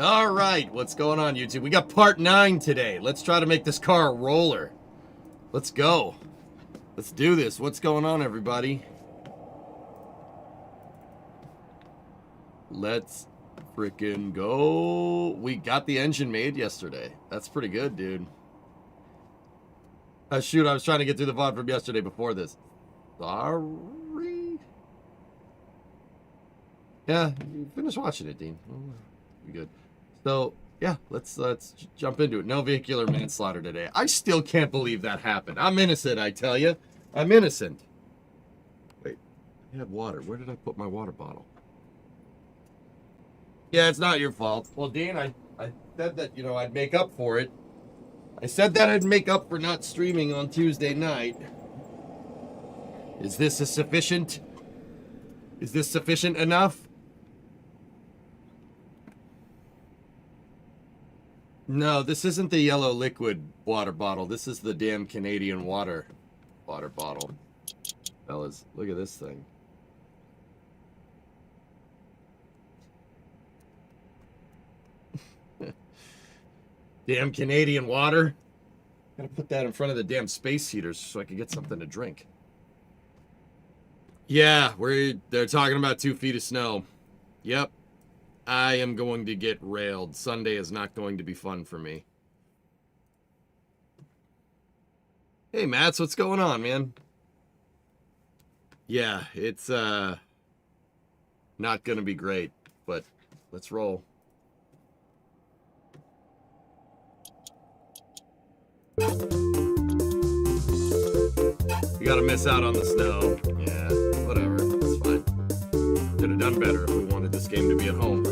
All right, what's going on, YouTube? We got part 9 today. Let's try to make this car a roller. Let's go. Let's do this. What's going on, everybody? Let's freaking go. We got the engine made yesterday. That's pretty good, dude. Shoot, I was trying to get through the VOD from yesterday before this. Sorry. Yeah, you finish watching it, Dean. Be good. So, yeah, let's jump into it. No vehicular manslaughter today. I still can't believe that happened. I'm innocent, I tell you. I'm innocent. Wait, I had water. Where did I put my water bottle? Yeah, it's not your fault. Well, Dean, I said that, I'd make up for it. I said that I'd make up for not streaming on Tuesday night. Is this sufficient? Is this sufficient enough? No, this isn't the yellow liquid water bottle. This is the damn Canadian water bottle. Fellas, look at this thing. Damn Canadian water. Gotta put that in front of the damn space heaters so I can get something to drink. Yeah, they're talking about 2 feet of snow. Yep. I am going to get railed. Sunday is not going to be fun for me. Hey, Mats, what's going on, man? Yeah, it's not going to be great, but let's roll. You gotta miss out on the snow. Yeah, whatever. It's fine. Could have done better if we wanted this game to be at home.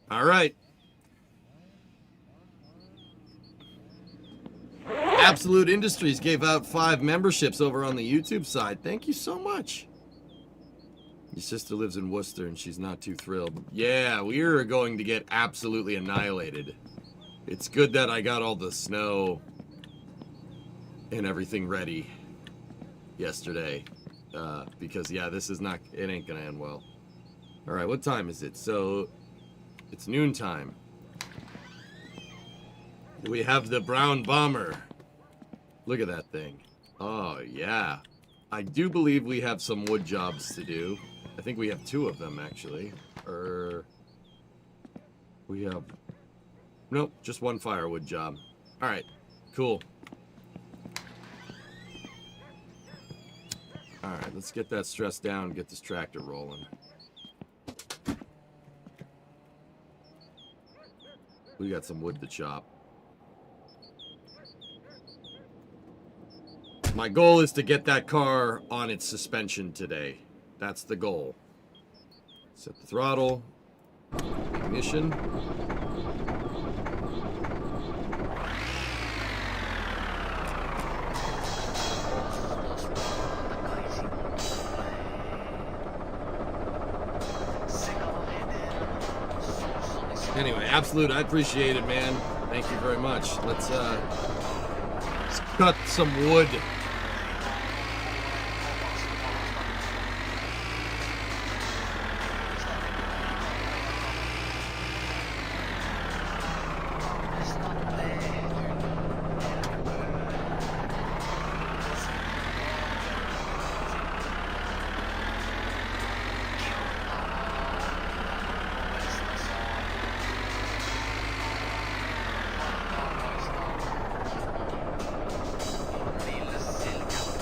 All right. Absolute Industries gave out 5 memberships over on the YouTube side. Thank you so much. Your sister lives in Worcester and she's not too thrilled. Yeah, we are going to get absolutely annihilated. It's good that I got all the snow and everything ready yesterday. Because, yeah, this is not... It ain't gonna end well. Alright, what time is it? So, it's noontime. We have the brown bomber. Look at that thing. Oh, yeah. I do believe we have some wood jobs to do. I think we have 2 of them, actually. We have... Nope, just 1 firewood job. Alright, cool. Alright, let's get that stress down and get this tractor rolling. We got some wood to chop. My goal is to get that car on its suspension today. That's the goal. Set the throttle. Ignition. Anyway, Absolute, I appreciate it, man. Thank you very much. Let's cut some wood.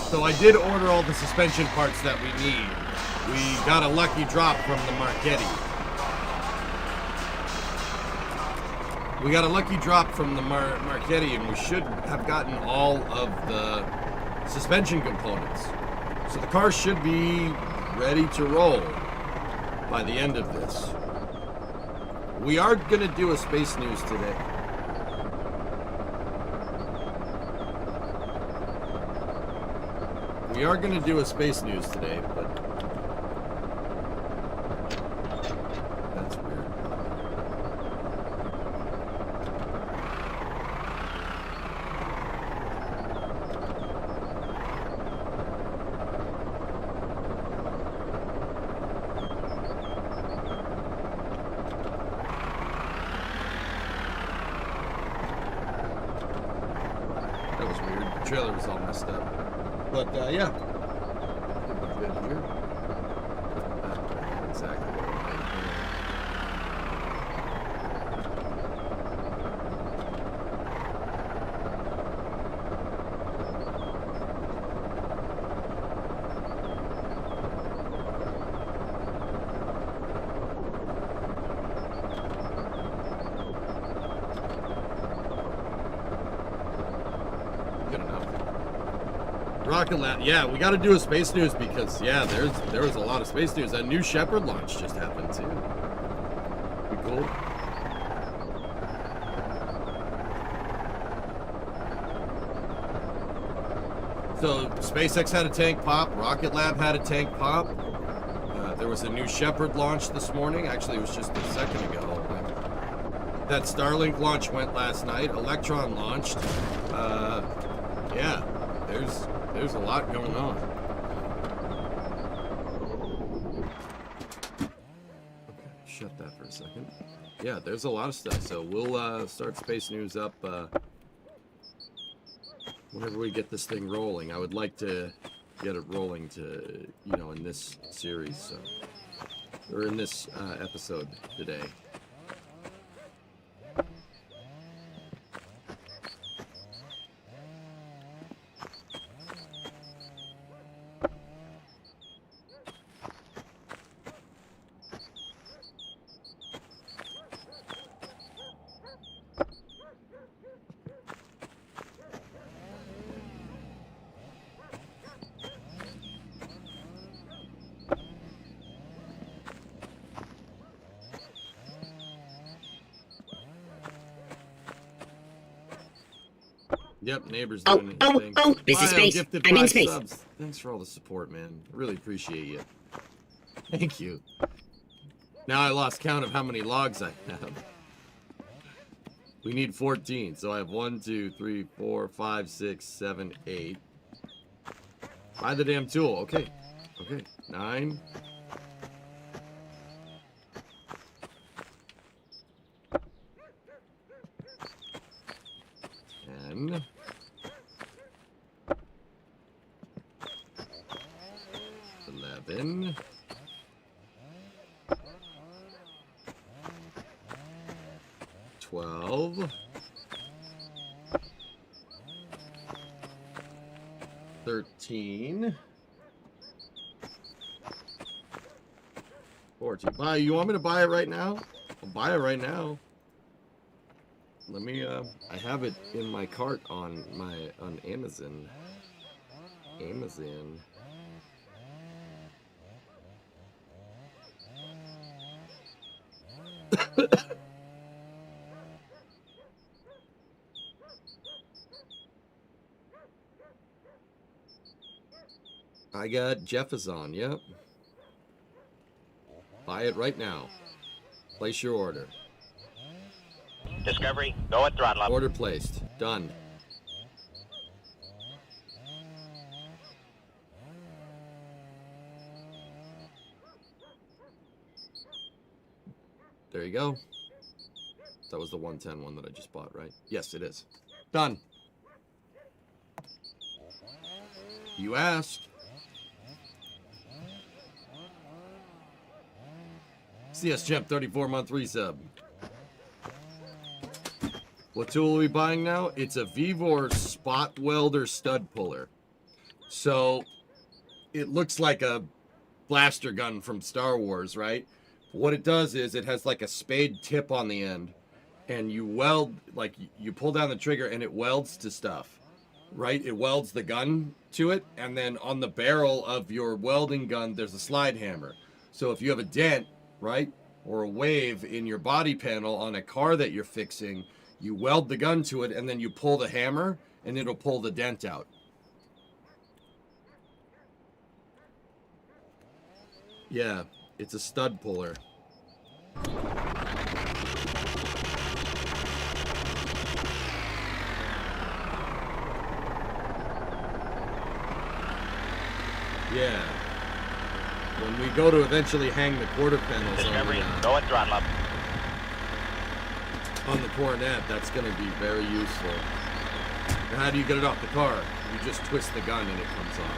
So I did order all the suspension parts that we need. We got a lucky drop from the Marchetti. We got a lucky drop from the Marchetti, and we should have gotten all of the suspension components. So the car should be ready to roll by the end of this. We are going to do a space news today. We are going to do a space news today, but that's weird. trailer was all messed up. But, yeah. Good here. Exactly. Rocket Lab, yeah, we got to do a space news because, yeah, there was a lot of space news. That new Shepard launch just happened too. Be cool. So SpaceX had a tank pop. Rocket Lab had a tank pop. There was a new Shepard launch this morning. Actually, it was just a second ago. That Starlink launch went last night. Electron launched. Yeah, there's a lot going on. Okay, shut that for a second. Yeah, there's a lot of stuff. So we'll start space news up whenever we get this thing rolling. I would like to get it rolling to, you know, in this series, so, or in this episode today. Yep, neighbors doing his thing. This is Space. I'm in space. Subs. Thanks for all the support, man. Really appreciate you. Thank you. Now I lost count of how many logs I have. We need 14, so I have 1, 2, 3, 4, 5, 6, 7, 8. Buy the damn tool. Okay. Okay. 9. 10. 11. 12. 13. 14. Buy. You want me to buy it right now? I'll buy it right now. Let me, I have it in my cart on Amazon. Amazon. I got Jefferson, yep. Buy it right now. Place your order. Discovery, go at throttle up. Order placed. Done. There you go. That was the 110 one that I just bought, right? Yes, it is. Done. You asked. CS Champ 34-month resub. What tool are we buying now? It's a Vivor spot welder stud puller. So it looks like a blaster gun from Star Wars, right? What it does is it has like a spade tip on the end, and you weld, like you pull down the trigger and it welds to stuff, right? It welds the gun to it, and then on the barrel of your welding gun, there's a slide hammer. So if you have a dent, right, or a wave in your body panel on a car that you're fixing, you weld the gun to it, and then you pull the hammer, and it'll pull the dent out. Yeah, it's a stud puller. Yeah. When we go to eventually hang the quarter panels Discovery, go at throttle up. On the Coronet, that's going to be very useful. And how do you get it off the car? You just twist the gun and it comes off.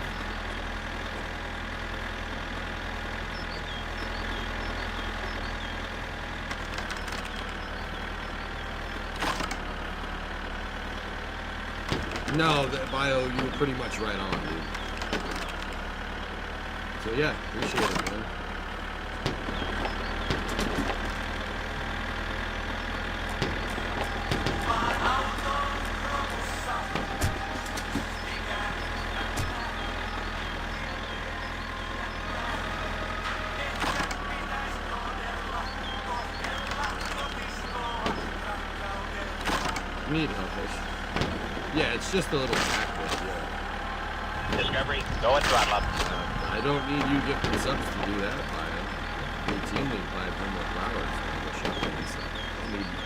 No, the bio, you were pretty much right on, dude. So yeah, appreciate it, man. Need help, yeah, it's just a little tactic, yeah. Discovery, go and throttle up. I don't need you gifted subs to do that, Bio. Routinely buy more flowers and go shopping and stuff.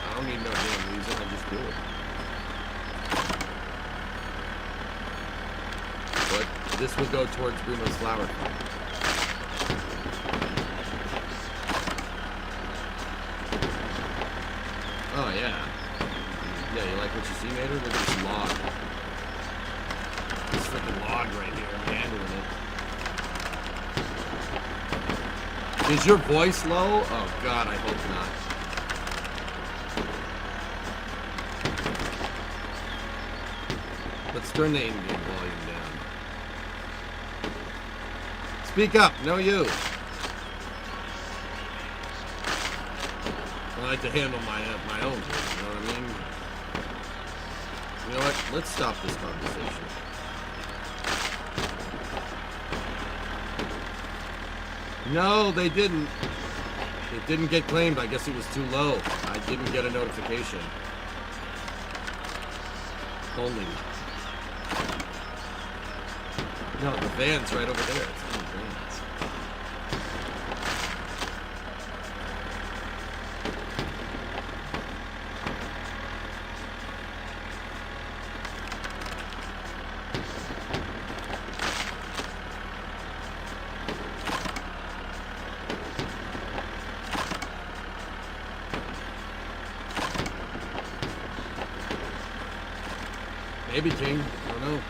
I don't need no damn reason, I just do it. But this will go towards Bruno's flower farm. Oh, yeah. Yeah, you like what you see, Mater? Look at this log. This freaking log right here. I'm handling it. Is your voice low? Oh, God, I hope not. Let's turn the in-game volume down. Speak up. No, you. I like to handle my own, you know what I mean? You know what? Let's stop this conversation. No, they didn't. It didn't get claimed. I guess it was too low. I didn't get a notification. Only. No, the van's right over there. It's only vans. Maybe King. I don't know.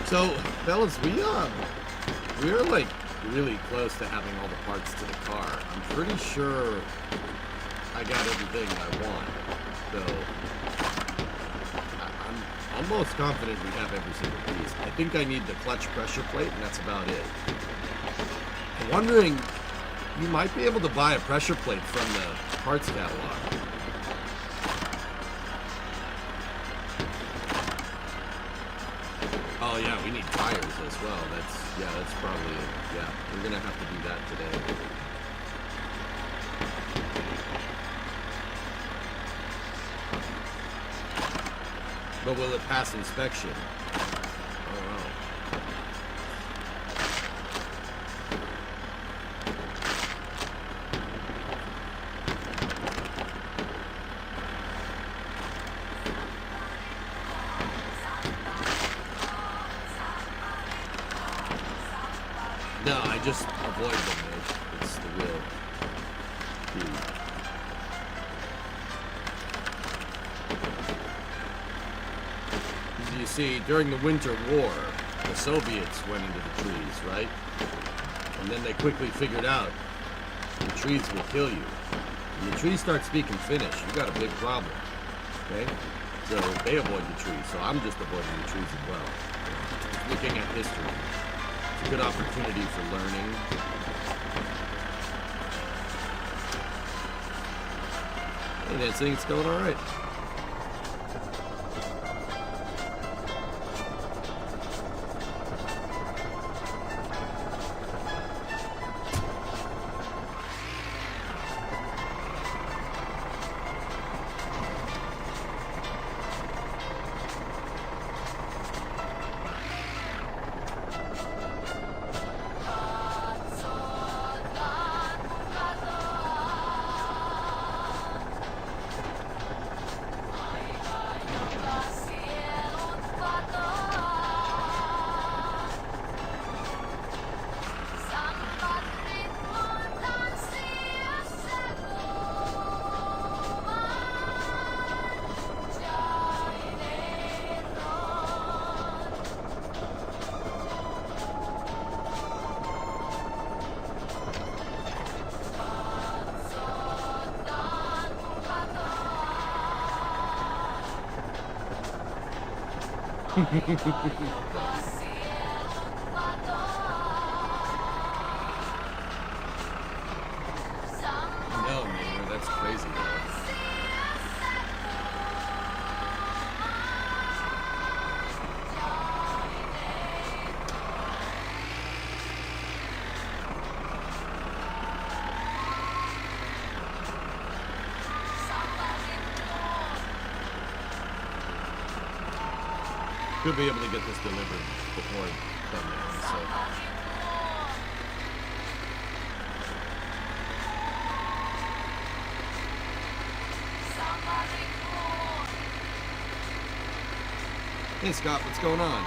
So, fellas, we're like really close to having all the parts to the car. I'm pretty sure I got everything I want. So, I'm almost confident we have every single piece. I think I need the clutch pressure plate, and that's about it. I'm wondering, you might be able to buy a pressure plate from the parts catalog. Oh yeah, we need tires as well. That's probably it. Yeah, we're gonna have to do that today. But will it pass inspection? I don't know. No, I just avoid them, mate. It's the real key. As you see, during the Winter War, the Soviets went into the trees, right? And then they quickly figured out the trees will kill you. When the trees start speaking Finnish, you got a big problem, okay? So they avoid the trees, so I'm just avoiding the trees as well. Looking at history. It's a good opportunity for learning. Hey Nancy, it's going all right. No, Neighbor, that's crazy, though. Could be able to get this delivered before thumbnail, so. Hey Scott, what's going on?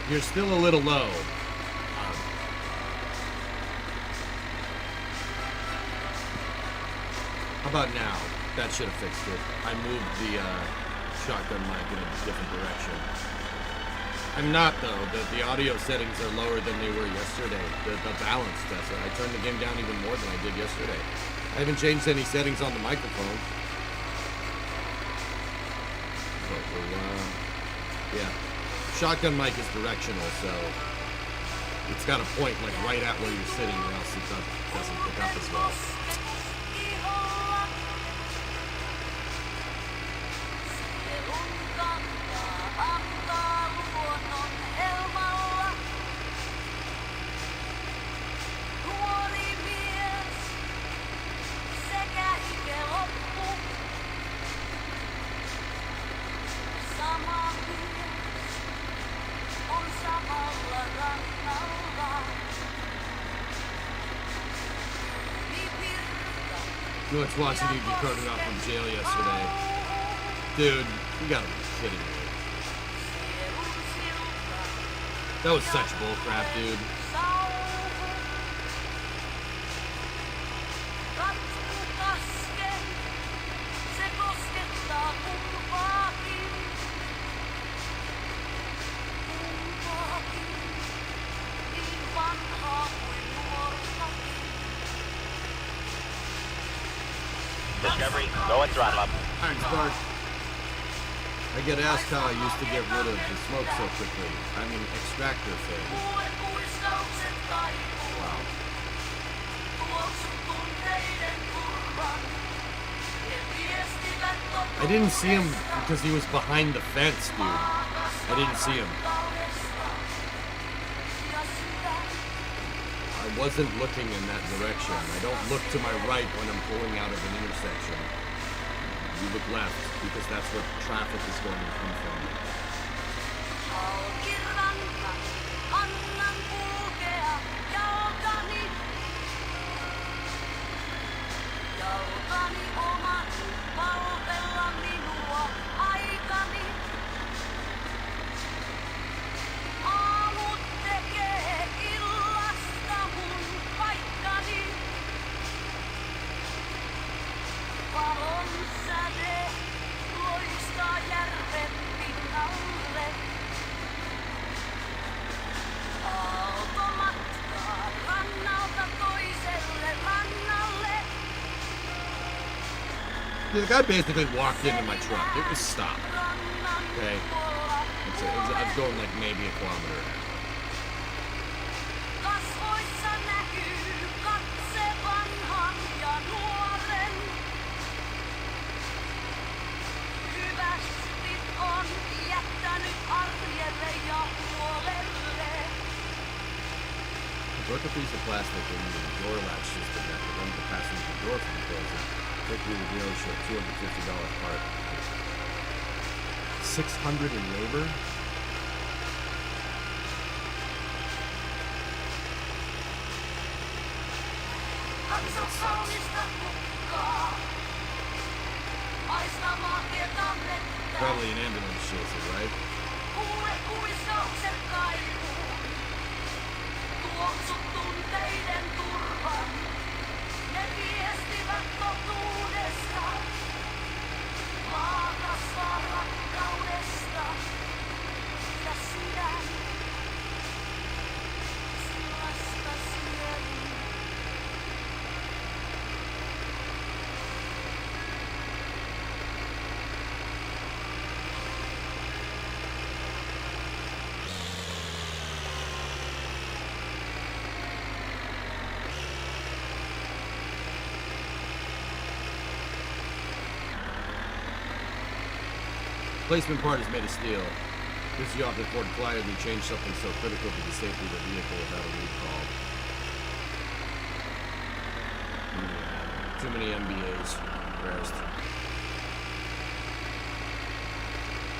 You're still a little low. How about now? That should have fixed it. I moved the shotgun mic in a different direction. I'm not, though. The audio settings are lower than they were yesterday. The balance, that's it. I turned the game down even more than I did yesterday. I haven't changed any settings on the microphone. But yeah. Shotgun mic is directional, so it's got a point like right at where you're sitting, or else it doesn't pick up as well. You was watching you get carted off from jail yesterday. Dude, you gotta be kidding me. That was such bullcrap, dude. Discovery, go and throttle up. Thanks, Bart. I get asked how I used to get rid of the smoke so quickly. I'm an extractor fan. Wow. I didn't see him because he was behind the fence, dude. I didn't see him. I wasn't looking in that direction. I don't look to my right when I'm pulling out of an intersection. You look left because that's where traffic is going to come from. The guy basically walked into my truck. It was stopped. Okay? I was going like maybe a kilometer an hour. I broke a piece of plastic in the door latch system that prevents the passenger door from closing. Quickly the dealership, $250 part. 600 in labor? That sucks. Probably an ambulance chaser, right? Replacement part is made of steel. This you often Ford quietly change something so critical to the safety of the vehicle without a recall. Yeah, too many MBAs. Rest.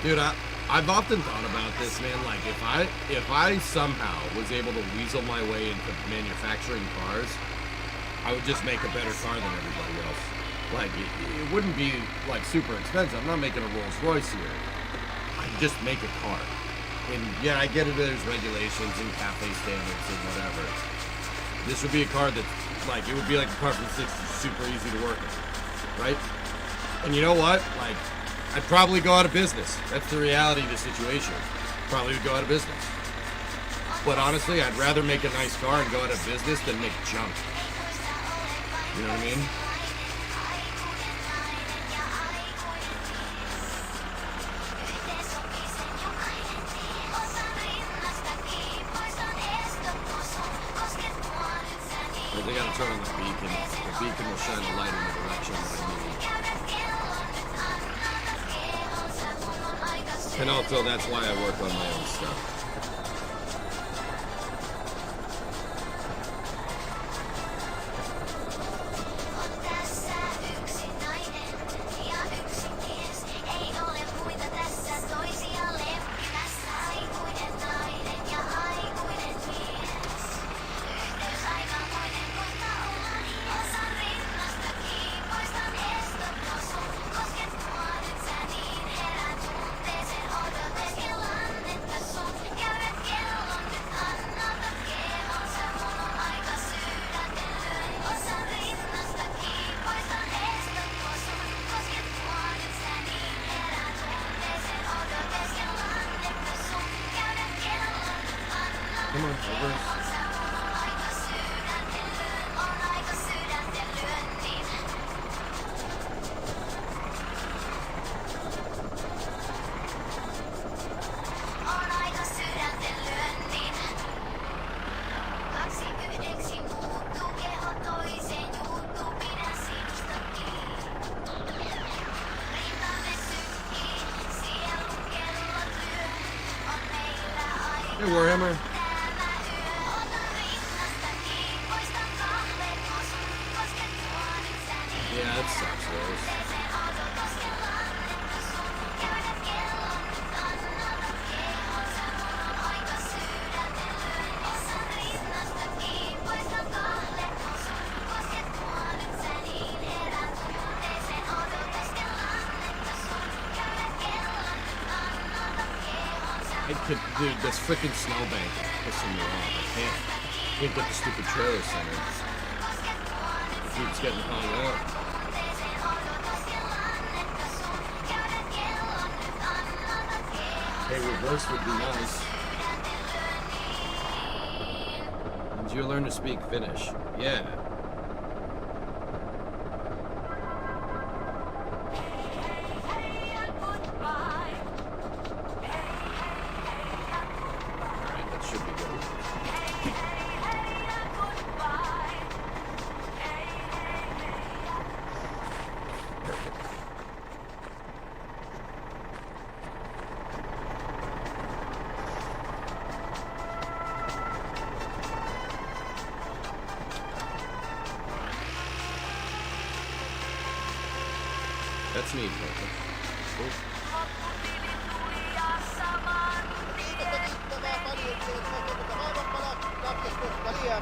Dude, I've often thought about this, man. Like, if I somehow was able to weasel my way into manufacturing cars, I would just make a better car than everybody else. Like, it wouldn't be, like, super expensive. I'm not making a Rolls Royce here. I'd just make a car. And, yeah, I get it, there's regulations and cafe standards and whatever. This would be a car that, like, it would be like a car from the 60s, super easy to work with, right? And you know what? Like, I'd probably go out of business. That's the reality of the situation. Probably would go out of business. But honestly, I'd rather make a nice car and go out of business than make junk. You know what I mean? But they gotta turn on the beacon. The beacon will shine a light in the direction that I need. And also, that's why I work on my own stuff. Come on, reverse. Hey, Warhammer. Yeah, that sucks, Rose. Dude, this freaking snowbank is pissing me off. I can't get the stupid trailer center. It keeps getting hung up. Hey, reverse would be nice. Did you learn to speak Finnish? Yeah. That's neat, cool.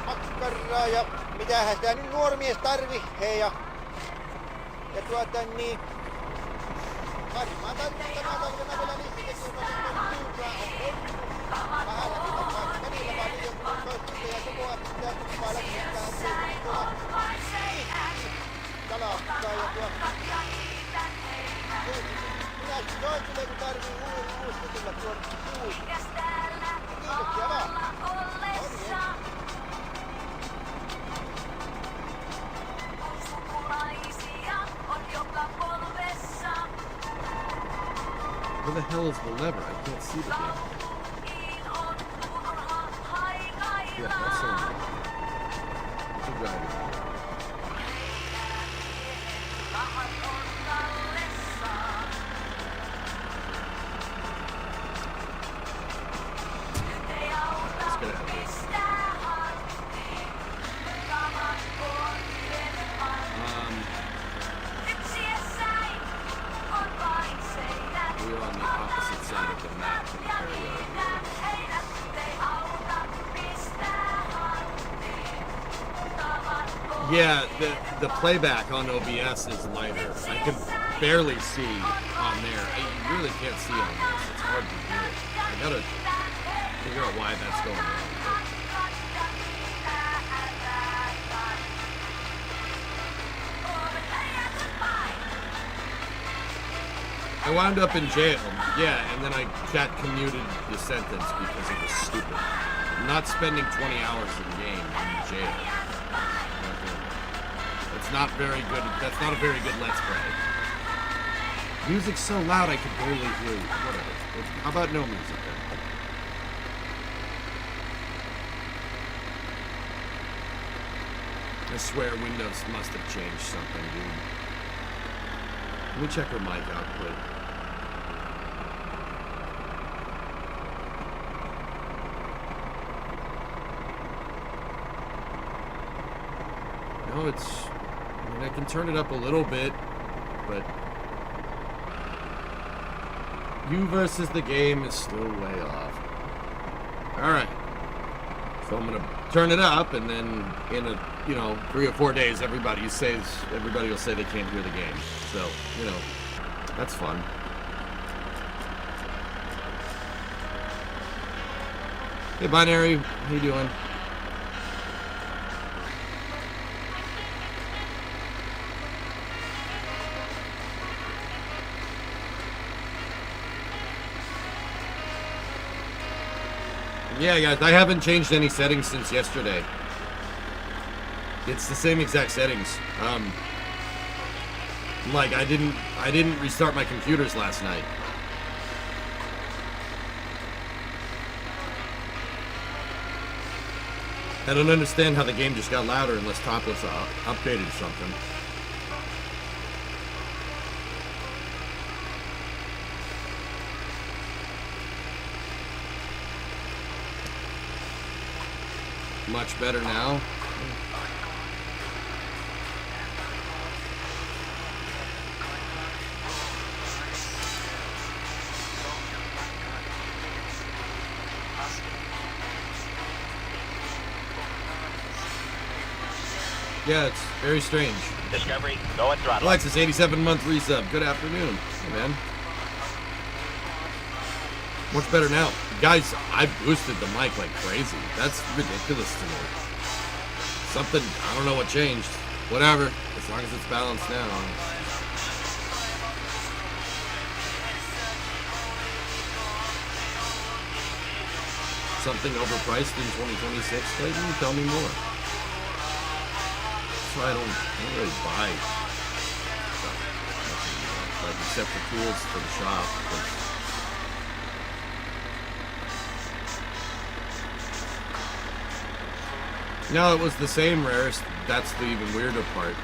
Makkaraa ja mitähän sitä nyt nuori mies tarvii, hei ja niin varmaan tänä talvena vielä niistä tekee vähälläkin on välillä vaan niin joku toista ja koko ajan pitää tuppaa läpi kalastaa ja minä soittelen kun tarvii uustutella tuon kuusi. Kiitoksia vaan. Where the hell is the lever? I can't see the damn thing. Yeah, that's something. What's a driver? Yeah, the playback on OBS is lighter. I can barely see on there. You really can't see on this. It's hard to do it. I gotta figure out why that's going on. I wound up in jail, yeah, and then I got commuted the sentence because it was stupid. I'm not spending 20 hours in the game in jail. It's not very good. That's not a very good Let's Play. Music's so loud I can barely hear you. Whatever. How about no music then? I swear Windows must have changed something, dude. Let me check her mic output. No, I mean, I can turn it up a little bit, but you versus the game is still way off. Alright. So I'm gonna turn it up, and then in 3 or 4 days, everybody will say they can't hear the game. So, that's fun. Hey, Binary, how you doing? Yeah, guys, I haven't changed any settings since yesterday. It's the same exact settings. Like I didn't restart my computers last night. I don't understand how the game just got louder unless Topless updated something. Much better now. Yeah, it's very strange. Discovery, go and throttle. Alexis, 87-month resub. Good afternoon. Hey, man. Much better now. Guys, I boosted the mic like crazy. That's ridiculous to me. Something, I don't know what changed. Whatever, as long as it's balanced now. Something overpriced in 2026, Clayton? Tell me more. That's why I don't really buy stuff. Like, except for tools for the shop. No, it was the same, Rarest. That's the even weirder part.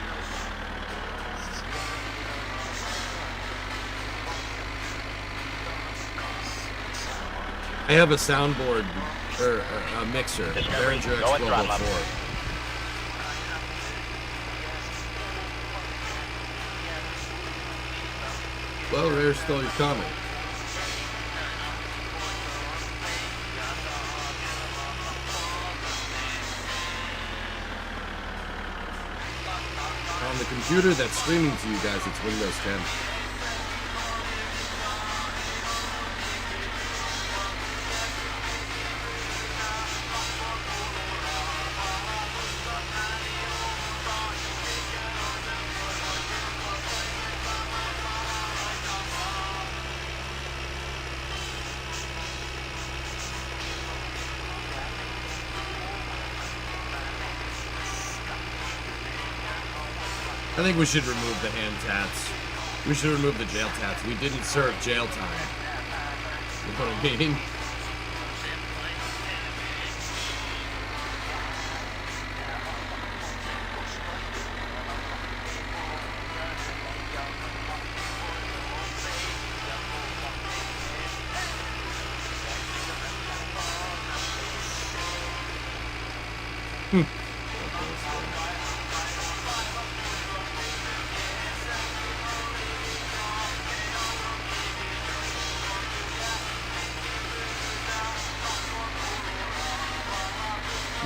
I have a soundboard, or a mixer, Behringer X1204. Well, Rarest stole your comment. On the computer that's streaming to you guys, it's Windows 10. I think we should remove the hand tats. We should remove the jail tats. We didn't serve jail time. You know what I mean?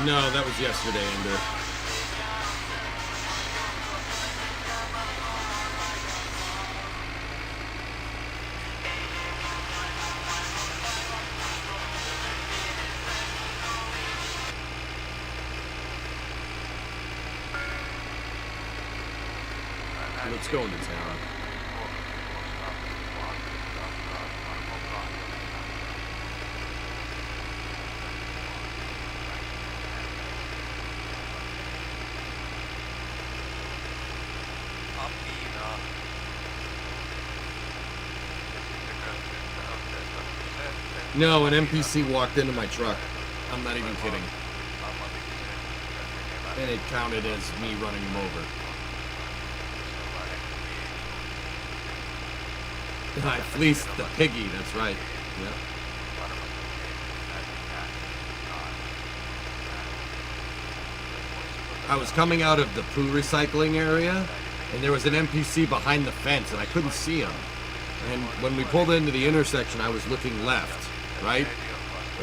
No, that was yesterday, Ender. Let's go into town. No, an NPC walked into my truck. I'm not even kidding. And it counted as me running him over. I fleeced the piggy, that's right. Yeah. I was coming out of the poo recycling area, and there was an NPC behind the fence, and I couldn't see him. And when we pulled into the intersection, I was looking left, right?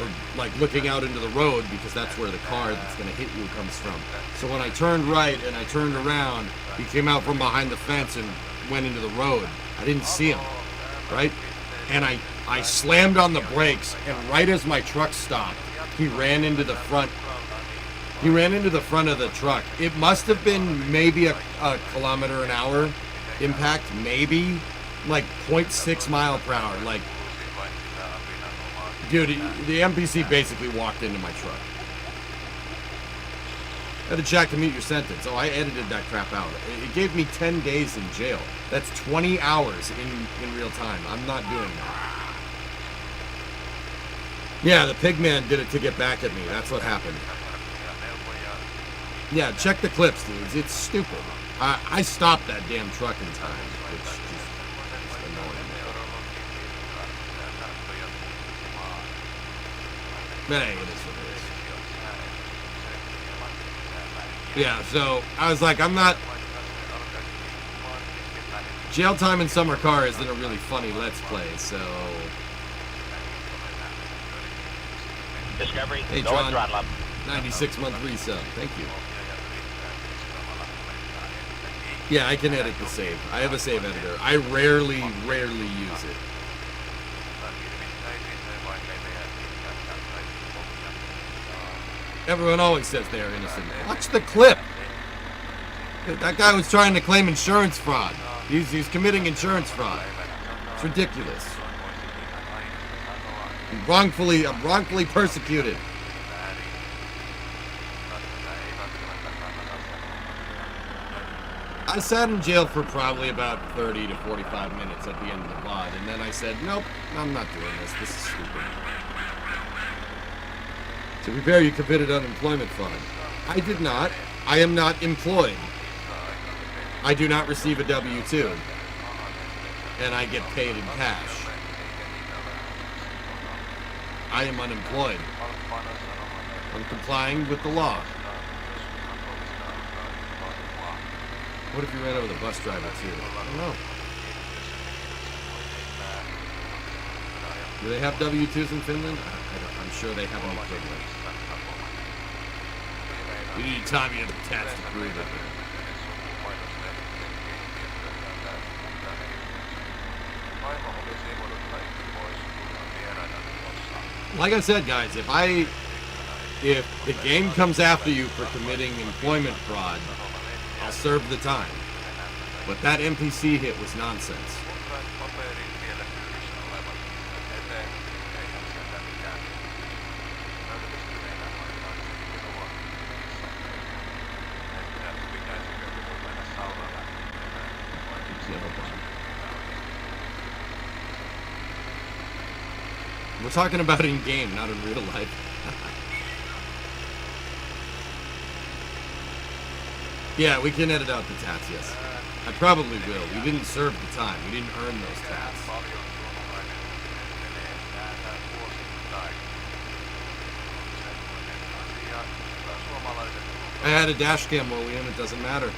Or like looking out into the road, because that's where the car that's going to hit you comes from. So when I turned right and I turned around, he came out from behind the fence and went into the road. I didn't see him, right? And I slammed on the brakes, and right as my truck stopped, he ran into the front. He ran into the front of the truck. It must have been maybe a kilometer an hour impact, maybe like 0.6 mile per hour. Like, dude, the NPC basically walked into my truck. I had to check to meet your sentence. Oh, I edited that crap out. It gave me 10 days in jail. That's 20 hours in real time. I'm not doing that. Yeah, the pigman did it to get back at me. That's what happened. Yeah, check the clips, dudes. It's stupid. I stopped that damn truck in time. It's just annoying. But hey, it is what it is. Yeah, so I was like, I'm not... Jail time in summer car isn't a really funny Let's Play, so... Discovery, hey, go John, and throttle up. 96-month resub. Thank you. Yeah, I can edit the save. I have a save editor. I rarely use it. Everyone always says they're innocent. Watch the clip. That guy was trying to claim insurance fraud. He's committing insurance fraud. It's ridiculous. I'm wrongfully persecuted. I sat in jail for probably about 30 to 45 minutes at the end of the VOD, and then I said, nope, I'm not doing this. This is stupid. To be fair, you committed unemployment fraud. I did not. I am not employed. I do not receive a W-2. And I get paid in cash. I am unemployed. I'm complying with the law. What if you ran over the bus driver too? I don't know. Do they have W-2s in Finland? I'm sure they have an equivalent. You need time you have the tats to prove it. Like I said, guys, if the game comes after you for committing employment fraud, I'll serve the time. But that NPC hit was nonsense. We're talking about in game, not in real life. Yeah, we can edit out the tats, yes. I probably will. We didn't serve the time. We didn't earn those tats. I had a dash cam while we in, it doesn't matter.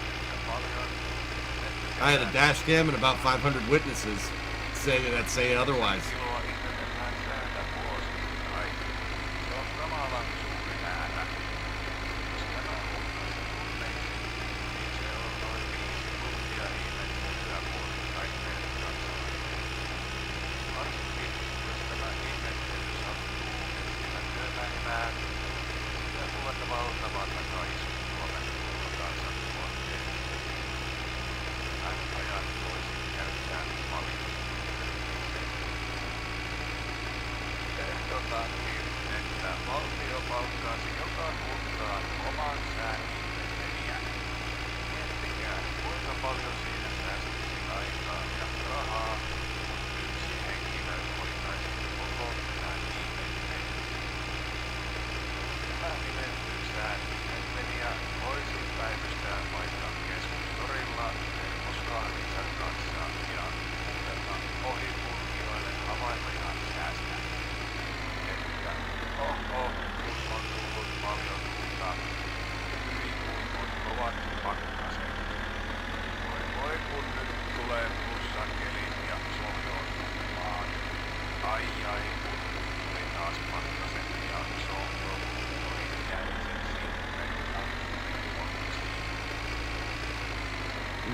I had a dash cam and about 500 witnesses say otherwise.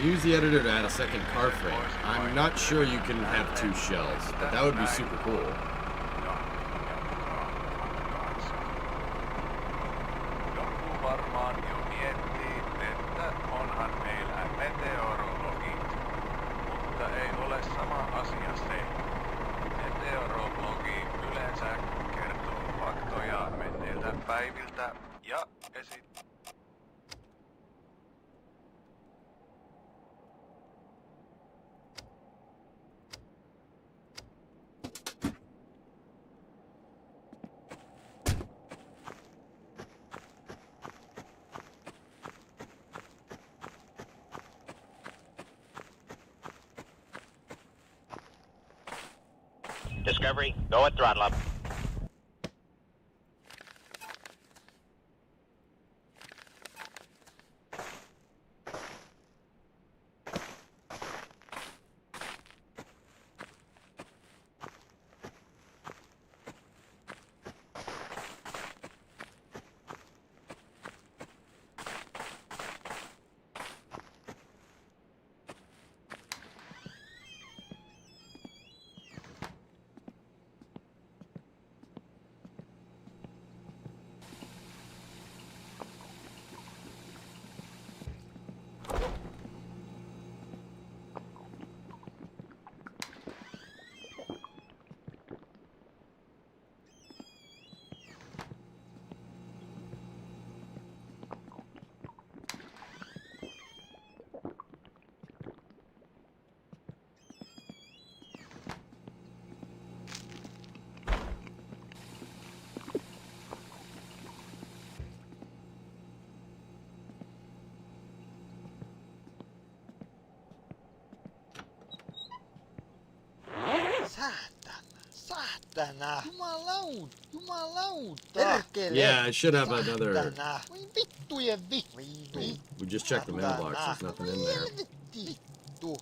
Use the editor to add a second car frame. I'm not sure you can have 2 shells, but that would be super cool. Discovery, go at throttle up. Saatana! Jumalauta! Yeah, I should have another. Saatana! Vittujen vittu! We just checked the mailbox. There's nothing in there. Vittu!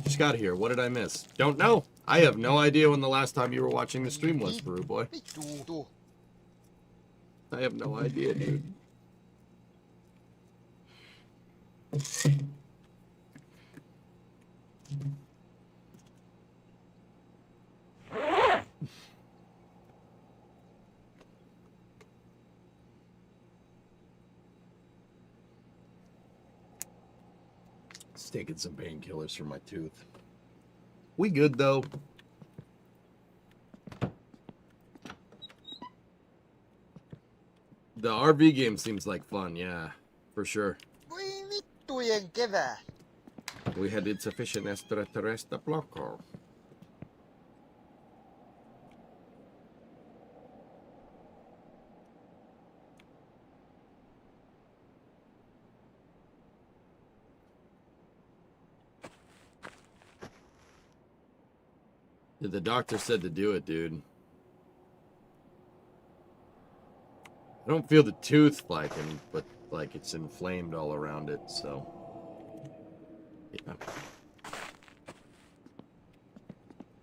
Just got here. What did I miss? Don't know. I have no idea when the last time you were watching the stream was, Peru boy. Vittu! I have no idea, dude. It's taking some painkillers for my tooth. We good though. The RV game seems like fun, yeah, for sure. Voi vittujen kevää! We had insufficient extraterrestrial blocker. The doctor said to do it, dude. I don't feel the tooth like him, but like it's inflamed all around it, so yeah.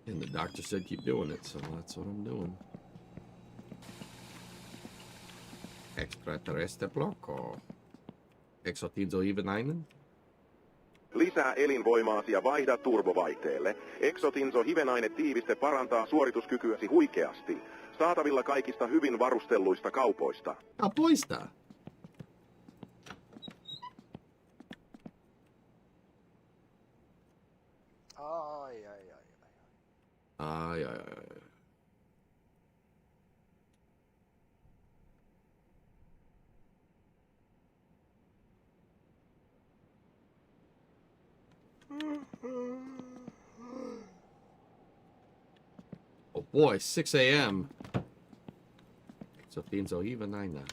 And the doctor said keep doing it, so that's what I'm doing. Extraterrestrial blocko. Exotinzo Ivenainen? Lisää elinvoimaasi ja vaihda turbovaihteelle. Exotinzo hivenaine-tiiviste parantaa suorituskykyäsi huikeasti. Saatavilla kaikista hyvin varustelluista kaupoista. Poistaa. Ai. Ai. Oh boy, 6 a.m. So pinso even nine.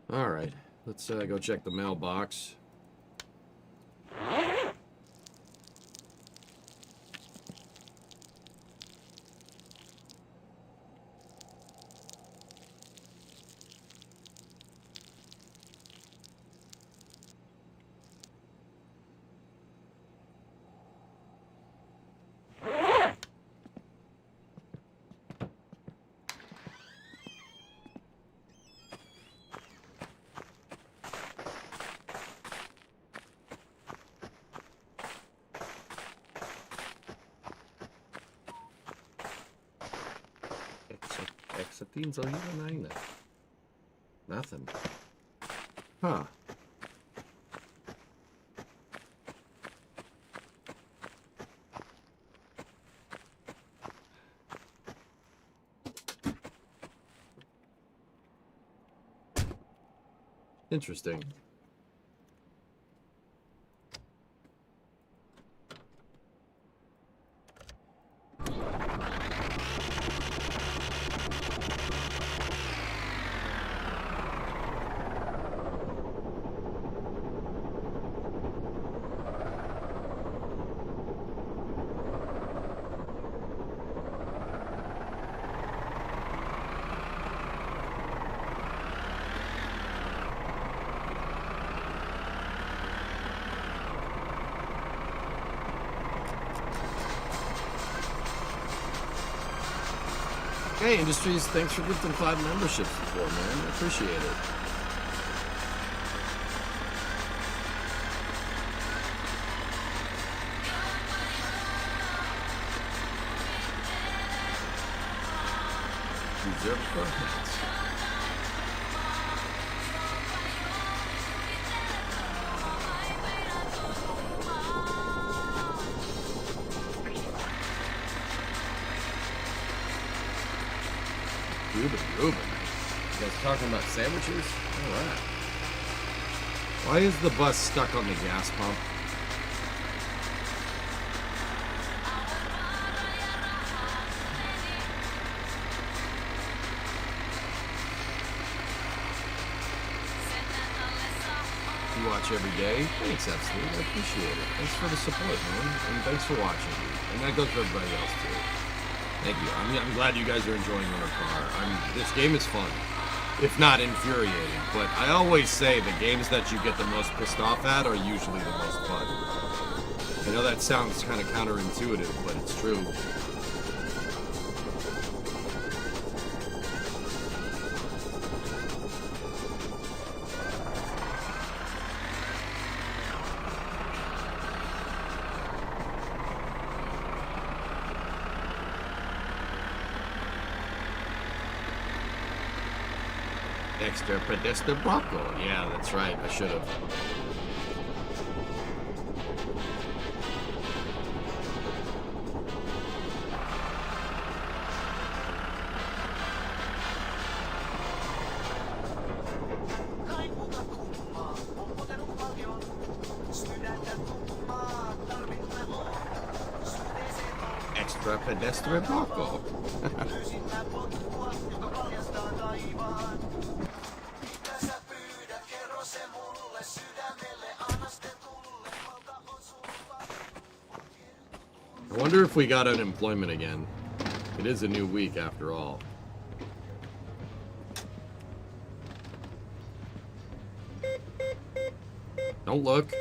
All right, let's go check the mailbox. Sa tinzo hiranay na. Nothing. Huh. Interesting. Hey, Industries, thanks for gifting 5 memberships before, man. I appreciate it. Reserve permits. Ruben. You guys talking about sandwiches? Alright. Why is the bus stuck on the gas pump? You watch every day? Thanks, Epstein. I appreciate it. Thanks for the support, man. And thanks for watching. And that goes for everybody else, too. Thank you. I'm glad you guys are enjoying Winter Car. This game is fun, if not infuriating. But I always say the games that you get the most pissed off at are usually the most fun. I know that sounds kind of counterintuitive, but it's true. Extra pedestre Bronco. Yeah, that's right. I should have. Extra pedestre Bronco. I wonder if we got unemployment again. It is a new week after all. Don't look.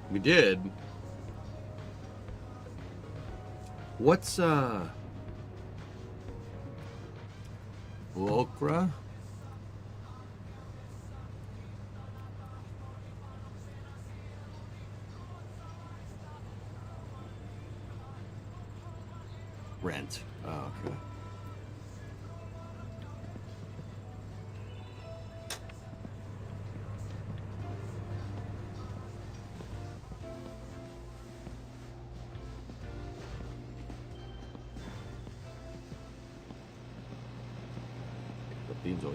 We did. What's okra? Rent. Oh, okay.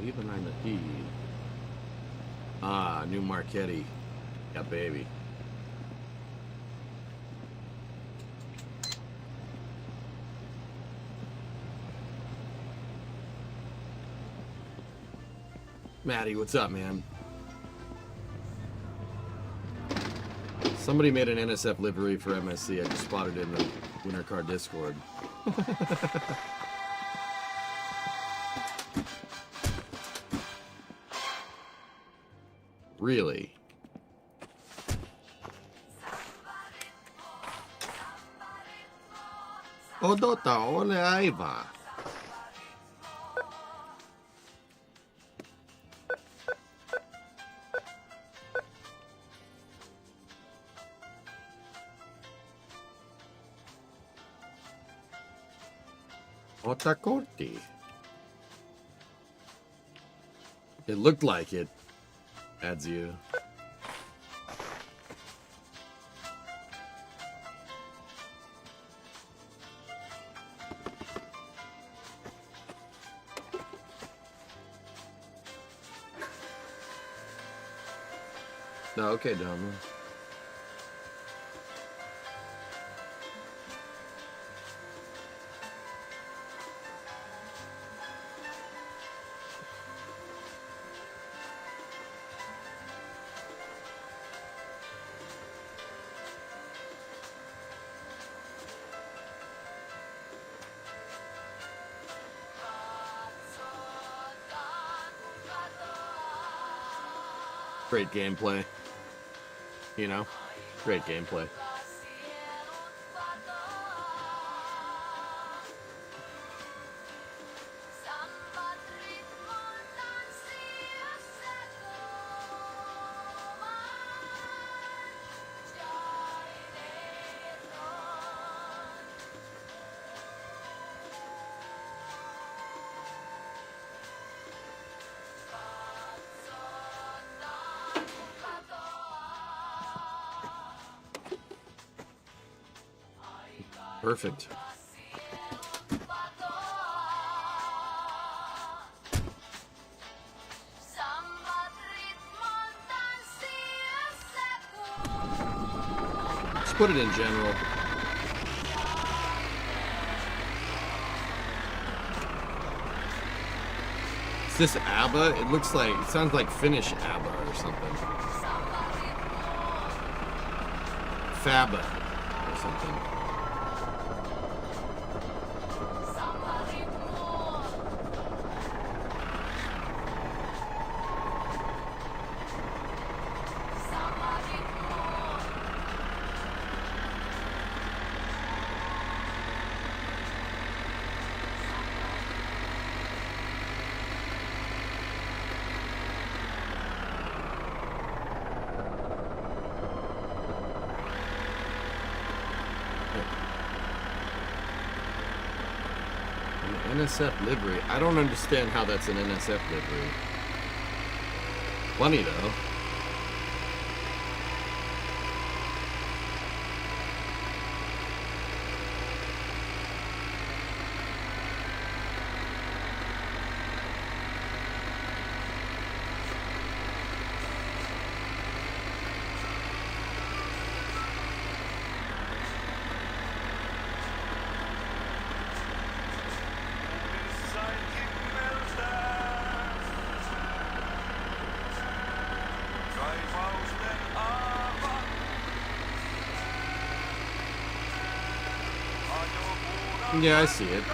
Even on the E. Ah, new Marchetti. Yeah, baby. Maddie, what's up, man? Somebody made an NSF livery for MSC. I just spotted it in the Winter Car Discord. Really? Odota ole aiva. Ota kortti. It looked like it. Adds you. No, okay, Dom. Great gameplay. You know? Great gameplay. Perfect. Just put it in general. Is this ABBA? It looks like, it sounds like Finnish ABBA or something. Fabba or something. NSF livery. I don't understand how that's an NSF livery. Funny though. Yeah, I see it.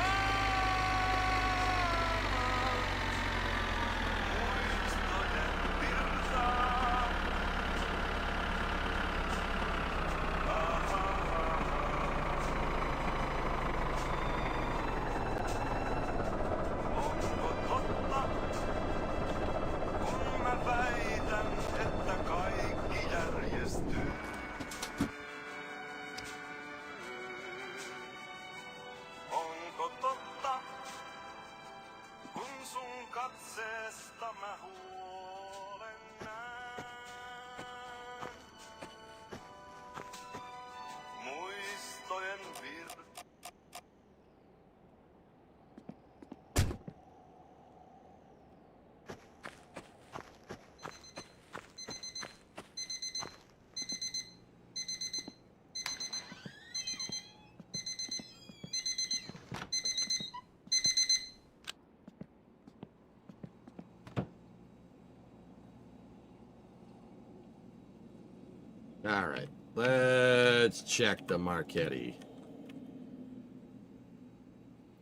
All right, let's check the Marchetti.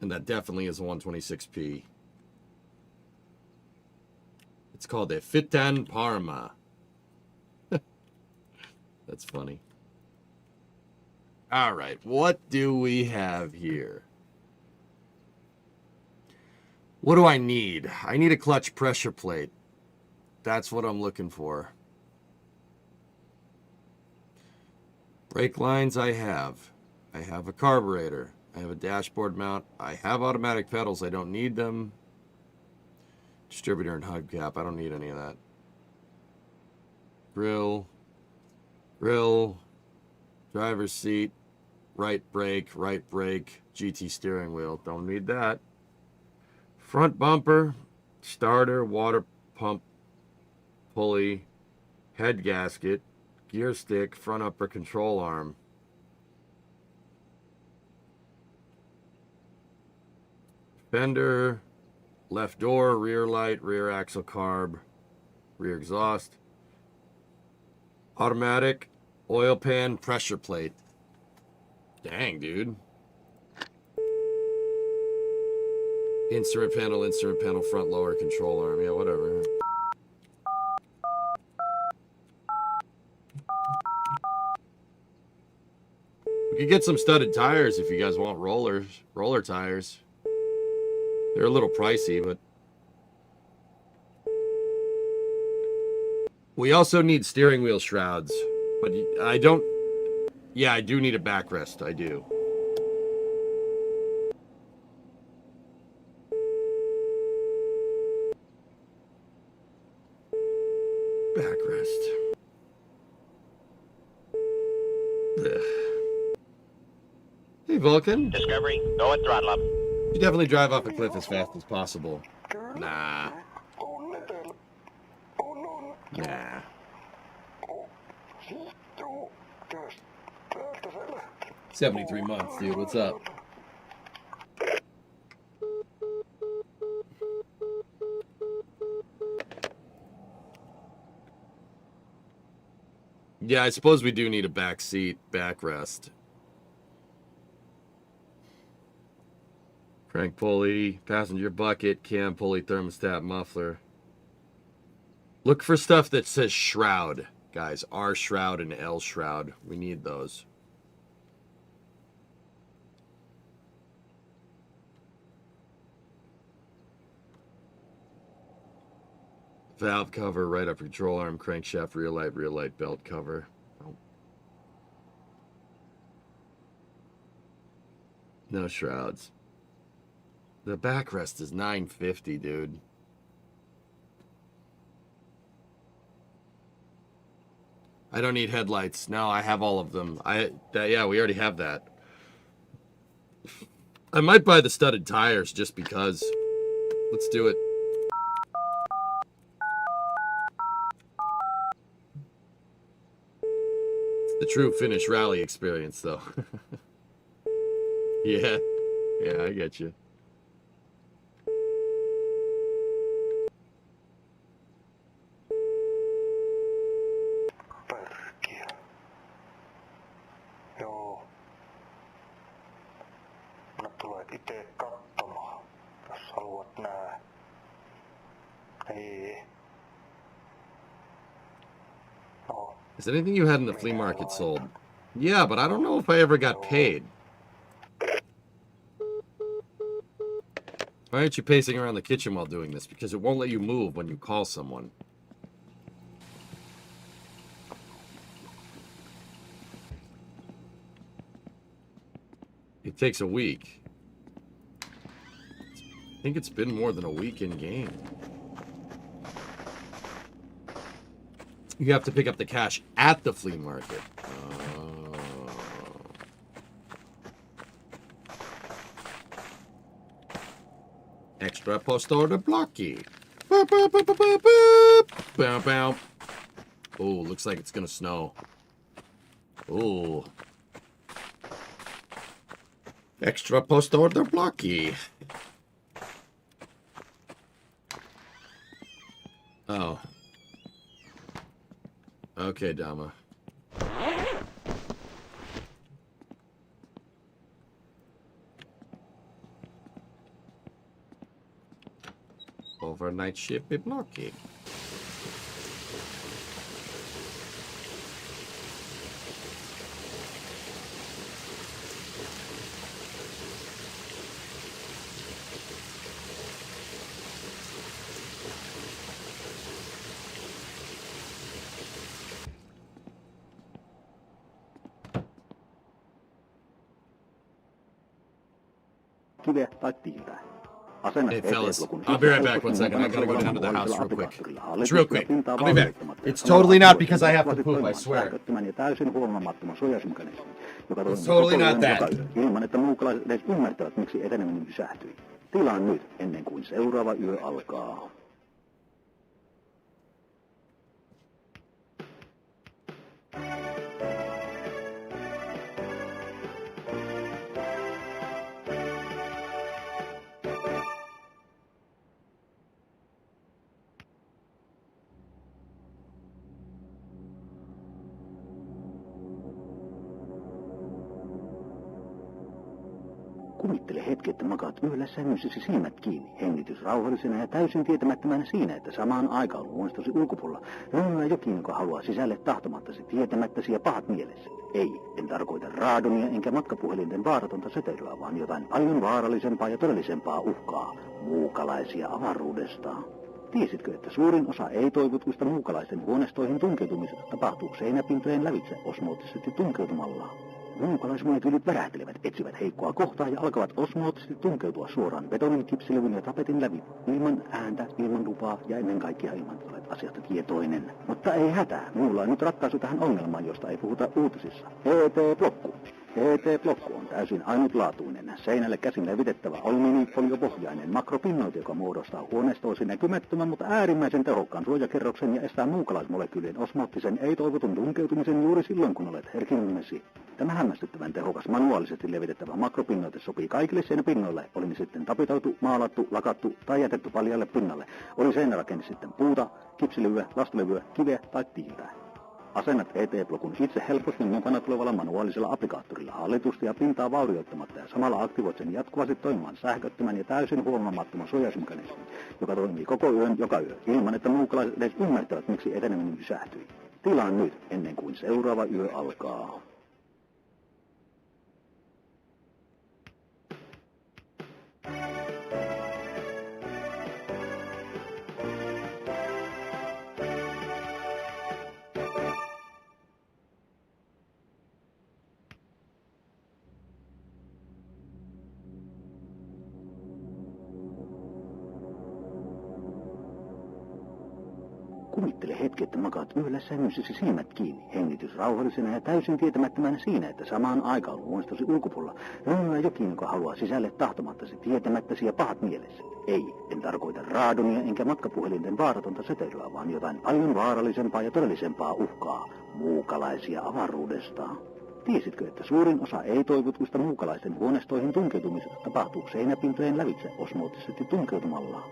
And that definitely is a 126p. It's called a Fitan Parma. That's funny. All right, what do we have here? What do I need? I need a clutch pressure plate. That's what I'm looking for. Brake lines I have. I have a carburetor. I have a dashboard mount. I have automatic pedals. I don't need them. Distributor and hubcap. I don't need any of that. Grill. Driver's seat. Right brake. GT steering wheel. Don't need that. Front bumper. Starter. Water pump. Pulley. Head gasket. Gear stick. Front upper control arm. Fender. Left door. Rear light. Rear axle carb. Rear exhaust. Automatic. Oil pan. Pressure plate. Dang, dude. Instrument panel, front lower control arm. Yeah, whatever. We could get some studded tires if you guys want roller tires. They're a little pricey, but we also need steering wheel shrouds. But I don't. Yeah, I do need a backrest. I do. Backrest. Ugh. Hey, Vulcan. Discovery, go at throttle up. You definitely drive off a cliff as fast as possible. Nah. 73 months, dude. What's up? Yeah, I suppose we do need a back seat, backrest. Crank pulley, passenger bucket, cam pulley, thermostat, muffler. Look for stuff that says shroud, guys. R shroud and L shroud. We need those. Valve cover, right upper control arm, crankshaft, rear light belt cover. Oh. No shrouds. The backrest is $950, dude. I don't need headlights. No, I have all of them. Yeah, we already have that. I might buy the studded tires just because. Let's do it. The true Finnish rally experience, though. Yeah, I get you. Joo. Minä tulet itse katsomaan, jos haluat nähdä. Ei. No. Is anything you had in the flea market sold? Yeah, but I don't know if I ever got paid. Why aren't you pacing around the kitchen while doing this? Because it won't let you move when you call someone. It takes a week. I think it's been more than a week in game. You have to pick up the cash at the flea market. Extra post order blocky. Boop, boop, boop, boop, boop, boop. Bow, bow. Oh, looks like it's gonna snow. Oh. Extra post order blocky. Oh. Okay, Dama. Overnight ship be blocky. kiveä tai tiiltä. Asennat Hey fellas, ET-blokun I'll be right back. One second. I gotta go down to the house real quick. It's real quick. I'll be back. It's totally not because I have to poop, I swear. Ja täysin huomaamattoman suojausmekanismi, joka It's totally not that. Ilman, että muukalaiset edes ymmärtävät, miksi eteneminen pysähtyi. Tilaa nyt, ennen kuin seuraava yö alkaa. Kuvittele hetki, että makaat yhdellä sängyssäsi silmät kiinni, hengitys rauhallisena ja täysin tietämättömänä siinä, että samaan aikaan huonestosi ulkopuolella rönnyää jokin, joka haluaa sisälle tahtomattasi, tietämättäsi ja pahat mielessä. Ei, en tarkoita raadonia enkä matkapuhelinten vaaratonta säteilyä, vaan jotain paljon vaarallisempaa ja todellisempaa uhkaa, muukalaisia avaruudesta. Tiesitkö, että suurin osa ei-toivotuista muukalaisten huoneistoihin tunkeutumisesta tapahtuu seinäpintojen lävitse osmoottisesti tunkeutumalla? Muukalaismolekylit värähtelevät, etsivät heikkoa kohtaa ja alkavat osmoottisesti tunkeutua suoraan betonin, kipsilevyn ja tapetin läpi. Ilman ääntä, ilman lupaa ja ennen kaikkea ilman olet asiasta tietoinen. Mutta ei hätää, minulla on nyt ratkaisu tähän ongelmaan, josta ei puhuta uutisissa. ET-blokku. ET-blokku on täysin ainutlaatuinen, seinälle käsin levitettävä alumiinifoliopohjainen makropinnoite, joka muodostaa huoneestoosi näkymättömän, mutta äärimmäisen tehokkaan suojakerroksen ja estää muukalaismolekyylien osmoottisen ei-toivotun tunkeutumisen juuri silloin, kun olet herkimmesi. Tämä hämmästyttävän tehokas manuaalisesti levitettävä makropinnoite sopii kaikille seinäpinnoille, oli ne sitten tapitoitu, maalattu, lakattu tai jätetty paljalle pinnalle. Oli seinärakenne sitten puuta, kipsilevyä, lastulevyä, kiveä tai tiiltä. Asennat ET-blokun itse helposti mukana tulevalla manuaalisella applikaattorilla hallitusti ja pintaa vaurioittamatta ja samalla aktivoit sen jatkuvasti toimimaan sähköttömän ja täysin huomaamattoman suojausmekanismin, joka toimii koko yön joka yö, ilman että muukalaiset edes ymmärtävät, miksi eteneminen pysähtyi. Tilaa nyt, ennen kuin seuraava yö alkaa. Kuvittele hetki, että makaat yhdellä sängyssäsi silmät kiinni, hengitys rauhallisena ja täysin tietämättömänä siinä, että samaan aikaan huonestosi ulkopuolella rönnyää jokin, joka haluaa sisälle tahtomattasi, tietämättäsi ja pahat mielessä. Ei, en tarkoita raadonia enkä matkapuhelinten vaaratonta säteilyä, vaan jotain paljon vaarallisempaa ja todellisempaa uhkaa, muukalaisia avaruudesta. Tiesitkö, että suurin osa ei-toivotuista muukalaisten huoneistoihin tunkeutumisesta tapahtuu seinäpintojen lävitse osmoottisesti tunkeutumalla?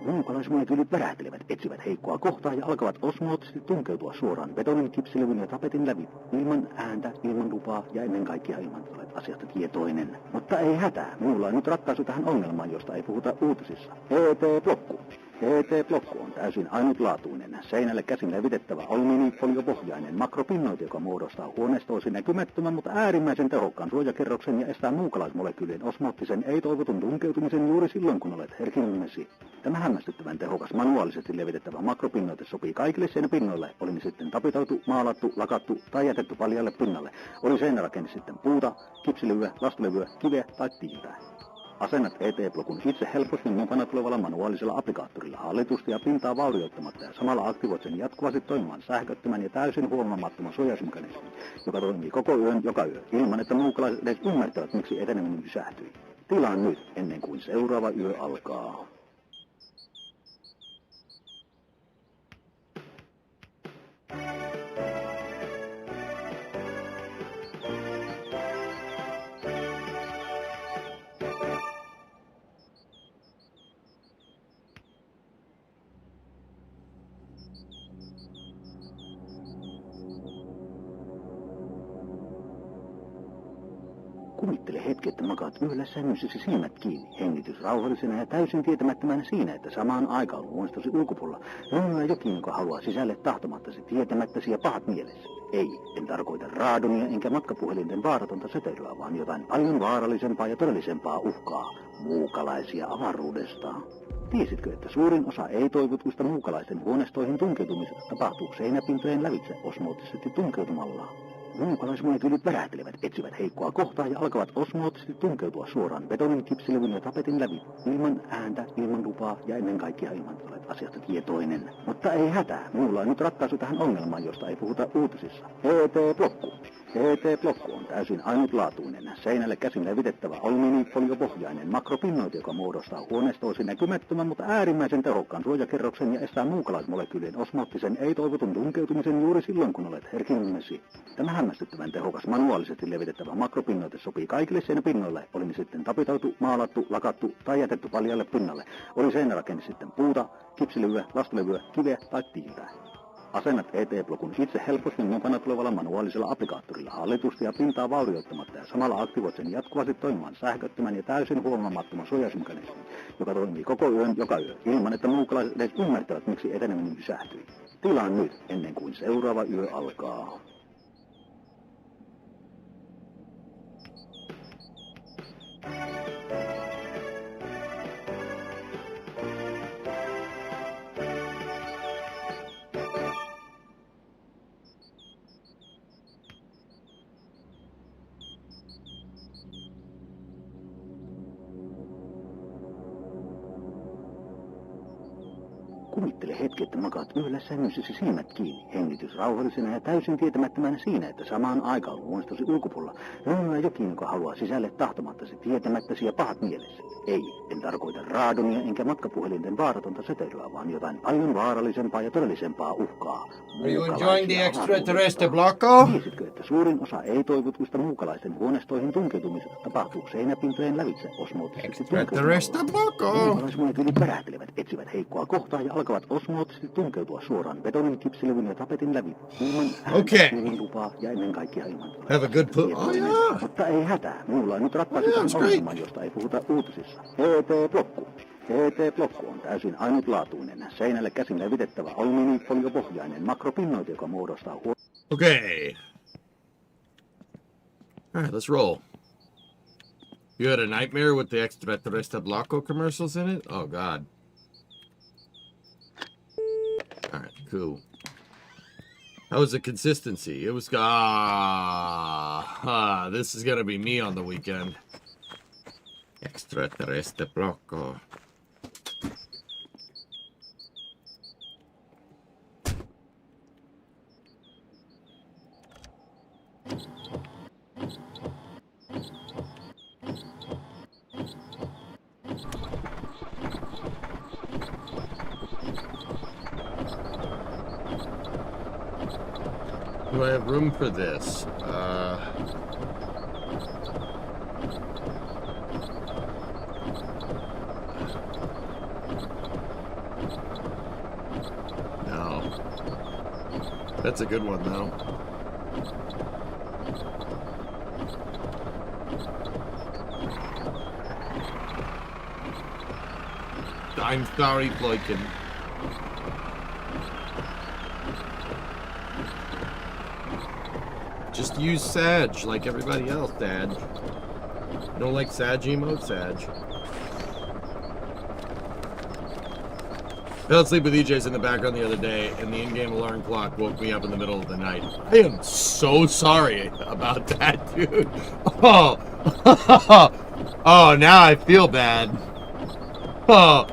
Muukalaismolekylit värähtelevät, etsivät heikkoa kohtaa ja alkavat osmoottisesti tunkeutua suoraan betonin, kipsilevyn ja tapetin läpi. Ilman ääntä, ilman lupaa ja ennen kaikkea ilman olet asiasta tietoinen. Mutta ei hätää, minulla on nyt ratkaisu tähän ongelmaan, josta ei puhuta uutisissa. ET-blokku. ET-blokku on täysin ainutlaatuinen, seinälle käsin levitettävä alumiinifoliopohjainen makropinnoite, joka muodostaa huoneestoosi näkymättömän, mutta äärimmäisen tehokkaan suojakerroksen ja estää muukalaismolekyylien osmoottisen ei-toivotun tunkeutumisen juuri silloin, kun olet herkimmesi. Tämä hämmästyttävän tehokas manuaalisesti levitettävä makropinnoite sopii kaikille seinäpinnoille, oli ne sitten tapitoitu, maalattu, lakattu tai jätetty paljalle pinnalle. Oli seinärakenne sitten puuta, kipsilevyä, lastulevyä, kiveä tai tiiltä. Asennat ET-blokun itse helposti mukana tulevalla manuaalisella applikaattorilla hallitusti ja pintaa vaurioittamatta ja samalla aktivoit sen jatkuvasti toimimaan sähköttömän ja täysin huomaamattoman suojausmekanismin, joka toimii koko yön joka yö, ilman että muukalaiset edes ymmärtävät, miksi eteneminen pysähtyi. Tilaa nyt, ennen kuin seuraava yö alkaa. Kuvittele hetki, että makaat yhdellä sängyssäsi silmät kiinni, hengitys rauhallisena ja täysin tietämättömänä siinä, että samaan aikaan huonestosi ulkopuolella rönnyää jokin, joka haluaa sisälle tahtomattasi, tietämättäsi ja pahat mielessä. Ei, en tarkoita raadonia enkä matkapuhelinten vaaratonta säteilyä, vaan jotain paljon vaarallisempaa ja todellisempaa uhkaa, muukalaisia avaruudesta. Tiesitkö, että suurin osa ei-toivotuista muukalaisten huoneistoihin tunkeutumisesta tapahtuu seinäpintojen lävitse osmoottisesti tunkeutumalla? Muukalaismolekyylit värähtelevät, etsivät heikkoa kohtaa ja alkavat osmoottisesti tunkeutua suoraan betonin, kipsilevyn ja tapetin läpi. Ilman ääntä, ilman lupaa ja ennen kaikkea ilman, että olet asiasta tietoinen. Mutta ei hätää, minulla on nyt ratkaisu tähän ongelmaan, josta ei puhuta uutisissa. ET-blokku. ET-blokku on täysin ainutlaatuinen, seinälle käsin levitettävä alumiinifoliopohjainen makropinnoite, joka muodostaa huoneistoisin näkymättömän, mutta äärimmäisen tehokkaan suojakerroksen ja estää muukalaismolekyylien osmoottisen ei-toivotun tunkeutumisen juuri silloin, kun olet herkimmesi. Tämä hämmästyttävän tehokas manuaalisesti levitettävä makropinnoite sopii kaikille seinäpinnoille, oli ne sitten tapitoitu, maalattu, lakattu tai jätetty paljalle pinnalle. Oli seinärakenne sitten puuta, kipsilevyä, lastulevyä, kiveä tai tiiltä. Asennat ET-blokun itse helposti mukana tulevalla manuaalisella applikaattorilla hallitusti ja pintaa vaurioittamatta ja samalla aktivoit sen jatkuvasti toimimaan sähköttömän ja täysin huomaamattoman suojausmekanismin, joka toimii koko yön joka yö ilman, että muukalaiset edes ymmärtävät, miksi eteneminen pysähtyi. Tilaan nyt, ennen kuin seuraava yö alkaa. Kuvittele hetki, että makaat yöllä sängyssäsi silmät kiinni, hengitys rauhallisena ja täysin tietämättömänä siinä, että samaan aikaan huonestosi ulkopuolella löytyy jokin, joka haluaa sisälle tahtomattasi, tietämättäsi ja pahat mielessä. Ei, en tarkoita raadonia enkä matkapuhelinten vaaratonta setelyä, vaan jotain paljon vaarallisempaa ja todellisempaa uhkaa. Are you enjoying the extraterrestrial blocko? Tiesitkö, että suurin osa ei-toivotuista muukalaisten huoneistoihin tunkeutumisesta tapahtuu seinäpintojen lävitse osmoottisesti tunkeutumalla? Muukalaismolekyylit värähtelevät, etsivät heikkoa kohtaa ja alkavat osmoottisesti tunkeutua suoraan betonin, kipsilevyn ja tapetin läpi. Ilman ääntä, ilman lupaa ja ennen kaikkea ilman. Have a good put. Oh yeah. Mutta ei hätää, minulla on nyt ratkaisu tähän ongelmaan, josta ei puhuta uutisissa. ET-blokku. ET-blokku on täysin ainutlaatuinen, seinälle käsin levitettävä alumiinifoliopohjainen makropinnoite, joka muodostaa Okay. Alright, let's roll. You had a nightmare with the extraterrestrial blocko commercials in it? Oh god. Alright, cool. How was the consistency? It was... this is gonna be me on the weekend. Extraterrestrial blocko. Do I have room for this? No. That's a good one, though. I'm sorry, Floykin. Just use Sag like everybody else, Sag. You don't like Sag emote? Sag. I fell asleep with EJs in the background the other day, and the in-game alarm clock woke me up in the middle of the night. I am so sorry about that, dude. Oh, oh, now I feel bad. Oh,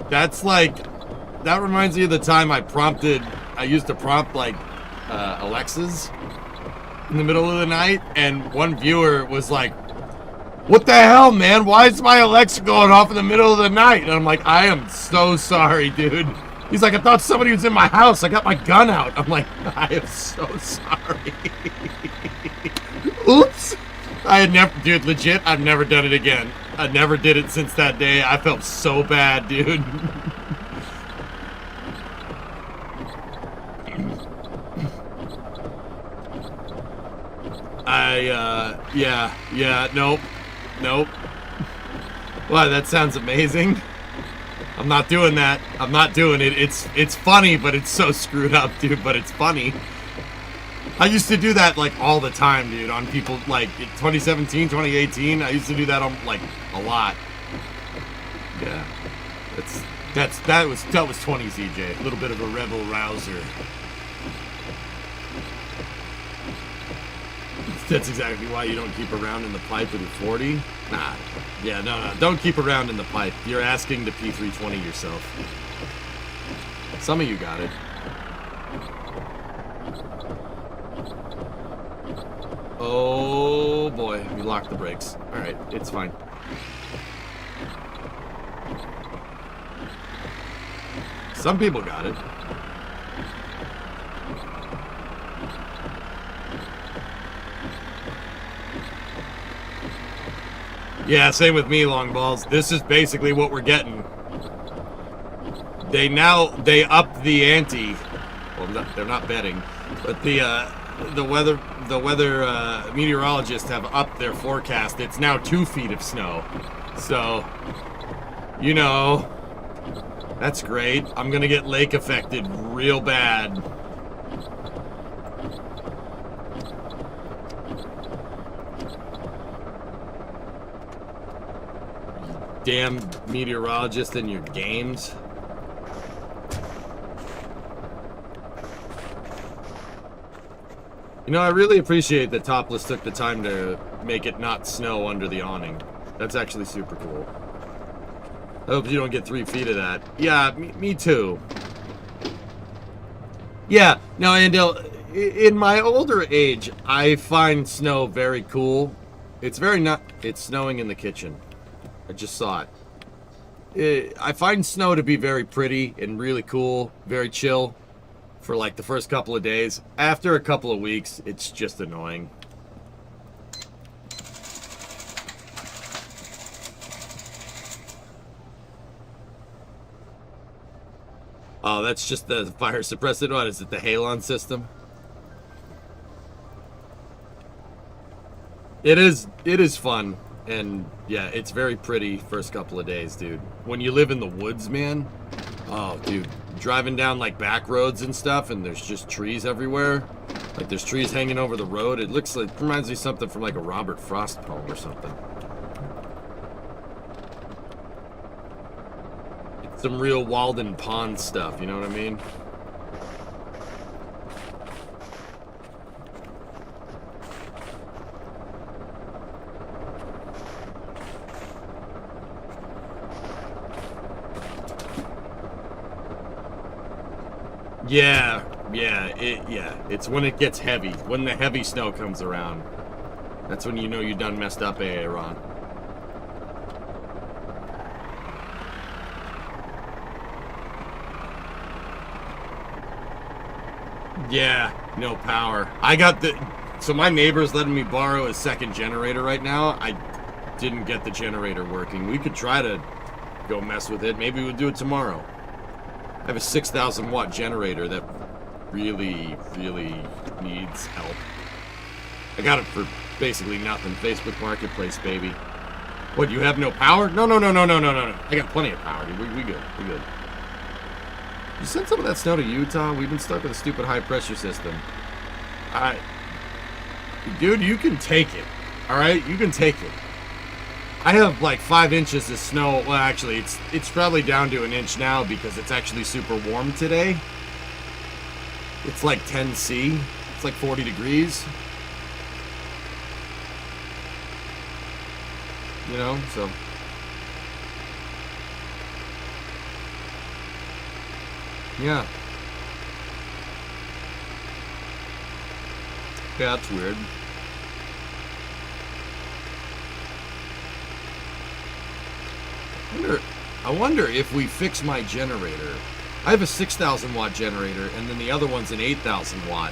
that's like, that reminds me of the time I used to prompt like Alexas in the middle of the night, and one viewer was like, what the hell, man? Why is my Alexa going off in the middle of the night? And I'm like, I am so sorry, dude. He's like, I thought somebody was in my house. I got my gun out. I'm like, I am so sorry. Oops. I had never, dude, legit, I've never done it again. I never did it since that day. I felt so bad, dude. Nope. Wow, that sounds amazing. I'm not doing that. I'm not doing it. It's funny, but it's so screwed up, dude, but it's funny. I used to do that, like, all the time, dude, on people, like, in 2017, 2018, I used to do that, on, like, a lot. Yeah. That was 20s, EJ. A little bit of a rebel rouser. That's exactly why you don't keep around in the pipe with a 40. Nah. Yeah, no. Don't keep around in the pipe. You're asking to P320 yourself. Some of you got it. Oh boy, we locked the brakes. Alright, it's fine. Some people got it. Yeah, same with me, long balls. This is basically what we're getting. They up the ante. Well, they're not betting, but the weather meteorologists have upped their forecast. It's now 2 feet of snow. So, you know, that's great. I'm gonna get lake affected real bad. Damn meteorologist in your games. You know, I really appreciate that Topless took the time to make it not snow under the awning. That's actually super cool. I hope you don't get 3 feet of that. Yeah, me too. Yeah, now, Andel, in my older age, I find snow very cool. It's snowing in the kitchen. I just saw it. I find snow to be very pretty and really cool, very chill for like the first couple of days. After a couple of weeks, it's just annoying. Oh, that's just the fire suppressant one. Is it the Halon system? It is fun. And yeah, it's very pretty first couple of days, dude. When you live in the woods, man. Oh, dude. Driving down like back roads and stuff, and there's just trees everywhere. Like there's trees hanging over the road. It reminds me of something from like a Robert Frost poem or something. It's some real Walden Pond stuff, you know what I mean? Yeah, it's when it gets heavy. When the heavy snow comes around. That's when you know you done messed up, Aaron. Yeah, no power. So my neighbor's letting me borrow his second generator right now. I didn't get the generator working. We could try to go mess with it. Maybe we'll do it tomorrow. I have a 6,000 watt generator that really, really needs help. I got it for basically nothing. Facebook Marketplace, baby. What, you have no power? No. I got plenty of power, dude. We good. You sent some of that snow to Utah? We've been stuck with a stupid high pressure system. Dude, you can take it. Alright? You can take it. I have like 5 inches of snow. Well, actually, it's probably down to an inch now because it's actually super warm today. It's like 10 C. It's like 40 degrees. You know, so. Yeah. Yeah, that's weird. I wonder if we fix my generator. I have a 6,000 watt generator, and then the other one's an 8,000 watt.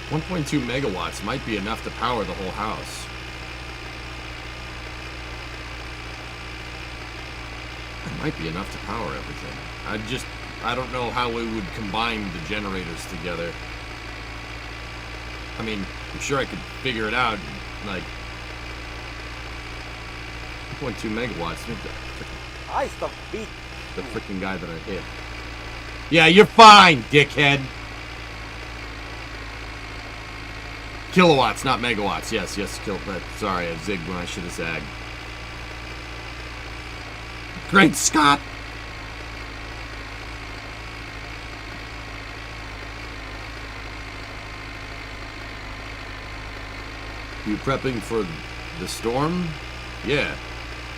.2 megawatts might be enough to power the whole house. It might be enough to power everything. I don't know how we would combine the generators together. I mean, I'm sure I could figure it out, like, 1.2 megawatts. I stop beat. The freaking guy that I hit. Yeah, you're fine, dickhead. Kilowatts, not megawatts. Yes, but sorry, I zigged when I should have zagged. Great Scott! You prepping for the storm? Yeah.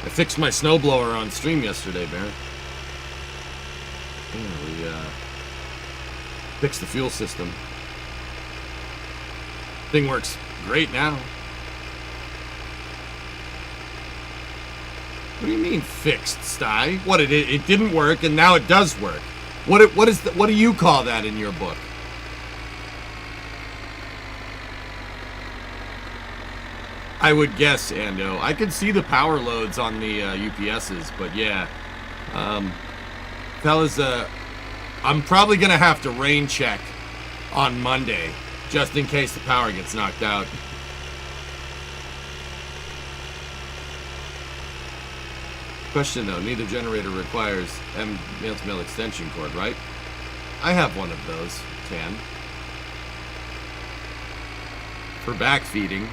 I fixed my snowblower on stream yesterday, Bear. Yeah, we fixed the fuel system. Thing works great now. What do you mean fixed, Sty? What, it didn't work and now it does work. What do you call that in your book? I would guess, Ando. I could see the power loads on the UPSs, but yeah. Fellas, I'm probably going to have to rain check on Monday, just in case the power gets knocked out. Question though, neither generator requires male-to-male extension cord, right? I have one of those, Tan. For backfeeding.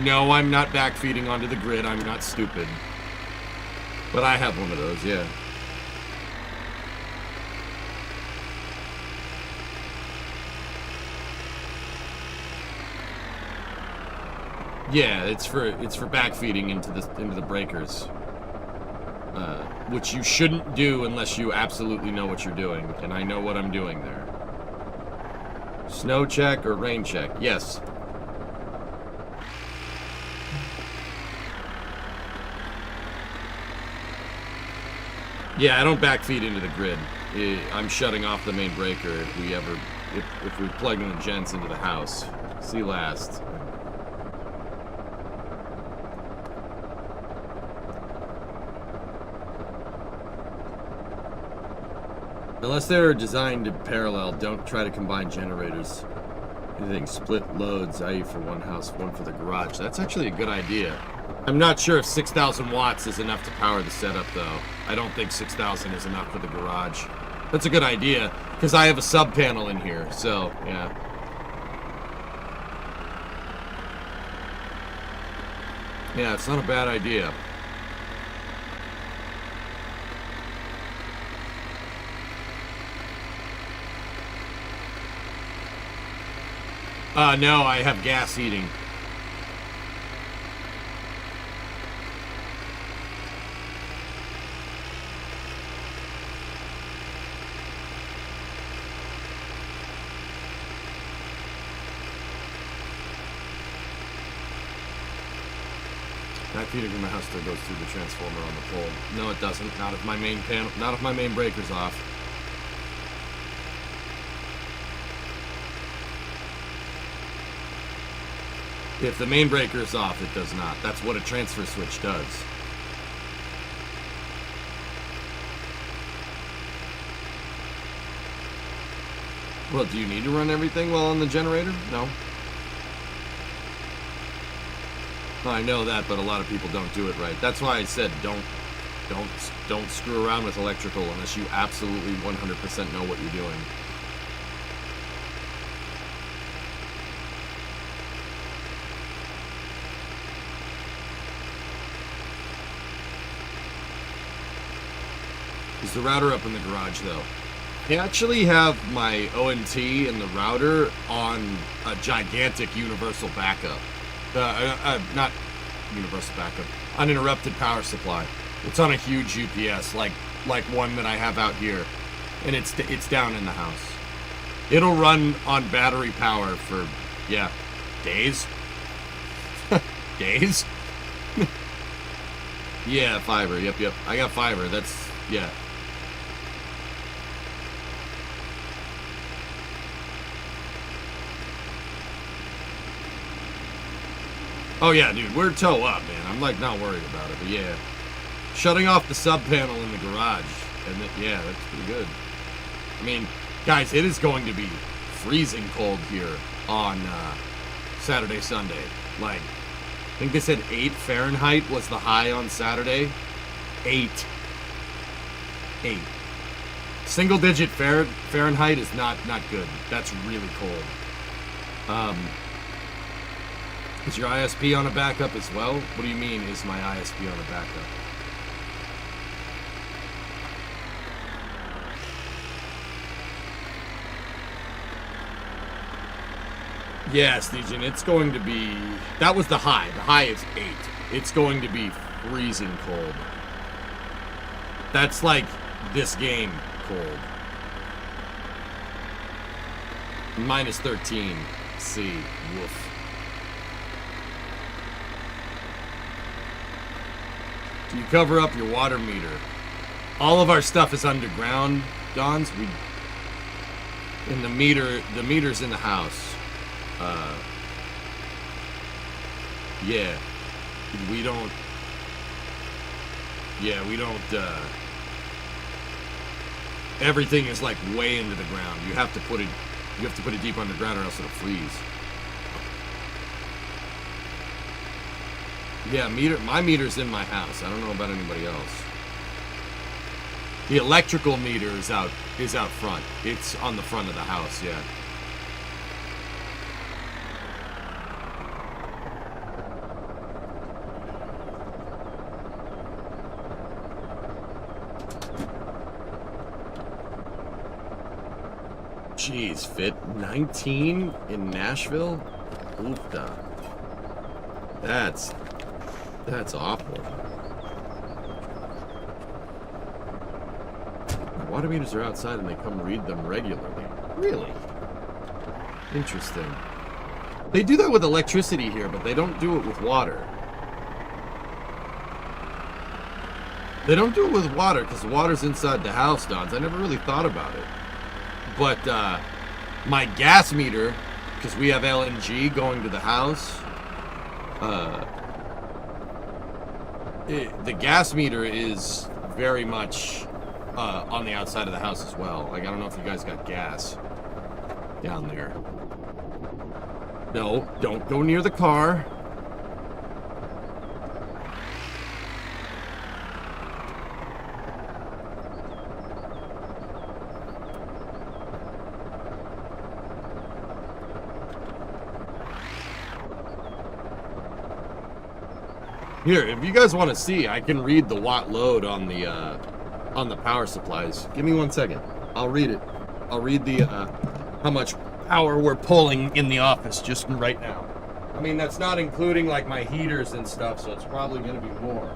No, I'm not backfeeding onto the grid. I'm not stupid. But I have one of those, yeah. Yeah, it's for backfeeding into the breakers. Which you shouldn't do unless you absolutely know what you're doing, and I know what I'm doing there. Snow check or rain check? Yes. Yeah, I don't backfeed into the grid. I'm shutting off the main breaker if we plug in the gents into the house. See last. Unless they're designed to parallel, don't try to combine generators. Anything split loads, i.e. for one house, one for the garage. That's actually a good idea. I'm not sure if 6,000 watts is enough to power the setup, though. I don't think 6,000 is enough for the garage. That's a good idea, because I have a sub panel in here, so, yeah. Yeah, it's not a bad idea. No, I have gas heating. Backfeeding from my house still goes through the transformer on the pole. No, it doesn't. Not if my main panel, not if my main breaker's off. If the main breaker is off, it does not. That's what a transfer switch does. Well, do you need to run everything while on the generator? No. I know that, but a lot of people don't do it right. That's why I said don't screw around with electrical unless you absolutely 100% know what you're doing. Is the router up in the garage, though? I actually have my ONT and the router on a gigantic universal backup. Not universal backup. Uninterrupted power supply. It's on a huge UPS, like one that I have out here, and it's down in the house. It'll run on battery power for, yeah, days. Days. Yeah, fiber. Yep. I got fiber. That's, yeah. Oh yeah, dude, we're toe up, man. I'm like not worried about it, but yeah. Shutting off the sub panel in the garage, and yeah, that's pretty good. I mean, guys, it is going to be freezing cold here on Saturday, Sunday. Like, I think they said 8 Fahrenheit was the high on Saturday. 8. Single digit Fahrenheit is not good. That's really cold. Is your ISP on a backup as well? What do you mean, is my ISP on a backup? Yes, Legion, it's going to be... That was the high. The high is 8. It's going to be freezing cold. That's like this game cold. Minus 13 C. Woof. Do you cover up your water meter? All of our stuff is underground, Dons. And the meter's in the house. Yeah. We don't, everything is like way into the ground. You have to put it deep underground or else it'll freeze. Yeah, my meter's in my house. I don't know about anybody else. The electrical meter is out front. It's on the front of the house, yeah. Jeez, Fit. 19 in Nashville? Oofda. That's awful. Water meters are outside and they come read them regularly. Really? Interesting. They do that with electricity here, but they don't do it with water. They don't do it with water because the water's inside the house, Dons. I never really thought about it. But my gas meter, because we have LNG going to the house, the gas meter is very much on the outside of the house as well. Like, I don't know if you guys got gas down there. No, don't go near the car. Here, if you guys want to see, I can read the watt load on the power supplies. Give me 1 second. I'll read it. I'll read the how much power we're pulling in the office just right now. I mean, that's not including like my heaters and stuff, so it's probably going to be more.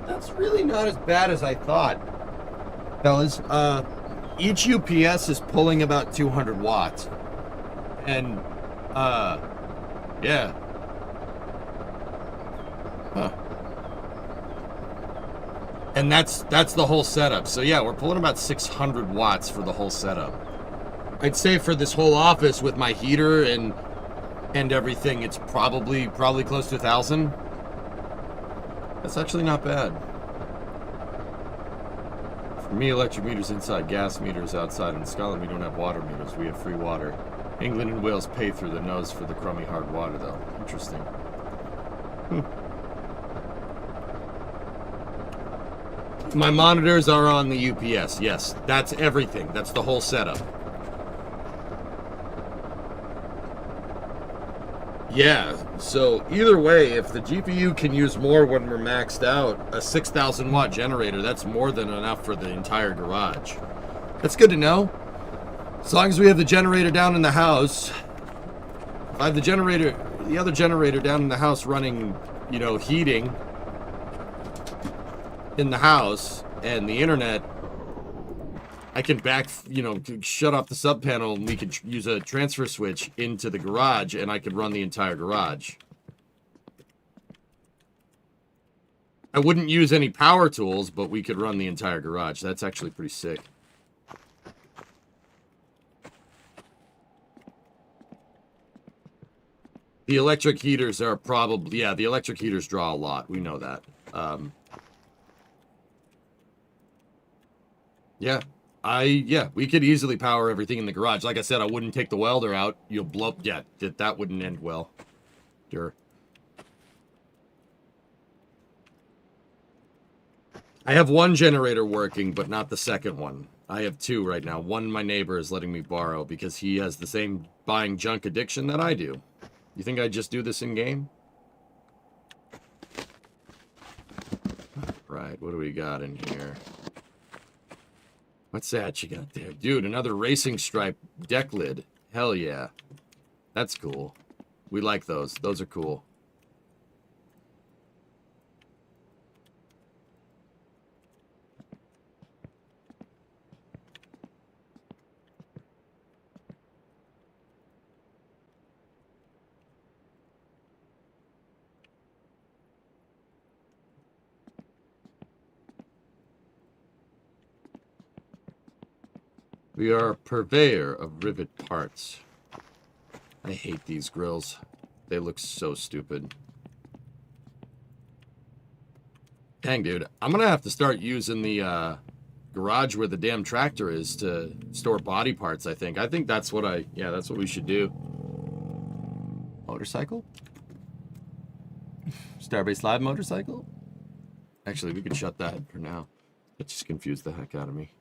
That's really not as bad as I thought, fellas. Each UPS is pulling about 200 watts. And, yeah. Huh. And that's the whole setup. So yeah, we're pulling about 600 watts for the whole setup. I'd say for this whole office with my heater and everything, it's probably close to 1,000. That's actually not bad. For me, electric meters inside, gas meters outside. In Scotland, we don't have water meters. We have free water. England and Wales pay through the nose for the crummy hard water, though. Interesting. My monitors are on the UPS. Yes, that's everything. That's the whole setup. Yeah, so either way, if the GPU can use more when we're maxed out, a 6,000 watt generator, that's more than enough for the entire garage. That's good to know. As long as we have the generator down in the house. If I have the other generator down in the house running, you know, heating in the house and the internet, I can shut off the sub panel and we could use a transfer switch into the garage and I could run the entire garage. I wouldn't use any power tools, but we could run the entire garage. That's actually pretty sick. The electric heaters are probably, yeah, the electric heaters draw a lot. We know that. Yeah. Yeah, we could easily power everything in the garage. Like I said, I wouldn't take the welder out. You'll blow up. Yeah, that wouldn't end well. Sure. I have one generator working, but not the second one. I have two right now. One my neighbor is letting me borrow because he has the same buying junk addiction that I do. You think I'd just do this in-game? Right, what do we got in here? What's that you got there? Dude, another racing stripe deck lid. Hell yeah. That's cool. We like those. Those are cool. We are a purveyor of rivet parts. I hate these grills. They look so stupid. Dang, dude. I'm gonna have to start using the garage where the damn tractor is to store body parts, I think. I think that's what yeah, that's what we should do. Motorcycle? Starbase Live motorcycle? Actually, we could shut that for now. That just confused the heck out of me.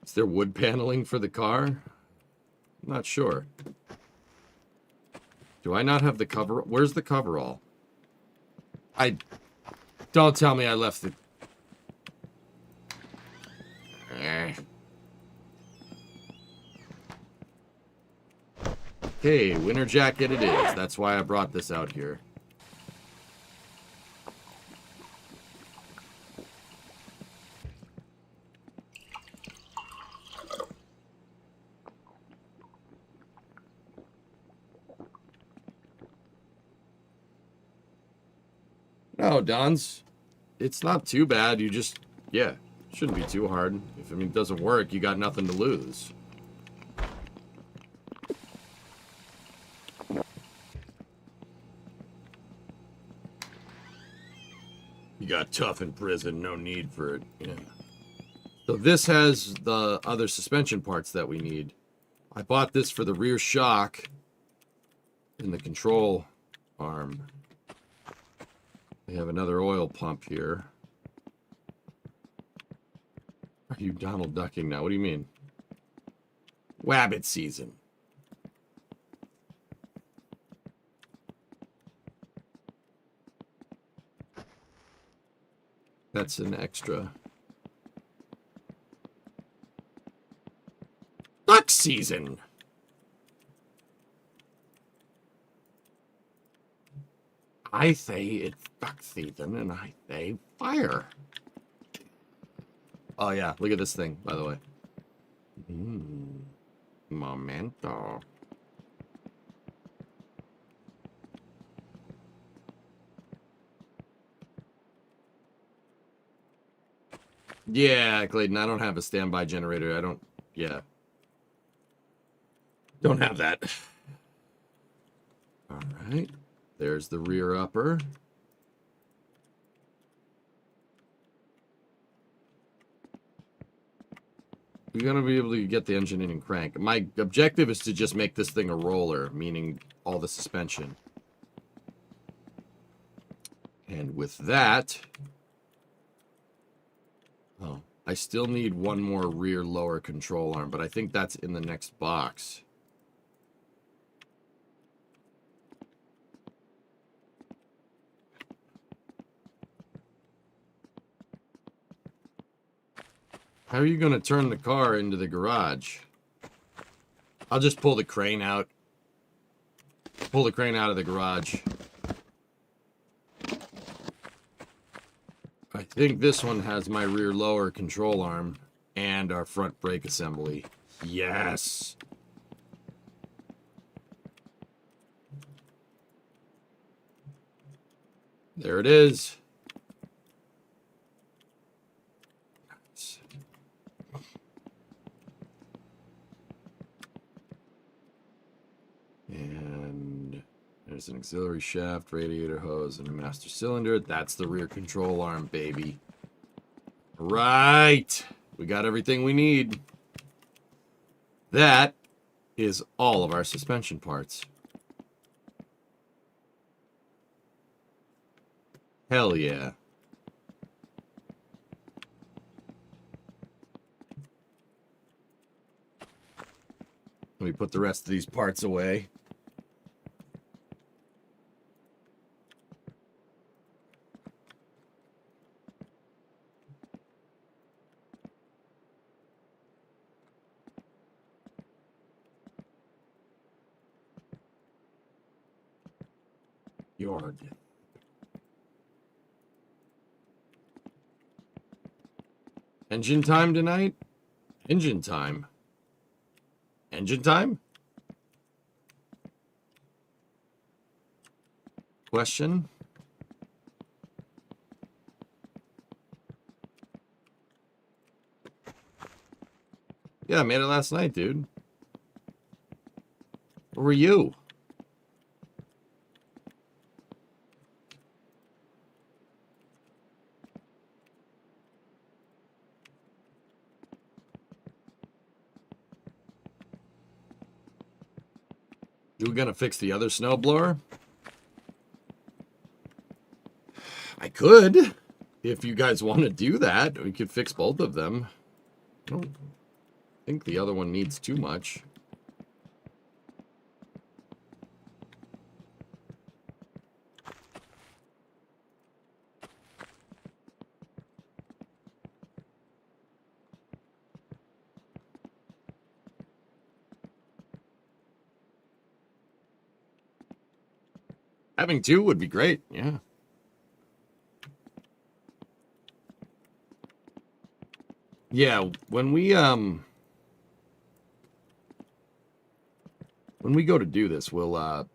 Is there wood paneling for the car? I'm not sure. Do I not have the cover? Where's the coverall? Don't tell me I left the... Okay, winter jacket it is. That's why I brought this out here. No, Don's. It's not too bad. You just, yeah, shouldn't be too hard. If it doesn't work, you got nothing to lose. You got tough in prison, no need for it. Yeah. So this has the other suspension parts that we need. I bought this for the rear shock and the control arm. We have another oil pump here. Are you Donald Ducking now? What do you mean? Wabbit season. That's an extra. Duck season. I say it's duck season, and I say fire. Oh yeah, look at this thing, by the way. Momento. Yeah, Clayton, I don't have a standby generator. I don't, yeah. Don't have that. All right. There's the rear upper. You're going to be able to get the engine in and crank. My objective is to just make this thing a roller, meaning all the suspension. And with that... Oh, I still need one more rear lower control arm, but I think that's in the next box. How are you going to turn the car into the garage? I'll just pull the crane out. Pull the crane out of the garage. I think this one has my rear lower control arm and our front brake assembly. Yes! There it is. And there's an auxiliary shaft, radiator hose, and a master cylinder. That's the rear control arm, baby. Right. We got everything we need. That is all of our suspension parts. Hell yeah. Let me put the rest of these parts away. Yard. Engine time tonight? Engine time. Engine time? Question? Yeah, I made it last night, dude. Where were you? You were gonna fix the other snowblower? I could. If you guys want to do that, we could fix both of them. I don't think the other one needs too much. Having two would be great, yeah. Yeah, when we go to do this, we'll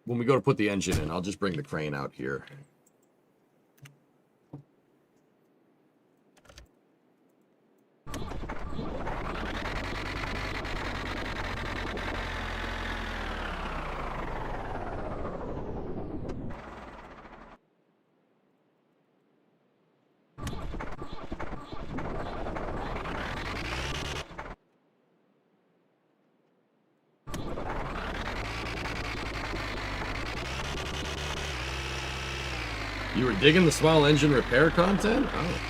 when we go to put the engine in, I'll just bring the crane out here. You were digging the small engine repair content? Oh.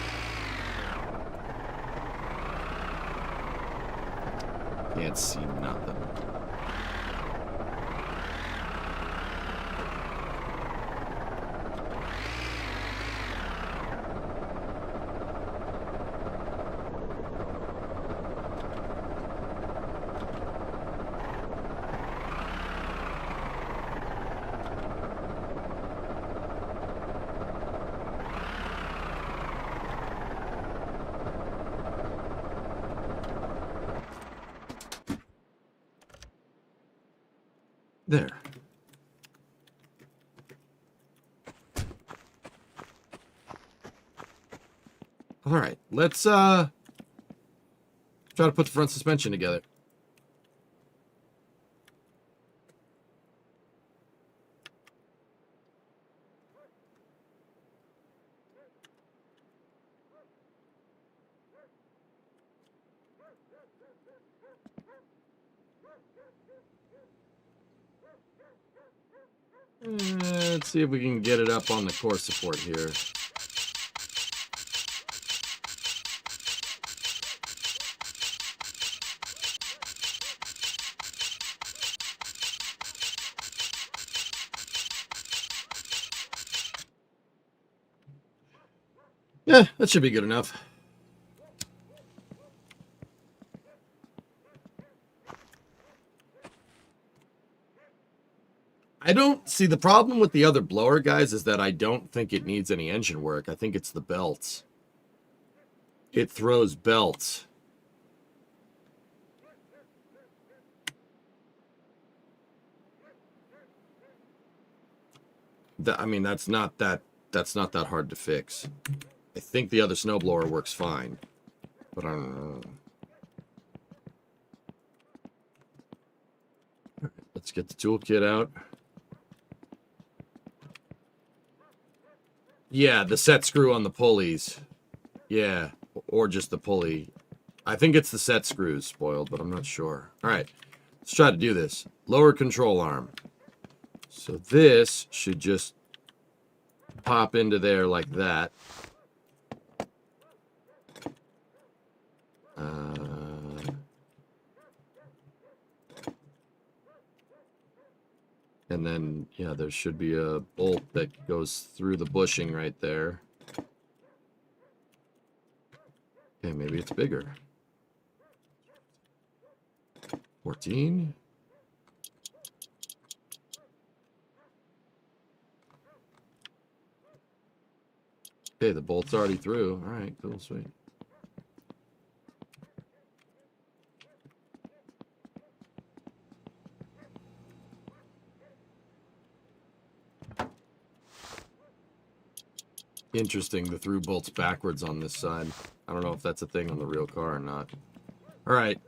Can't see nothing. There. All right, let's try to put the front suspension together. Let's see if we can get it up on the core support here. Yeah, that should be good enough. I don't see the problem with the other blower, guys, is that I don't think it needs any engine work. I think it's the belts. It throws belts. I mean, that's not that hard to fix. I think the other snowblower works fine, but I don't know. All right, let's get the toolkit out. Yeah, the set screw on the pulleys. Yeah, or just the pulley. I think it's the set screws spoiled, but I'm not sure. All right, let's try to do this. Lower control arm. So this should just pop into there like that. And then, yeah, there should be a bolt that goes through the bushing right there. Okay, maybe it's bigger. 14. Okay, the bolt's already through. All right, cool, sweet. Interesting, the through bolt's backwards on this side. I don't know if that's a thing on the real car or not. All right,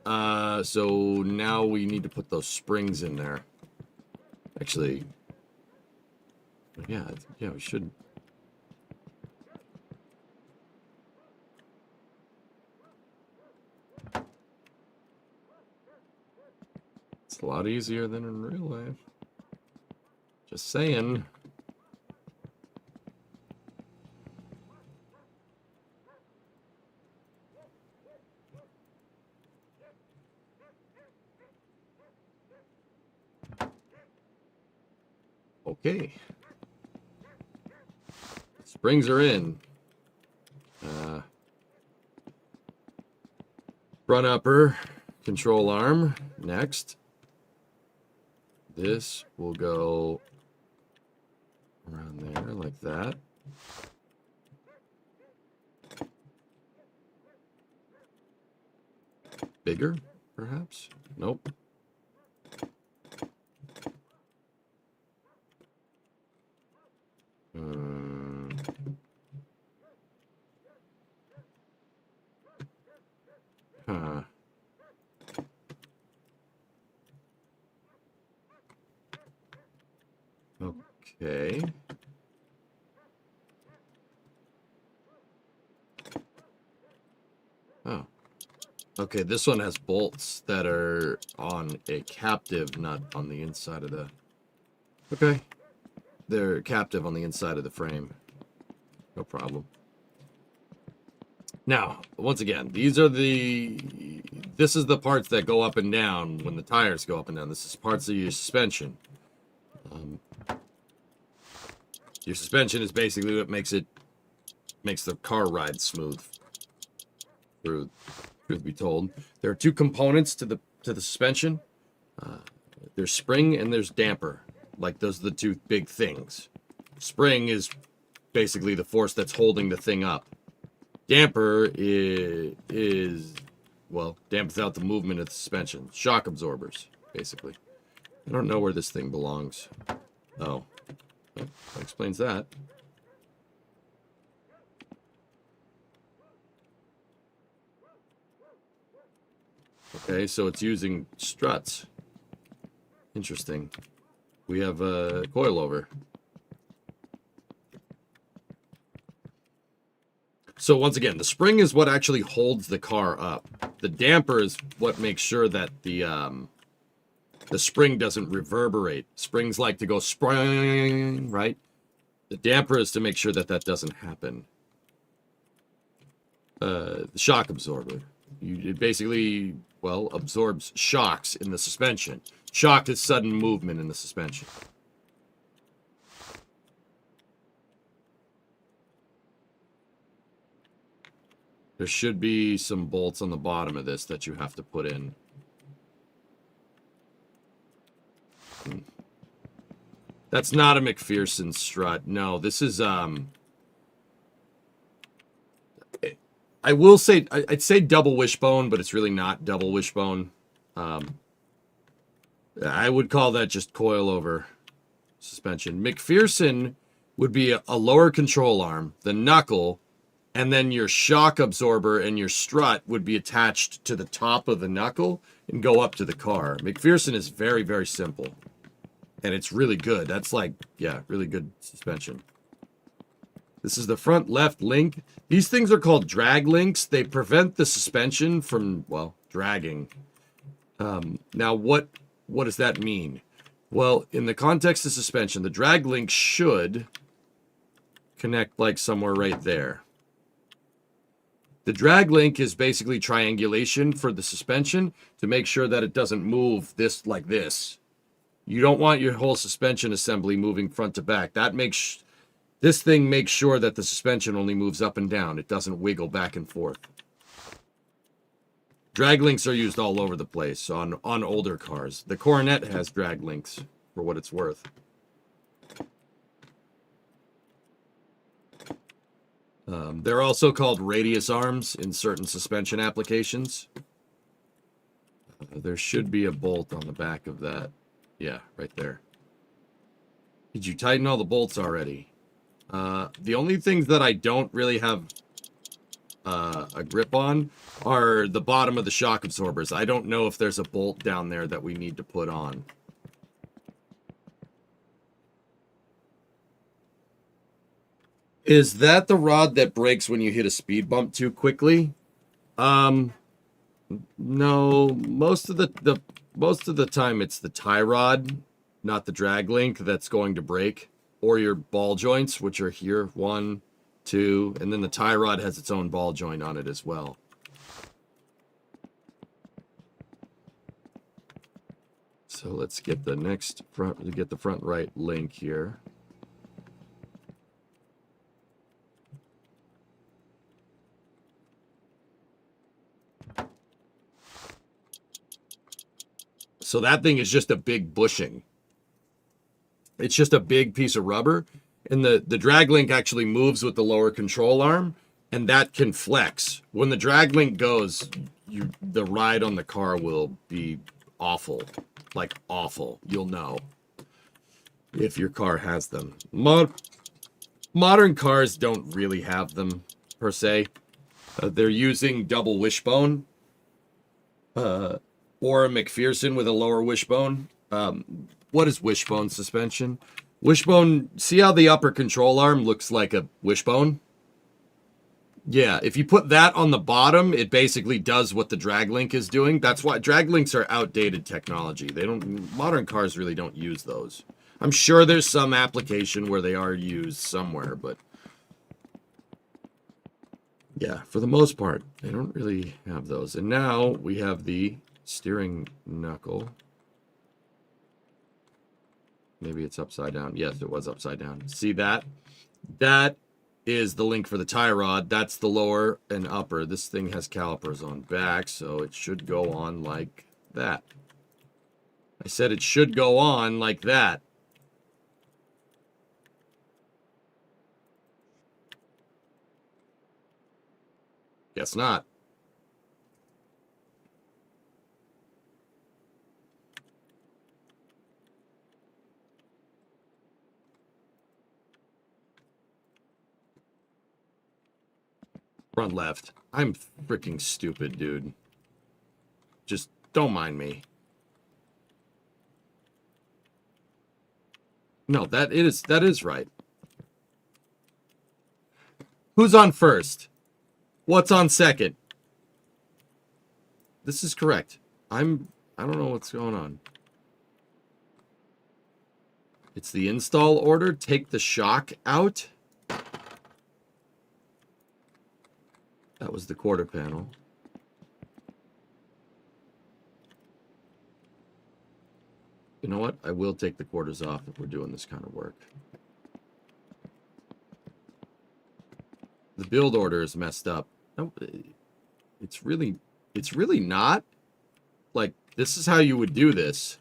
so now we need to put those springs in there. Actually, yeah, we should. It's a lot easier than in real life. Just saying. Okay. Springs are in. Front upper, control arm, next. This will go around there like that. Bigger, perhaps? Nope. Huh. Okay. Oh. Okay, this one has bolts that are on a captive, not on the inside of the... Okay. They're captive on the inside of the frame. No problem. Now, once again, these are the... This is the parts that go up and down when the tires go up and down. This is parts of your suspension. Your suspension is basically what makes the car ride smooth. Truth be told, there are two components to the suspension. There's spring and there's damper. Like, those are the two big things. Spring is basically the force that's holding the thing up. Damper is well, dampens out the movement of the suspension. Shock absorbers, basically. I don't know where this thing belongs. Oh, that explains that. Okay, so it's using struts. Interesting. We have a coilover. So once again, the spring is what actually holds the car up. The damper is what makes sure that the spring doesn't reverberate. Springs like to go spring, right? The damper is to make sure that that doesn't happen. The shock absorber. It basically, well, absorbs shocks in the suspension. Shock is sudden movement in the suspension. There should be some bolts on the bottom of this that you have to put in. That's not a McPherson strut. No, this is, I will say, I'd say double wishbone, but it's really not double wishbone. I would call that just coilover suspension. McPherson would be a lower control arm, the knuckle, and then your shock absorber and your strut would be attached to the top of the knuckle and go up to the car. McPherson is very, very simple. And it's really good. That's like, yeah, really good suspension. This is the front left link. These things are called drag links. They prevent the suspension from, well, dragging. Now, what does that mean? Well, in the context of suspension, the drag link should connect like somewhere right there. The drag link is basically triangulation for the suspension to make sure that it doesn't move this like this. You don't want your whole suspension assembly moving front to back. That makes this thing makes sure that the suspension only moves up and down. It doesn't wiggle back and forth. Drag links are used all over the place on older cars. The Coronet has drag links for what it's worth. They're also called radius arms in certain suspension applications. There should be a bolt on the back of that. Yeah, right there. Did you tighten all the bolts already? The only things that I don't really have a grip on are the bottom of the shock absorbers. I don't know if there's a bolt down there that we need to put on. Is that the rod that breaks when you hit a speed bump too quickly? No, most of the time it's the tie rod, not the drag link, that's going to break, or your ball joints, which are here, 1, 2, and then the tie rod has its own ball joint on it as well. So let's get the next front, get the front right link here. So that thing is just a big bushing. It's just a big piece of rubber. And the drag link actually moves with the lower control arm. And that can flex. When the drag link goes, the ride on the car will be awful. Like awful. You'll know. If your car has them. Modern cars don't really have them, per se. They're using double wishbone. Or a McPherson with a lower wishbone. What is wishbone suspension? Wishbone, see how the upper control arm looks like a wishbone? Yeah, if you put that on the bottom, it basically does what the drag link is doing. That's why drag links are outdated technology. Modern cars really don't use those. I'm sure there's some application where they are used somewhere, but yeah, for the most part, they don't really have those. And now we have the steering knuckle. Maybe it's upside down. Yes, it was upside down. See that? That is the link for the tie rod. That's the lower and upper. This thing has calipers on back, so it should go on like that. I said it should go on like that. Guess not. Front left. I'm freaking stupid, dude. Just don't mind me. No, that is right. Who's on first? What's on second? This is correct. I don't know what's going on. It's the install order. Take the shock out. That was the quarter panel. You know what? I will take the quarters off if we're doing this kind of work. The build order is messed up. No, it's really not. Like, this is how you would do this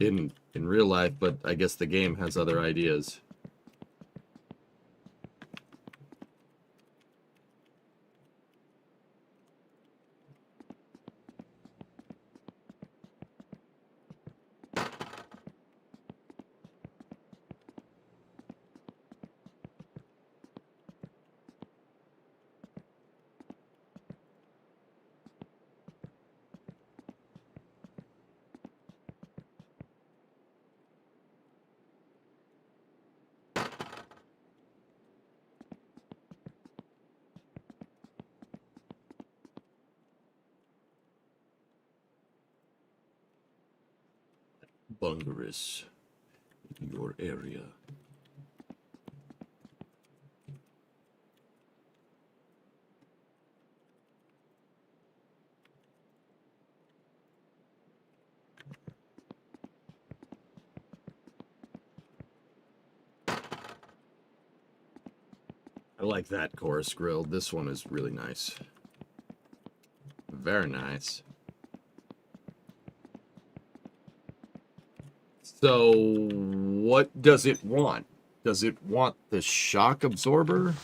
in real life, but I guess the game has other ideas. Bungaris in your area. I like that Corris grill. This one is really nice. Very nice. So, what does it want? Does it want the shock absorber?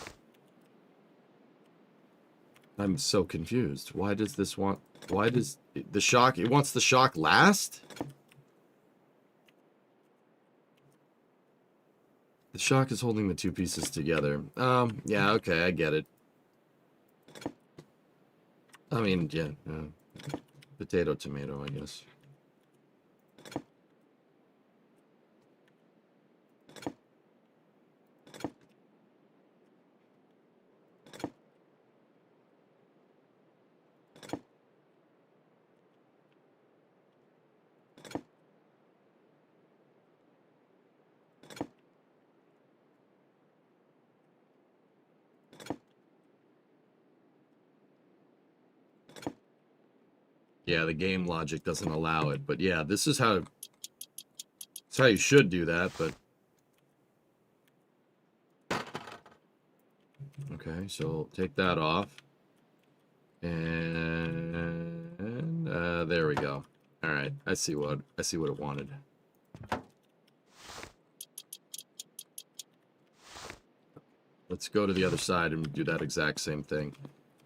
I'm so confused. Why does this want... Why does the shock... It wants the shock last? The shock is holding the two pieces together. Yeah, okay, I get it. I mean, yeah. Potato, tomato, I guess. Yeah, the game logic doesn't allow it, but yeah, this is how you should do that, but okay, so take that off. And there we go. All right, I see what it wanted. Let's go to the other side and do that exact same thing.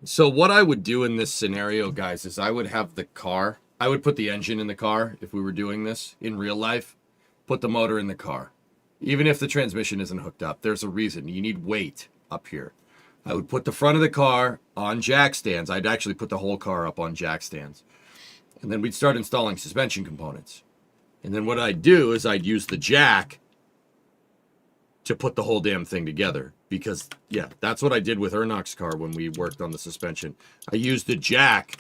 So what I would do in this scenario, guys, is I would have the car. I would put the engine in the car if we were doing this in real life. Put the motor in the car. Even if the transmission isn't hooked up, there's a reason. You need weight up here. I would put the front of the car on jack stands. I'd actually put the whole car up on jack stands. And then we'd start installing suspension components. And then what I'd do is I'd use the jack to put the whole damn thing together. Because, yeah, that's what I did with Ernok's car when we worked on the suspension. I used the jack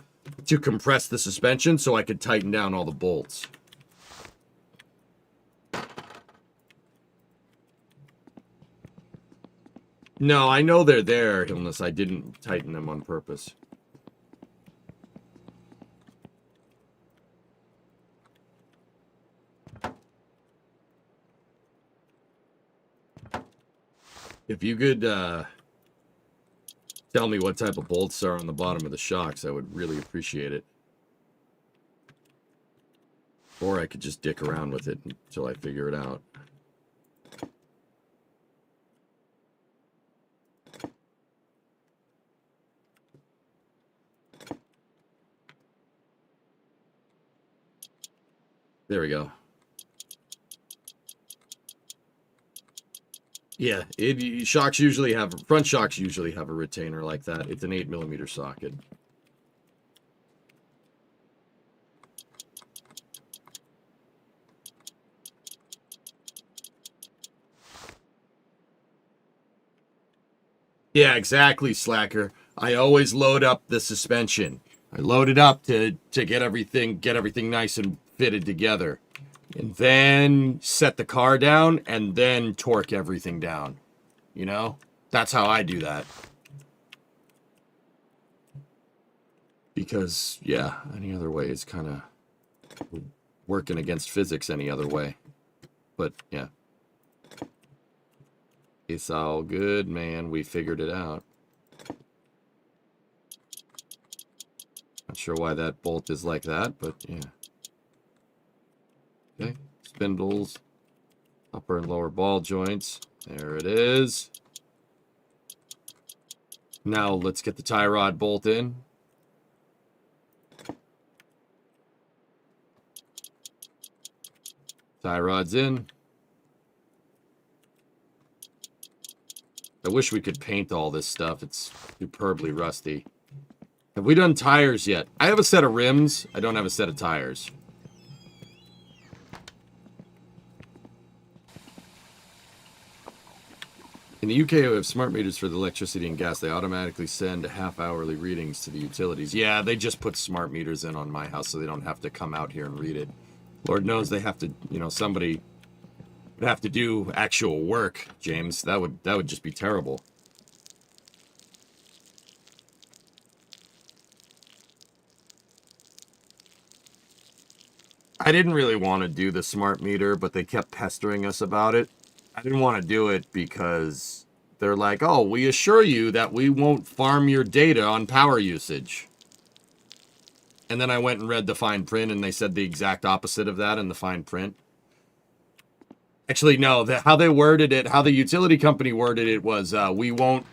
to compress the suspension so I could tighten down all the bolts. No, I know they're there, unless I didn't tighten them on purpose. If you could tell me what type of bolts are on the bottom of the shocks, I would really appreciate it. Or I could just dick around with it until I figure it out. There we go. Yeah, shocks usually have, front shocks usually have a retainer like that. It's an 8mm socket. Yeah, exactly, Slacker. I always load up the suspension. I load it up to get everything nice and fitted together. And then set the car down, and then torque everything down. You know? That's how I do that. Because, yeah, any other way is kind of working against physics any other way. But, yeah. It's all good, man. We figured it out. Not sure why that bolt is like that, but, yeah. Okay, spindles, upper and lower ball joints. There it is. Now let's get the tie rod bolt in. Tie rod's in. I wish we could paint all this stuff. It's superbly rusty. Have we done tires yet? I have a set of rims. I don't have a set of tires. In the UK, we have smart meters for the electricity and gas. They automatically send half-hourly readings to the utilities. Yeah, they just put smart meters in on my house so they don't have to come out here and read it. Lord knows they have to, somebody would have to do actual work, James. That would just be terrible. I didn't really want to do the smart meter, but they kept pestering us about it. I didn't want to do it because they're like, oh, we assure you that we won't farm your data on power usage. And then I went and read the fine print, and they said the exact opposite of that in the fine print. Actually, no, how they worded it, how the utility company worded it was, we won't,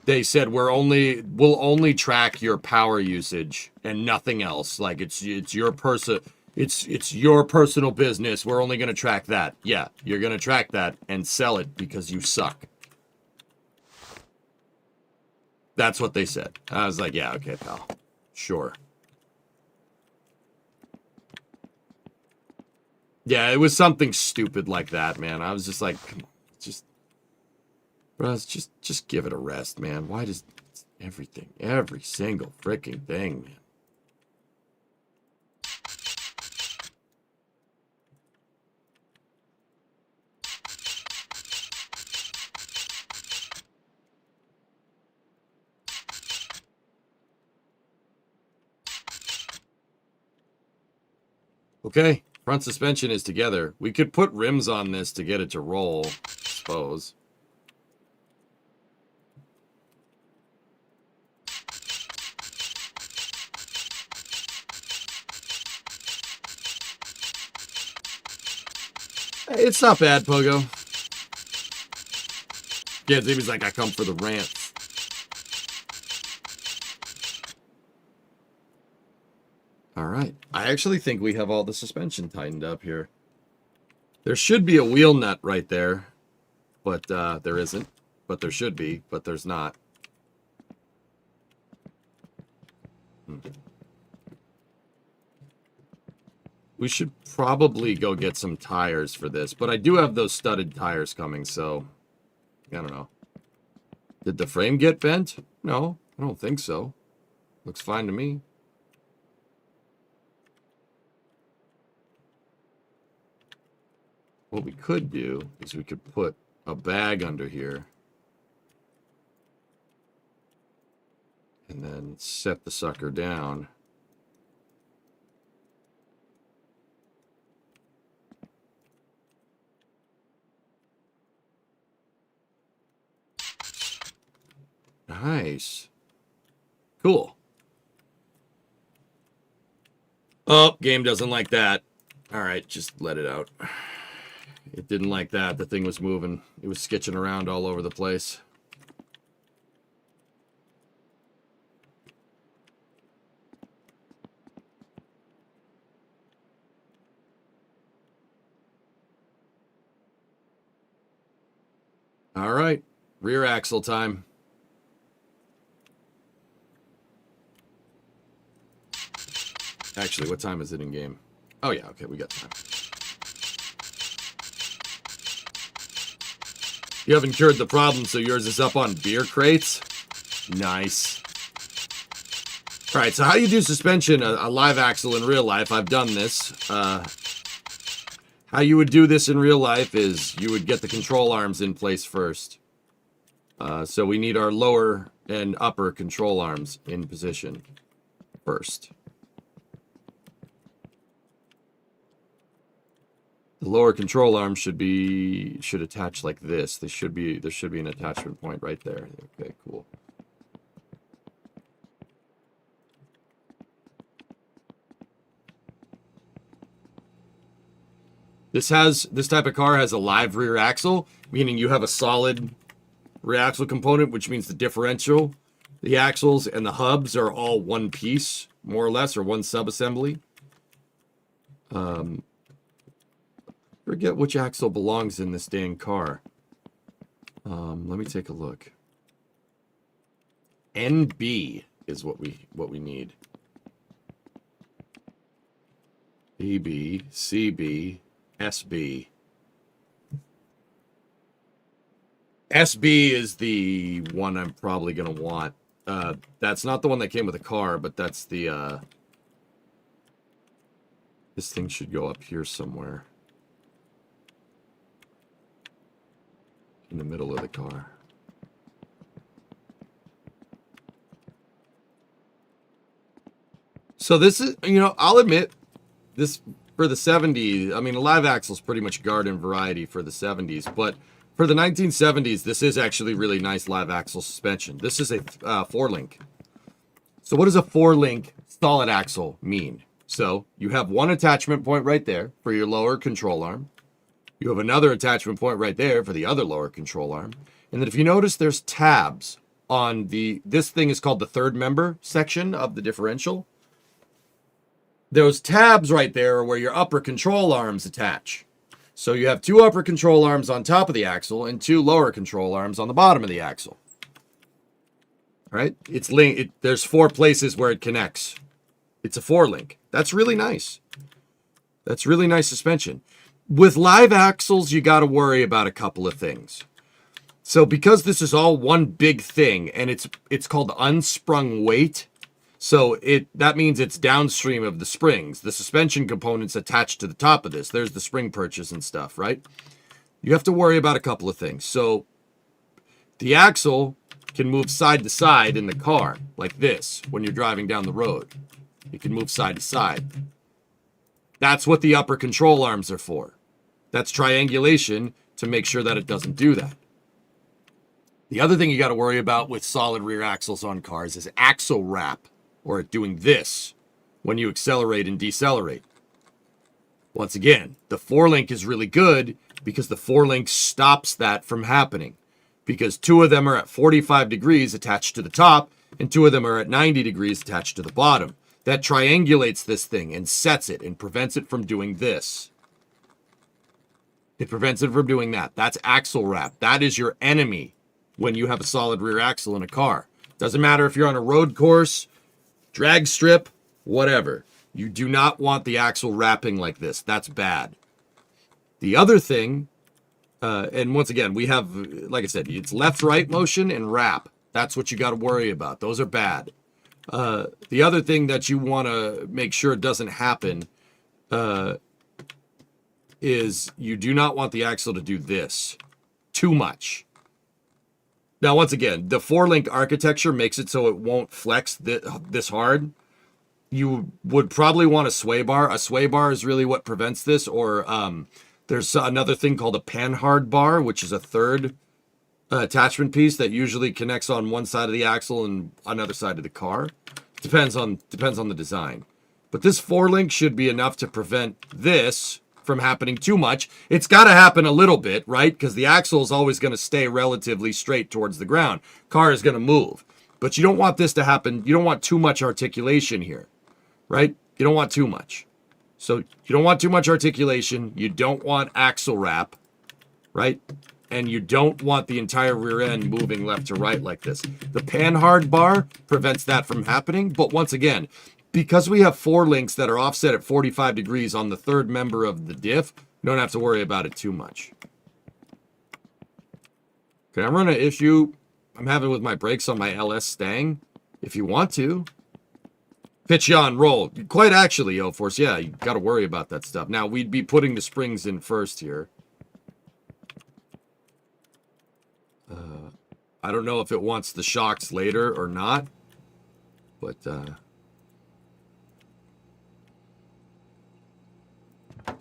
they said we'll only track your power usage and nothing else. Like it's your your personal business. We're only going to track that. Yeah, you're going to track that and sell it because you suck. That's what they said. I was like, yeah, okay, pal. Sure. Yeah, it was something stupid like that, man. I was just like, just give it a rest, man. Why does everything, every single freaking thing, man? Okay, front suspension is together. We could put rims on this to get it to roll, I suppose. It's not bad, Pogo. Yeah, Jimmy's like, I come for the rants. All right. I actually think we have all the suspension tightened up here. There should be a wheel nut right there, but there isn't. But there should be, but there's not. We should probably go get some tires for this, but I do have those studded tires coming, so I don't know. Did the frame get bent? No, I don't think so. Looks fine to me. What we could do is we could put a bag under here and then set the sucker down. Nice. Cool. Oh, game doesn't like that. All right, just let it out. It didn't like that. The thing was moving. It was sketching around all over the place. All right, rear axle time. Actually, what time is it in game? Oh yeah, okay, we got time. You haven't cured the problem, so yours is up on beer crates? Nice. All right, so how you do suspension, a live axle in real life, I've done this. How you would do this in real life is you would get the control arms in place first. So we need our lower and upper control arms in position first. The lower control arm should attach like this. There should be an attachment point right there. Okay, cool. This type of car has a live rear axle, meaning you have a solid rear axle component, which means the differential, the axles, and the hubs are all one piece, more or less, or one subassembly. Forget which axle belongs in this dang car. Let me take a look. NB is what we need. EB, CB, SB. SB is the one I'm probably gonna want. That's not the one that came with the car, but that's the This thing should go up here somewhere. In the middle of the car. So this is, you know, I'll admit, this for the 70s, I mean, a live axle is pretty much garden variety for the 70s, but for the 1970s, this is actually really nice live axle suspension. This is a 4-link. So what does a 4-link solid axle mean? So you have one attachment point right there for your lower control arm. You have another attachment point right there for the other lower control arm. And then if you notice, there's tabs on this thing is called the third member section of the differential. Those tabs right there are where your upper control arms attach. So you have 2 upper control arms on top of the axle and 2 lower control arms on the bottom of the axle. Right? It's linked. There's 4 places where it connects. It's a 4-link. That's really nice. That's really nice suspension. With live axles, you got to worry about a couple of things. So because this is all one big thing, and it's called unsprung weight, so that means it's downstream of the springs. The suspension component's attached to the top of this. There's the spring perches and stuff, right? You have to worry about a couple of things. So the axle can move side to side in the car, like this, when you're driving down the road. It can move side to side. That's what the upper control arms are for. That's triangulation to make sure that it doesn't do that. The other thing you got to worry about with solid rear axles on cars is axle wrap, or it doing this when you accelerate and decelerate. Once again, the 4-link is really good because the 4-link stops that from happening. Because 2 of them are at 45 degrees attached to the top, and 2 of them are at 90 degrees attached to the bottom. That triangulates this thing and sets it and prevents it from doing this. It prevents it from doing that. That's axle wrap. That is your enemy when you have a solid rear axle in a car. Doesn't matter if you're on a road course, drag strip, whatever. You do not want the axle wrapping like this. That's bad. The other thing, and once again, we have, like I said, it's left-right motion and wrap. That's what you got to worry about. Those are bad. The other thing that you want to make sure doesn't happen is you do not want the axle to do this too much. Now, once again, the 4-link architecture makes it so it won't flex this hard. You would probably want a sway bar. A sway bar is really what prevents this, or there's another thing called a panhard bar, which is a third attachment piece that usually connects on one side of the axle and another side of the car. Depends on the design. But this 4-link should be enough to prevent this from happening too much. It's got to happen a little bit, right? Because the axle is always going to stay relatively straight towards the ground. Car is going to move. But you don't want this to happen. You don't want too much articulation here, right? You don't want too much. So you don't want too much articulation. You don't want axle wrap, right? And you don't want the entire rear end moving left to right like this. The panhard bar prevents that from happening. But once again, because we have 4-links that are offset at 45 degrees on the third member of the diff, you don't have to worry about it too much. Can I run an issue I'm having with my brakes on my LS Stang? If you want to. Pitch on, roll. Quite actually, O-Force, yeah, you got to worry about that stuff. Now, we'd be putting the springs in first here. I don't know if it wants the shocks later or not, but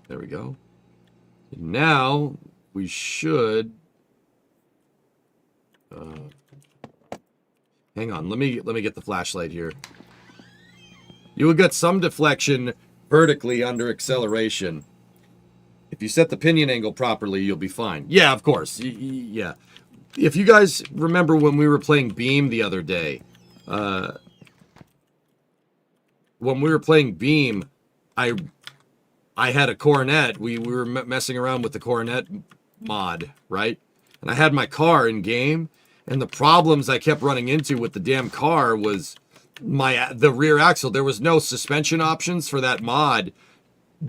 there we go. And now we should hang on. Let me get the flashlight here. You will get some deflection vertically under acceleration. If you set the pinion angle properly, you'll be fine. Yeah, of course. Yeah. If you guys remember when we were playing Beam the other day, when we were playing Beam, I had a Coronet. We were messing around with the Coronet mod, right? And I had my car in game, and the problems I kept running into with the damn car was the rear axle. There was no suspension options for that mod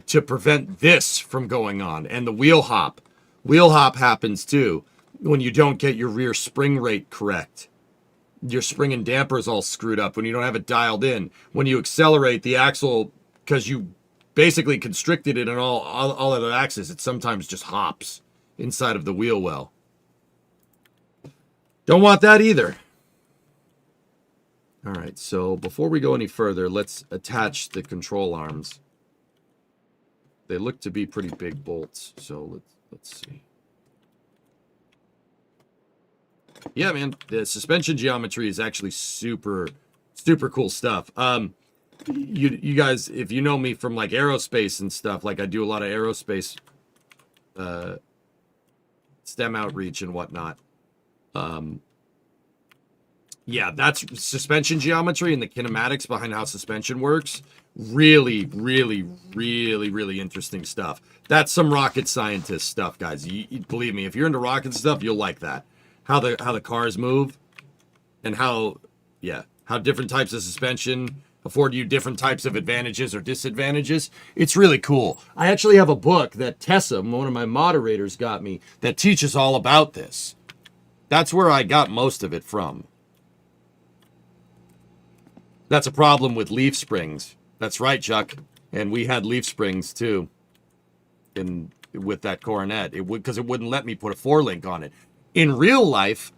to prevent this from going on, and the wheel hop. Wheel hop happens too when you don't get your rear spring rate correct. Your spring and damper is all screwed up when you don't have it dialed in. When you accelerate the axle, because you basically constricted it in all other axes. It sometimes just hops inside of the wheel well. Don't want that either. All right, so before we go any further, let's attach the control arms. They look to be pretty big bolts, so let's see. Yeah, man, the suspension geometry is actually super cool stuff. You guys, if you know me from like aerospace and stuff, like I do a lot of aerospace STEM outreach and whatnot. Yeah, that's suspension geometry and the kinematics behind how suspension works. Really interesting stuff. That's some rocket scientist stuff, guys. You believe me, if you're into rocket stuff, you'll like that. How the cars move and how different types of suspension afford you different types of advantages or disadvantages. It's really cool. I actually have a book that Tessa, one of my moderators, got me that teaches all about this. That's where I got most of it from. That's a problem with leaf springs. That's right, Chuck. And we had leaf springs too. With that Coronet, because it wouldn't let me put a 4-link on it. In real life,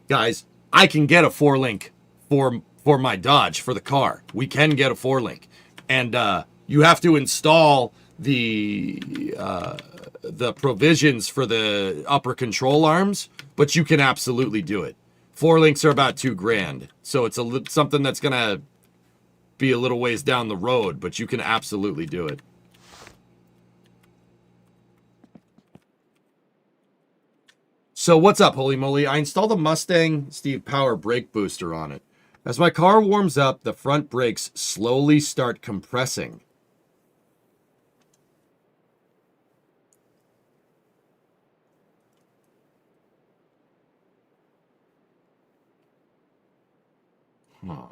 guys, I can get a 4-link for my Dodge, for the car. We can get a 4-link, and you have to install the provisions for the upper control arms, but you can absolutely do it. 4-links are about $2,000, so it's something that's gonna be a little ways down the road, but you can absolutely do it. So what's up, holy moly? I installed a Mustang Steve power brake booster on it. As my car warms up, the front brakes slowly start compressing. Huh.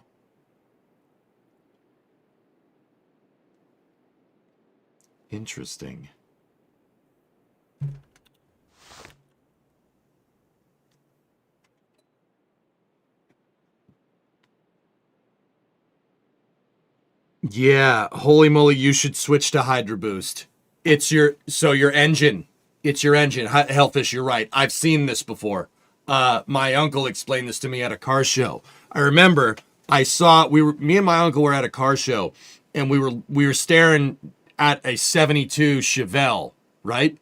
Interesting. Yeah, holy moly, you should switch to Hydro Boost. It's your engine. It's your engine. Hellfish, you're right. I've seen this before. My uncle explained this to me at a car show. I remember me and my uncle were at a car show, and we were staring at a 72 Chevelle, right?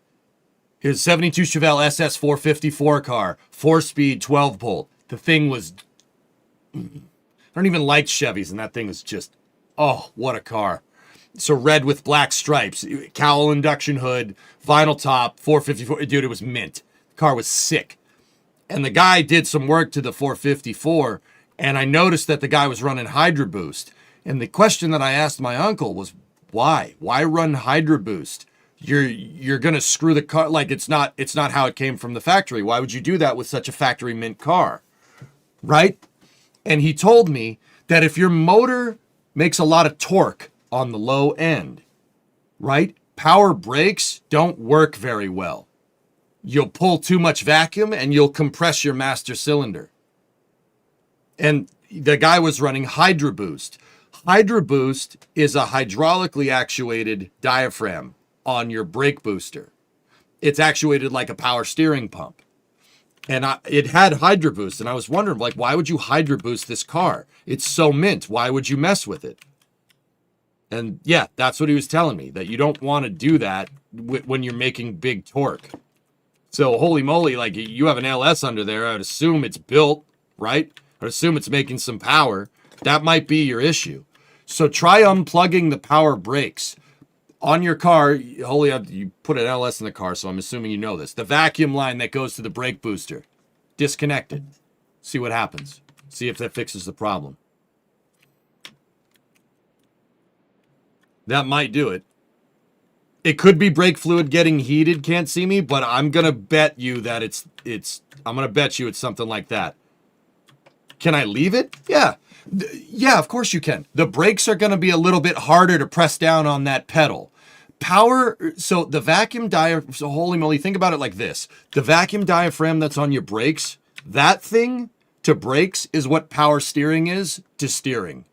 His 72 Chevelle SS 454 car, 4-speed, 12-bolt. The thing was, I don't even like Chevys, and that thing was just, oh, what a car. So red with black stripes, cowl induction hood, vinyl top, 454. Dude, it was mint. The car was sick. And the guy did some work to the 454, and I noticed that the guy was running Hydro Boost. And the question that I asked my uncle was, why? Why run Hydro Boost? You're gonna screw the car. Like, it's not how it came from the factory. Why would you do that with such a factory mint car? Right? And he told me that if your motor makes a lot of torque on the low end, right? Power brakes don't work very well. You'll pull too much vacuum and you'll compress your master cylinder. And the guy was running Hydro Boost. Hydro Boost is a hydraulically actuated diaphragm on your brake booster. It's actuated like a power steering pump. And it had Hydro Boost, and I was wondering, like, why would you Hydro Boost this car? It's so mint. Why would you mess with it? And yeah, that's what he was telling me, that you don't want to do that when you're making big torque. So holy moly, like, you have an LS under there. I'd assume it's built, right? I'd assume it's making some power. That might be your issue. So try unplugging the power brakes. On your car, you put an LS in the car, so I'm assuming you know this. The vacuum line that goes to the brake booster, disconnected. See what happens. See if that fixes the problem. That might do it. It could be brake fluid getting heated, can't see me, but I'm gonna bet you that I'm gonna bet you it's something like that. Can I leave it? Yeah. Yeah, of course you can. The brakes are gonna be a little bit harder to press down on that pedal. So the vacuum diaphragm, so holy moly, think about it like this. The vacuum diaphragm that's on your brakes, that thing to brakes is what power steering is to steering.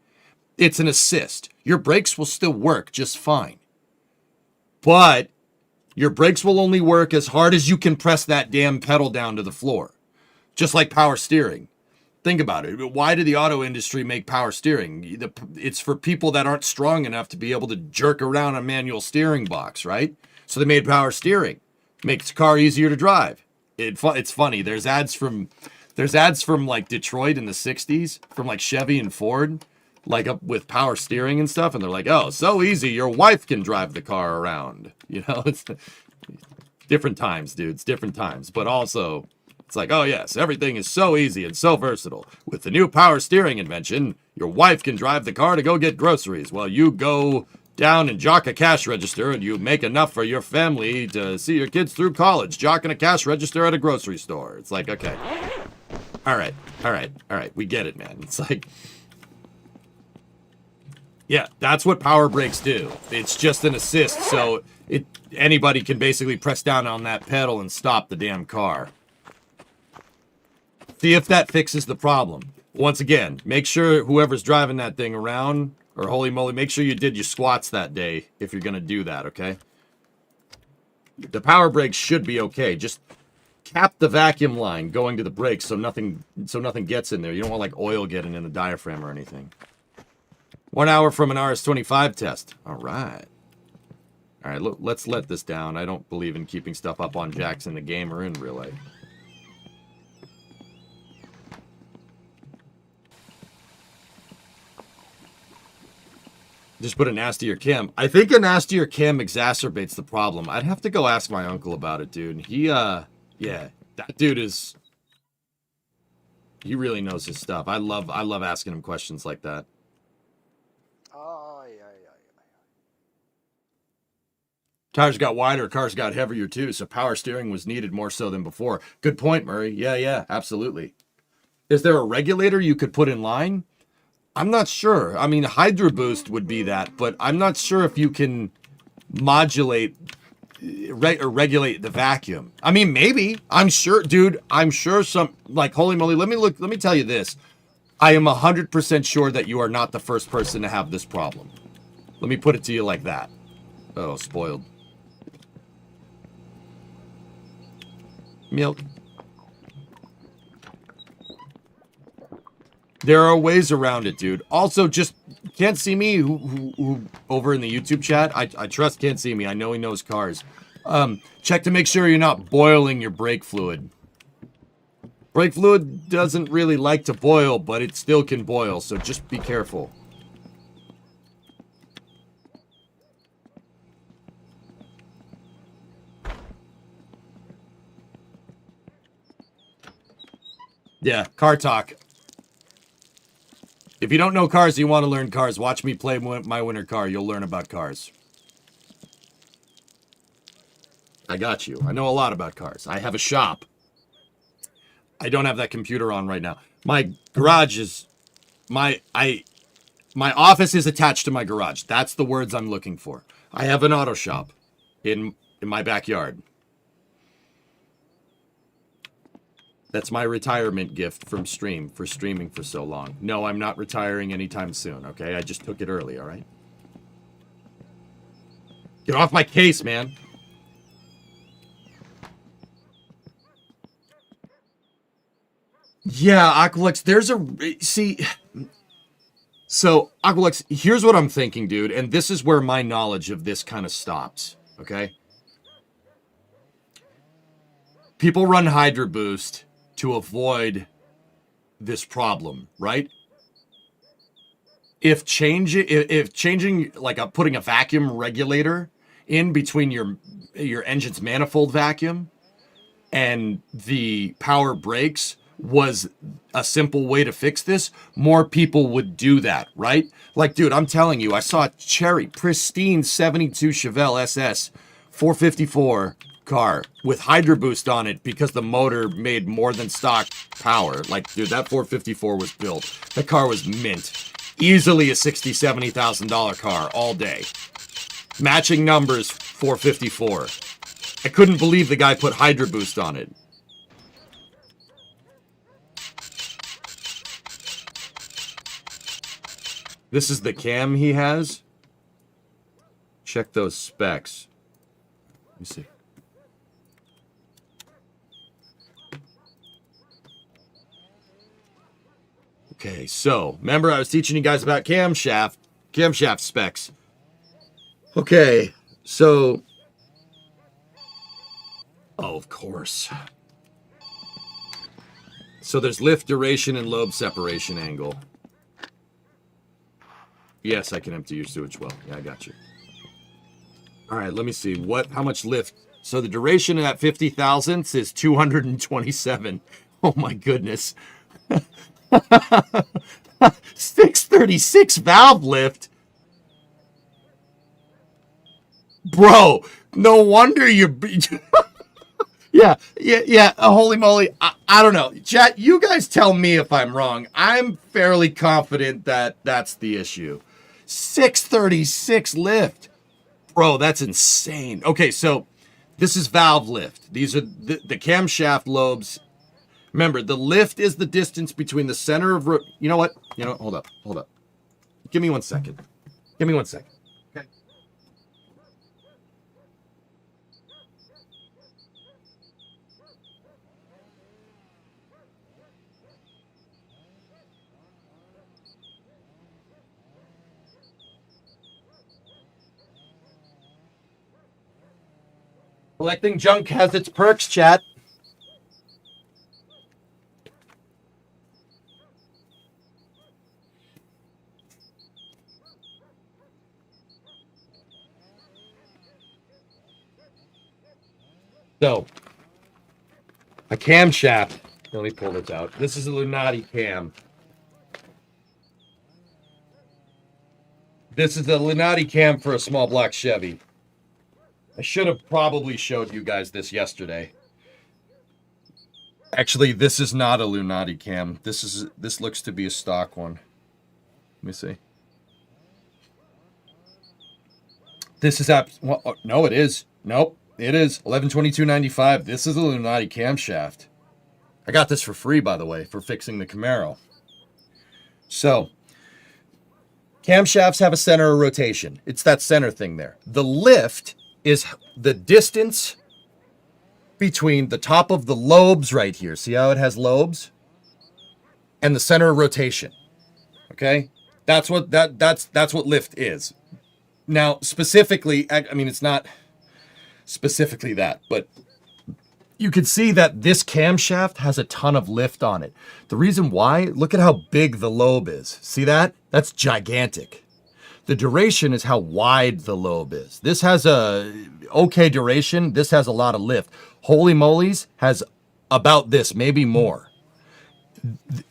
It's an assist. Your brakes will still work just fine. But your brakes will only work as hard as you can press that damn pedal down to the floor. Just like power steering. Think about it. Why did the auto industry make power steering? It's for people that aren't strong enough to be able to jerk around a manual steering box, right? So they made power steering. Makes the car easier to drive. It's funny. There's ads from like Detroit in the 60s, from like Chevy and Ford, like up with power steering and stuff, and they're like, oh, so easy, your wife can drive the car around. You know, it's different times, dudes, different times. But also, it's like, oh yes, everything is so easy and so versatile. With the new power steering invention, your wife can drive the car to go get groceries while you go down and jock a cash register, and you make enough for your family to see your kids through college, jocking a cash register at a grocery store. It's like, okay. All right. We get it, man. It's like, yeah, that's what power brakes do. It's just an assist, so anybody can basically press down on that pedal and stop the damn car. See if that fixes the problem. Once again, make sure whoever's driving that thing around, or holy moly, make sure you did your squats that day if you're going to do that, okay? The power brakes should be okay. Just cap the vacuum line going to the brakes so nothing gets in there. You don't want like oil getting in the diaphragm or anything. 1 hour from an RS-25 test. All right. All right, let's let this down. I don't believe in keeping stuff up on jacks in the game or in real life. Just put a nastier cam. I think a nastier cam exacerbates the problem. I'd have to go ask my uncle about it, dude. Yeah, that dude is... He really knows his stuff. I love asking him questions like that. Tires got wider, cars got heavier too, so power steering was needed more so than before. Good point, Murray. Yeah, absolutely. Is there a regulator you could put in line? I'm not sure. I mean, Hydro Boost would be that, but I'm not sure if you can modulate or regulate the vacuum. I mean, maybe. I'm sure, dude. I'm sure some, like, holy moly. Let me tell you this. I am 100% sure that you are not the first person to have this problem. Let me put it to you like that. Oh, spoiled. Milk. There are ways around it, dude. Also, just Can't See Me, who over in the YouTube chat, I trust Can't See Me. I know he knows cars. Check to make sure you're not boiling your brake fluid. Brake fluid doesn't really like to boil, but it still can boil, so just be careful. Yeah, car talk. If you don't know cars and you want to learn cars, watch me play my winter car. You'll learn about cars. I got you. I know a lot about cars. I have a shop. I don't have that computer on right now. My garage is... My office is attached to my garage. That's the words I'm looking for. I have an auto shop in my backyard. That's my retirement gift from streaming for so long. No, I'm not retiring anytime soon, okay? I just took it early, all right? Get off my case, man. Yeah, Aqualex, there's a... See... So, Aqualex, here's what I'm thinking, dude, and this is where my knowledge of this kind of stops, okay? People run Hydro Boost to avoid this problem, right? If changing, like putting a vacuum regulator in between your engine's manifold vacuum and the power brakes was a simple way to fix this, more people would do that, right? Like, dude, I'm telling you, I saw a cherry, pristine 72 Chevelle SS 454 car with Hydro Boost on it because the motor made more than stock power. Like, dude, that 454 was built. That car was mint. Easily a $60,000, $70,000 car all day. Matching numbers, 454. I couldn't believe the guy put Hydro Boost on it. This is the cam he has. Check those specs. me see. Okay, so remember I was teaching you guys about camshaft specs. Okay, so of course. So there's lift duration and lobe separation angle. Yes, I can empty your sewage well. Yeah, I got you. All right, let me see. How much lift? So the duration of that 50 thousandths is 227. Oh my goodness. 636 valve lift. Bro, no wonder you're... Yeah. Holy moly. I don't know. Chat, you guys tell me if I'm wrong. I'm fairly confident that that's the issue. 636 lift. Bro, that's insane. Okay, so this is valve lift. These are the camshaft lobes. Remember, the lift is the distance between the center of... You know what? Hold up. Give me 1 second. Okay. Collecting junk has its perks, chat. So, a camshaft. Let me pull this out. This is a Lunati cam. This is a Lunati cam for a small block Chevy. I should have probably showed you guys this yesterday. Actually, this is not a Lunati cam. This looks to be a stock one. Let me see. This is no, it is. Nope, it is 11/22/95. This is a Lunati camshaft. I got this for free, by the way, for fixing the Camaro. So, camshafts have a center of rotation. It's that center thing there. The lift is the distance between the top of the lobes right here. See how it has lobes? And the center of rotation. Okay? That's what lift is. Now, specifically, I mean, it's not specifically that, but you can see that this camshaft has a ton of lift on it. The reason why, look at how big the lobe is. See that? That's gigantic. The duration is how wide the lobe is. This has a okay duration. This has a lot of lift. Holy Moly's has about this, maybe more.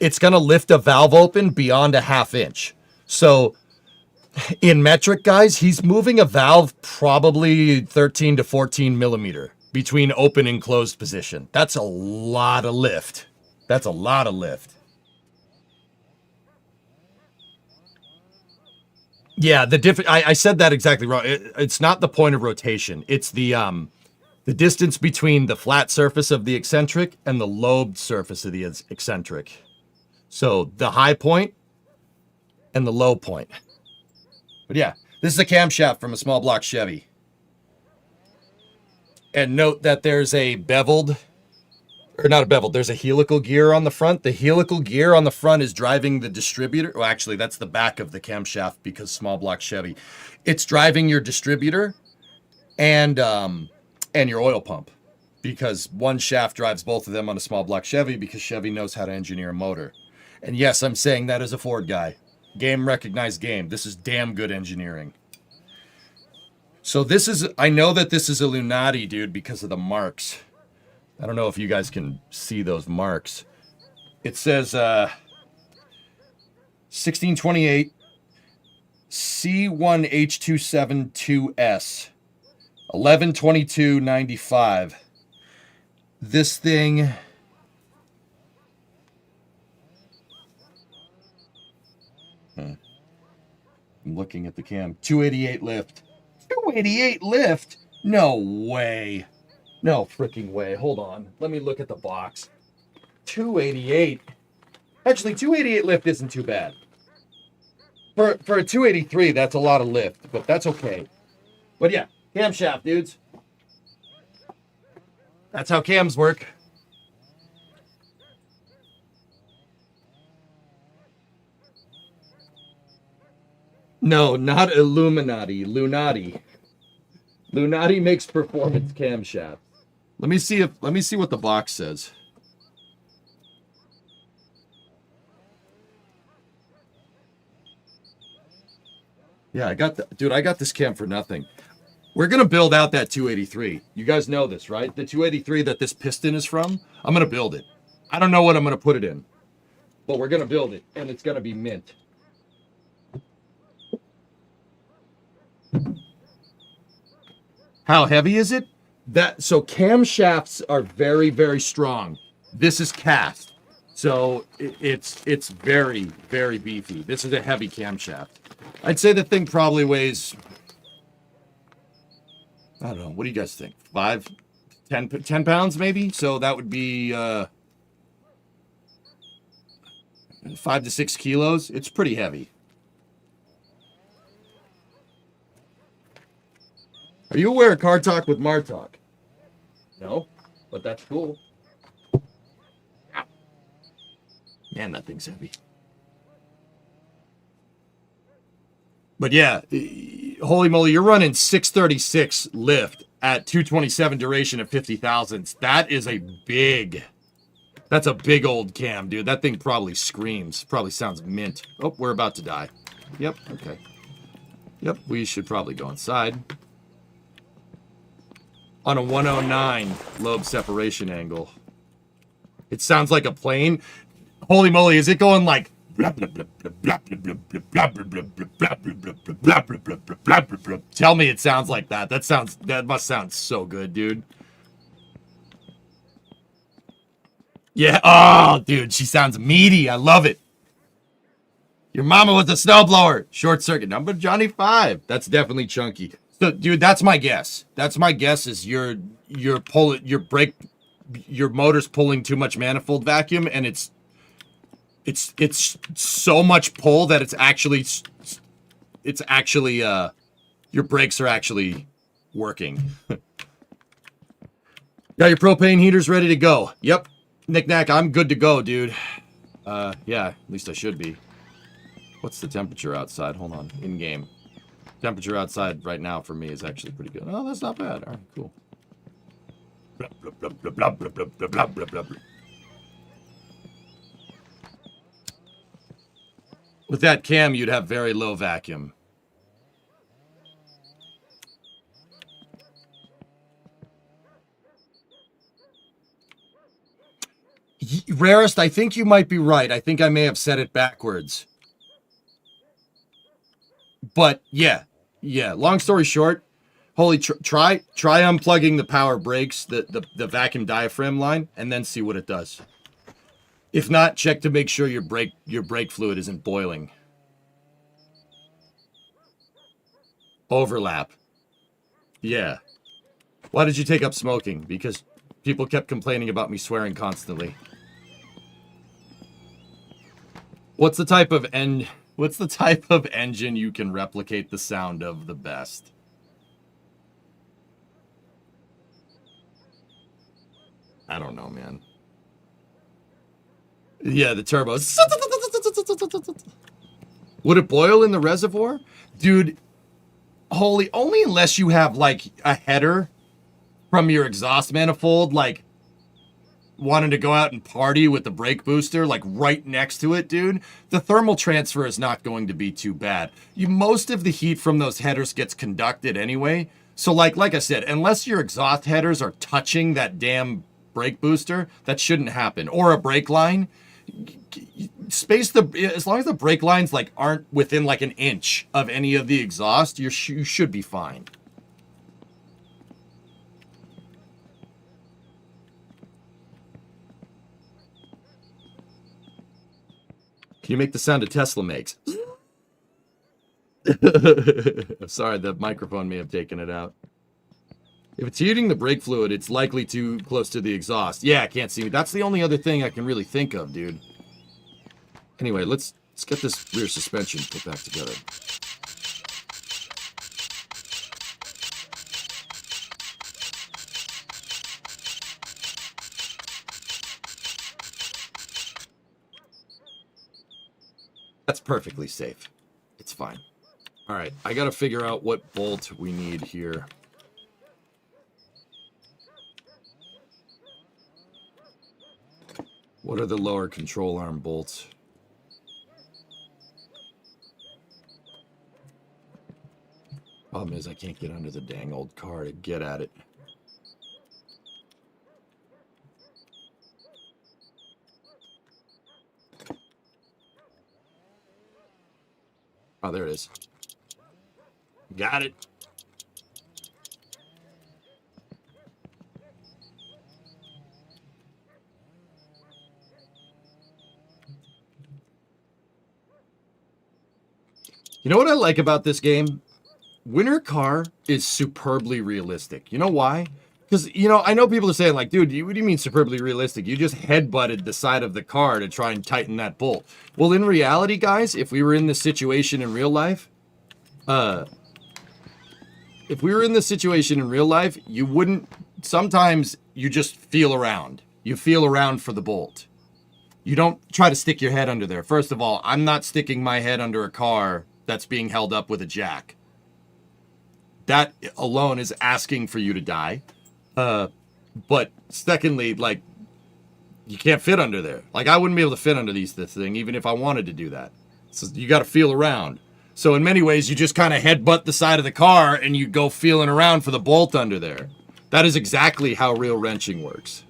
It's going to lift a valve open beyond a ½ inch. So in metric, guys, he's moving a valve probably 13 to 14 millimeter between open and closed position. That's a lot of lift. That's a lot of lift. Yeah, I said that exactly wrong. It's not the point of rotation. It's the distance between the flat surface of the eccentric and the lobed surface of the eccentric. So the high point and the low point. But yeah, this is a camshaft from a small block Chevy. And note that there's a beveled, or not a beveled, there's a helical gear on the front. The helical gear on the front is driving the distributor. Well, actually, that's the back of the camshaft because small block Chevy. It's driving your distributor and your oil pump because one shaft drives both of them on a small block Chevy because Chevy knows how to engineer a motor. And yes, I'm saying that as a Ford guy. Game recognized game. This is damn good engineering. So this is, I know that this is a Lunati, dude, because of the marks. I don't know if you guys can see those marks. It says 1628 C1H272S 11/22/95. This thing I'm looking at the cam. 288 lift. 288 lift? No way. No freaking way. Hold on. Let me look at the box. 288. Actually, 288 lift isn't too bad. For a 283, that's a lot of lift, but that's okay. But yeah, camshaft, dudes. That's how cams work. No, not Illuminati. Lunati. Lunati makes performance camshafts. Let me see what the box says. Yeah, I got this cam for nothing. We're gonna build out that 283. You guys know this, right? The 283 that this piston is from. I'm gonna build it. I don't know what I'm gonna put it in, but we're gonna build it, and it's gonna be mint. How heavy is it? So camshafts are very, very strong. This is cast, so it's very, very beefy. This is a heavy camshaft. I'd say the thing probably weighs, I don't know. What do you guys think? 10 pounds maybe? So that would be 5 to 6 kilos. It's pretty heavy. Are you aware of Car Talk with Martalk? No, but that's cool. Man, that thing's heavy. But yeah, holy moly, you're running 636 lift at 227 duration at 50 thousandths. That's a big old cam, dude. That thing probably screams. Probably sounds mint. Oh, we're about to die. Yep, okay. Yep, we should probably go inside. On a 109 lobe separation angle. It sounds like a plane. Holy moly, is it going like... Tell me it sounds like that. That must sound so good, dude. Yeah, oh, dude, she sounds meaty. I love it. Your mama was a snowblower. Short circuit. Number Johnny 5. That's definitely chunky. So, dude, that's my guess. That's my guess is your motor's pulling too much manifold vacuum, and it's so much pull that it's actually your brakes are actually working. Got your propane heaters ready to go. Yep. Knick-knack, I'm good to go, dude. Yeah, at least I should be. What's the temperature outside? Hold on. In-game. Temperature outside right now for me is actually pretty good. Oh, that's not bad. All right, cool. With that cam, you'd have very low vacuum. Rarest, I think you might be right. I think I may have said it backwards. But yeah. Long story short, try unplugging the power brakes, the vacuum diaphragm line, and then see what it does. If not, check to make sure your brake fluid isn't boiling. Overlap. Yeah. Why did you take up smoking? Because people kept complaining about me swearing constantly. What's the type of engine you can replicate the sound of the best? I don't know, man. Yeah, the turbos. Would it boil in the reservoir? Dude, only unless you have, like, a header from your exhaust manifold, like, wanting to go out and party with the brake booster, like, right next to it, dude. The thermal transfer is not going to be too bad. Most of the heat from those headers gets conducted anyway. So, like I said, unless your exhaust headers are touching that damn brake booster, that shouldn't happen. Or a brake line. As long as the brake lines like aren't within like an inch of any of the exhaust, you should be fine. Can you make the sound a Tesla makes? Sorry, the microphone may have taken it out. If it's heating the brake fluid, it's likely too close to the exhaust. Yeah, I can't see me. That's the only other thing I can really think of, dude. Anyway, let's get this rear suspension put back together. That's perfectly safe. It's fine. All right, I got to figure out what bolt we need here. What are the lower control arm bolts? Problem is I can't get under the dang old car to get at it. Oh, there it is. Got it. You know what I like about this game? Winter Car is superbly realistic. You know why? Because, you know, I know people are saying, like, dude, what do you mean superbly realistic? You just headbutted the side of the car to try and tighten that bolt. Well, in reality, guys, if we were in this situation in real life, you wouldn't, sometimes you just feel around. You feel around for the bolt. You don't try to stick your head under there. First of all, I'm not sticking my head under a car that's being held up with a jack. That alone is asking for you to die. But secondly, like, you can't fit under there. Like, I wouldn't be able to fit under this thing, even if I wanted to do that. So you got to feel around. So in many ways, you just kind of headbutt the side of the car and you go feeling around for the bolt under there. That is exactly how real wrenching works.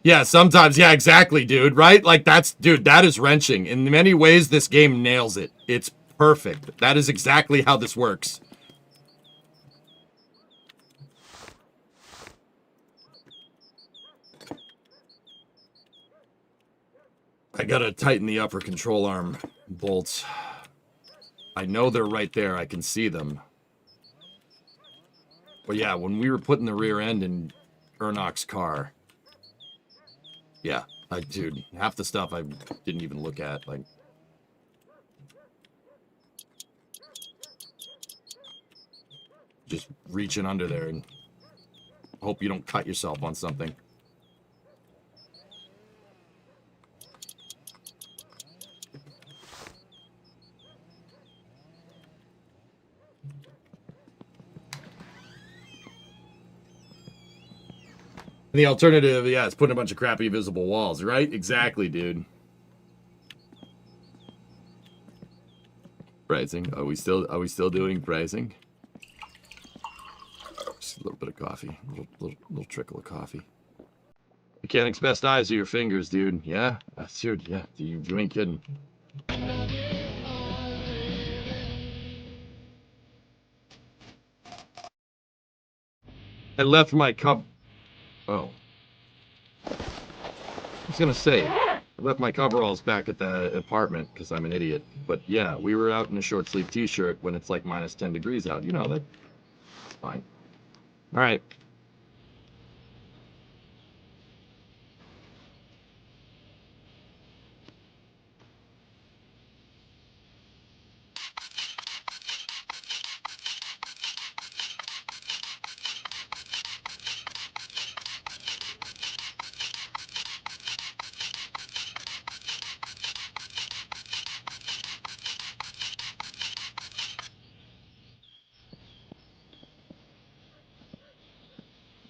Yeah, sometimes. Yeah, exactly, dude. Right? Like, dude, that is wrenching. In many ways, this game nails it. It's perfect. That is exactly how this works. I gotta tighten the upper control arm bolts. I know they're right there. I can see them. But yeah, when we were putting the rear end in Ernok's car, yeah, dude, half the stuff I didn't even look at, like. Just reaching under there and hope you don't cut yourself on something. The alternative, yeah, is putting a bunch of crappy visible walls, right? Exactly, dude. Pricing. Are we still doing pricing? Just a little bit of coffee. A little trickle of coffee. Mechanic's best eyes are your fingers, dude. Yeah? Dude, yeah. You ain't kidding. I left my cup. Oh. I was gonna say, I left my coveralls back at the apartment because I'm an idiot. But yeah, we were out in a short sleeve t-shirt when it's like minus 10 degrees out. You know, that's fine. All right.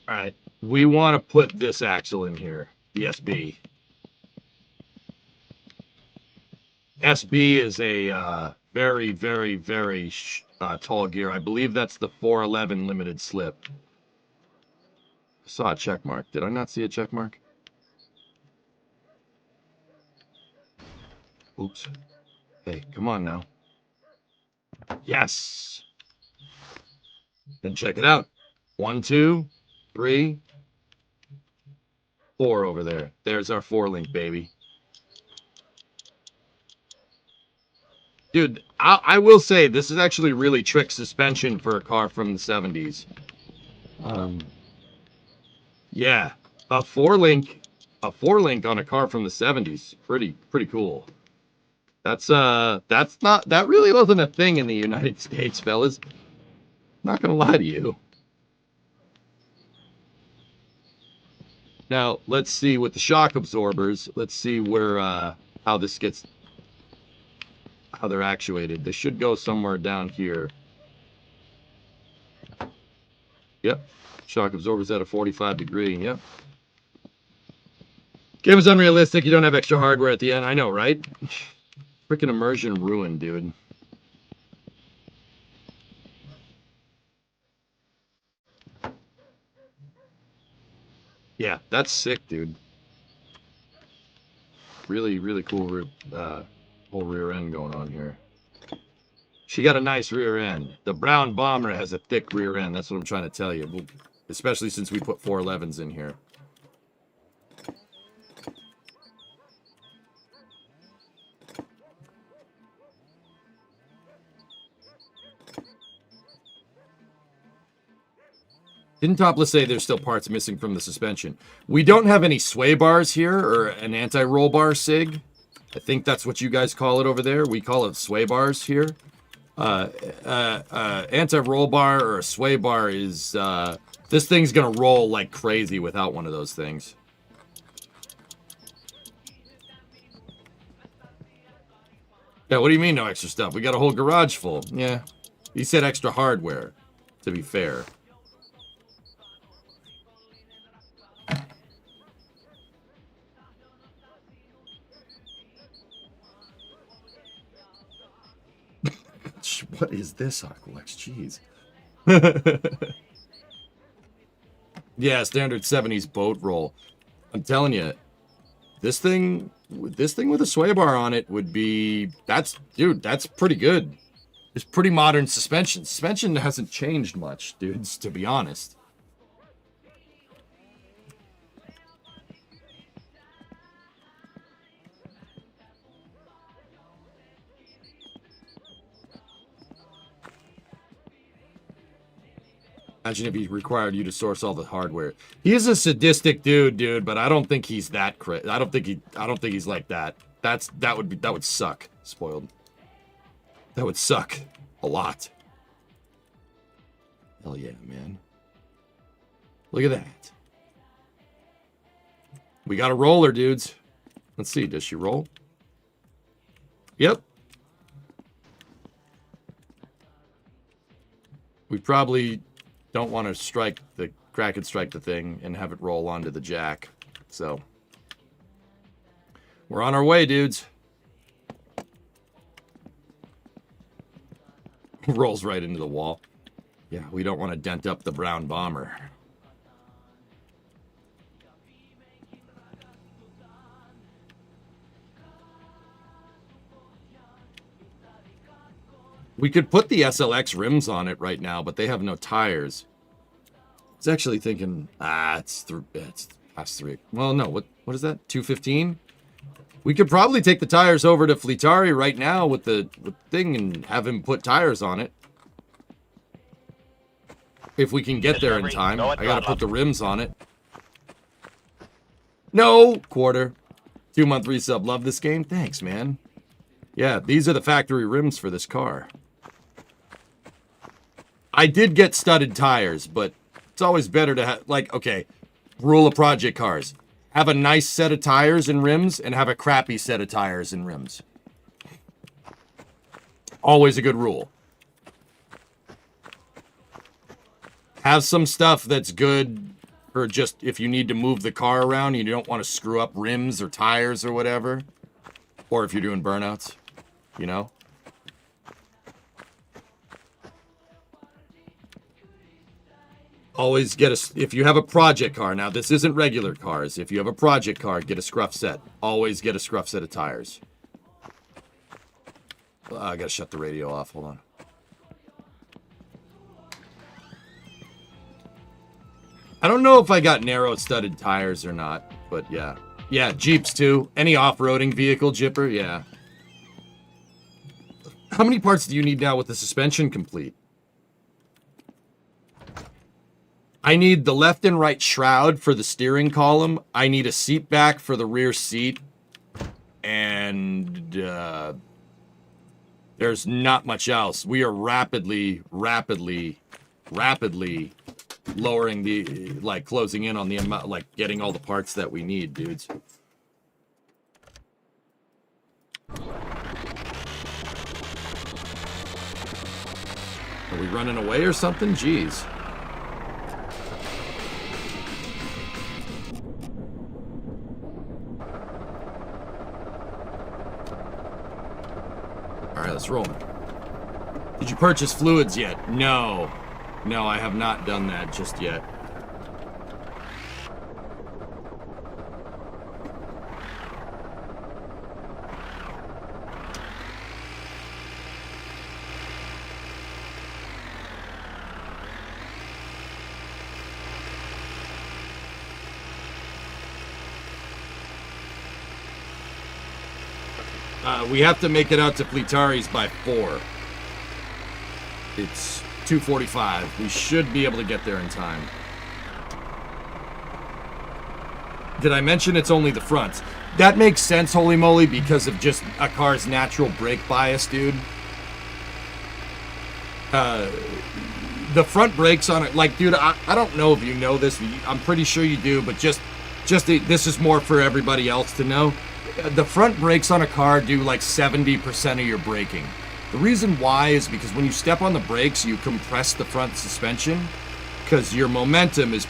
All right. We want to put this axle in here, the SB. SB is a very, very, very tall gear. I believe that's the 411 limited slip. I saw a check mark. Did I not see a check mark? Oops. Hey, come on now. Yes. Then check it out. 1, 2, 3, 4 over there. There's our 4-link, baby. Dude, I will say this is actually really trick suspension for a car from the 70s. Yeah, a 4-link on a car from the 70s, pretty cool. That really wasn't a thing in the United States, fellas. Not gonna lie to you. Now, let's see with the shock absorbers. Let's see where, how they're actuated. They should go somewhere down here. Yep. Shock absorbers at a 45 degree. Yep. Game is unrealistic. You don't have extra hardware at the end. I know, right? Freaking immersion ruined, dude. Yeah, that's sick, dude. Really, really cool whole rear end going on here. She got a nice rear end. The brown bomber has a thick rear end. That's what I'm trying to tell you. Especially since we put 411s in here. Didn't Topless say there's still parts missing from the suspension? We don't have any sway bars here, or an anti-roll bar SIG. I think that's what you guys call it over there. We call it sway bars here. Anti-roll bar or a sway bar is... this thing's gonna roll like crazy without one of those things. Yeah, what do you mean no extra stuff? We got a whole garage full. Yeah. He said extra hardware, to be fair. What is this, Aqualex? Jeez. Yeah, standard 70s boat roll. I'm telling you, this thing with a sway bar on it would be... Dude, that's pretty good. It's pretty modern suspension. Suspension hasn't changed much, dudes, to be honest. Imagine if he required you to source all the hardware. He is a sadistic dude, but I don't think he's that crazy. I don't think he's like that. That would suck. Spoiled. That would suck a lot. Hell yeah, man. Look at that. We got a roller, dudes. Let's see, does she roll? Yep. We probably don't want to crack and strike the thing and have it roll onto the jack. So, we're on our way, dudes. Rolls right into the wall. Yeah, we don't want to dent up the brown bomber. We could put the SLX rims on it right now, but they have no tires. I was actually thinking, it's past 3. Well, no, what is that? 215? We could probably take the tires over to Fleetari right now with the thing and have him put tires on it. If we can get there in time. I gotta put the rims on it. No! Quarter. 2-month resub. Love this game? Thanks, man. Yeah, these are the factory rims for this car. I did get studded tires, but it's always better to have, like, okay, rule of project cars. Have a nice set of tires and rims, and have a crappy set of tires and rims. Always a good rule. Have some stuff that's good for just if you need to move the car around, you don't want to screw up rims or tires or whatever. Or if you're doing burnouts, you know? Always get if you have a project car, now this isn't regular cars, if you have a project car, get a scruff set. Always get a scruff set of tires. I gotta shut the radio off, hold on. I don't know if I got narrow studded tires or not, but yeah. Yeah, Jeeps too. Any off-roading vehicle, Jipper, yeah. How many parts do you need now with the suspension complete? I need the left and right shroud for the steering column. I need a seat back for the rear seat. And there's not much else. We are rapidly lowering the, like, closing in on the amount, like, getting all the parts that we need, dudes. Are we running away or something? Jeez. Alright, let's roll. Did you purchase fluids yet? No. No, I have not done that just yet. We have to make it out to Fleetari's by 4. It's 2:45. We should be able to get there in time. Did I mention it's only the front? That makes sense, holy moly, because of just a car's natural brake bias, dude. The front brakes on it, like, dude, I don't know if you know this. I'm pretty sure you do, but just this is more for everybody else to know. The front brakes on a car do like 70% of your braking. The reason why is because when you step on the brakes, you compress the front suspension because your momentum is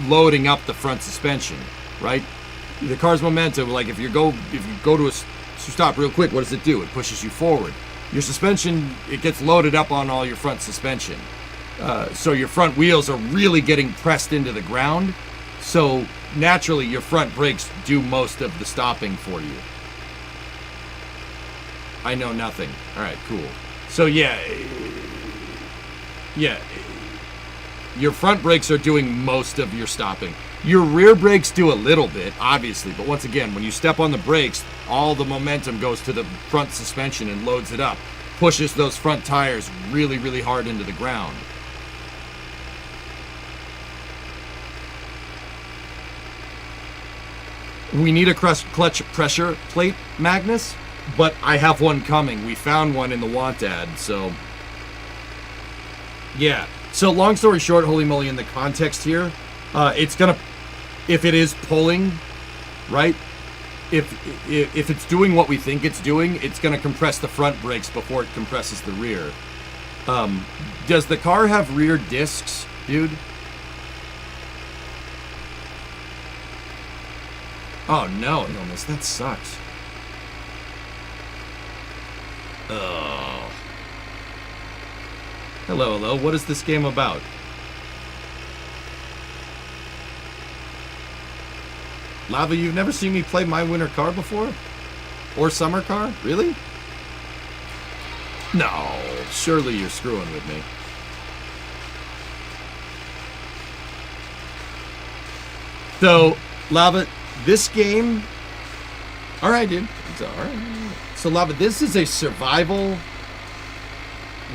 loading up the front suspension, right? The car's momentum, like if you go to a stop real quick, what does it do? It pushes you forward. Your suspension, it gets loaded up on all your front suspension. So your front wheels are really getting pressed into the ground. So naturally, your front brakes do most of the stopping for you. I know nothing. All right, cool. So yeah, your front brakes are doing most of your stopping. Your rear brakes do a little bit, obviously, but once again, when you step on the brakes, all the momentum goes to the front suspension and loads it up, pushes those front tires really, really hard into the ground. We need a clutch pressure plate, Magnus, but I have one coming. We found one in the want ad, so... Yeah. So long story short, holy moly, in the context here, it's gonna... If it is pulling, right? If it's doing what we think it's doing, it's gonna compress the front brakes before it compresses the rear. Does the car have rear discs, dude? Oh no, Illness, that sucks. Oh. Hello, what is this game about? Lava, you've never seen me play My Winter Car before? Or Summer Car? Really? No, surely you're screwing with me. So, Lava, this game... Alright, dude. It's alright. So, Lava, this is a survival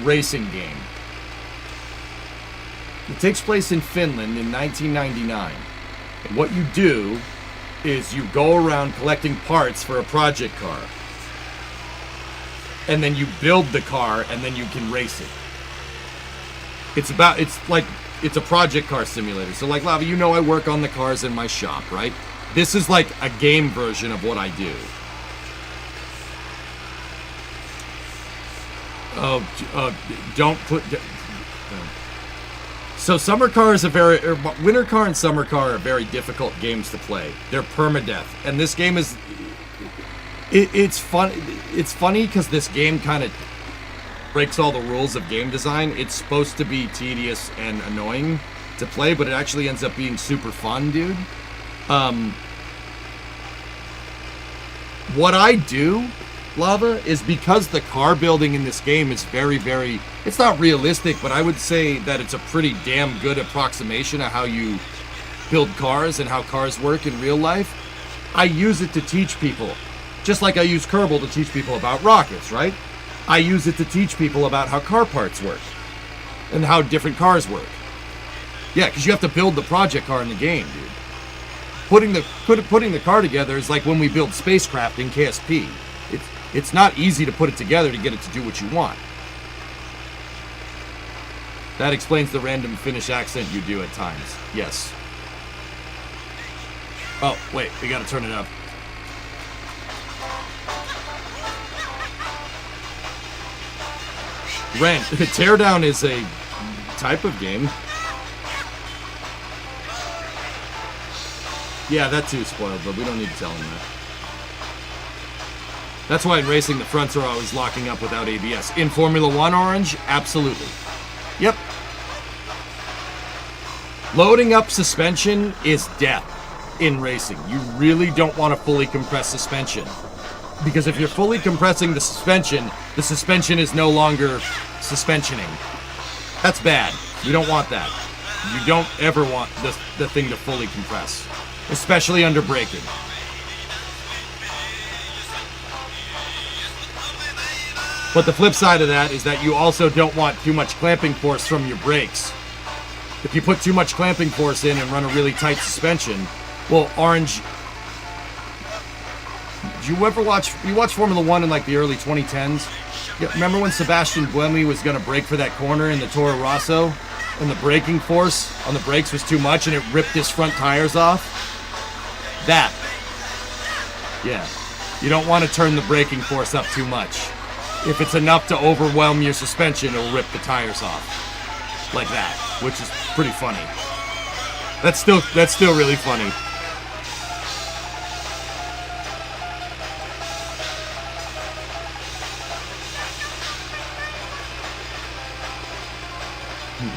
racing game. It takes place in Finland in 1999. And what you do is you go around collecting parts for a project car. And then you build the car, and then you can race it. It's a project car simulator. So, like, Lava, you know I work on the cars in my shop, right? This is like a game version of what I do. Don't put... So Summer Car is Winter Car and Summer Car are very difficult games to play. They're permadeath. And this game is... It's fun. It's funny because this game kind of breaks all the rules of game design. It's supposed to be tedious and annoying to play, but it actually ends up being super fun, dude. What I do, Lava, is because the car building in this game is very, very... It's not realistic, but I would say that it's a pretty damn good approximation of how you build cars and how cars work in real life. I use it to teach people. Just like I use Kerbal to teach people about rockets, right? I use it to teach people about how car parts work. And how different cars work. Yeah, because you have to build the project car in the game, dude. Putting the car together is like when we build spacecraft in KSP. It's not easy to put it together to get it to do what you want. That explains the random Finnish accent you do at times. Yes. Oh, wait, we gotta turn it up. Rent. Teardown is a type of game. Yeah, that too spoiled, but we don't need to tell him that. That's why in racing the fronts are always locking up without ABS. In Formula 1 Orange, absolutely. Yep. Loading up suspension is death in racing. You really don't want to fully compress suspension. Because if you're fully compressing the suspension is no longer suspensioning. That's bad. You don't want that. You don't ever want the thing to fully compress. Especially under braking. But the flip side of that is that you also don't want too much clamping force from your brakes. If you put too much clamping force in and run a really tight suspension, well, Orange... Did you ever watch Formula 1 in like the early 2010s? Yeah, remember when Sebastian Buemi was going to brake for that corner in the Toro Rosso? And the braking force on the brakes was too much and it ripped his front tires off? That. Yeah. You don't want to turn the braking force up too much. If it's enough to overwhelm your suspension, it'll rip the tires off. Like that. Which is pretty funny. That's still really funny.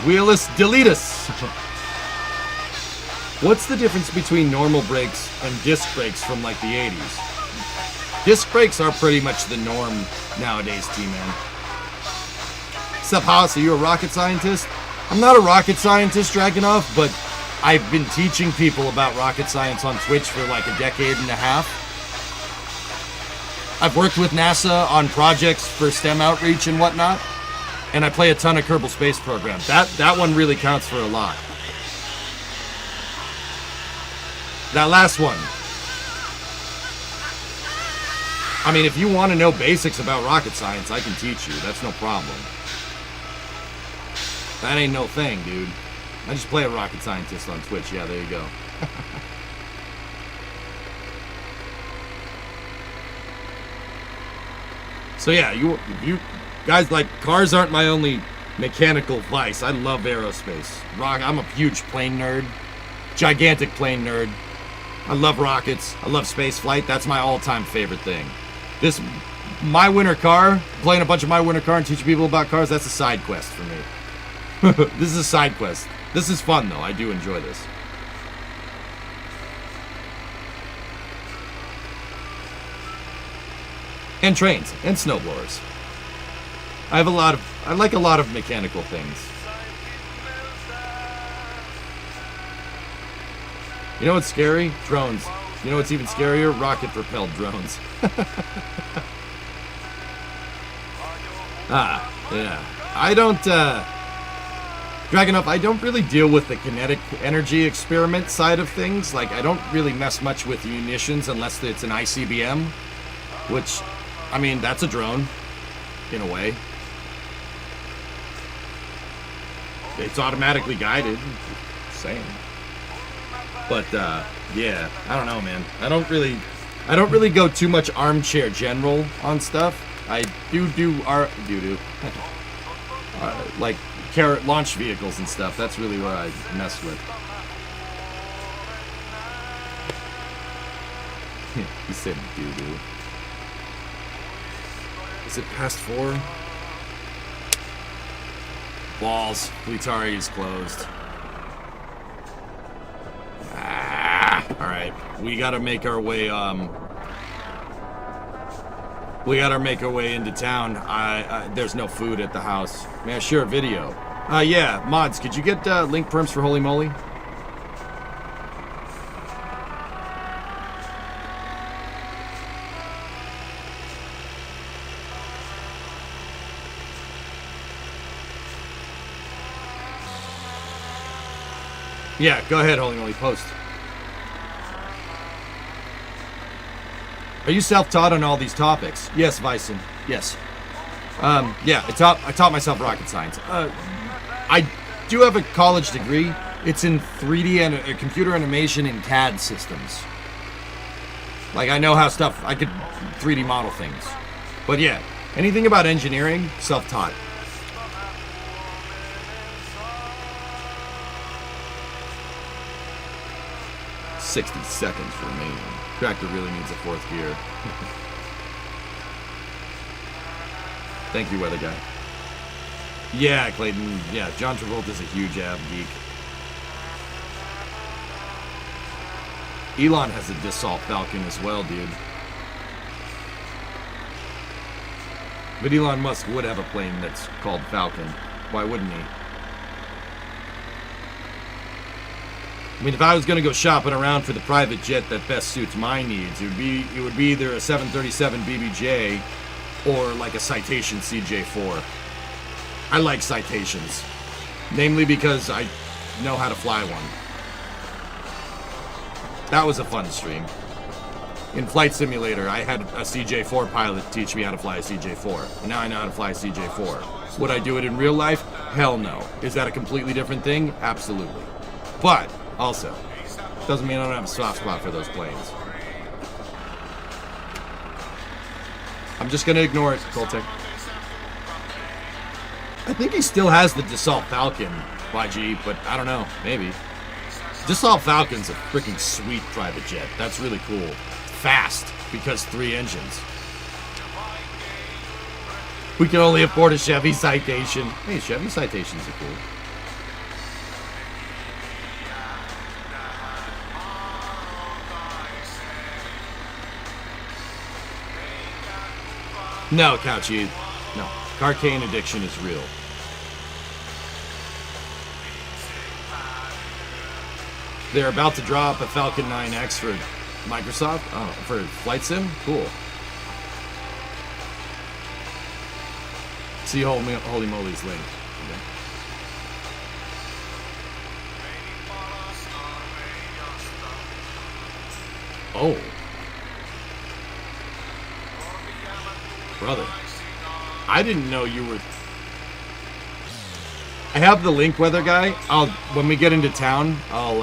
Wheelless deletus. What's the difference between normal brakes and disc brakes from like the 80s? Disc brakes are pretty much the norm nowadays, T-Man. Sup, Haas, are you a rocket scientist? I'm not a rocket scientist, Dragunov, but I've been teaching people about rocket science on Twitch for like a decade and a half. I've worked with NASA on projects for STEM outreach and whatnot. And I play a ton of Kerbal Space Program. That one really counts for a lot. That last one. I mean, if you want to know basics about rocket science, I can teach you. That's no problem. That ain't no thing, dude. I just play a rocket scientist on Twitch. Yeah, there you go. So yeah, you guys, like, cars aren't my only mechanical vice. I love aerospace. I'm a huge plane nerd. Gigantic plane nerd. I love rockets. I love space flight. That's my all-time favorite thing. My winter car, playing a bunch of My Winter Car and teaching people about cars, that's a side quest for me. This is a side quest. This is fun, though. I do enjoy this. And trains. And snowblowers. I like a lot of mechanical things. You know what's scary? Drones. You know what's even scarier? Rocket-propelled drones. Yeah. I don't, Dragunov, I don't really deal with the kinetic energy experiment side of things. Like, I don't really mess much with munitions unless it's an ICBM. Which, I mean, that's a drone. In a way. It's automatically guided. Same. But yeah, I don't know, man. I don't really go too much armchair general on stuff. I do like carrot launch vehicles and stuff. That's really where I mess with. He said doo-doo. Is it past 4? Balls. Fleetari is closed. Alright. We gotta make our way, into town. There's no food at the house. May I share a video? Yeah. Mods, could you get, link perms for Holy Moly? Yeah, go ahead, Holy Moly, post. Are you self-taught on all these topics? Yes, Vicen. Yes. Yeah, I taught myself rocket science. I do have a college degree. It's in 3D and computer animation and CAD systems. Like, I know how I could 3D model things. But yeah, anything about engineering, self-taught. "60 seconds remaining. Tractor really needs a 4th gear." Thank you, weather guy. Yeah, Clayton. Yeah, John Travolta's a huge Av geek. Elon has a Dassault Falcon as well, dude. But Elon Musk would have a plane that's called Falcon. Why wouldn't he? I mean, if I was going to go shopping around for the private jet that best suits my needs, it would be either a 737 BBJ or like a Citation CJ4. I like Citations, namely because I know how to fly one. That was a fun stream. In Flight Simulator, I had a CJ4 pilot teach me how to fly a CJ4. And now I know how to fly a CJ4. Would I do it in real life? Hell no. Is that a completely different thing? Absolutely. But, also, doesn't mean I don't have a soft spot for those planes. I'm just gonna ignore it, Coltec. I think he still has the Dassault Falcon, YG, but I don't know. Maybe. Dassault Falcon's a freaking sweet private jet. That's really cool. Fast, because 3 engines. We can only afford a Chevy Citation. Hey, Chevy Citations are cool. No, Couchy. No. Carcane addiction is real. They're about to drop a Falcon 9X for Microsoft. Oh, for Flight Sim? Cool. See Holy Moly's link. Okay. Oh. Brother. I didn't know you were... I have the link, weather guy. When we get into town, we'll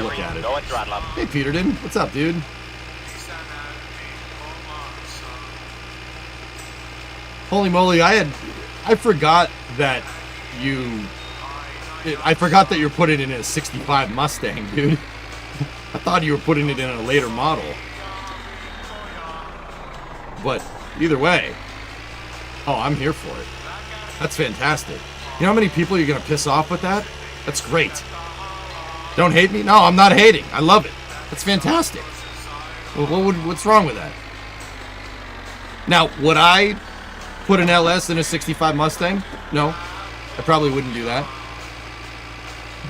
look at it. Go and throttle up. Hey, Peterton. What's up, dude? Holy moly, I forgot that I forgot that you're putting it in a 65 Mustang, dude. I thought you were putting it in a later model. But either way, oh, I'm here for it. That's fantastic. You know how many people you're going to piss off with that? That's great. Don't hate me? No, I'm not hating. I love it. That's fantastic. Well, what's wrong with that? Now, would I put an LS in a 65 Mustang? No, I probably wouldn't do that.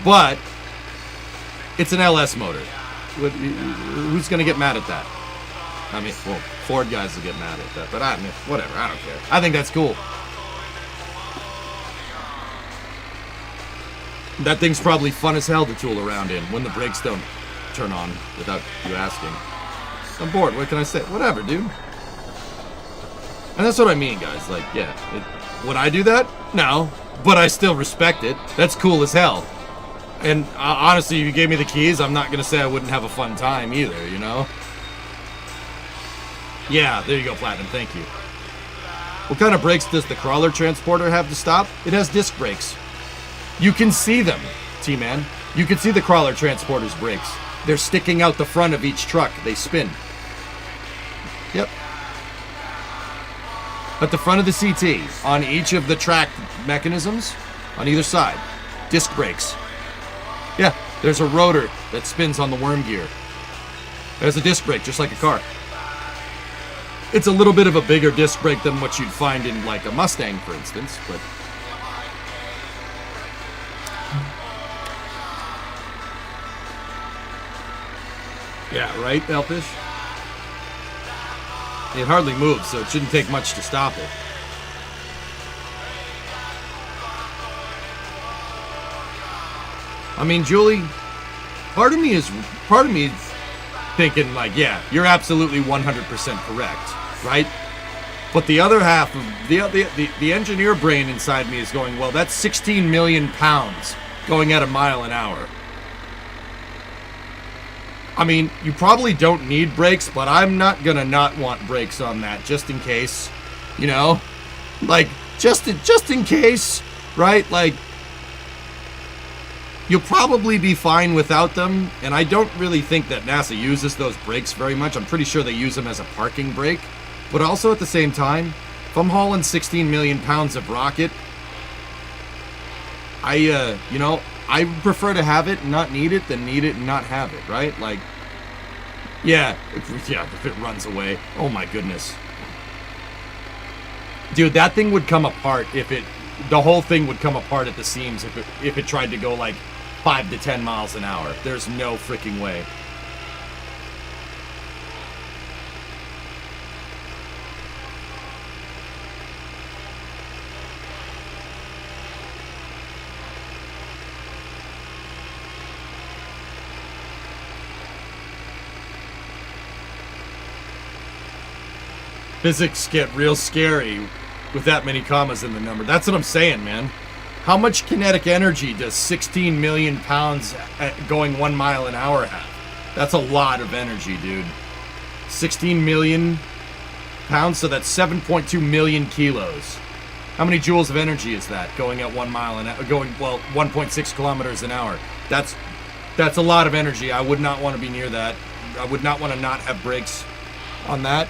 But it's an LS motor. Who's going to get mad at that? I mean, well, Ford guys will get mad at that, but I mean, whatever. I don't care. I think that's cool. That thing's probably fun as hell to tool around in when the brakes don't turn on without you asking. I'm bored. What can I say? Whatever, dude. And that's what I mean, guys. Like, yeah. Would I do that? No. But I still respect it. That's cool as hell. And honestly, if you gave me the keys, I'm not going to say I wouldn't have a fun time either, you know? Yeah, there you go, Platinum. Thank you. What kind of brakes does the crawler transporter have to stop? It has disc brakes. You can see them, T-Man. You can see the crawler transporter's brakes. They're sticking out the front of each truck. They spin. Yep. At the front of the CT, on each of the track mechanisms, on either side, disc brakes. Yeah, there's a rotor that spins on the worm gear. There's a disc brake, just like a car. It's a little bit of a bigger disc brake than what you'd find in, like, a Mustang, for instance, but... Yeah, right, Elfish? It hardly moves, so it shouldn't take much to stop it. I mean, Julie, part of me is thinking, like, yeah, you're absolutely 100% correct, right? But the other half of the engineer brain inside me is going, well, that's 16 million pounds going at a mile an hour. I mean, you probably don't need brakes, but I'm not gonna not want brakes on that just in case, you know, like just in case, right? Like, you'll probably be fine without them, and I don't really think that NASA uses those brakes very much. I'm pretty sure they use them as a parking brake. But also at the same time, if I'm hauling 16 million pounds of rocket, I prefer to have it and not need it than need it and not have it, right? Like, yeah, if it runs away. Oh my goodness. Dude, that thing would come apart the whole thing would come apart at the seams if it tried to go like 5 to 10 miles an hour. There's no freaking way. Physics get real scary with that many commas in the number. That's what I'm saying, man. How much kinetic energy does 16 million pounds going 1 mile an hour have? That's a lot of energy, dude. 16 million pounds, so that's 7.2 million kilos. How many joules of energy is that going at 1 mile an hour? Going, well, 1.6 kilometers an hour. That's a lot of energy. I would not want to be near that. I would not want to not have brakes on that.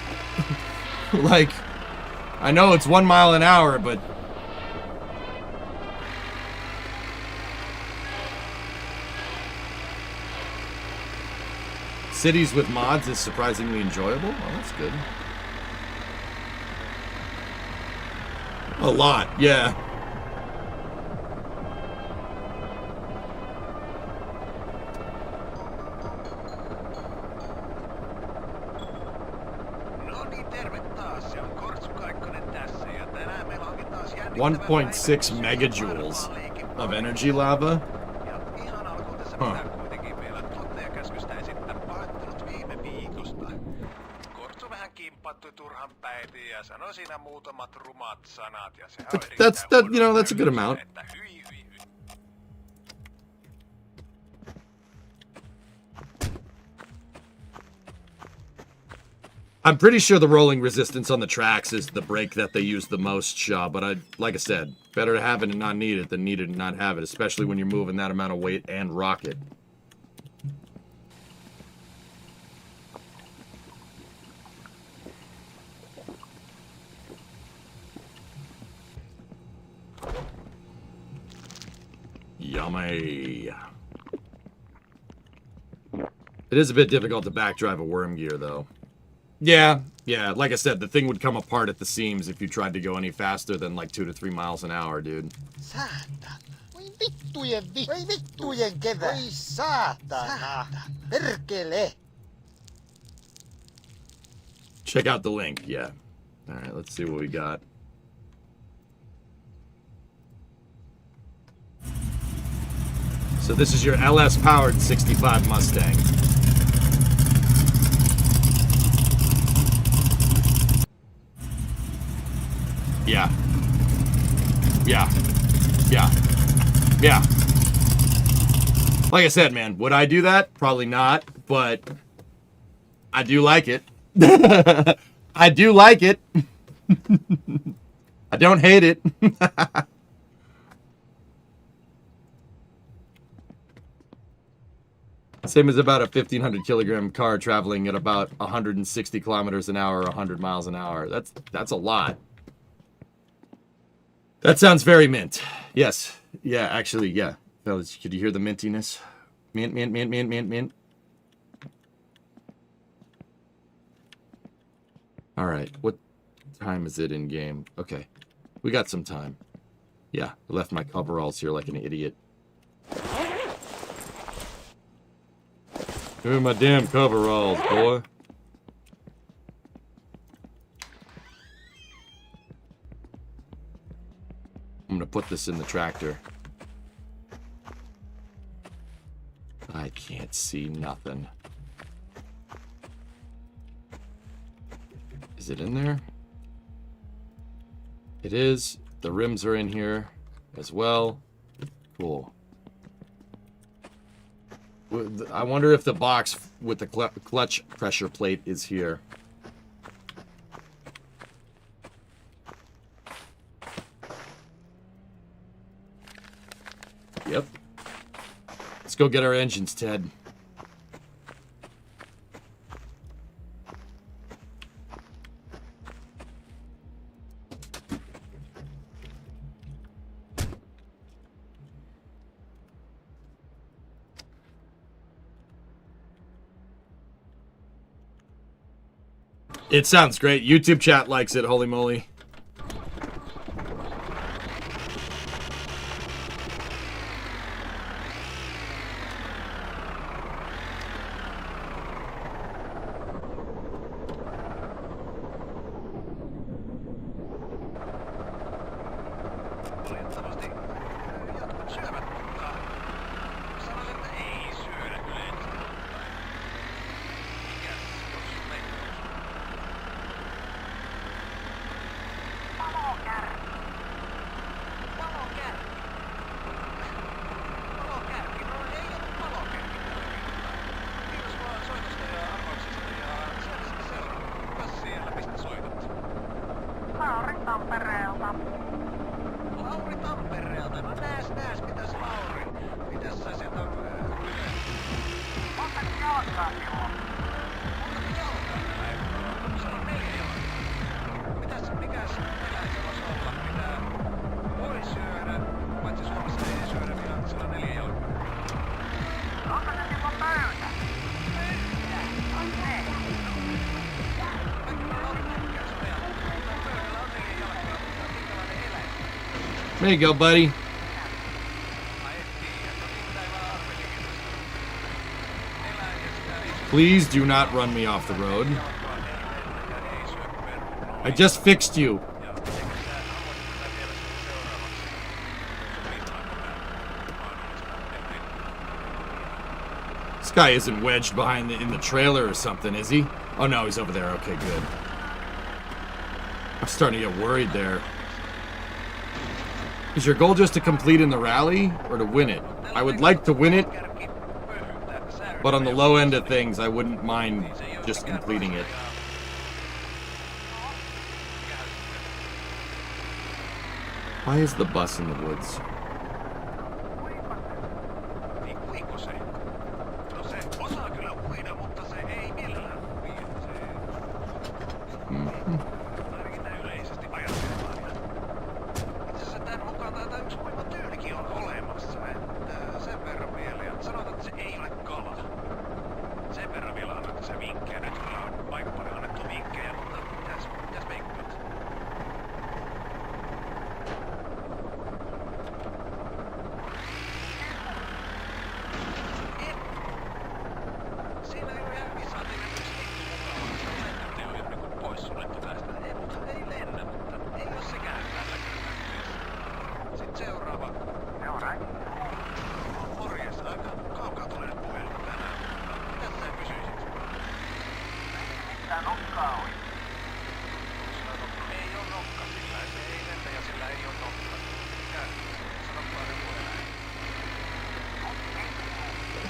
Like, I know it's 1 mile an hour, but cities with mods is surprisingly enjoyable. Well, that's good. A lot, yeah. No niin, terve taas. Se on Kortsu Kaikkonen tässä ja tänään meillä onkin taas 1.6 megajoules of energy lava. Ja ihan alkuun tässä pitää kuitenkin vielä tuottajakäskystä esittää pahoittelut viime viikosta. Kortsu vähän kimppattui turhan päiviin ja sanoi siinä muutamat rumat sanat ja se on That's a good amount. Että hyi. I'm pretty sure the rolling resistance on the tracks is the brake that they use the most, Shaw, but like I said, better to have it and not need it than need it and not have it, especially when you're moving that amount of weight and rocket. Yummy. It is a bit difficult to backdrive a worm gear, though. Yeah, like I said, the thing would come apart at the seams if you tried to go any faster than like 2 to 3 miles an hour, dude. Saatana. Voi vittujen kevät. Voi saatana. Perkele. Check out the link, yeah. Alright, let's see what we got. So this is your LS-powered 65 Mustang. Yeah. Like I said, man, would I do that? Probably not, but I do like it. I do like it. I don't hate it. Same as about a 1,500 kilogram car traveling at about 160 kilometers an hour, 100 miles an hour. That's a lot. That sounds very mint. Yes. Yeah, actually, yeah. Fellas, could you hear the mintiness? Mint, mint, mint, mint, mint, mint. All right. What time is it in game? Okay. We got some time. Yeah, I left my coveralls here like an idiot. Give me my damn coveralls, boy. I'm gonna put this in the tractor. I can't see nothing. Is it in there? It is. The rims are in here as well. Cool. I wonder if the box with the clutch pressure plate is here. Yep. Let's go get our engines, Ted. It sounds great. YouTube chat likes it, holy moly. Valitettavasti jotkut syövät, mutta sanoisin, että ei syödä yleensä. Mikäs jos leikkaus? Palokärki. Palokärki. Palokärki. No ei ollut palokärki tällä kertaa. Kiitos vaan soitosta ja arvauksesta ja säännöstä seuraava. Kukas siellä? Mistä soitat? Lauri Tampereelta. Lauri Tampereelta. No nääs, mitäs Lauri? Mitäs sä sieltä montako jalkaa silloin? Montako jalkaa tällä hetkellä? Se on 4 jalkaa. Mikäs eläin se voisi olla? Mitä voi syödä? Paitsi Suomessa ei syödä, niin sillä on 4 jalkaa. Onko se niinku pöytä? Pöytä? On se. Mä kyllä Lauri tykkää sun ajattelua. Pöydällä on 4 jalkaa, mutta minkälainen eläin? There you go, buddy. Please do not run me off the road. I just fixed you. This guy isn't wedged behind in the trailer or something, is he? Oh no, he's over there. Okay, good. I'm starting to get worried there. Is your goal just to complete in the rally or to win it? I would like to win it, but on the low end of things, I wouldn't mind just completing it. Why is the bus in the woods?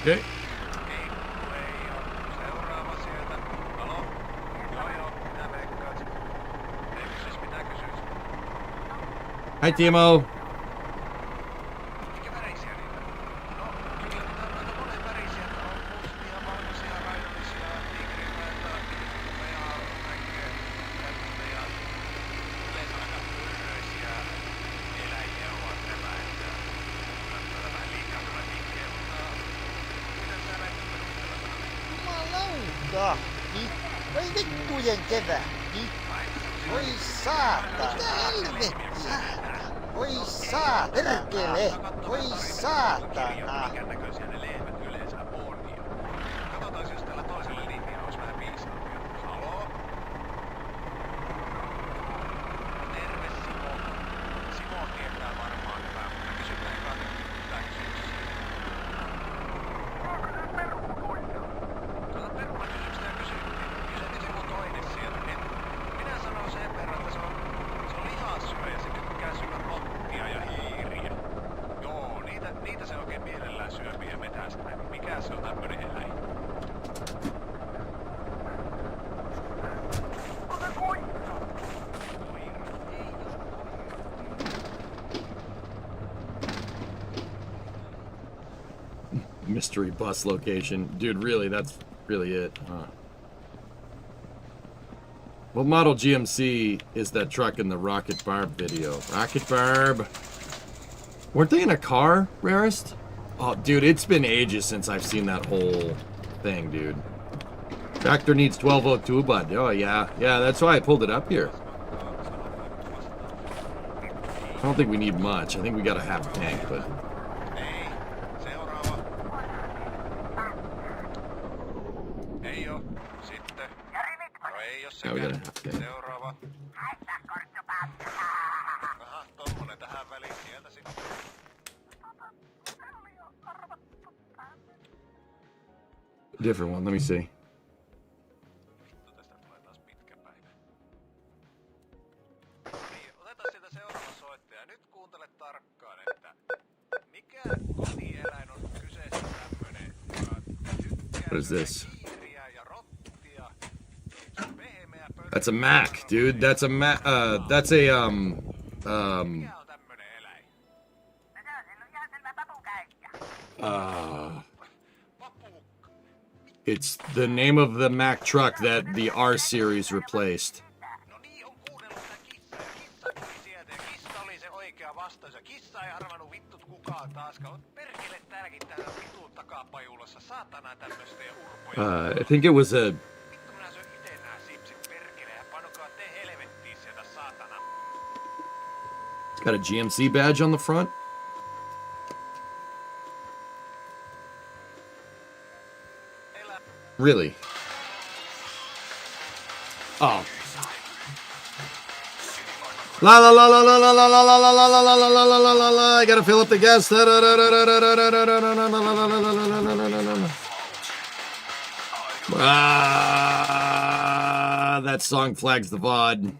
Okay. Hi, Timo. Jumalauta! Voi vittujen kevääkin! Voi saatana! Mitä helvettiä! Voi saatana! Voi saatana! Katsotaan, jos tällä toisella linjalla olisi vähän viisaampi. Haloo? Terve Simo. Simo tietää varmaan hyvää, mutta kysytään katsotaan kysymys. Onko se peruutuista? Kato perunakysymystä ja kysyttiin joku toinen sieltä. Minä sanon sen verran, että se on lihassyöjä. päästä. Mikä se on tämmönen eläin? Mystery bus location. Dude, really, that's really it, huh? What model GMC is that truck in the Rocket Barb video? Rocket Barb? Weren't they in a car, Rarest? Oh, dude, it's been ages since I've seen that whole thing, dude. Tractor needs 1202, bud. Oh, yeah. Yeah, that's why I pulled it up here. I don't think we need much. I think we got a half tank, but... Now we got a half tank. Seuraava. Aha, tommonen tähän väliin sieltä sitten. Different one, let me see. Vittu, tästä tulee taas pitkä päivä. Niin, otetaan sieltä seuraava soittaja. Nyt kuuntele tarkkaan, että mikä kotieläin on kyseessä tämmönen, joka tykkää What is this? hiiriä ja rottia. Pehmeä pöydä. That's a Mac, dude. That's a Mac. That's a Mikä on tämmönen eläin? It's the name of the Mac truck that the R series replaced. No niin, on kuunnellut sitä kissaa. Kissa tuli sieltä ja kissa oli se oikea vastaus. Ja kissa ei arvannut vittut kukaan taaskaan. Perkele täälläkin täällä vitun takapajulassa. Saatana tämmöstä ja urpoja. I think it was a... Vittu minä syön ite nää sipsit perkele ja painokaa te helvettiin sieltä saatana. It's got a GMC badge on the front. Really? Oh. La la la la la la la la la la la la la la la la la la. I gotta fill up the gas. Ah, that song flags the VOD.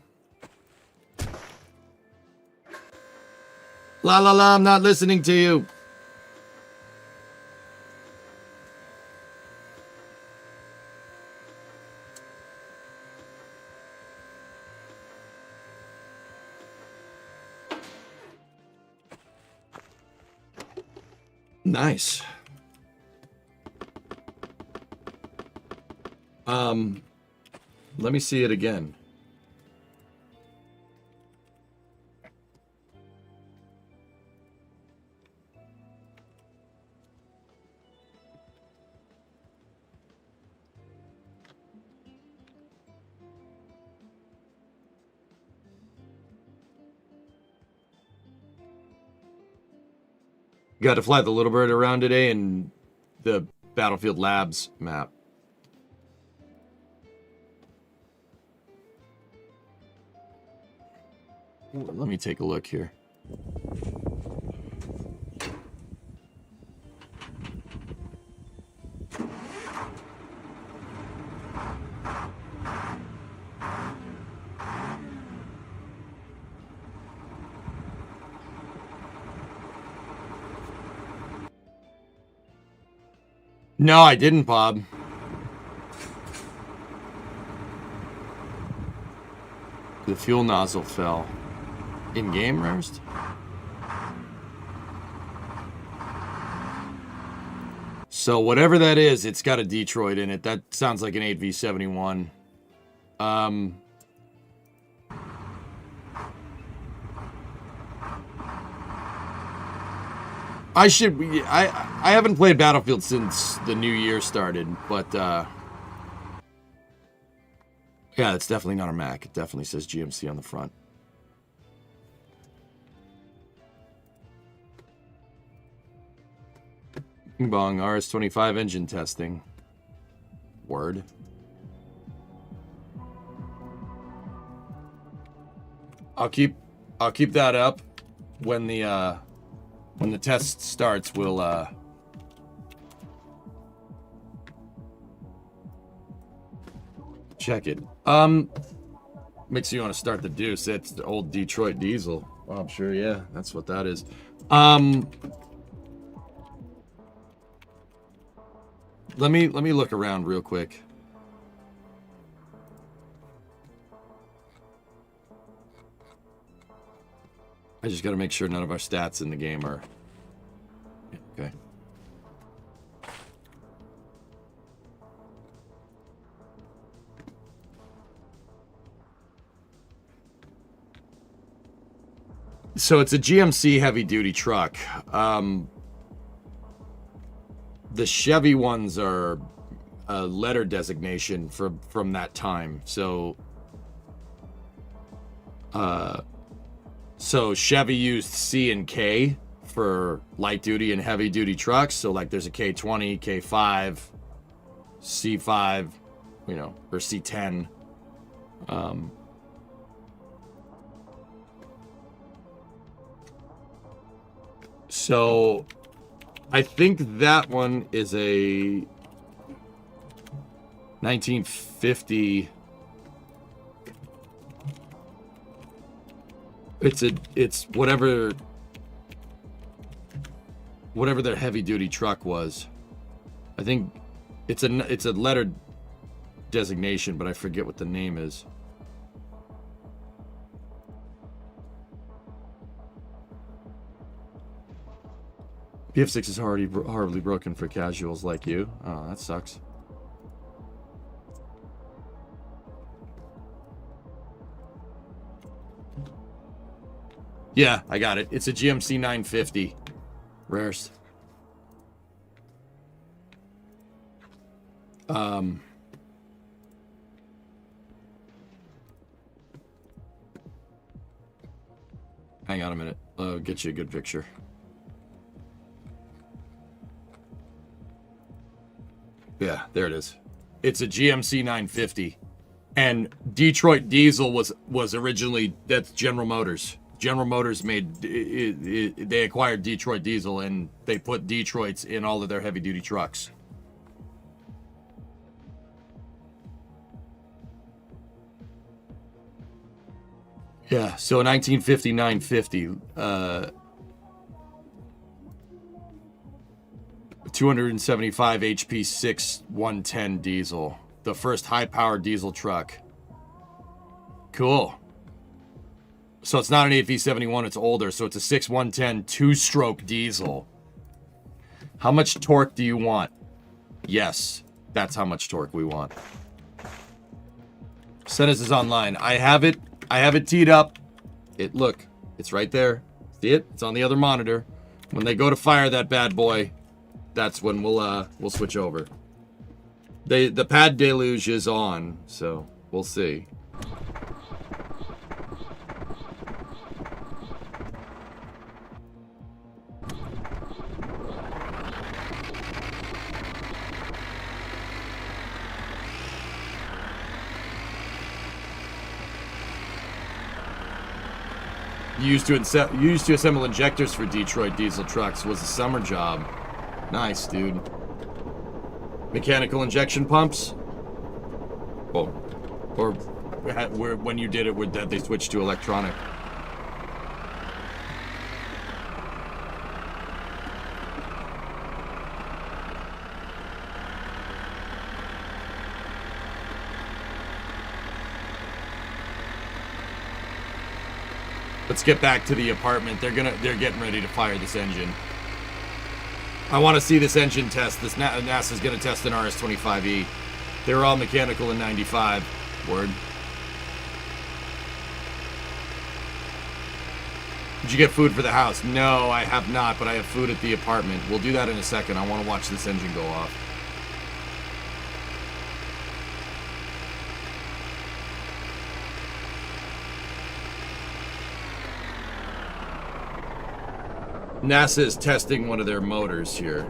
La la la, I'm not listening to you. Nice. Let me see it again. Got to fly the Little Bird around today in the Battlefield Labs map. Ooh, let me take a look here. No, I didn't, Bob. The fuel nozzle fell. In-game, Rarest? So whatever that is, it's got a Detroit in it. That sounds like an 8V71. I haven't played Battlefield since the new year started, but yeah, it's definitely not a Mac. It definitely says GMC on the front. Bing bong, RS-25 engine testing. Word. I'll keep that up when the test starts. We'll check it. Makes you want to start the Deuce. It's the old Detroit diesel. Oh, I'm sure, yeah, that's what that is. Let me look around real quick. I just got to make sure none of our stats in the game are... Okay. So it's a GMC heavy-duty truck. The Chevy ones are a letter designation from that time. So Chevy used C and K for light-duty and heavy-duty trucks. So like there's a K20, K5, C5, you know, or C10. So I think that one is a 1950. It's whatever their heavy duty truck was. I think it's a lettered designation, but I forget what the name is. PF6 is horribly broken for casuals like you. Oh, that sucks. Yeah, I got it. It's a GMC 950. Rarest. Hang on a minute. I'll get you a good picture. Yeah, there it is. It's a GMC 950. And Detroit Diesel was originally, that's General Motors. General Motors made, they acquired Detroit Diesel and they put Detroits in all of their heavy duty trucks. Yeah, so 1950 950, 275 HP 6110 diesel. The first high-powered diesel truck. Cool. So it's not an 8V71, it's older. So it's a 6110 two-stroke diesel. How much torque do you want? Yes, that's how much torque we want. Senes is online. I have it teed up. Look, it's right there. See it? It's on the other monitor. When they go to fire that bad boy, that's when we'll switch over. The pad deluge is on, so we'll see. You used to assemble injectors for Detroit diesel trucks. Was a summer job. Nice, dude. Mechanical injection pumps? Oh. Or when you did it, with that they switched to electronic. Let's get back to the apartment. They're getting ready to fire this engine. I want to see this engine test. This NASA's going to test an RS-25E. They were all mechanical in 95. Word. Did you get food for the house? No, I have not, but I have food at the apartment. We'll do that in a second. I want to watch this engine go off. NASA is testing one of their motors here.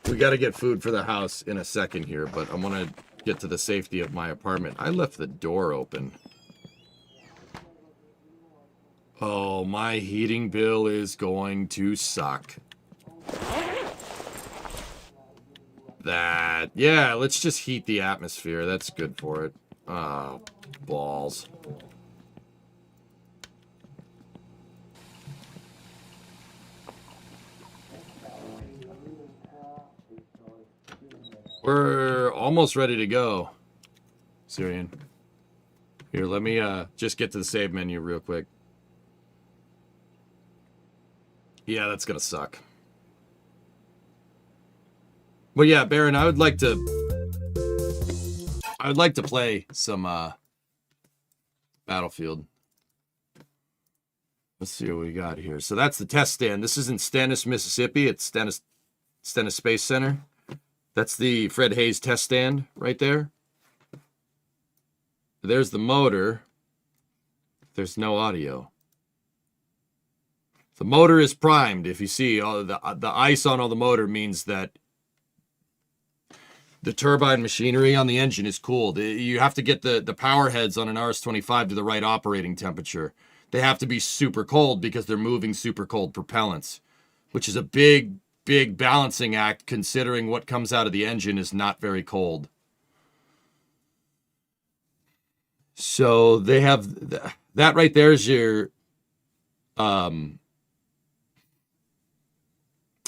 We got to get food for the house in a second here, but I want to get to the safety of my apartment. I left the door open. Oh, my heating bill is going to suck. Yeah, let's just heat the atmosphere. That's good for it. Oh, balls. We're almost ready to go. Syrian. Here, let me just get to the save menu real quick. Yeah, that's gonna suck. But yeah, Baron, I would like to play some Battlefield. Let's see what we got here. So that's the test stand. This is in Stennis, Mississippi. It's Stennis Space Center. That's the Fred Hayes test stand right there. There's the motor. There's no audio. The motor is primed. If you see, all the ice on all the motor means that the turbine machinery on the engine is cooled. You have to get the power heads on an RS-25 to the right operating temperature. They have to be super cold because they're moving super cold propellants, which is a big balancing act considering what comes out of the engine is not very cold. So they have that right there is your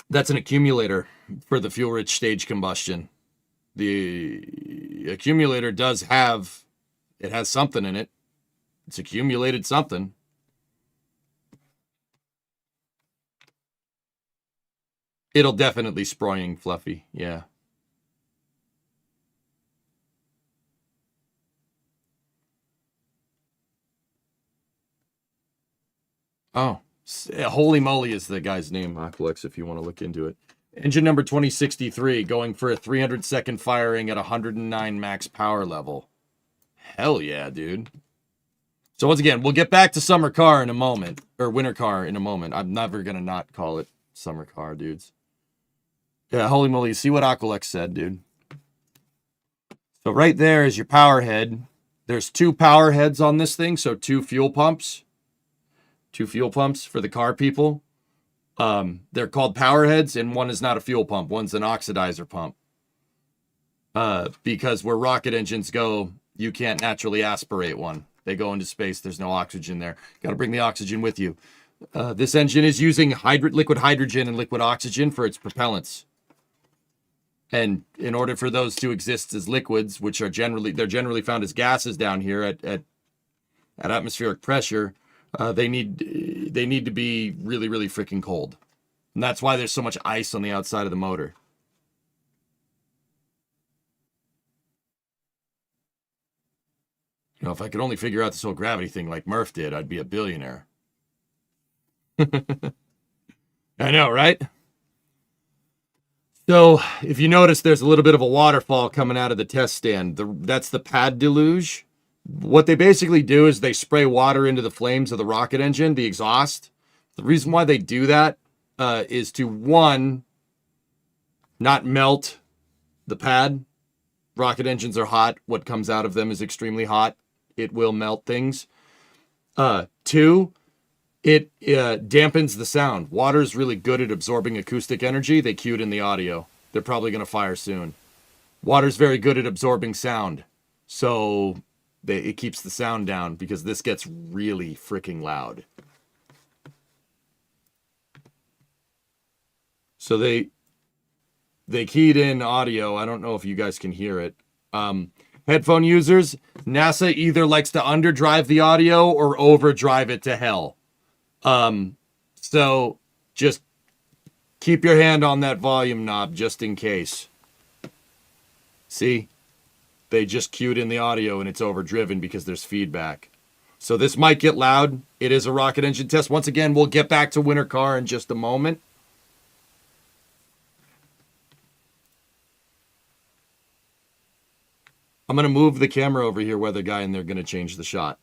that's an accumulator for the fuel-rich stage combustion. The accumulator does have, it has something in it. It's accumulated something. It'll definitely sproying Fluffy, yeah. Oh, Holy Moly is the guy's name, Aqualex, if you want to look into it. Engine number 2063, going for a 300-second firing at 109 max power level. Hell yeah, dude. So once again, we'll get back to summer car in a moment, or winter car in a moment. I'm never going to not call it summer car, dudes. Yeah, holy moly, see what Aqualex said, dude. So right there is your power head. There's 2 power heads on this thing, so 2 fuel pumps. 2 fuel pumps for the car people. They're called power heads, and one is not a fuel pump. One's an oxidizer pump. Because where rocket engines go, you can't naturally aspirate one. They go into space. There's no oxygen there. Got to bring the oxygen with you. This engine is using liquid hydrogen and liquid oxygen for its propellants. And in order for those to exist as liquids, which are generally found as gases down here at atmospheric pressure, they need to be really, really freaking cold. And that's why there's so much ice on the outside of the motor. You know, if I could only figure out this whole gravity thing like Murph did, I'd be a billionaire. I know, right? So, if you notice, there's a little bit of a waterfall coming out of the test stand. That's the pad deluge. What they basically do is they spray water into the flames of the rocket engine, the exhaust. The reason why they do that is to, one, not melt the pad. Rocket engines are hot. What comes out of them is extremely hot. It will melt things. 2, it dampens the sound. Water is really good at absorbing acoustic energy. They cued in the audio. They're probably going to fire soon. Water's very good at absorbing sound. So it keeps the sound down because this gets really freaking loud. So they keyed in audio. I don't know if you guys can hear it. Headphone users, NASA either likes to underdrive the audio or overdrive it to hell. So just keep your hand on that volume knob just in case. See? They just cued in the audio and it's overdriven because there's feedback. So this might get loud. It is a rocket engine test. Once again, we'll get back to winter car in just a moment. I'm going to move the camera over here where the guy and they're going to change the shot.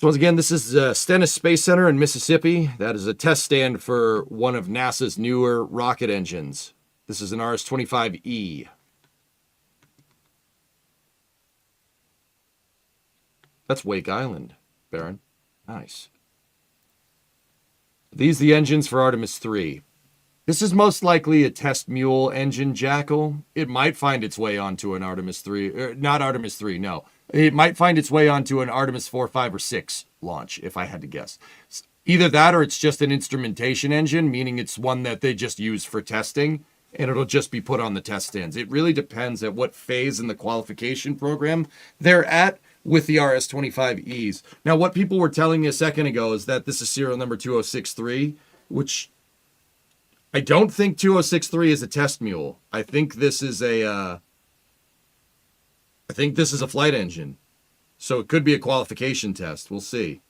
So once again, this is Stennis Space Center in Mississippi. That is a test stand for one of NASA's newer rocket engines. This is an RS-25E. That's Wake Island, Baron. Nice. These are the engines for Artemis 3. This is most likely a test mule engine, Jackal. It might find its way onto an Artemis 3. Not Artemis 3, no. It might find its way onto an Artemis 4, 5, or 6 launch, if I had to guess. Either that or it's just an instrumentation engine, meaning it's one that they just use for testing, and it'll just be put on the test stands. It really depends at what phase in the qualification program they're at with the RS-25Es. Now, what people were telling me a second ago is that this is serial number 2063, which I don't think 2063 is a test mule. I think this is a flight engine. So it could be a qualification test. We'll see.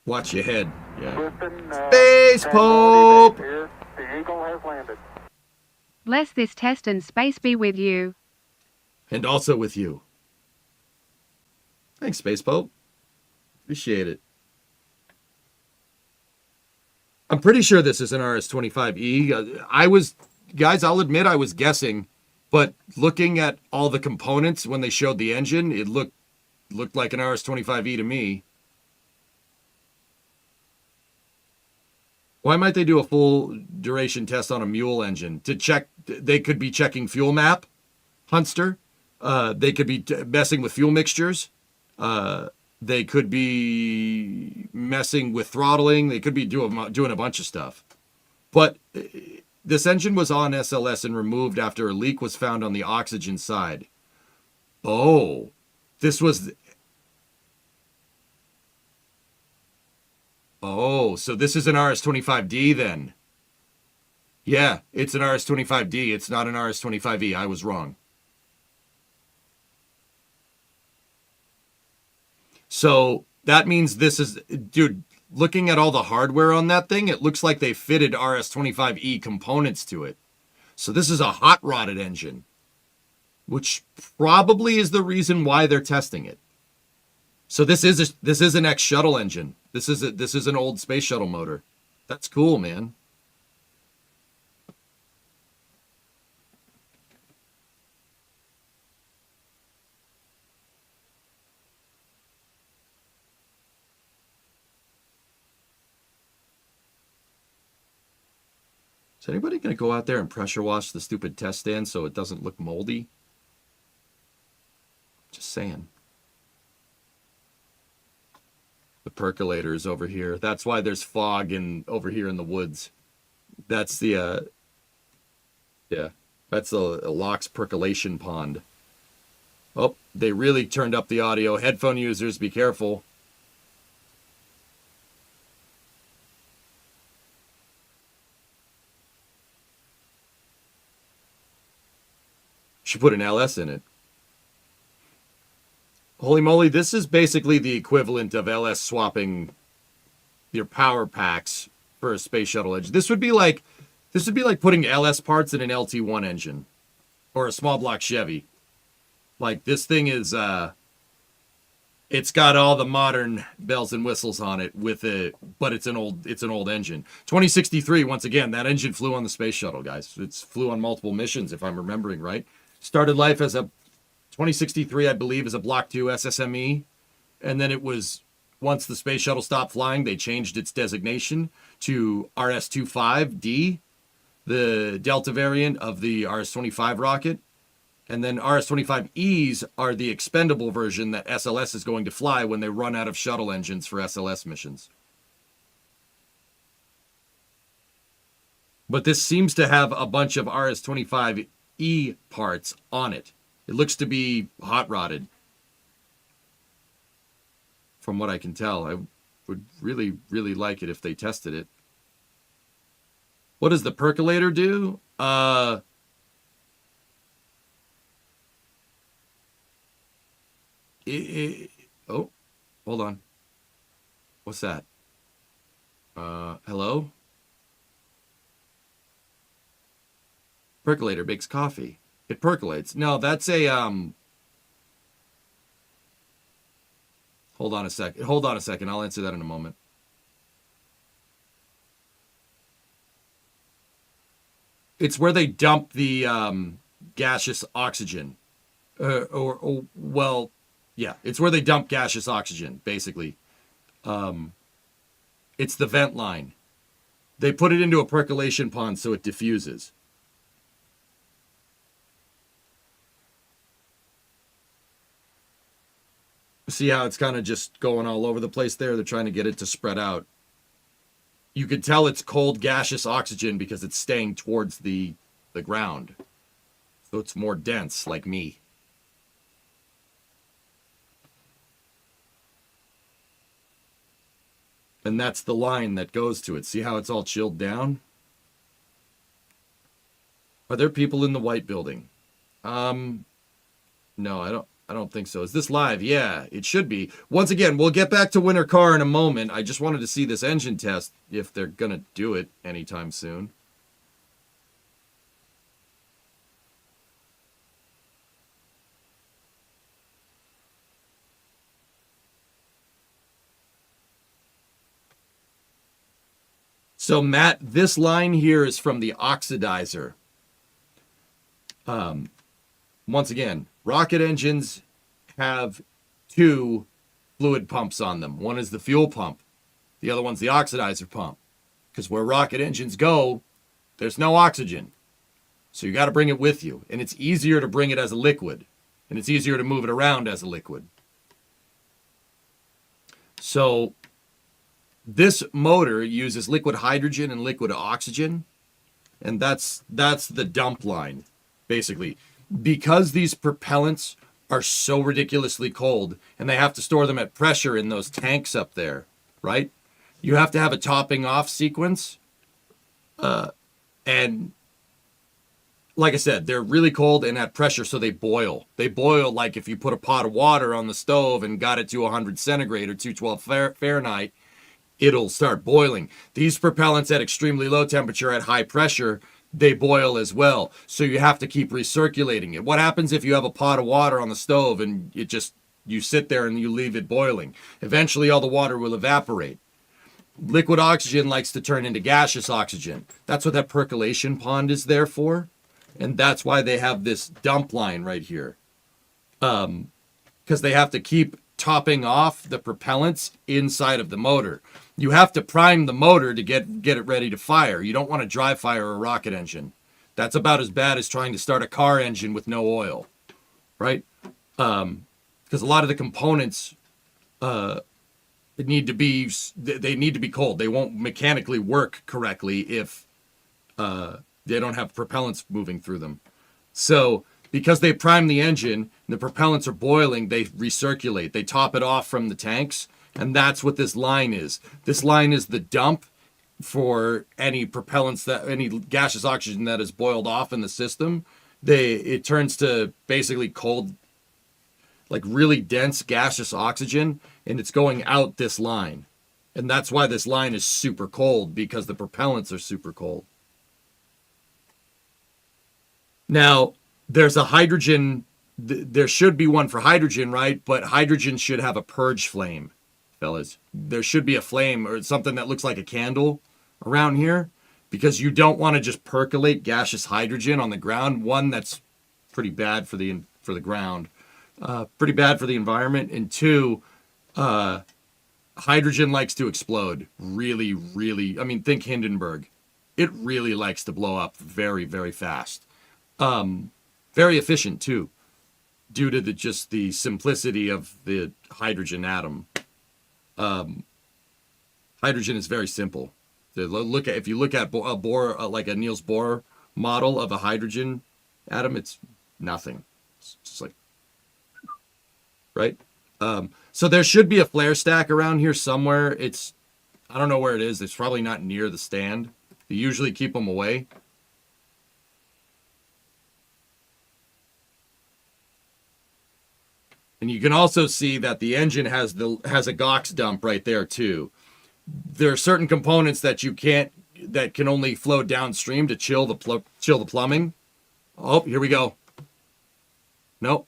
Watch your head. Yeah. Space Pope! The Eagle has landed. Bless this test and space be with you. And also with you. Thanks, Space Pope. Appreciate it. I'm pretty sure this is an RS-25E. Guys, I'll admit I was guessing, but looking at all the components when they showed the engine, it looked like an RS-25E to me. Why might they do a full duration test on a mule engine? To check, they could be checking fuel map, Hunster. They could be messing with fuel mixtures. They could be messing with throttling. They could be doing a bunch of stuff. But this engine was on SLS and removed after a leak was found on the oxygen side. Oh, this was... Oh, so this is an RS-25D then. Yeah, it's an RS-25D. It's not an RS-25E. I was wrong. So that means this is... Dude, looking at all the hardware on that thing, it looks like they fitted RS-25E components to it. So this is a hot-rodded engine, which probably is the reason why they're testing it. So this is an ex-shuttle engine. This is an old space shuttle motor. That's cool, man. Is anybody going to go out there and pressure wash the stupid test stand so it doesn't look moldy? Just saying. The percolator is over here. That's why there's fog over here in the woods. That's the, that's the LOX percolation pond. Oh, they really turned up the audio. Headphone users, be careful. Should put an LS in it. Holy moly, this is basically the equivalent of LS swapping your power packs for a space shuttle engine. This would be like putting LS parts in an LT1 engine or a small block Chevy. Like this thing is it's got all the modern bells and whistles on it but it's an old engine. 2063, once again, that engine flew on the space shuttle, guys. It's flew on multiple missions if I'm remembering right. Started life as a 2063, I believe, is a Block 2 SSME. And then it was, once the space shuttle stopped flying, they changed its designation to RS-25D, the Delta variant of the RS-25 rocket. And then RS-25Es are the expendable version that SLS is going to fly when they run out of shuttle engines for SLS missions. But this seems to have a bunch of RS-25E parts on it. It looks to be hot-rodded. From what I can tell. I would really, really like it if they tested it. What does the percolator do? Oh, hold on. What's that? Hello? Percolator makes coffee. It percolates. No, that's a Hold on a second. Hold on a second. I'll answer that in a moment. It's where they dump the gaseous oxygen. Well, yeah, it's where they dump gaseous oxygen, basically. It's the vent line. They put it into a percolation pond so it diffuses. See how it's kind of just going all over the place there? They're trying to get it to spread out. You could tell it's cold gaseous oxygen because it's staying towards the ground. So it's more dense, like me. And that's the line that goes to it. See how it's all chilled down? Are there people in the white building? No, I don't think so. Is this live? Yeah, it should be. Once again, we'll get back to Winter Car in a moment. I just wanted to see this engine test, if they're going to do it anytime soon. So, Matt, this line here is from the oxidizer. Once again, rocket engines have two fluid pumps on them. One is the fuel pump. The other one's the oxidizer pump. Because where rocket engines go, there's no oxygen. So you got to bring it with you. And it's easier to bring it as a liquid. And it's easier to move it around as a liquid. So this motor uses liquid hydrogen and liquid oxygen. And that's the dump line, basically. Because these propellants are so ridiculously cold, and they have to store them at pressure in those tanks up there, right? You have to have a topping off sequence. And like I said, they're really cold and at pressure, so they boil. They boil like if you put a pot of water on the stove and got it to 100 centigrade or 212 Fahrenheit, it'll start boiling. These propellants at extremely low temperature at high pressure, they boil as well. So you have to keep recirculating it. What happens if you have a pot of water on the stove and you sit there and you leave it boiling? Eventually all the water will evaporate. Liquid oxygen likes to turn into gaseous oxygen. That's what that percolation pond is there for. And that's why they have this dump line right here. Because they have to keep topping off the propellants inside of the motor. You have to prime the motor to get it ready to fire. You don't want to dry fire a rocket engine. That's about as bad as trying to start a car engine with no oil, right? Because a lot of the components need to be cold. They won't mechanically work correctly if they don't have propellants moving through them. So because they prime the engine and the propellants are boiling, they recirculate. They top it off from the tanks, and that's what this line is. This line is the dump for any propellants any gaseous oxygen that is boiled off in the system. It turns to basically cold, like really dense gaseous oxygen, and it's going out this line. And that's why this line is super cold, because the propellants are super cold. Now, there's a hydrogen, there should be one for hydrogen, right? But hydrogen should have a purge flame, fellas. There should be a flame or something that looks like a candle around here, because you don't want to just percolate gaseous hydrogen on the ground. One, that's pretty bad for the ground, pretty bad for the environment. And two, hydrogen likes to explode really, really. I mean, think Hindenburg. It really likes to blow up very, very fast. Very efficient too, due to just the simplicity of the hydrogen atom. Hydrogen is very simple. If you look at a Bohr, like a Niels Bohr model of a hydrogen atom, it's nothing. It's just like, right? So there should be a flare stack around here somewhere. I don't know where it is. It's probably not near the stand. They usually keep them away. And you can also see that the engine has a GOX dump right there too. There are certain components that can only flow downstream to chill the plumbing. Oh, here we go. Nope.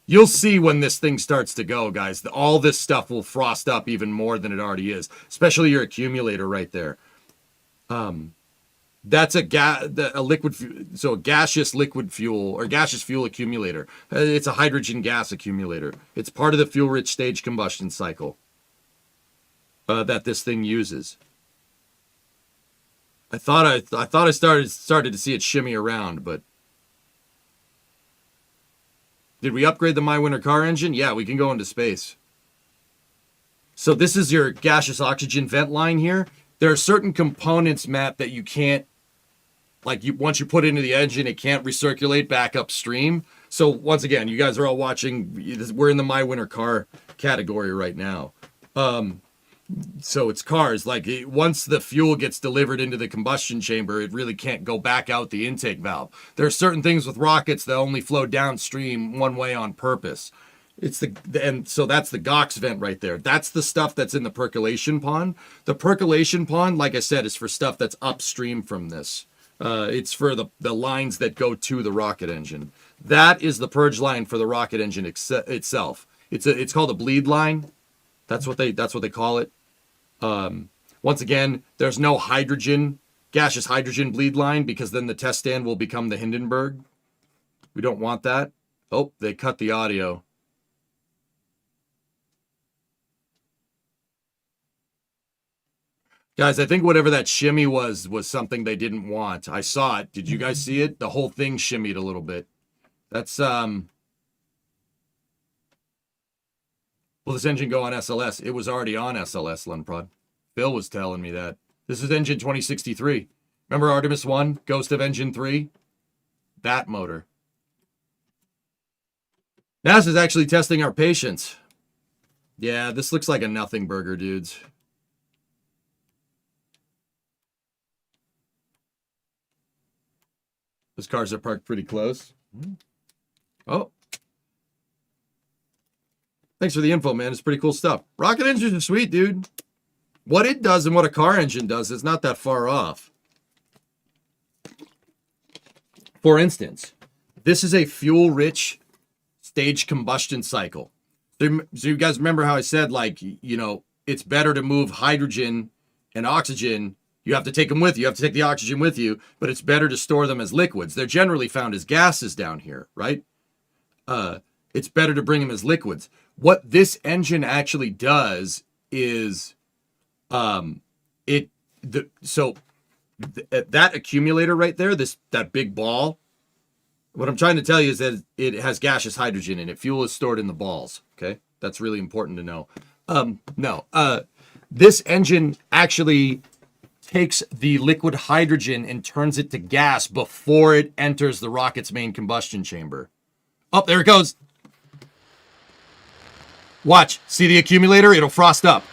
You'll see when this thing starts to go, guys. All this stuff will frost up even more than it already is, especially your accumulator right there. That's a liquid, so a gaseous liquid fuel or gaseous fuel accumulator. It's a hydrogen gas accumulator. It's part of the fuel-rich stage combustion cycle that this thing uses. I thought I started to see it shimmy around, but did we upgrade the My Winter Car engine? Yeah, we can go into space. So this is your gaseous oxygen vent line here. There are certain components, Matt, that you can't, once you put it into the engine, it can't recirculate back upstream. So once again, you guys are all watching. We're in the My Winter Car category right now. So it's cars. Once the fuel gets delivered into the combustion chamber, it really can't go back out the intake valve. There are certain things with rockets that only flow downstream one way on purpose. And so that's the GOX vent right there. That's the stuff that's in the percolation pond. The percolation pond, like I said, is for stuff that's upstream from this. It's for the lines that go to the rocket engine. That is the purge line for the rocket engine itself. It's called a bleed line. That's what they call it. Once again, there's no gaseous hydrogen bleed line, because then the test stand will become the Hindenburg. We don't want that. Oh, they cut the audio. Guys, I think whatever that shimmy was something they didn't want. I saw it. Did you guys see it? The whole thing shimmied a little bit. That's, will this engine go on SLS? It was already on SLS, Lunprod. Bill was telling me that. This is engine 2063. Remember Artemis 1, Ghost of Engine 3? That motor. NASA's actually testing our patience. Yeah, this looks like a nothing burger, dudes. Those cars are parked pretty close. Oh. Thanks for the info, man. It's pretty cool stuff. Rocket engines are sweet, dude. What it does and what a car engine does is not that far off. For instance, this is a fuel-rich stage combustion cycle. So you guys remember how I said, it's better to move hydrogen and oxygen. You have to take them with you. You have to take the oxygen with you, but it's better to store them as liquids. They're generally found as gases down here, right? It's better to bring them as liquids. What this engine actually does is, that accumulator right there, that big ball. What I'm trying to tell you is that it has gaseous hydrogen in it. Fuel is stored in the balls. Okay, that's really important to know. This engine actually takes the liquid hydrogen and turns it to gas before it enters the rocket's main combustion chamber. Oh, there it goes. Watch. See the accumulator? It'll frost up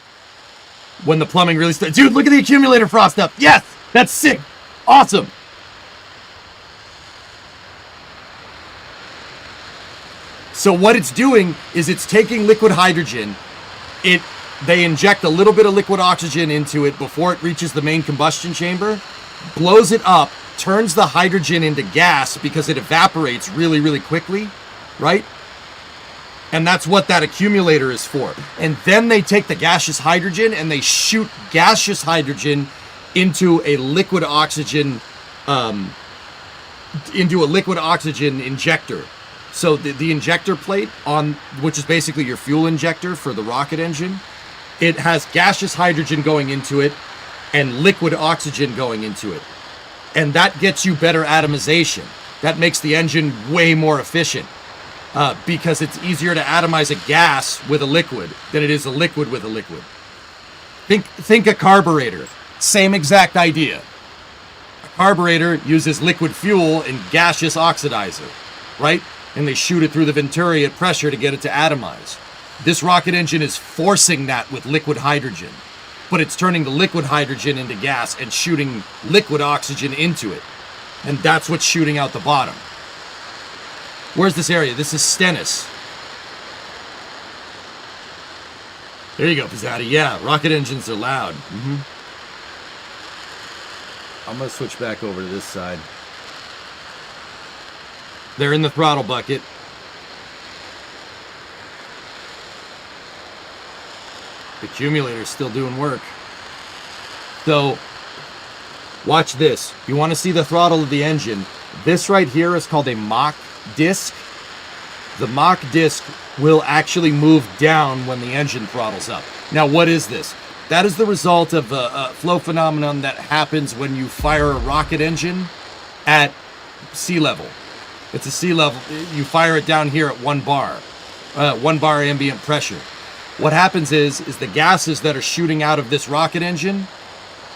when the plumbing really starts. Dude, look at the accumulator frost up. Yes! That's sick. Awesome. So what it's doing is it's taking liquid hydrogen. They inject a little bit of liquid oxygen into it before it reaches the main combustion chamber, blows it up, turns the hydrogen into gas because it evaporates really, really quickly, right? And that's what that accumulator is for. And then they take the gaseous hydrogen and they shoot gaseous hydrogen into a liquid oxygen, injector. So the injector plate which is basically your fuel injector for the rocket engine, it has gaseous hydrogen going into it and liquid oxygen going into it. And that gets you better atomization. That makes the engine way more efficient because it's easier to atomize a gas with a liquid than it is a liquid with a liquid. Think a carburetor. Same exact idea. A carburetor uses liquid fuel and gaseous oxidizer, right? And they shoot it through the venturi at pressure to get it to atomize. This rocket engine is forcing that with liquid hydrogen, but it's turning the liquid hydrogen into gas and shooting liquid oxygen into it. And that's what's shooting out the bottom. Where's this area? This is Stennis. There you go, Pizzatti. Yeah, rocket engines are loud. I'm going to switch back over to this side. They're in the throttle bucket. The accumulator's still doing work. So, watch this. You want to see the throttle of the engine. This right here is called a Mach disc. The Mach disc will actually move down when the engine throttles up. Now, what is this? That is the result of a flow phenomenon that happens when you fire a rocket engine at sea level. It's a sea level. You fire it down here at 1 bar ambient pressure. What happens is the gases that are shooting out of this rocket engine,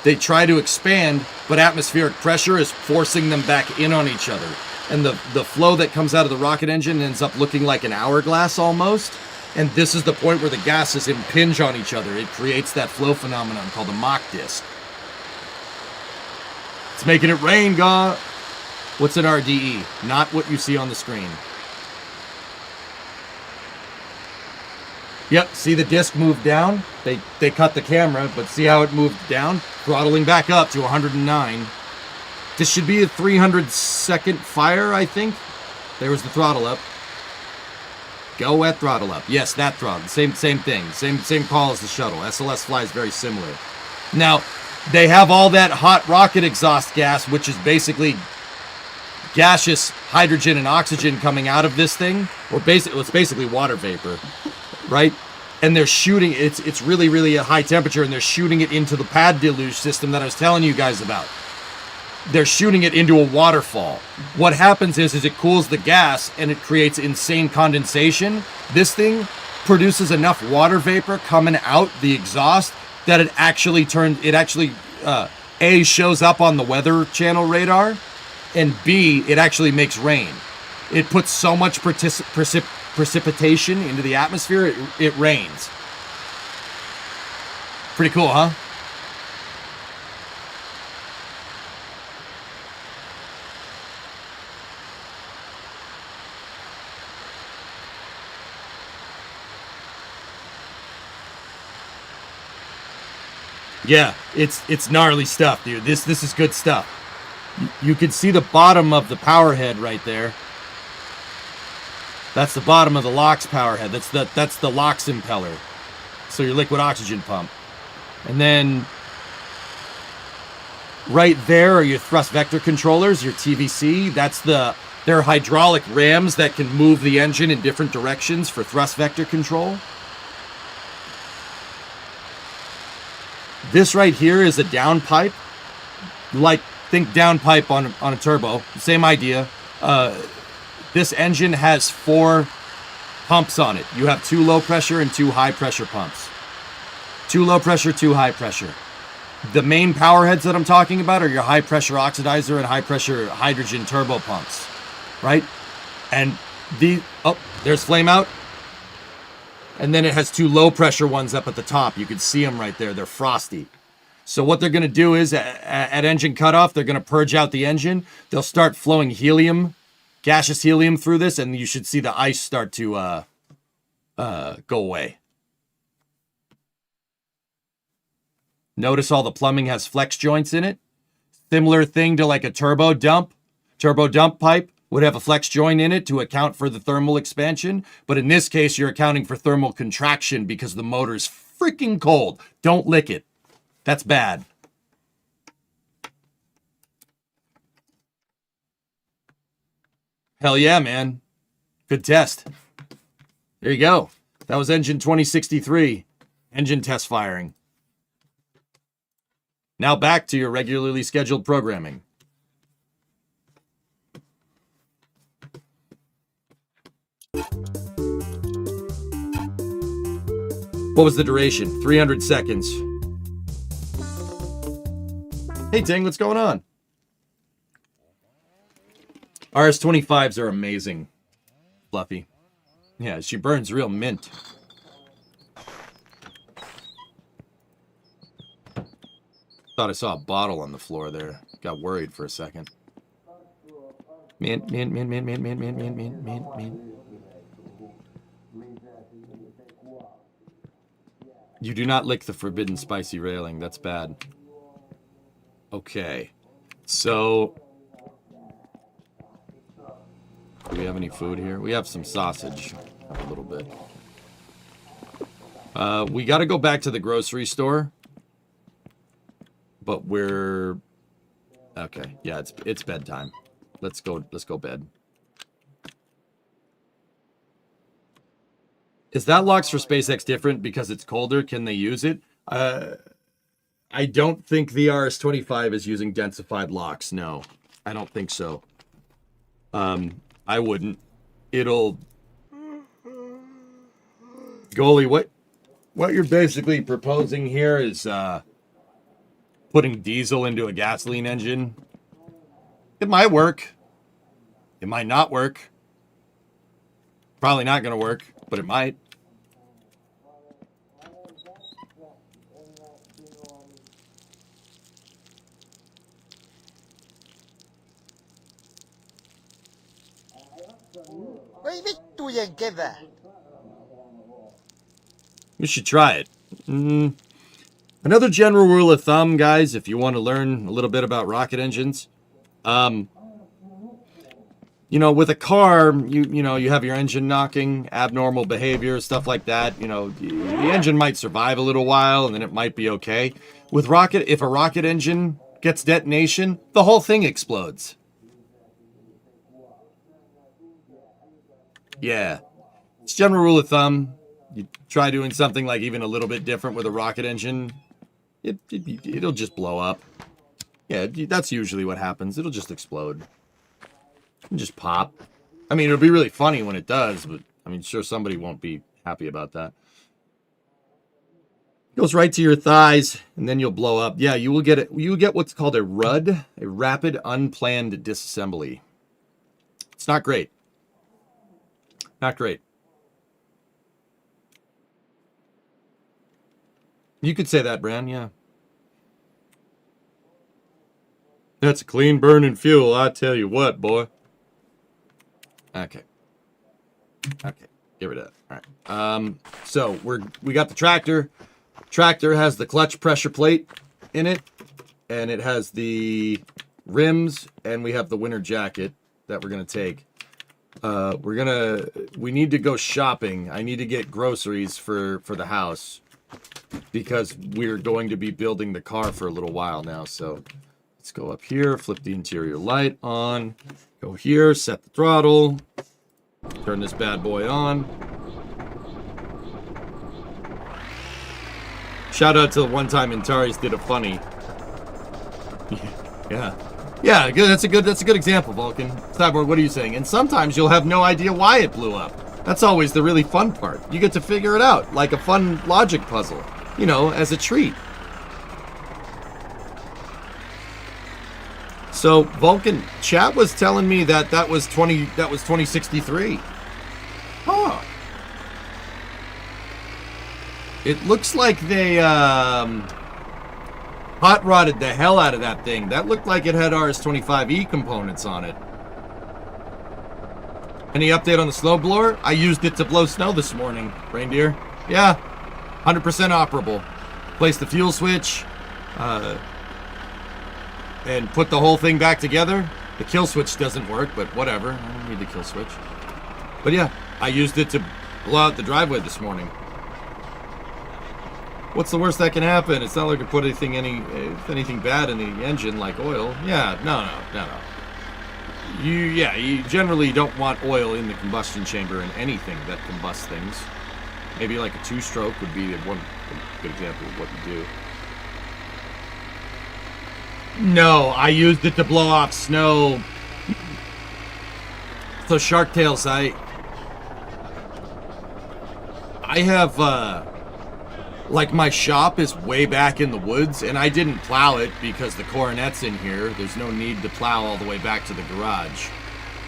they try to expand, but atmospheric pressure is forcing them back in on each other. And the flow that comes out of the rocket engine ends up looking like an hourglass almost. And this is the point where the gases impinge on each other. It creates that flow phenomenon called a Mach disc. It's making it rain, God. What's an RDE? Not what you see on the screen. Yep, see the disc move down? They cut the camera, but see how it moved down? Throttling back up to 109. This should be a 300-second fire, I think. There was the throttle up. Go at throttle up. Yes, that throttle. Same thing. Same call as the shuttle. SLS flies very similar. Now, they have all that hot rocket exhaust gas, which is basically gaseous hydrogen and oxygen coming out of this thing. It's basically water vapor, right? And they're shooting, it's really, really a high temperature, and they're shooting it into the pad deluge system that I was telling you guys about. They're shooting it into a waterfall. What happens is it cools the gas and it creates insane condensation. This thing produces enough water vapor coming out the exhaust that it actually A, shows up on the Weather Channel radar, and B, it actually makes rain. It puts so much precipitation into the atmosphere, it rains. Pretty cool, huh? Yeah, it's gnarly stuff, dude. This is good stuff. You can see the bottom of the power head right there. That's the bottom of the LOX power head. That's the LOX impeller. So your liquid oxygen pump. And then right there are your thrust vector controllers, your TVC. They're hydraulic rams that can move the engine in different directions for thrust vector control. This right here is a downpipe. Think downpipe on a turbo. Same idea. This engine has 4 pumps on it. You have 2 low pressure and 2 high pressure pumps. 2 low pressure, 2 high pressure. The main power heads that I'm talking about are your high pressure oxidizer and high pressure hydrogen turbo pumps, right? And there's flame out. And then it has 2 low pressure ones up at the top. You can see them right there. They're frosty. So what they're going to do is at engine cutoff, they're going to purge out the engine. They'll start flowing helium, gaseous helium through this, and you should see the ice start to go away. Notice all the plumbing has flex joints in it. Similar thing to like a turbo dump. Turbo dump pipe would have a flex joint in it to account for the thermal expansion. But in this case, you're accounting for thermal contraction because the motor's freaking cold. Don't lick it. That's bad. Hell yeah, man. Good test. There you go. That was engine 2063. Engine test firing. Now back to your regularly scheduled programming. What was the duration? 300 seconds. Hey, Ting, what's going on? RS-25s are amazing. Fluffy. Yeah, she burns real mint. Thought I saw a bottle on the floor there. Got worried for a second. Mint, mint, mint, mint, mint, mint, mint, mint, mint, mint, mint. You do not lick the forbidden spicy railing. That's bad. Okay. So Do we have any food here? We have some sausage. A little bit. We got to go back to the grocery store. But we're... Okay, yeah, it's bedtime. Let's go bed. Is that locks for SpaceX different because it's colder? Can they use it? I don't think the RS-25 is using densified locks. No, I don't think so. I wouldn't. It'll... Goalie, what you're basically proposing here is putting diesel into a gasoline engine. It might work. It might not work. Probably not going to work, but it might. Voi vittujen kevät. You should try it. Another general rule of thumb, guys, if you want to learn a little bit about rocket engines. You know, with a car, you have your engine knocking, abnormal behavior, stuff like that. You know, the engine might survive a little while, and then it might be okay. With rocket, if a rocket engine gets detonation, the whole thing explodes. Yeah. It's general rule of thumb. You try doing something like even a little bit different with a rocket engine, it'll just blow up. Yeah, that's usually what happens. It'll just explode. And just pop. I mean, it'll be really funny when it does, but I mean, sure, somebody won't be happy about that. It goes right to your thighs, and then you'll blow up. Yeah, you will get it. You will get what's called a RUD, a rapid unplanned disassembly. It's not great. Not great. You could say that, Bran, yeah. That's clean burning fuel, I tell you what, boy. Okay. Okay, get rid of that. All right. So we got the tractor. Tractor has the clutch pressure plate in it, and it has the rims, and we have the winter jacket that we're gonna take. We need to go shopping. I need to get groceries for the house because we're going to be building the car for a little while now. So let's go up here, flip the interior light on, go here, set the throttle, turn this bad boy on. Shout out to the one time Antares did a funny. Yeah. Yeah, good. That's a good example, Vulcan. Cyborg, what are you saying? And sometimes you'll have no idea why it blew up. That's always the really fun part. You get to figure it out, like a fun logic puzzle, you know, as a treat. So, Vulcan, chat was telling me that was 2063. Huh. It looks like they hot rodded the hell out of that thing. That looked like it had RS-25E components on it. Any update on the snowblower? I used it to blow snow this morning, Reindeer. Yeah, 100% operable. Place the fuel switch, and put the whole thing back together. The kill switch doesn't work, but whatever. I don't need the kill switch. But yeah, I used it to blow out the driveway this morning. What's the worst that can happen? It's not like you put anything bad in the engine, like oil. Yeah, no. You generally don't want oil in the combustion chamber in anything that combusts things. Maybe like a two-stroke would be one good example of what you do. No, I used it to blow off snow. So Shark Tales, I have like my shop is way back in the woods, and I didn't plow it because the coronet's in here. There's no need to plow all the way back to the garage.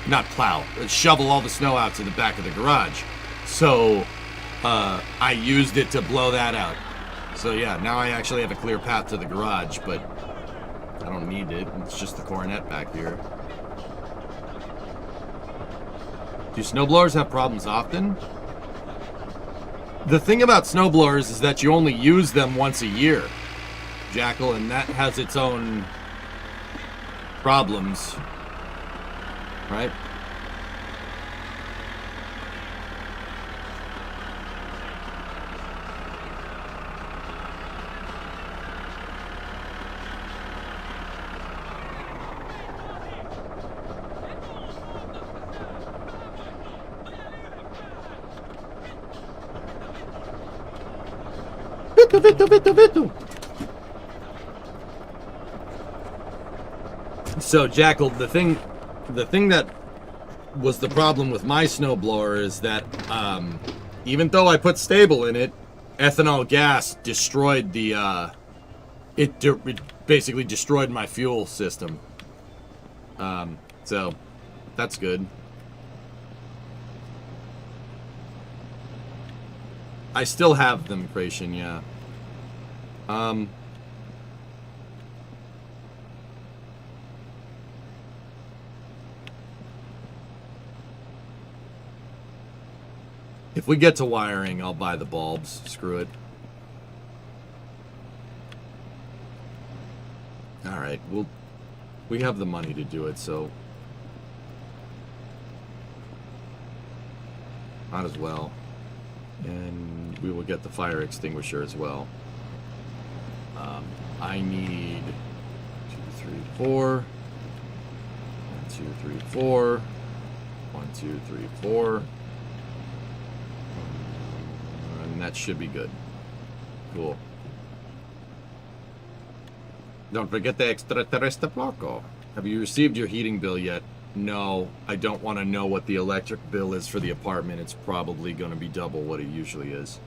Not plow, shovel all the snow out to the back of the garage. So I used it to blow that out. So yeah, now I actually have a clear path to the garage, but I don't need it. It's just the coronet back here. Do snowblowers have problems often? The thing about snowblowers is that you only use them once a year, Jackal, and that has its own problems, right? So, Jackal, the thing that was the problem with my snowblower is that even though I put stable in it, ethanol gas destroyed the it basically destroyed my fuel system. So that's good. I still have them, Creation, yeah. If we get to wiring, I'll buy the bulbs. Screw it. Alright, we have the money to do it, so might as well. And we will get the fire extinguisher as well. I need 2, 3, 4. 1, 2, 3, 4. 1, 2, 3, 4. And that should be good. Cool. Don't forget the extraterrestre bloco. Have you received your heating bill yet? No, I don't want to know what the electric bill is for the apartment. It's probably going to be double what it usually is.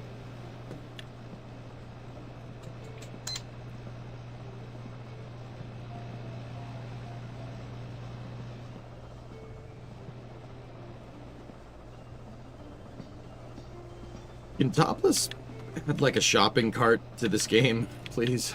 Can Topless add like a shopping cart to this game, please?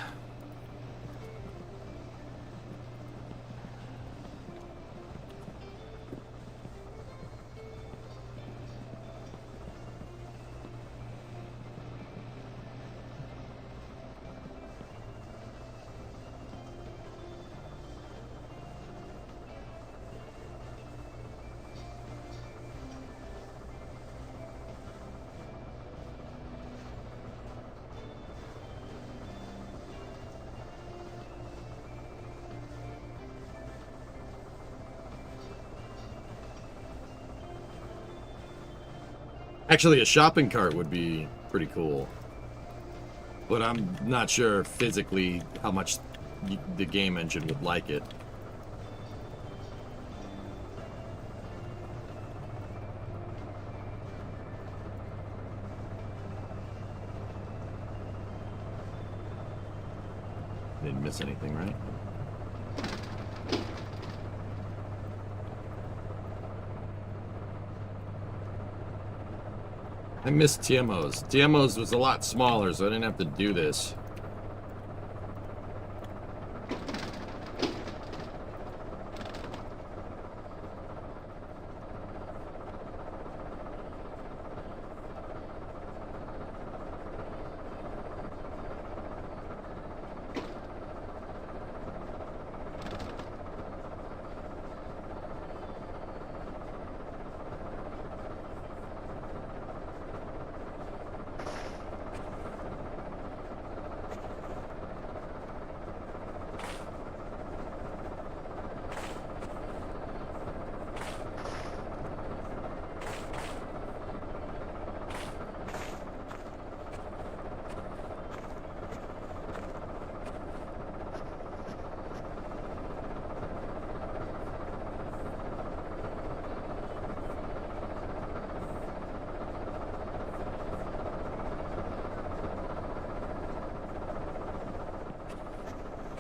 Actually, a shopping cart would be pretty cool. But I'm not sure physically how much the game engine would like it. Didn't miss anything, right? I missed TMO's. TMO's was a lot smaller, so I didn't have to do this.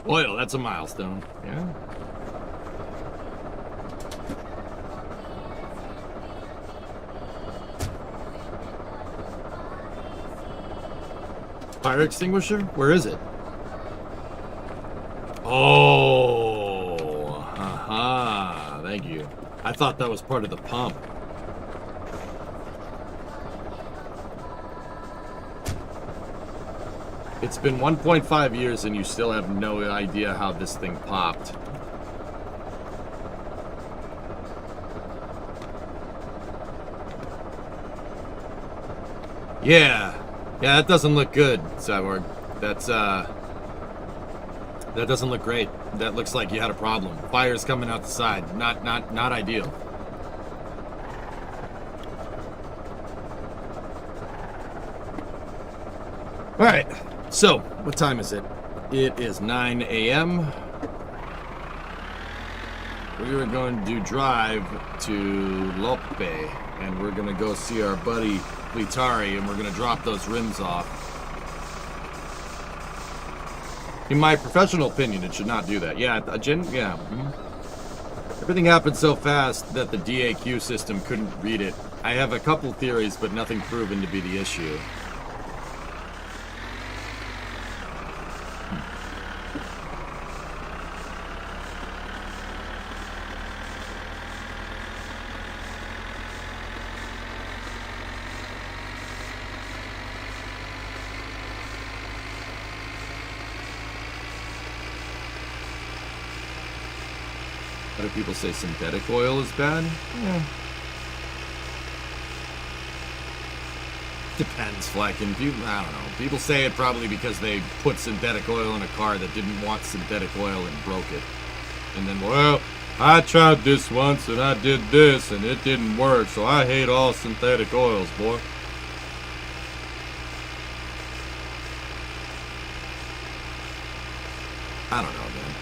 Oil, that's a milestone. Yeah. Fire extinguisher? Where is it? Oh, haha. Thank you. I thought that was part of the pump. It's been 1.5 years and you still have no idea how this thing popped. Yeah, that doesn't look good, Cyborg. That doesn't look great. That looks like you had a problem. Fire's coming out the side. Not ideal. All right. So, what time is it? It is 9 a.m. We are going to drive to Lope, and we're going to go see our buddy Litari, and we're going to drop those rims off. In my professional opinion, it should not do that. Yeah, yeah. Everything happened so fast that the DAQ system couldn't read it. I have a couple theories, but nothing proven to be the issue. What do people say? Synthetic oil is bad? Yeah. Depends, Flacken. I don't know. People say it probably because they put synthetic oil in a car that didn't want synthetic oil and broke it. And then, well, I tried this once and I did this and it didn't work, so I hate all synthetic oils, boy. I don't know, man.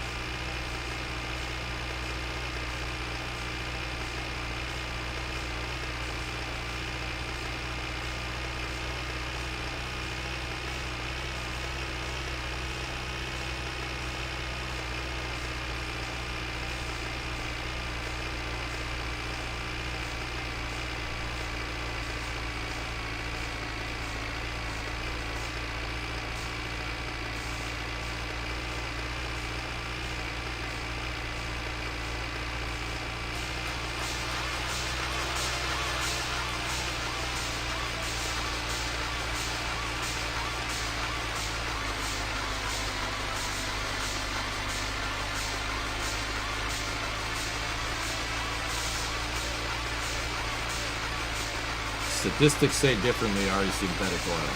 Statistics say differently, are synthetic oil?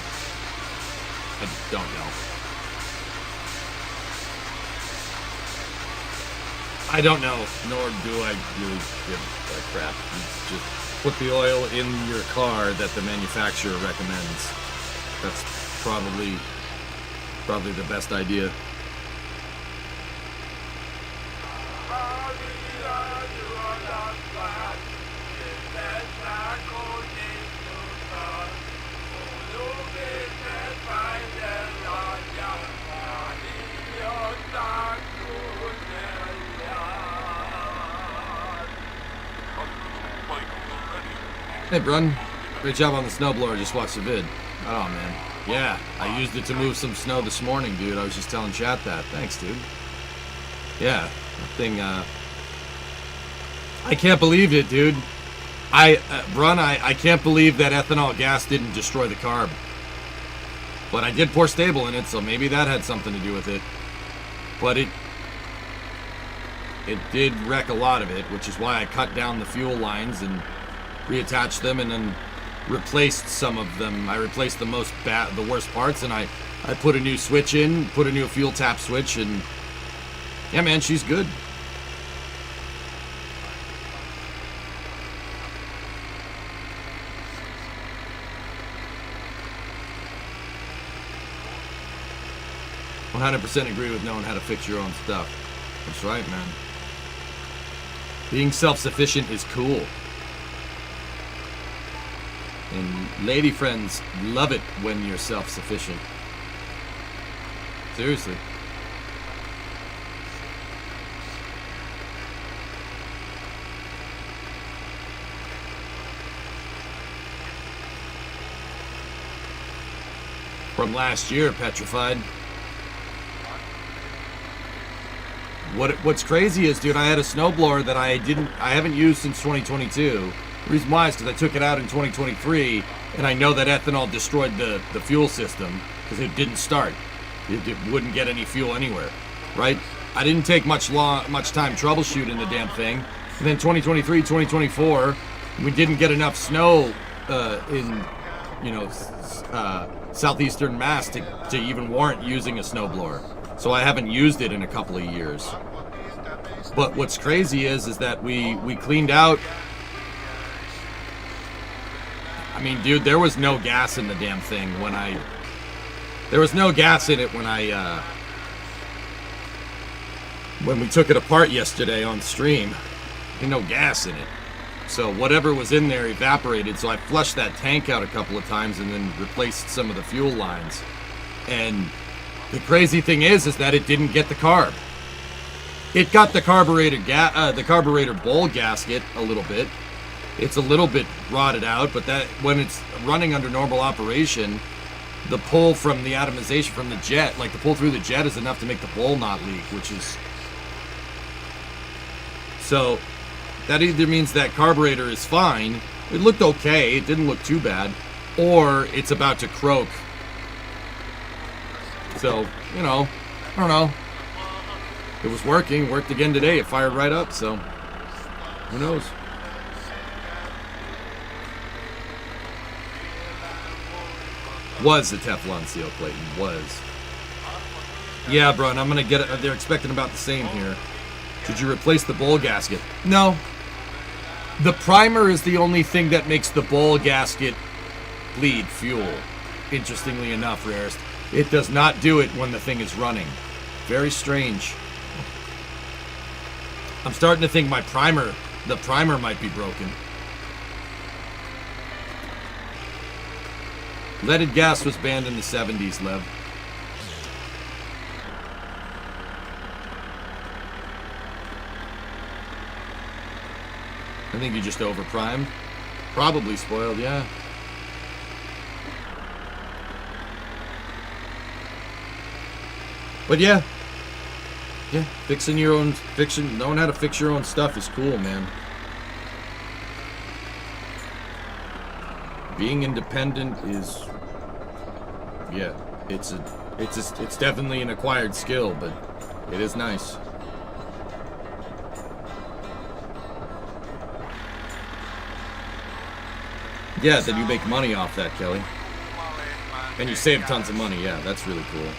I don't know. I don't know, nor do I really give a crap. You just put the oil in your car that the manufacturer recommends. That's probably the best idea. Hey, Brun. Great job on the snowblower. Just watched the vid. Oh, man. Yeah, I used it to move some snow this morning, dude. I was just telling chat that. Thanks, dude. Yeah, that thing, I can't believe it, dude. Brun, I can't believe that ethanol gas didn't destroy the carb. But I did pour stable in it, so maybe that had something to do with it. But it did wreck a lot of it, which is why I cut down the fuel lines and reattached them and then replaced some of them. I replaced the worst parts, and I put a new switch in, put a new fuel tap switch, and yeah, man, she's good. "100% agree with knowing how to fix your own stuff." That's right, man. Being self-sufficient is cool. And lady friends love it when you're self-sufficient. Seriously. From last year, petrified. What's crazy is, dude, I had a snowblower that I haven't used since 2022. The reason why is because I took it out in 2023, and I know that ethanol destroyed the fuel system because it didn't start. It wouldn't get any fuel anywhere, right? I didn't take much time troubleshooting the damn thing. And then 2023, 2024, we didn't get enough snow in, southeastern Mass to even warrant using a snowblower. So I haven't used it in a couple of years. But what's crazy is that we cleaned out. I mean, dude, there was no gas in the damn thing when There was no gas in it when when we took it apart yesterday on stream. There's no gas in it. So whatever was in there evaporated. So I flushed that tank out a couple of times and then replaced some of the fuel lines. And the crazy thing is that it didn't get the carb. It got the carburetor bowl gasket a little bit. It's a little bit rotted out, but that when it's running under normal operation, the pull from the atomization from the jet, like the pull through the jet, is enough to make the bowl not leak, which is... So, that either means that carburetor is fine, it looked okay, it didn't look too bad, or it's about to croak. So, you know, I don't know. It was working, worked again today, it fired right up, so who knows? Was the Teflon seal, Clayton. Was. Yeah, bro, and I'm going to get it. They're expecting about the same here. Did you replace the bowl gasket? No. The primer is the only thing that makes the bowl gasket bleed fuel. Interestingly enough, Rarest. It does not do it when the thing is running. Very strange. I'm starting to think the primer might be broken. Leaded gas was banned in the 70s, Lev. I think you just overprimed. Probably spoiled, yeah. But yeah. Yeah, knowing how to fix your own stuff is cool, man. Being independent is, yeah, it's definitely an acquired skill, but it is nice. Yeah, then you make money off that, Kelly. And you save tons of money, yeah, that's really cool.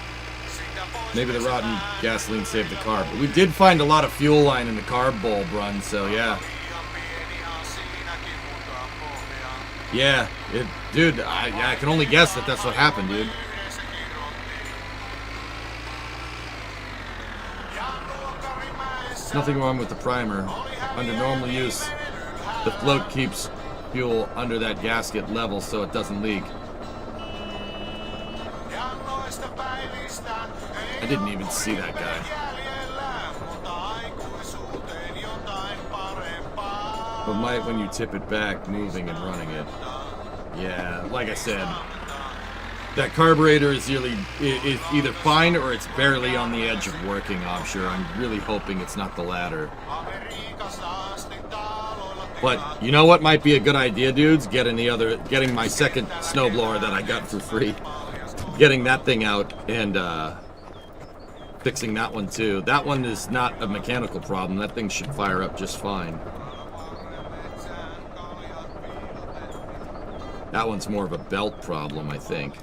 Maybe the rotten gasoline saved the carb. But we did find a lot of fuel line in the carb bulb run, so yeah. Yeah, dude, I can only guess that that's what happened, dude. There's nothing wrong with the primer. Under normal use, the float keeps fuel under that gasket level so it doesn't leak. I didn't even see that guy. But might when you tip it back, moving and running it. Yeah, like I said, that carburetor is either fine or it's barely on the edge of working, I'm sure. I'm really hoping it's not the latter. But you know what might be a good idea, dudes? Getting my second snowblower that I got for free. Getting that thing out and fixing that one too. That one is not a mechanical problem. That thing should fire up just fine. That one's more of a belt problem, I think.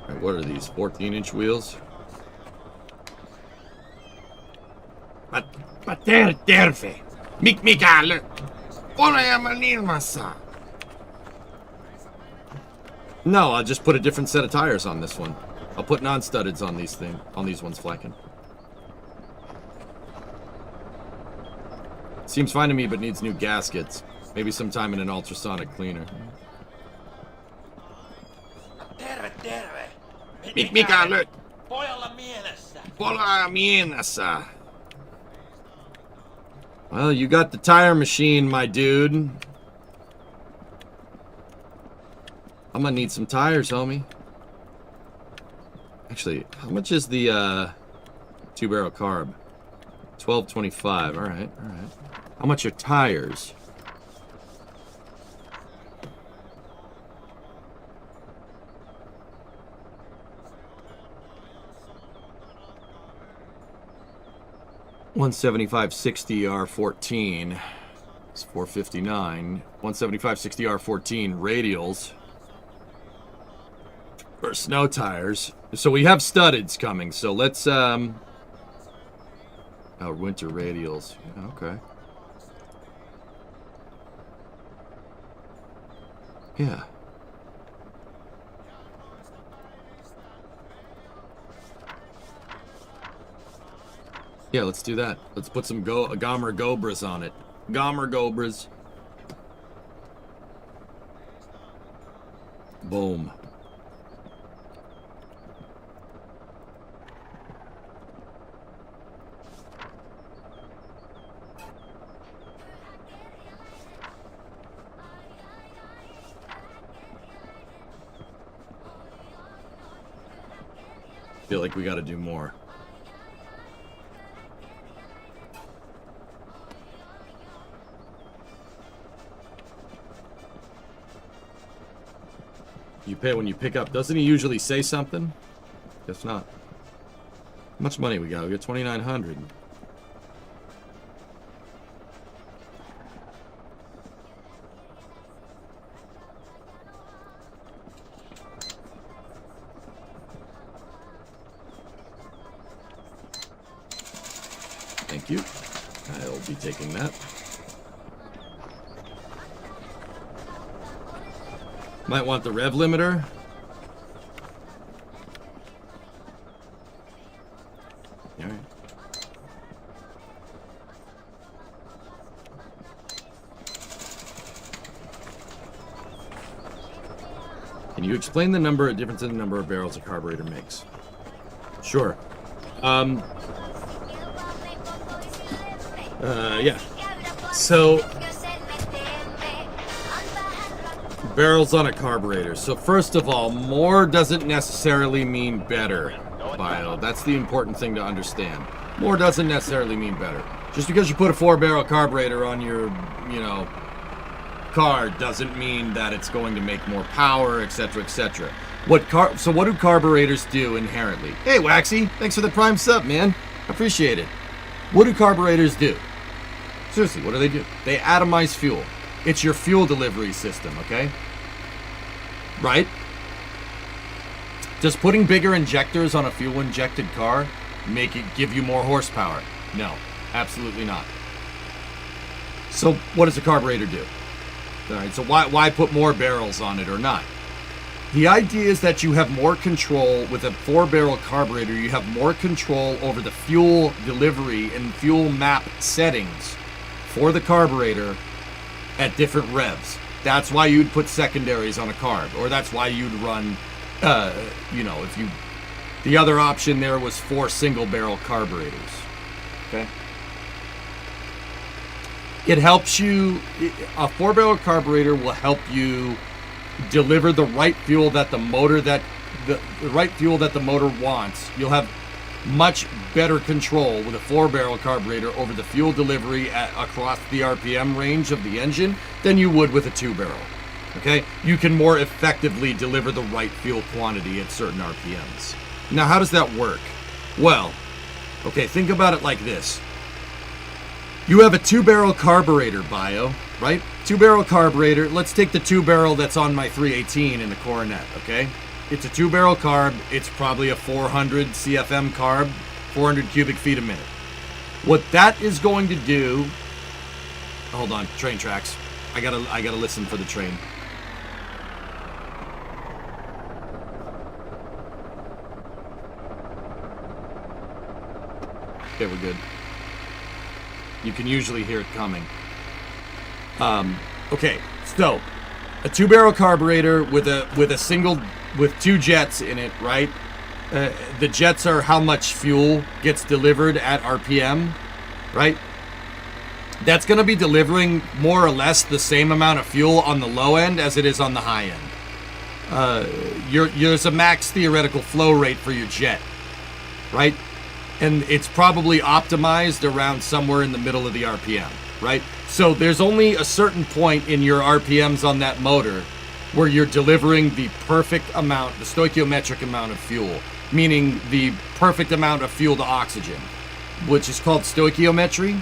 All right, what are these, 14-inch wheels? Terve! Mikael! No, I'll just put a different set of tires on this one. I'll put non-studdeds on these ones, Flacken. Seems fine to me, but needs new gaskets. Maybe sometime in an ultrasonic cleaner. Mikä nyt? Pojalla mielessä. Well, you got the tire machine, my dude. I'm gonna need some tires, homie. Actually, how much is the 2-barrel carb? $12.25. All right. How much are tires? $175.60 R14. It's $459. $175.60 R14 radials. For snow tires. So we have studdeds coming. So let's oh, winter radials. Okay. Yeah. Yeah, let's do that. Let's put some Gomer Gobras on it. Gomer Gobras. Boom. Feel like we got to do more. You pay when you pick up. Doesn't he usually say something? Guess not. How much money we got? We got 2,900. Thank you. I'll be taking that. Might want the rev limiter. All right. Can you explain the difference in the number of barrels a carburetor makes? Sure. Yeah. So, barrels on a carburetor. So first of all, more doesn't necessarily mean better, Bio. That's the important thing to understand. More doesn't necessarily mean better. Just because you put a 4-barrel carburetor on your, car doesn't mean that it's going to make more power, etc., etc. So what do carburetors do inherently? Hey, Waxy, thanks for the prime sub, man. Appreciate it. What do carburetors do? Seriously, what do? They atomize fuel. It's your fuel delivery system, okay? Right? Does putting bigger injectors on a fuel-injected car make it give you more horsepower? No, absolutely not. So what does a carburetor do? All right, so why put more barrels on it or not? The idea is that you have more control with a 4-barrel carburetor. You have more control over the fuel delivery and fuel map settings for the carburetor at different revs. That's why you'd put secondaries on a carb, or that's why you'd run, the other option there was 4 single-barrel carburetors. Okay. It helps you. A 4-barrel carburetor will help you deliver the right fuel that the motor the right fuel that the motor wants. You'll have much better control with a 4-barrel carburetor over the fuel delivery across the RPM range of the engine than you would with a 2-barrel. Okay, you can more effectively deliver the right fuel quantity at certain RPMs. Now, how does that work? Well, okay, think about it like this. You have a 2-barrel carburetor, Bio, right? 2-barrel carburetor. Let's take the 2-barrel that's on my 318 in the Coronet, okay? It's a 2-barrel carb. It's probably a 400 CFM carb, 400 cubic feet a minute. What that is going to do... Hold on, train tracks. I gotta listen for the train. Okay, we're good. You can usually hear it coming. Okay, so a 2-barrel carburetor with 2 jets in it, right? The jets are how much fuel gets delivered at RPM, right? That's going to be delivering more or less the same amount of fuel on the low end as it is on the high end. There's a max theoretical flow rate for your jet, right? And it's probably optimized around somewhere in the middle of the RPM, right? So there's only a certain point in your RPMs on that motor where you're delivering the perfect amount, the stoichiometric amount of fuel, meaning the perfect amount of fuel to oxygen, which is called stoichiometry.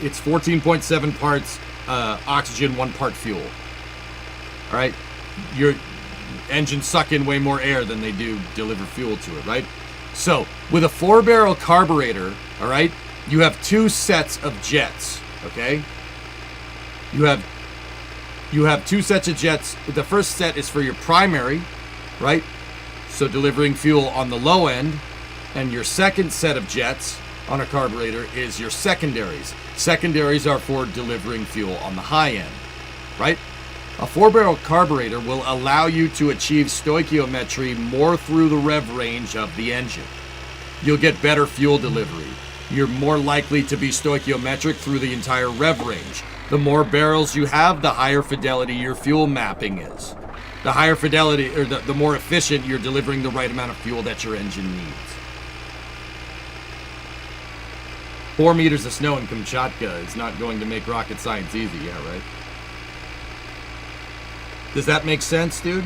It's 14.7 parts oxygen, 1 part fuel. All right? Your engines suck in way more air than they do deliver fuel to it, right? So, with a 4-barrel carburetor, all right, you have 2 sets of jets, okay? You have 2 sets of jets. The first set is for your primary, right? So delivering fuel on the low end. And your second set of jets on a carburetor is your secondaries. Secondaries are for delivering fuel on the high end, right? A 4-barrel carburetor will allow you to achieve stoichiometry more through the rev range of the engine. You'll get better fuel delivery. You're more likely to be stoichiometric through the entire rev range. The more barrels you have, the higher fidelity your fuel mapping is. The higher fidelity, or the more efficient you're delivering the right amount of fuel that your engine needs. 4 meters of snow in Kamchatka is not going to make rocket science easy, yeah, right? Does that make sense, dude?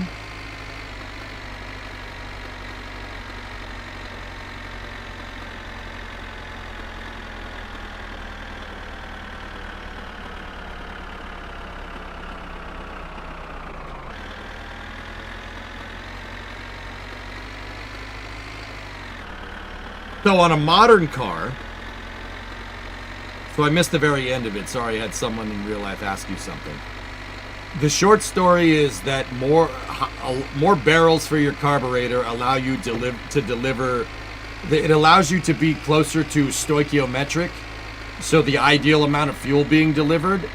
So on a modern car, so I missed the very end of it. Sorry, I had someone in real life ask you something. The short story is that more barrels for your carburetor allow you to deliver. It allows you to be closer to stoichiometric, so the ideal amount of fuel being delivered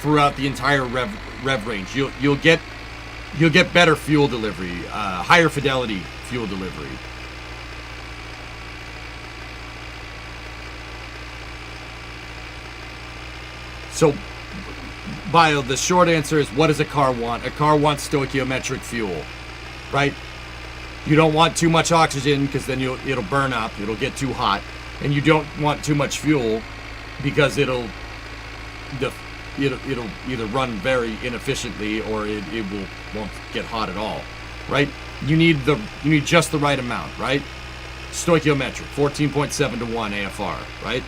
throughout the entire rev range. You'll get better fuel delivery, higher fidelity fuel delivery. So, Bio, the short answer is, what does a car want? A car wants stoichiometric fuel, right? You don't want too much oxygen because then it'll burn up, it'll get too hot, and you don't want too much fuel because it'll either run very inefficiently or it won't get hot at all, right? You need just the right amount, right? Stoichiometric, 14.7 to 1 AFR, right?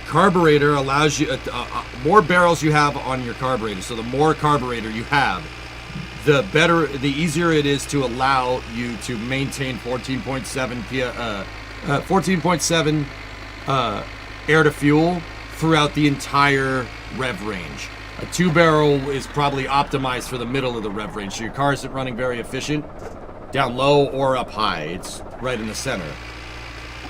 Carburetor allows you more barrels you have on your carburetor. So the more carburetor you have, the easier it is to allow you to maintain 14.7 air to fuel throughout the entire rev range. A 2-barrel is probably optimized for the middle of the rev range. So your car isn't running very efficient down low or up high. It's right in the center.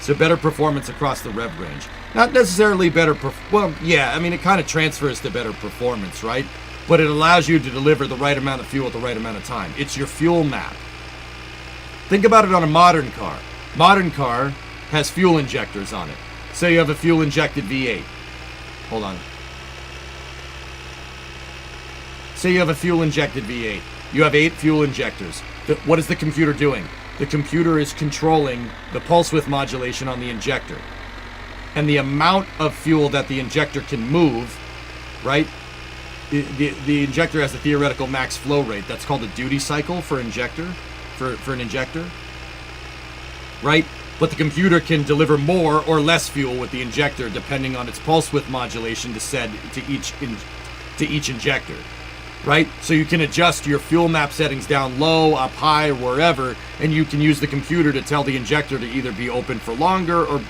So better performance across the rev range. Not necessarily better, well, yeah, I mean, it kind of transfers to better performance, right? But it allows you to deliver the right amount of fuel at the right amount of time. It's your fuel map. Think about it on a modern car. Modern car has fuel injectors on it. Say you have a fuel-injected V8. Hold on. Say you have a fuel-injected V8. You have 8 fuel injectors. What is the computer doing? The computer is controlling the pulse width modulation on the injector. And the amount of fuel that the injector can move, right? The injector has a theoretical max flow rate. That's called a duty cycle for injector, for an injector, right? But the computer can deliver more or less fuel with the injector depending on its pulse width modulation to each injector, right? So you can adjust your fuel map settings down low, up high, or wherever, and you can use the computer to tell the injector to either be open for longer or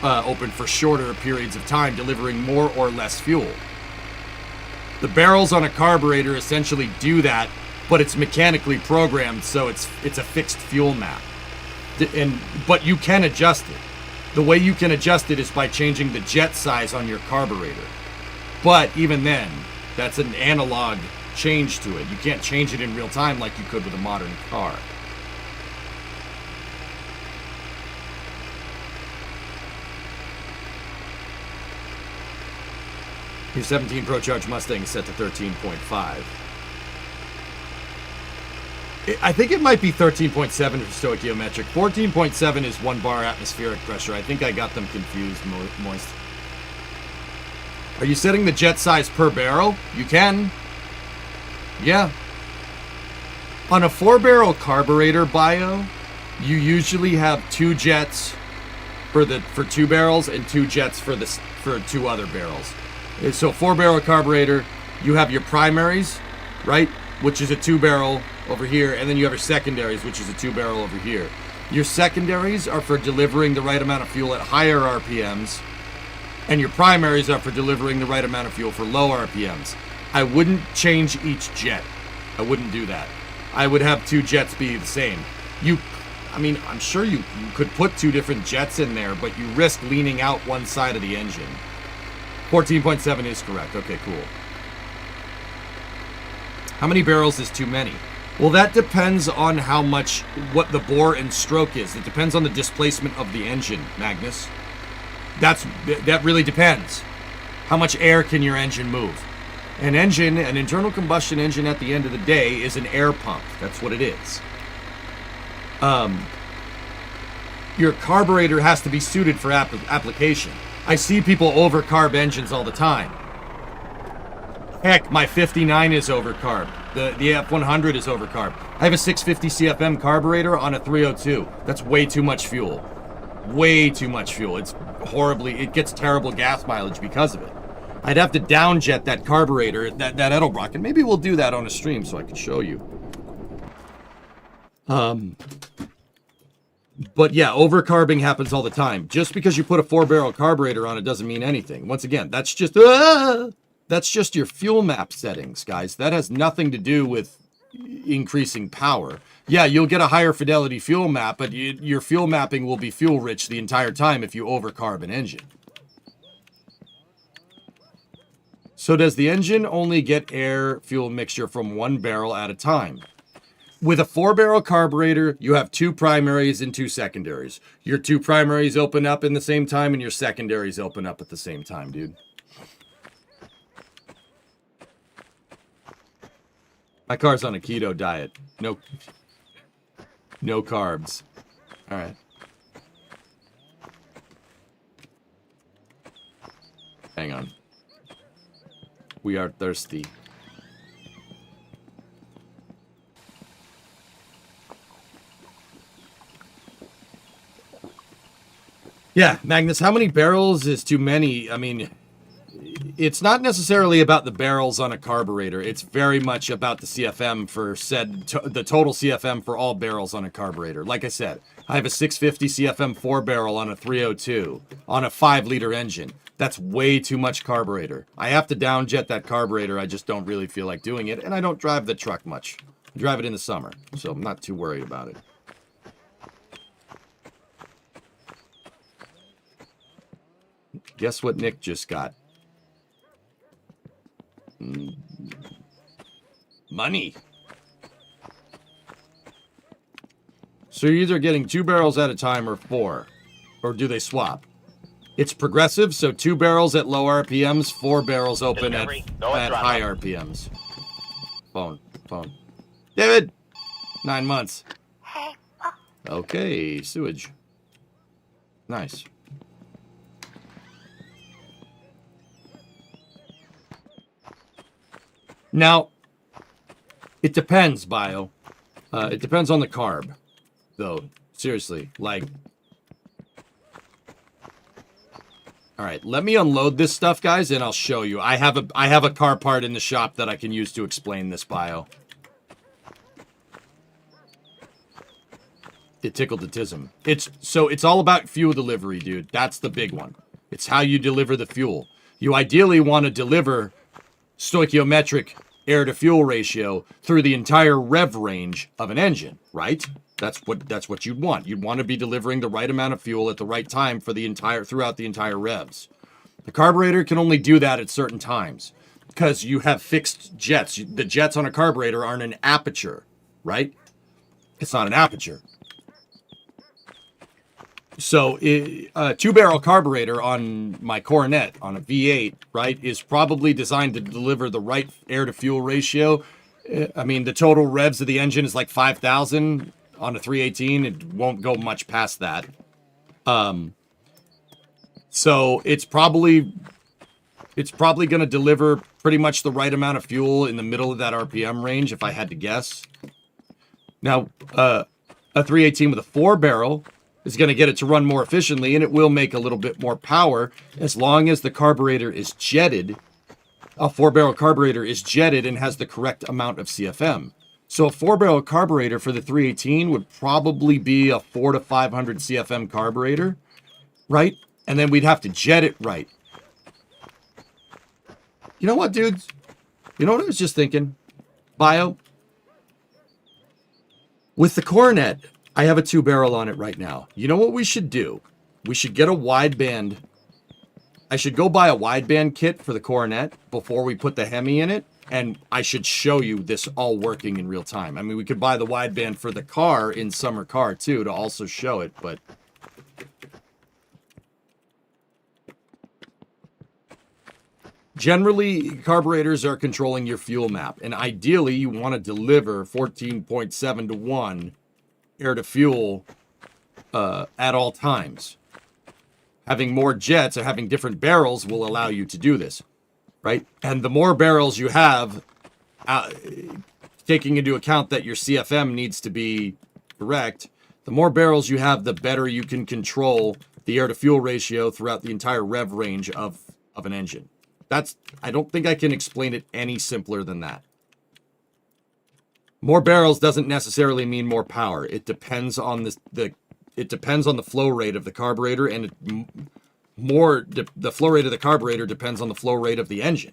open for shorter periods of time, delivering more or less fuel. The barrels on a carburetor essentially do that, but it's mechanically programmed, so it's a fixed fuel map. But you can adjust it. The way you can adjust it is by changing the jet size on your carburetor. But even then, that's an analog change to it. You can't change it in real time like you could with a modern car. Your 17 Pro Charge Mustang is set to 13.5. I think it might be 13.7 for stoichiometric. 14.7 is 1 bar atmospheric pressure. I think I got them confused, Moist. Are you setting the jet size per barrel? You can. Yeah. On a 4-barrel carburetor, Bio, you usually have 2 jets for 2 barrels and 2 jets for 2 other barrels. So 4-barrel carburetor, you have your primaries, right, which is a 2-barrel over here, and then you have your secondaries, which is a 2-barrel over here. Your secondaries are for delivering the right amount of fuel at higher RPMs, and your primaries are for delivering the right amount of fuel for low RPMs. I wouldn't change each jet. I wouldn't do that. I would have 2 jets be the same. I mean, I'm sure you could put 2 different jets in there, but you risk leaning out one side of the engine. 14.7 is correct. Okay, cool. How many barrels is too many? Well, that depends on what the bore and stroke is. It depends on the displacement of the engine, Magnus. That really depends. How much air can your engine move? An internal combustion engine at the end of the day is an air pump. That's what it is. Your carburetor has to be suited for application. I see people overcarb engines all the time. Heck, my 59 is overcarb. The F100 is overcarb. I have a 650 CFM carburetor on a 302. That's way too much fuel. Way too much fuel. It gets terrible gas mileage because of it. I'd have to downjet that carburetor, that Edelbrock, and maybe we'll do that on a stream so I can show you. But yeah, overcarbing happens all the time. Just because you put a 4-barrel carburetor on it doesn't mean anything. Once again, that's just your fuel map settings, guys. That has nothing to do with increasing power. Yeah, you'll get a higher fidelity fuel map, but your fuel mapping will be fuel rich the entire time if you overcarb an engine. So does the engine only get air-fuel mixture from 1 barrel at a time? With a 4-barrel carburetor, you have 2 primaries and 2 secondaries. Your 2 primaries open up in the same time, and your secondaries open up at the same time, dude. My car's on a keto diet. No carbs. All right. Hang on. We are thirsty. Yeah, Magnus, how many barrels is too many? I mean, it's not necessarily about the barrels on a carburetor. It's very much about the CFM for the total CFM for all barrels on a carburetor. Like I said, I have a 650 CFM 4-barrel on a 302 on a 5-liter engine. That's way too much carburetor. I have to downjet that carburetor. I just don't really feel like doing it, and I don't drive the truck much. I drive it in the summer, so I'm not too worried about it. Guess what Nick just got? Money. So you're either getting 2 barrels at a time or 4. Or do they swap? It's progressive, so 2 barrels at low RPMs, 4 barrels open at high RPMs. Phone. David! 9 months. Okay, sewage. Nice. Now, it depends, Bio. It depends on the carb, though. Seriously, like... All right, let me unload this stuff, guys, and I'll show you. I have a car part in the shop that I can use to explain this, Bio. It tickled the tism. It's all about fuel delivery, dude. That's the big one. It's how you deliver the fuel. You ideally want to deliver stoichiometric air-to-fuel ratio through the entire rev range of an engine, right? That's what you'd want. You'd want to be delivering the right amount of fuel at the right time for throughout the entire revs. The carburetor can only do that at certain times because you have fixed jets. The jets on a carburetor aren't an aperture, right? It's not an aperture. So a 2-barrel carburetor on my Coronet on a V8, right, is probably designed to deliver the right air-to-fuel ratio. I mean, the total revs of the engine is like 5,000 on a 318. It won't go much past that. So it's probably going to deliver pretty much the right amount of fuel in the middle of that RPM range, if I had to guess. Now, a 318 with a 4-barrel is going to get it to run more efficiently, and it will make a little bit more power as long as the carburetor is jetted. A 4-barrel carburetor is jetted and has the correct amount of CFM. So a 4-barrel carburetor for the 318 would probably be a 400 to 500 CFM carburetor, right? And then we'd have to jet it right. You know what, dudes? You know what I was just thinking? Bio? With the Coronet, I have a 2-barrel on it right now. You know what we should do? We should get a wideband. I should go buy a wideband kit for the Coronet before we put the Hemi in it. And I should show you this all working in real time. I mean, we could buy the wideband for the car in Summer Car, too, to also show it, but... Generally, carburetors are controlling your fuel map, and ideally, you want to deliver 14.7 to 1 air-to-fuel at all times. Having more jets or having different barrels will allow you to do this, right? And the more barrels you have, taking into account that your CFM needs to be correct, the more barrels you have, the better you can control the air-to-fuel ratio throughout the entire rev range of an engine. I don't think I can explain it any simpler than that. More barrels doesn't necessarily mean more power. It depends on it depends on the flow rate of the carburetor, and the flow rate of the carburetor depends on the flow rate of the engine.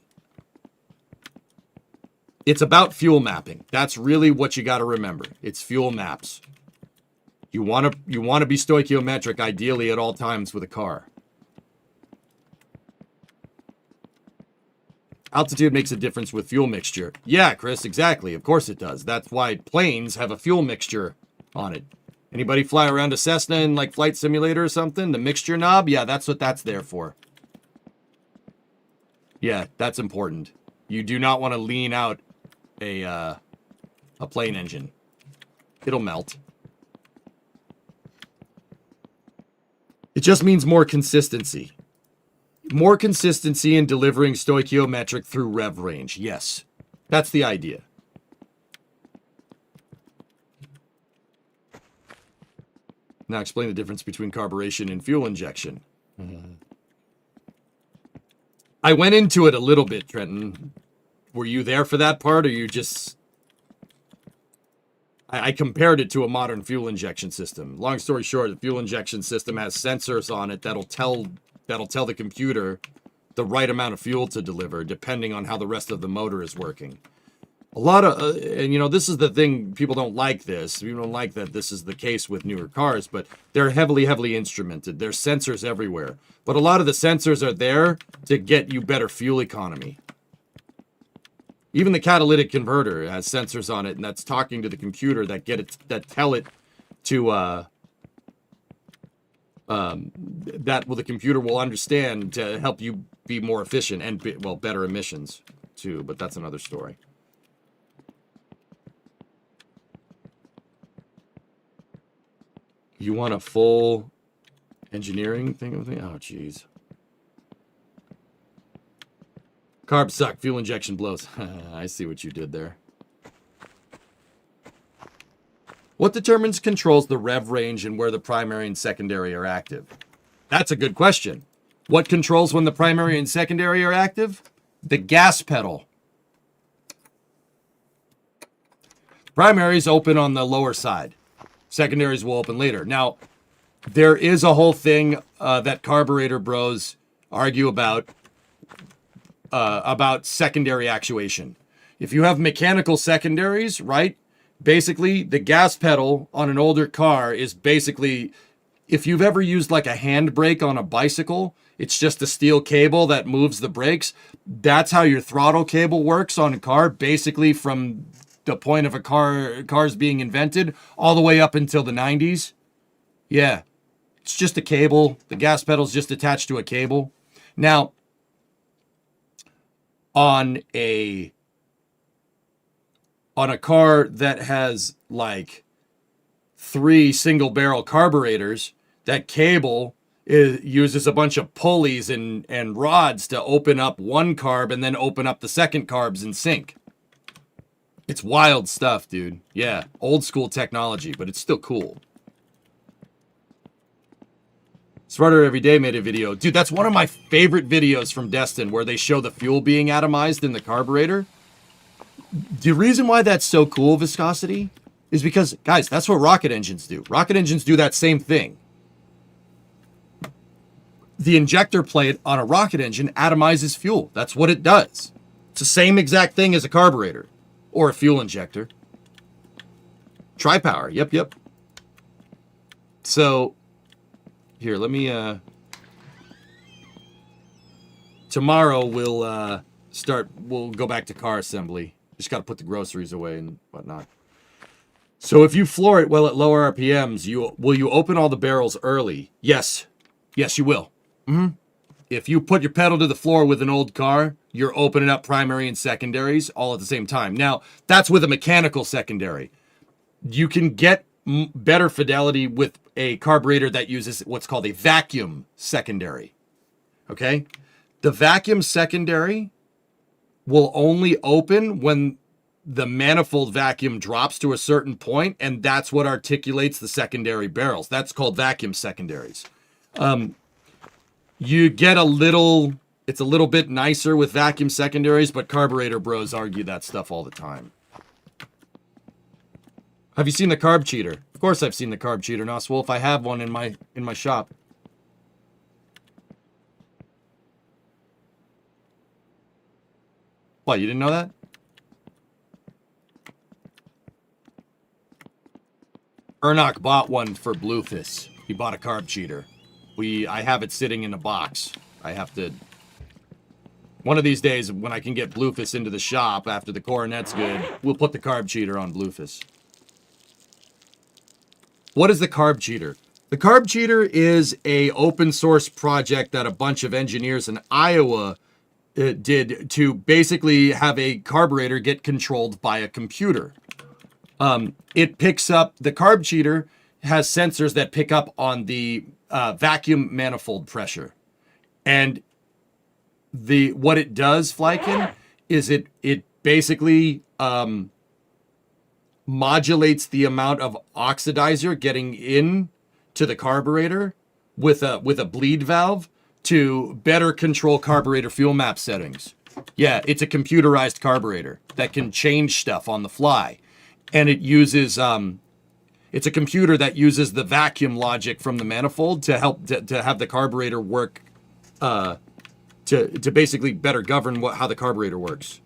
It's about fuel mapping. That's really what you got to remember. It's fuel maps. You want to be stoichiometric ideally at all times with a car. Altitude makes a difference with fuel mixture. Yeah, Chris, exactly. Of course it does. That's why planes have a fuel mixture on it. Anybody fly around a Cessna in like Flight Simulator or something? The mixture knob? Yeah, that's what that's there for. Yeah, that's important. You do not want to lean out a plane engine. It'll melt. It just means more consistency. More consistency in delivering stoichiometric through rev range. Yes, that's the idea. Now explain the difference between carburation and fuel injection. I went into it a little bit, Trenton. Were you there for that part, or you just... I compared it to a modern fuel injection system. Long story short, the fuel injection system has sensors on it that'll tell the computer the right amount of fuel to deliver, depending on how the rest of the motor is working. A lot of, and you know, this is the thing, people don't like this. People don't like that this is the case with newer cars, but they're heavily instrumented. There's sensors everywhere. But a lot of the sensors are there to get you better fuel economy. Even the catalytic converter has sensors on it, and that's talking to the computer that tell it to, the computer will understand to help you be more efficient and better emissions too, but that's another story. You want a full engineering thing with me? Oh, jeez. Carbs suck. Fuel injection blows. I see what you did there. What controls the rev range and where the primary and secondary are active? That's a good question. What controls when the primary and secondary are active? The gas pedal. Primaries open on the lower side. Secondaries will open later. Now, there is a whole thing that carburetor bros argue about secondary actuation. If you have mechanical secondaries, right? Basically, the gas pedal on an older car is basically, if you've ever used like a handbrake on a bicycle, it's just a steel cable that moves the brakes. That's how your throttle cable works on a car, basically from the point of cars being invented all the way up until the 90s. Yeah, it's just a cable. The gas pedal's just attached to a cable. Now, on a car that has like 3 single barrel carburetors, that cable uses a bunch of pulleys and rods to open up one carb and then open up the second carbs in sync. It's wild stuff, dude. Yeah, old school technology, but it's still cool. Smarter Every Day made a video. Dude, that's one of my favorite videos from Destin, where they show the fuel being atomized in the carburetor. The reason why that's so cool, Viscosity, is because, guys, that's what rocket engines do. Rocket engines do that same thing. The injector plate on a rocket engine atomizes fuel. That's what it does. It's the same exact thing as a carburetor or a fuel injector. Tri-power, yep. So, here, let me, tomorrow we'll go back to car assembly. Just got to put the groceries away and whatnot. So if you floor it well at lower RPMs, will you open all the barrels early? Yes. Yes, you will. If you put your pedal to the floor with an old car, you're opening up primary and secondaries all at the same time. Now, that's with a mechanical secondary. You can get better fidelity with a carburetor that uses what's called a vacuum secondary. Okay? The vacuum secondary will only open when the manifold vacuum drops to a certain point, and that's what articulates the secondary barrels. That's called vacuum secondaries. You get it's a little bit nicer with vacuum secondaries, but carburetor bros argue that stuff all the time. Have you seen the carb cheater? Of course I've seen the carb cheater, Noswolf. I have one in my shop. What, you didn't know that? Ernock bought one for Bluefus. He bought a carb cheater. I have it sitting in a box. I have to... One of these days, when I can get Bluefus into the shop after the coronet's good, we'll put the carb cheater on Bluefus. What is the carb cheater? The carb cheater is a open source project that a bunch of engineers in Iowa did to basically have a carburetor get controlled by a computer. It picks up, the carb cheater has sensors that pick up on the vacuum manifold pressure. And what it does, Flykin, is it basically modulates the amount of oxidizer getting in to the carburetor with a bleed valve to better control carburetor fuel map settings. Yeah, it's a computerized carburetor that can change stuff on the fly. And it uses, it's a computer that uses the vacuum logic from the manifold to help to have the carburetor work, to basically better govern how the carburetor works.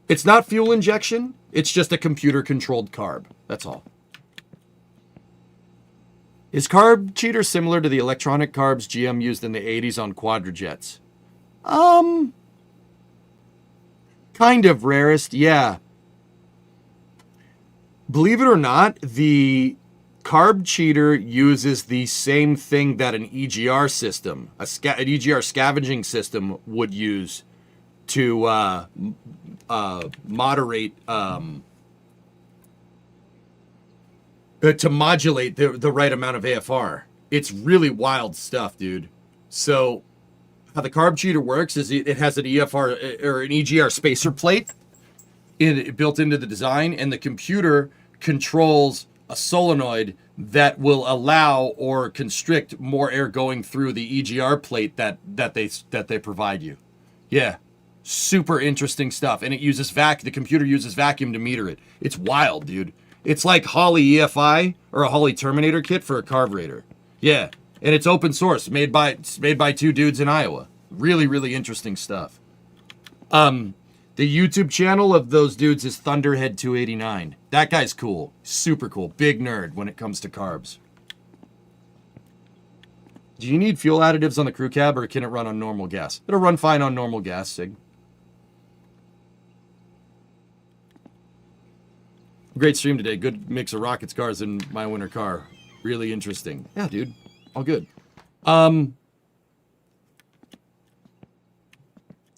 It's not fuel injection, it's just a computer-controlled carb. That's all. Is carb cheater similar to the electronic carbs GM used in the 80s on quadrajets? Kind of, rarest, yeah. Believe it or not, the carb cheater uses the same thing that an EGR system, an EGR scavenging system would use to moderate, to modulate the right amount of AFR. It's really wild stuff, dude. So how the carb cheater works is it has an EFR or an EGR spacer plate built into the design, and the computer controls a solenoid that will allow or constrict more air going through the EGR plate that they provide you. Yeah, super interesting stuff. And it uses the computer uses vacuum to meter it. It's wild, dude. It's like Holley EFI or a Holley Terminator kit for a carburetor. Yeah, and it's open source, made by two dudes in Iowa. Really, really interesting stuff. The YouTube channel of those dudes is Thunderhead289. That guy's cool. Super cool. Big nerd when it comes to carbs. Do you need fuel additives on the crew cab, or can it run on normal gas? It'll run fine on normal gas, Sig. Great stream today. Good mix of rockets, cars, and my winter car. Really interesting. Yeah, dude. All good.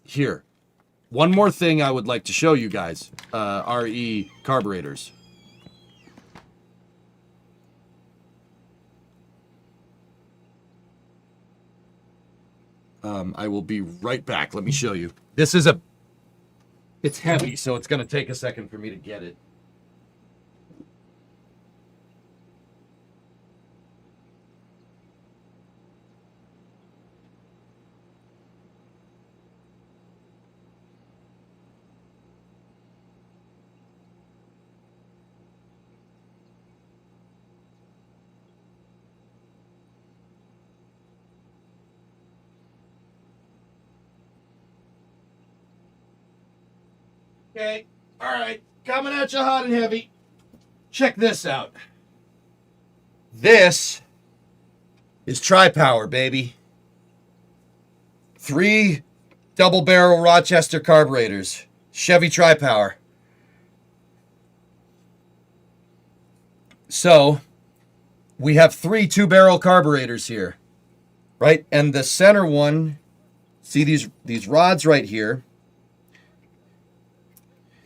Here. One more thing I would like to show you guys. RE carburetors. I will be right back. Let me show you. This is it's heavy, so it's going to take a second for me to get it. Okay, all right, coming at you hot and heavy. Check this out. This is Tri-Power, baby. 3 double barrel Rochester carburetors. Chevy Tri-Power. So, we have 3 2-barrel carburetors here, right? And the center one, see these rods right here.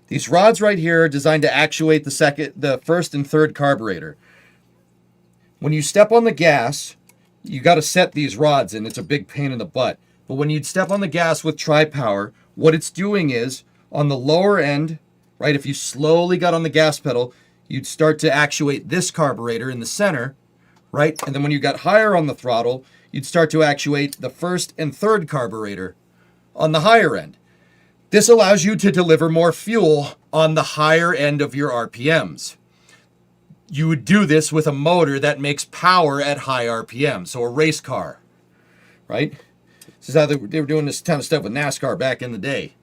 These rods right here are designed to actuate the first and third carburetor. When you step on the gas, you got to set these rods in. It's a big pain in the butt. But when you step on the gas with Tri-Power, what it's doing is on the lower end, right? If you slowly got on the gas pedal, you'd start to actuate this carburetor in the center, right? And then when you got higher on the throttle, you'd start to actuate the first and third carburetor on the higher end. This allows you to deliver more fuel on the higher end of your RPMs. You would do this with a motor that makes power at high RPM, so a race car, right? This is how they were doing this kind of stuff with NASCAR back in the day.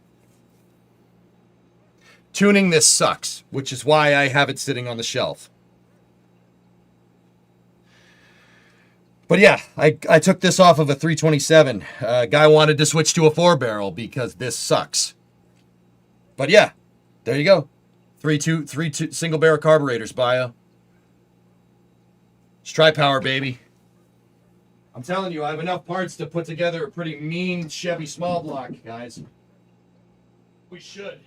Tuning this sucks, which is why I have it sitting on the shelf. But yeah, I took this off of a 327. Guy wanted to switch to a 4-barrel because this sucks. But yeah, there you go. 3 single barrel carburetors, bio. It's Tri-Power, baby. I'm telling you, I have enough parts to put together a pretty mean Chevy small block, guys. We should.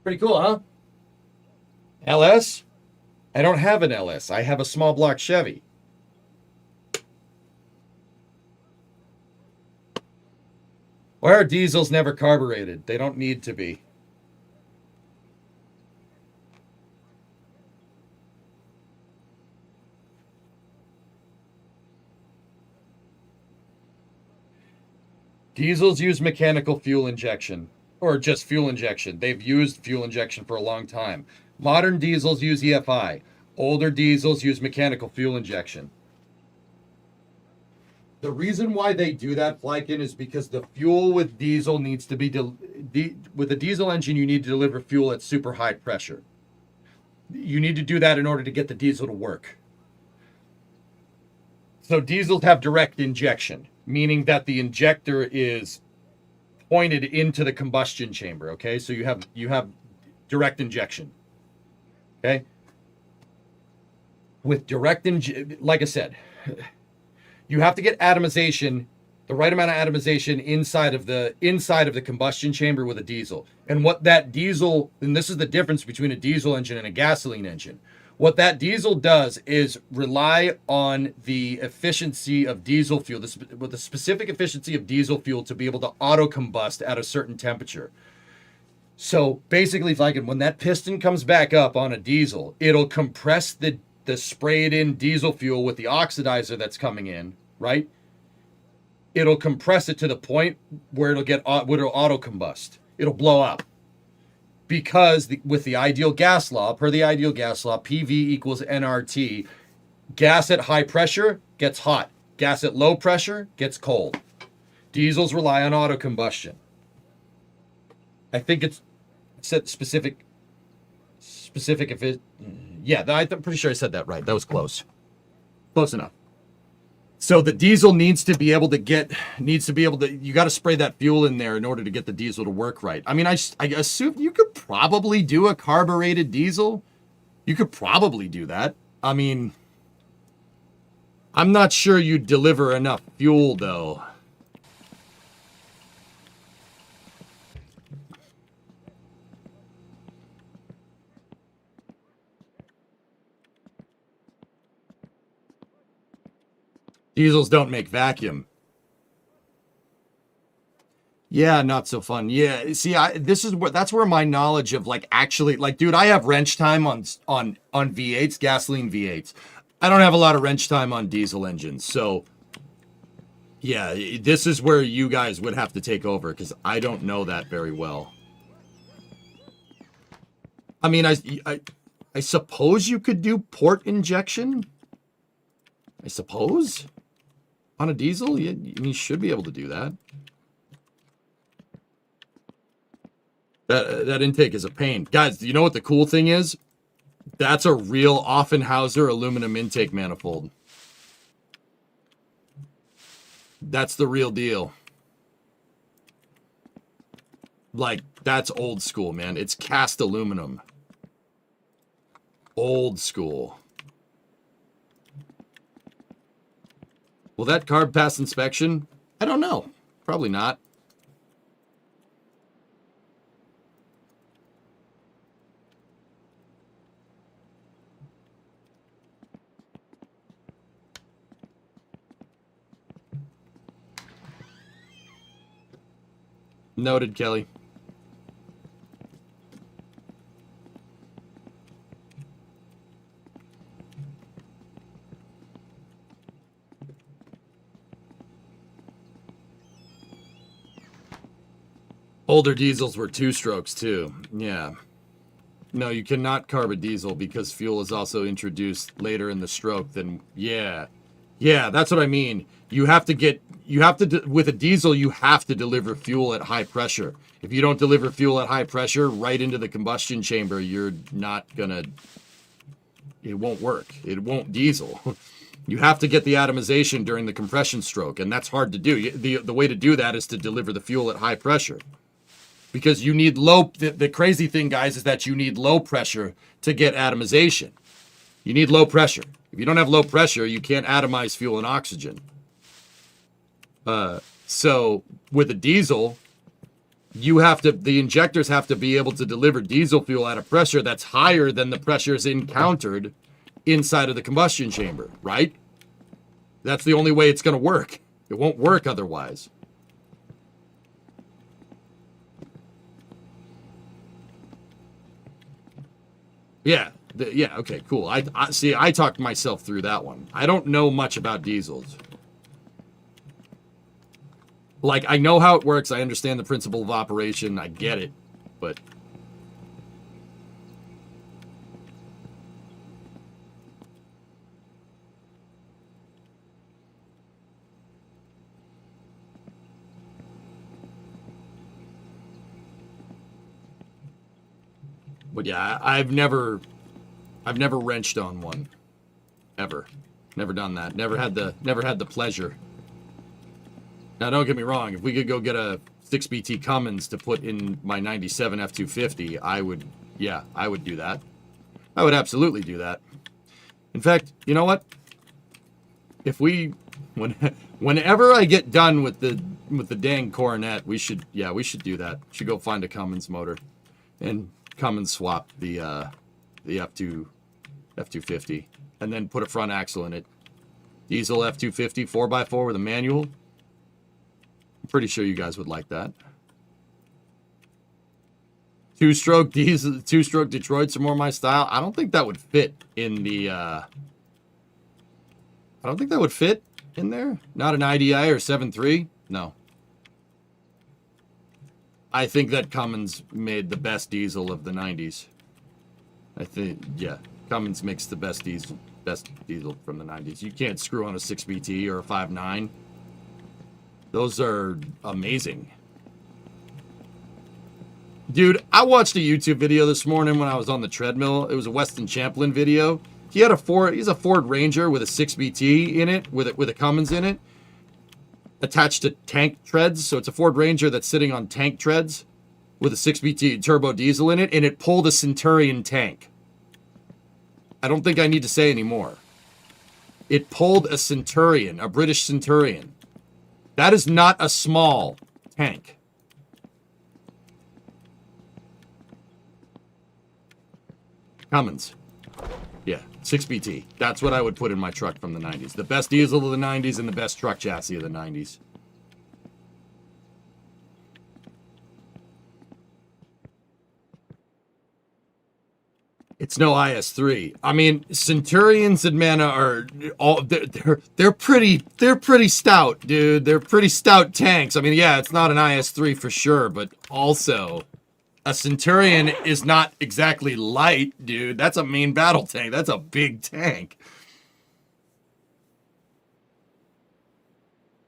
Pretty cool, huh? LS? I don't have an LS. I have a small block Chevy. Why are diesels never carbureted? They don't need to be. Diesels use mechanical fuel injection. Or just fuel injection. They've used fuel injection for a long time. Modern diesels use EFI. Older diesels use mechanical fuel injection. The reason why they do that, Flykin, is because the fuel with diesel needs to be... with a diesel engine, you need to deliver fuel at super high pressure. You need to do that in order to get the diesel to work. So diesels have direct injection, meaning that the injector is pointed into the combustion chamber, okay? So you have direct injection, okay? With direct like I said, you have to get atomization, the right amount of atomization inside of the combustion chamber with a diesel. And what that diesel, and this is the difference between a diesel engine and a gasoline engine. What that diesel does is rely on the efficiency of diesel fuel, with the specific efficiency of diesel fuel to be able to auto combust at a certain temperature. So basically, when that piston comes back up on a diesel, it'll compress the sprayed in diesel fuel with the oxidizer that's coming in, right? It'll compress it to the point where it'll auto combust. It'll blow up. Because with the ideal gas law, PV equals nRT. Gas at high pressure gets hot. Gas at low pressure gets cold. Diesels rely on auto combustion. I think it's said specific if it... Yeah, I'm pretty sure I said that right. That was close. Close enough. So the diesel needs to be able to, you got to spray that fuel in there in order to get the diesel to work right. I mean, I assume you could probably do a carbureted diesel. You could probably do that. I mean, I'm not sure you'd deliver enough fuel, though. Diesels don't make vacuum. Yeah, not so fun. Yeah, see, that's where my knowledge of like actually like, dude, I have wrench time on V8s, gasoline V8s. I don't have a lot of wrench time on diesel engines, so yeah, this is where you guys would have to take over because I don't know that very well. I mean, I suppose you could do port injection. I suppose on a diesel, you should be able to do that. That intake is a pain. Guys, you know what the cool thing is? That's a real Offenhauser aluminum intake manifold. That's the real deal. Like, that's old school, man. It's cast aluminum. Old school. Will that carb pass inspection? I don't know. Probably not. Noted, Kelly. Older diesels were 2-strokes too. Yeah. No, you cannot carb a diesel because fuel is also introduced later in the stroke than, yeah. Yeah, that's what I mean. With a diesel, you have to deliver fuel at high pressure. If you don't deliver fuel at high pressure right into the combustion chamber, you're not gonna, it won't work. It won't diesel. You have to get the atomization during the compression stroke, and that's hard to do. The way to do that is to deliver the fuel at high pressure. Because you need the crazy thing, guys, is that you need low pressure to get atomization. You need low pressure. If you don't have low pressure, you can't atomize fuel and oxygen. So with a diesel, the injectors have to be able to deliver diesel fuel at a pressure that's higher than the pressures encountered inside of the combustion chamber, right? That's the only way it's going to work. It won't work otherwise. Yeah. Yeah. Okay, cool. I see, I talked myself through that one. I don't know much about diesels. Like, I know how it works. I understand the principle of operation. I get it. But yeah, I've never wrenched on one. Ever. Never done that. Never had the pleasure. Now, don't get me wrong. If we could go get a 6BT Cummins to put in my 97 F250, I would do that. I would absolutely do that. In fact, you know what? Whenever I get done with the dang Coronet, we should do that. Should go find a Cummins motor and Cummins swap the F250 and then put a front axle in it. Diesel F250 4x4 with a manual. I'm pretty sure you guys would like that. 2-stroke diesel, 2-stroke Detroits are more my style. I don't think that would fit in the. I don't think that would fit in there. Not an IDI or 7.3. No. I think that Cummins made the best diesel of the 90s. I think, yeah, Cummins makes the best diesel from the 90s. You can't screw on a 6BT or a 5.9. Those are amazing. Dude, I watched a YouTube video this morning when I was on the treadmill. It was a Weston Champlin video. He's a Ford Ranger with a 6BT in it, with a Cummins in it, attached to tank treads. So it's a Ford Ranger that's sitting on tank treads with a 6BT turbo diesel in it, and it pulled a Centurion tank. I don't think I need to say any more. It pulled a Centurion, a British Centurion. That is not a small tank. Cummins. Yeah, 6BT. That's what I would put in my truck from the 90s. The best diesel of the 90s and the best truck chassis of the 90s. It's no IS-3. I mean, Centurions and Mana are all they're pretty stout, dude. They're pretty stout tanks. I mean, yeah, it's not an IS-3 for sure, but also a Centurion is not exactly light, dude. That's a main battle tank. That's a big tank.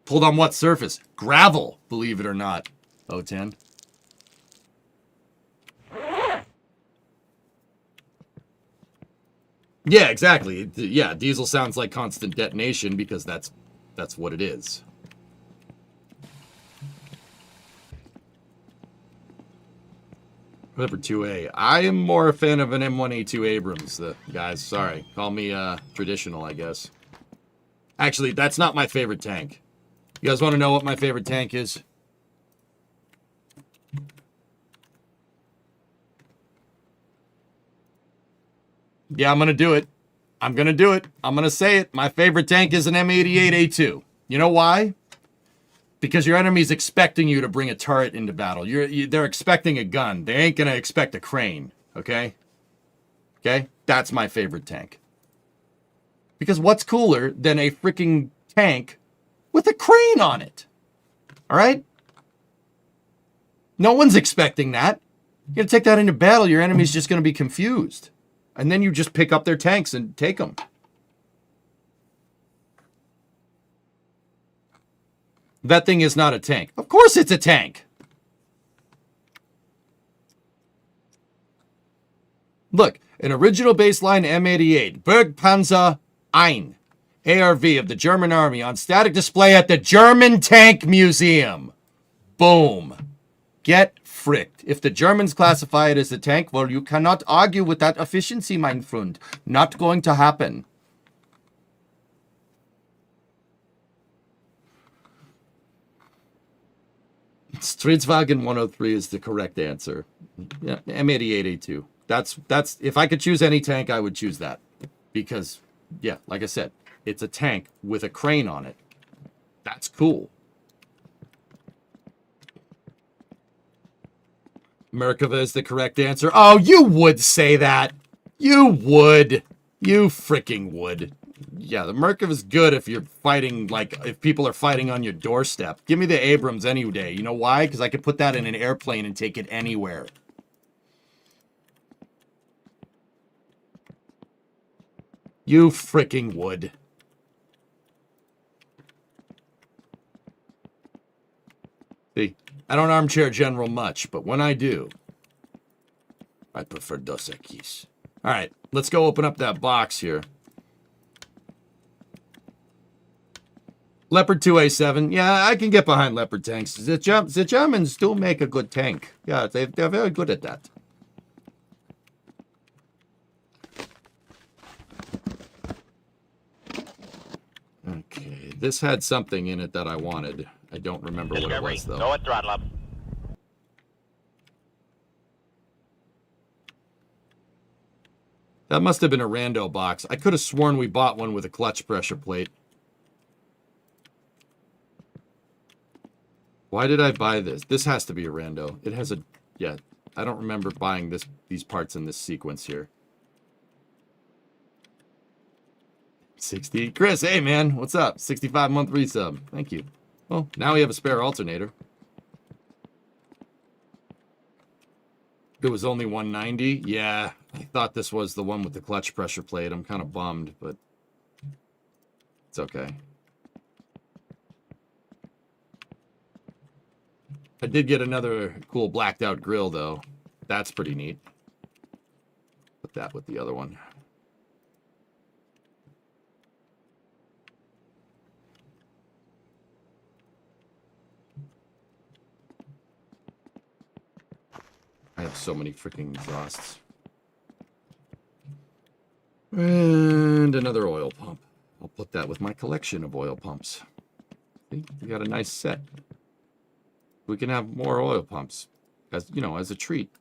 Pulled on what surface? Gravel, believe it or not. 010. Yeah, exactly. Yeah, diesel sounds like constant detonation because that's what it is. Leopard 2A. I am more a fan of an M1A2 Abrams, guys. Sorry. Call me traditional, I guess. Actually, that's not my favorite tank. You guys want to know what my favorite tank is? Yeah, I'm going to do it. I'm going to do it. I'm going to say it. My favorite tank is an M88A2. You know why? Because your enemy's expecting you to bring a turret into battle. They're expecting a gun. They ain't going to expect a crane. Okay? Okay? That's my favorite tank. Because what's cooler than a freaking tank with a crane on it? All right? No one's expecting that. You're going to take that into battle. Your enemy's just going to be confused. And then you just pick up their tanks and take them. That thing is not a tank. Of course it's a tank. Look, an original baseline M88, Bergpanzer Ein, ARV of the German Army on static display at the German Tank Museum. Boom. Get fricked. If the Germans classify it as a tank, well, you cannot argue with that efficiency, mein Freund. Not going to happen. Stridswagen 103 is the correct answer. Yeah, M88A2. That's if I could choose any tank, I would choose that. Because, yeah, like I said, it's a tank with a crane on it. That's cool. Merkava is the correct answer. Oh, you would say that. You would. You freaking would. Yeah, the Merkava is good if you're fighting, like, if people are fighting on your doorstep. Give me the Abrams any day. You know why? Because I could put that in an airplane and take it anywhere. You freaking would. See, I don't armchair general much, but when I do, I prefer Dos Equis. All right, let's go open up that box here. Leopard 2A7. Yeah, I can get behind Leopard tanks. The Germans do make a good tank. Yeah, they're very good at that. Okay, this had something in it that I wanted. I don't remember what it was, though. Go at throttle up. That must have been a rando box. I could have sworn we bought one with a clutch pressure plate. Why did I buy this? This has to be a rando. It has a... Yeah, I don't remember buying these parts in this sequence here. 60. Chris, hey man, what's up? 65-month resub. Thank you. Well, now we have a spare alternator. It was only 190. Yeah, I thought this was the one with the clutch pressure plate. I'm kind of bummed, but it's okay. I did get another cool blacked out grill, though. That's pretty neat. Put that with the other one. I have so many freaking exhausts. And another oil pump. I'll put that with my collection of oil pumps. See, we got a nice set. We can have more oil pumps, as you know, as a treat.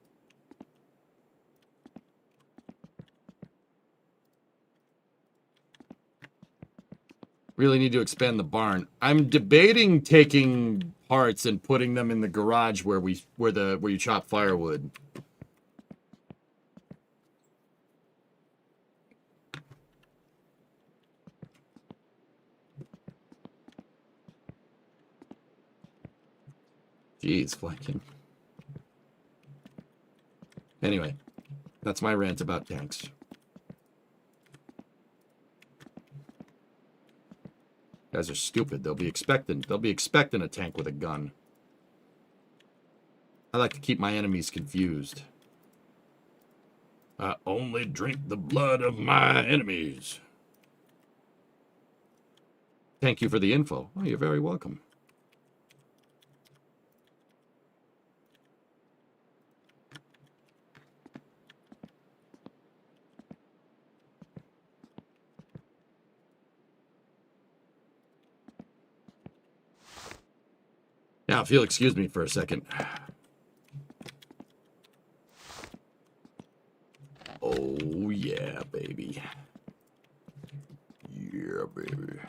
Really need to expand the barn. I'm debating taking parts and putting them in the garage where you chop firewood. Jeez, flanking. Anyway, that's my rant about tanks. Guys are stupid. They'll be expecting a tank with a gun. I like to keep my enemies confused. I only drink the blood of my enemies. Thank you for the info. Oh, you're very welcome. Now, if you'll excuse me for a second. Oh, yeah, baby. Yeah, baby.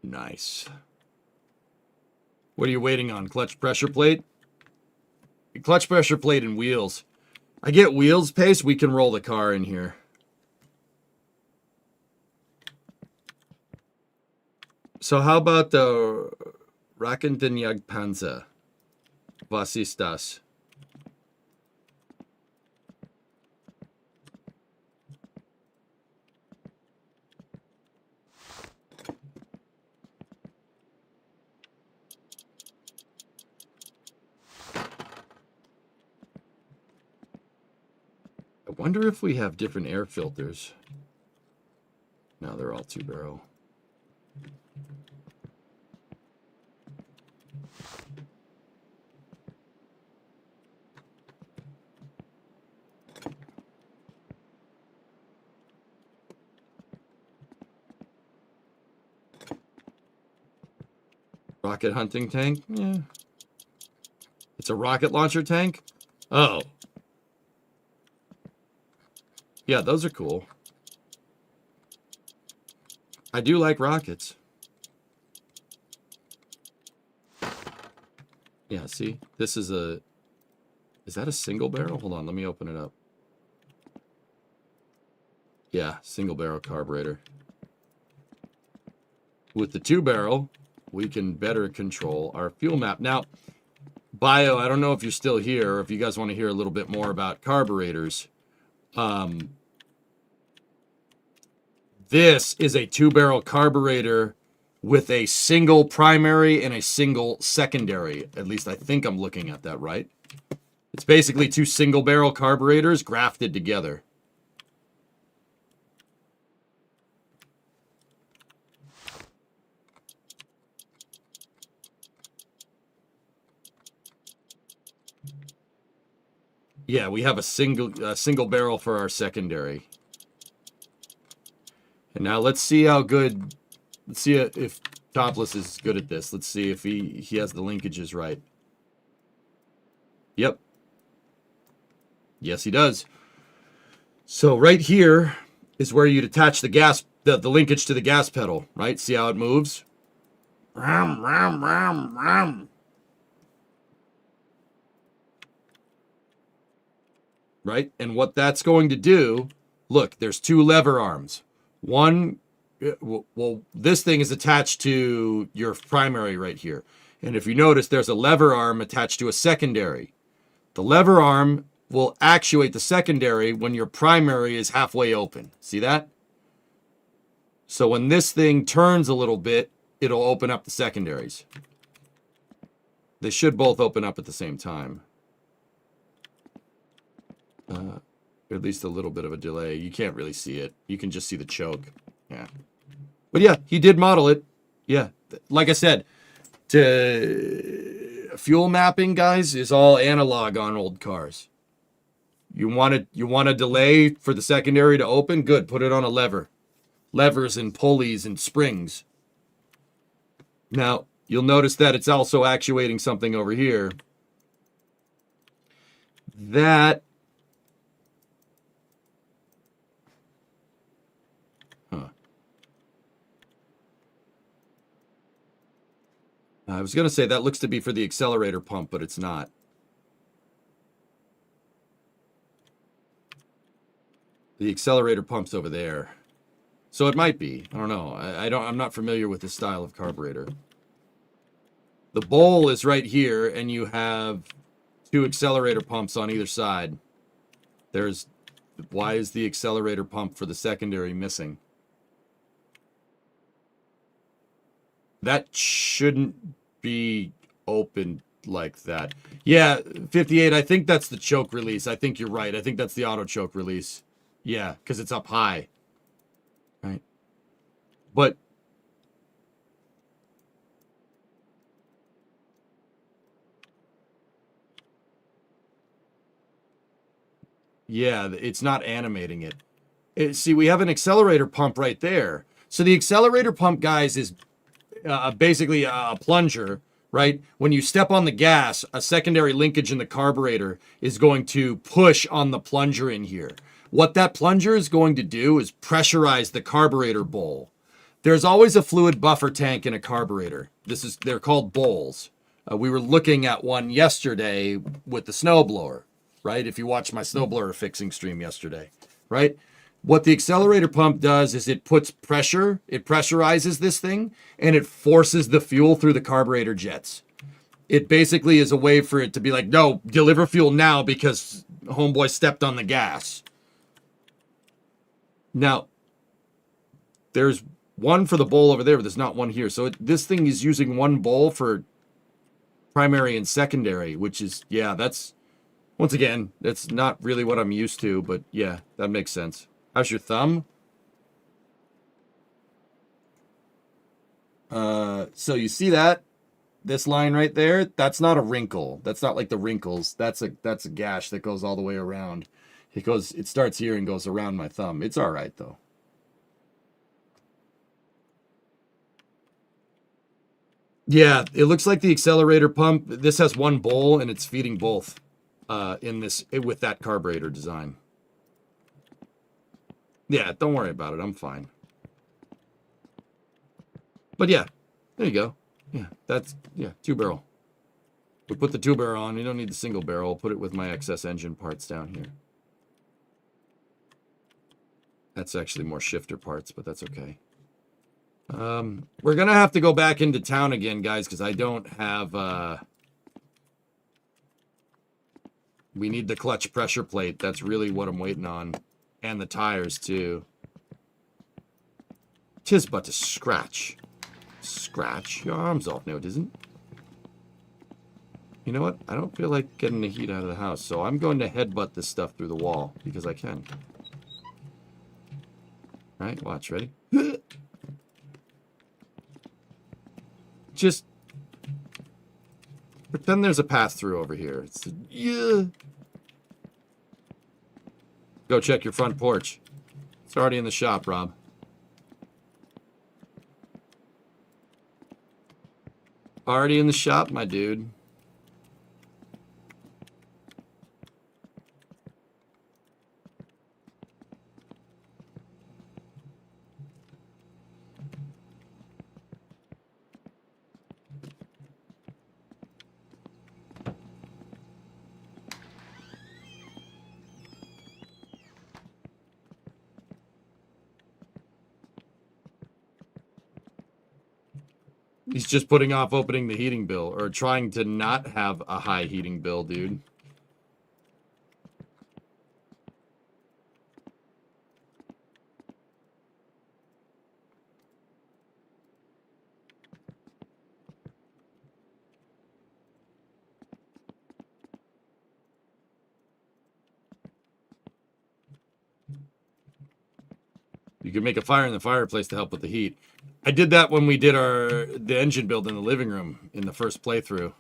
Nice. What are you waiting on? Clutch pressure plate? Clutch pressure plate and wheels. I get wheels pace, we can roll the car in here. So how about the Rakendenjag Panzer? Was ist das? I wonder if we have different air filters. No, they're all 2-barrel. Rocket hunting tank? Yeah. It's a rocket launcher tank? Oh. Yeah, those are cool. I do like rockets. Yeah, see? This is a... Is that a single barrel? Hold on, let me open it up. Yeah, single barrel carburetor. With the 2-barrel, we can better control our fuel map. Now, Bio, I don't know if you're still here, or if you guys want to hear a little bit more about carburetors. This is a 2-barrel carburetor with a single primary and a single secondary. At least I think I'm looking at that right. It's basically 2 single-barrel carburetors grafted together. Yeah, we have a single barrel for our secondary. And now let's see how good. Let's see if Topless is good at this. Let's see if he has the linkages right. Yep. Yes, he does. So right here is where you'd attach the gas, the linkage to the gas pedal, right? See how it moves? Ram, ram, ram, ram. Right? And what that's going to do, look, there's 2 lever arms. One, well, this thing is attached to your primary right here. And if you notice, there's a lever arm attached to a secondary. The lever arm will actuate the secondary when your primary is halfway open. See that? So when this thing turns a little bit, it'll open up the secondaries. They should both open up at the same time. At least a little bit of a delay. You can't really see it. You can just see the choke. Yeah. But yeah, he did model it. Yeah. Like I said, fuel mapping, guys, is all analog on old cars. You want a delay for the secondary to open? Good. Put it on a lever. Levers and pulleys and springs. Now, you'll notice that it's also actuating something over here. That... I was going to say that looks to be for the accelerator pump, but it's not. The accelerator pump's over there. So it might be. I don't know. I'm not familiar with this style of carburetor. The bowl is right here, and you have 2 accelerator pumps on either side. Why is the accelerator pump for the secondary missing? That shouldn't be open like that. Yeah, 58, I think that's the choke release. I think you're right. I think that's the auto choke release. Yeah, because it's up high. Right. But yeah, it's not animating it. See, we have an accelerator pump right there. So the accelerator pump, guys, is basically a plunger, right? When you step on the gas, a secondary linkage in the carburetor is going to push on the plunger in here. What that plunger is going to do is pressurize the carburetor bowl. There's always a fluid buffer tank in a carburetor. They're called bowls. We were looking at one yesterday with the snowblower, right? If you watched my snowblower fixing stream yesterday, right? What the accelerator pump does is it puts pressure, it pressurizes this thing, and it forces the fuel through the carburetor jets. It basically is a way for it to be like, no, deliver fuel now because homeboy stepped on the gas. Now, there's one for the bowl over there, but there's not one here. So this thing is using one bowl for primary and secondary, which is, yeah, that's, once again, that's not really what I'm used to, but yeah, that makes sense. How's your thumb? So you see that? This line right there? That's not a wrinkle. That's not like the wrinkles. That's a gash that goes all the way around. It starts here and goes around my thumb. It's all right, though. Yeah, it looks like the accelerator pump. This has one bowl, and it's feeding both with that carburetor design. Yeah, don't worry about it. I'm fine. But yeah, there you go. Yeah, that's, yeah, 2-barrel. We put the 2-barrel on. You don't need the single barrel. I'll put it with my excess engine parts down here. That's actually more shifter parts, but that's okay. We're going to have to go back into town again, guys, because I don't have... We need the clutch pressure plate. That's really what I'm waiting on. And the tires, too. 'Tis but a scratch. Scratch your arms off. No, it isn't. You know what? I don't feel like getting the heat out of the house, so I'm going to headbutt this stuff through the wall, because I can. Alright, watch. Ready? Just pretend there's a pass-through over here. Yeah. Go check your front porch. It's already in the shop, Rob. Already in the shop, my dude. He's just putting off opening the heating bill, or trying to not have a high heating bill, dude. You could make a fire in the fireplace to help with the heat. I did that when we did the engine build in the living room in the first playthrough.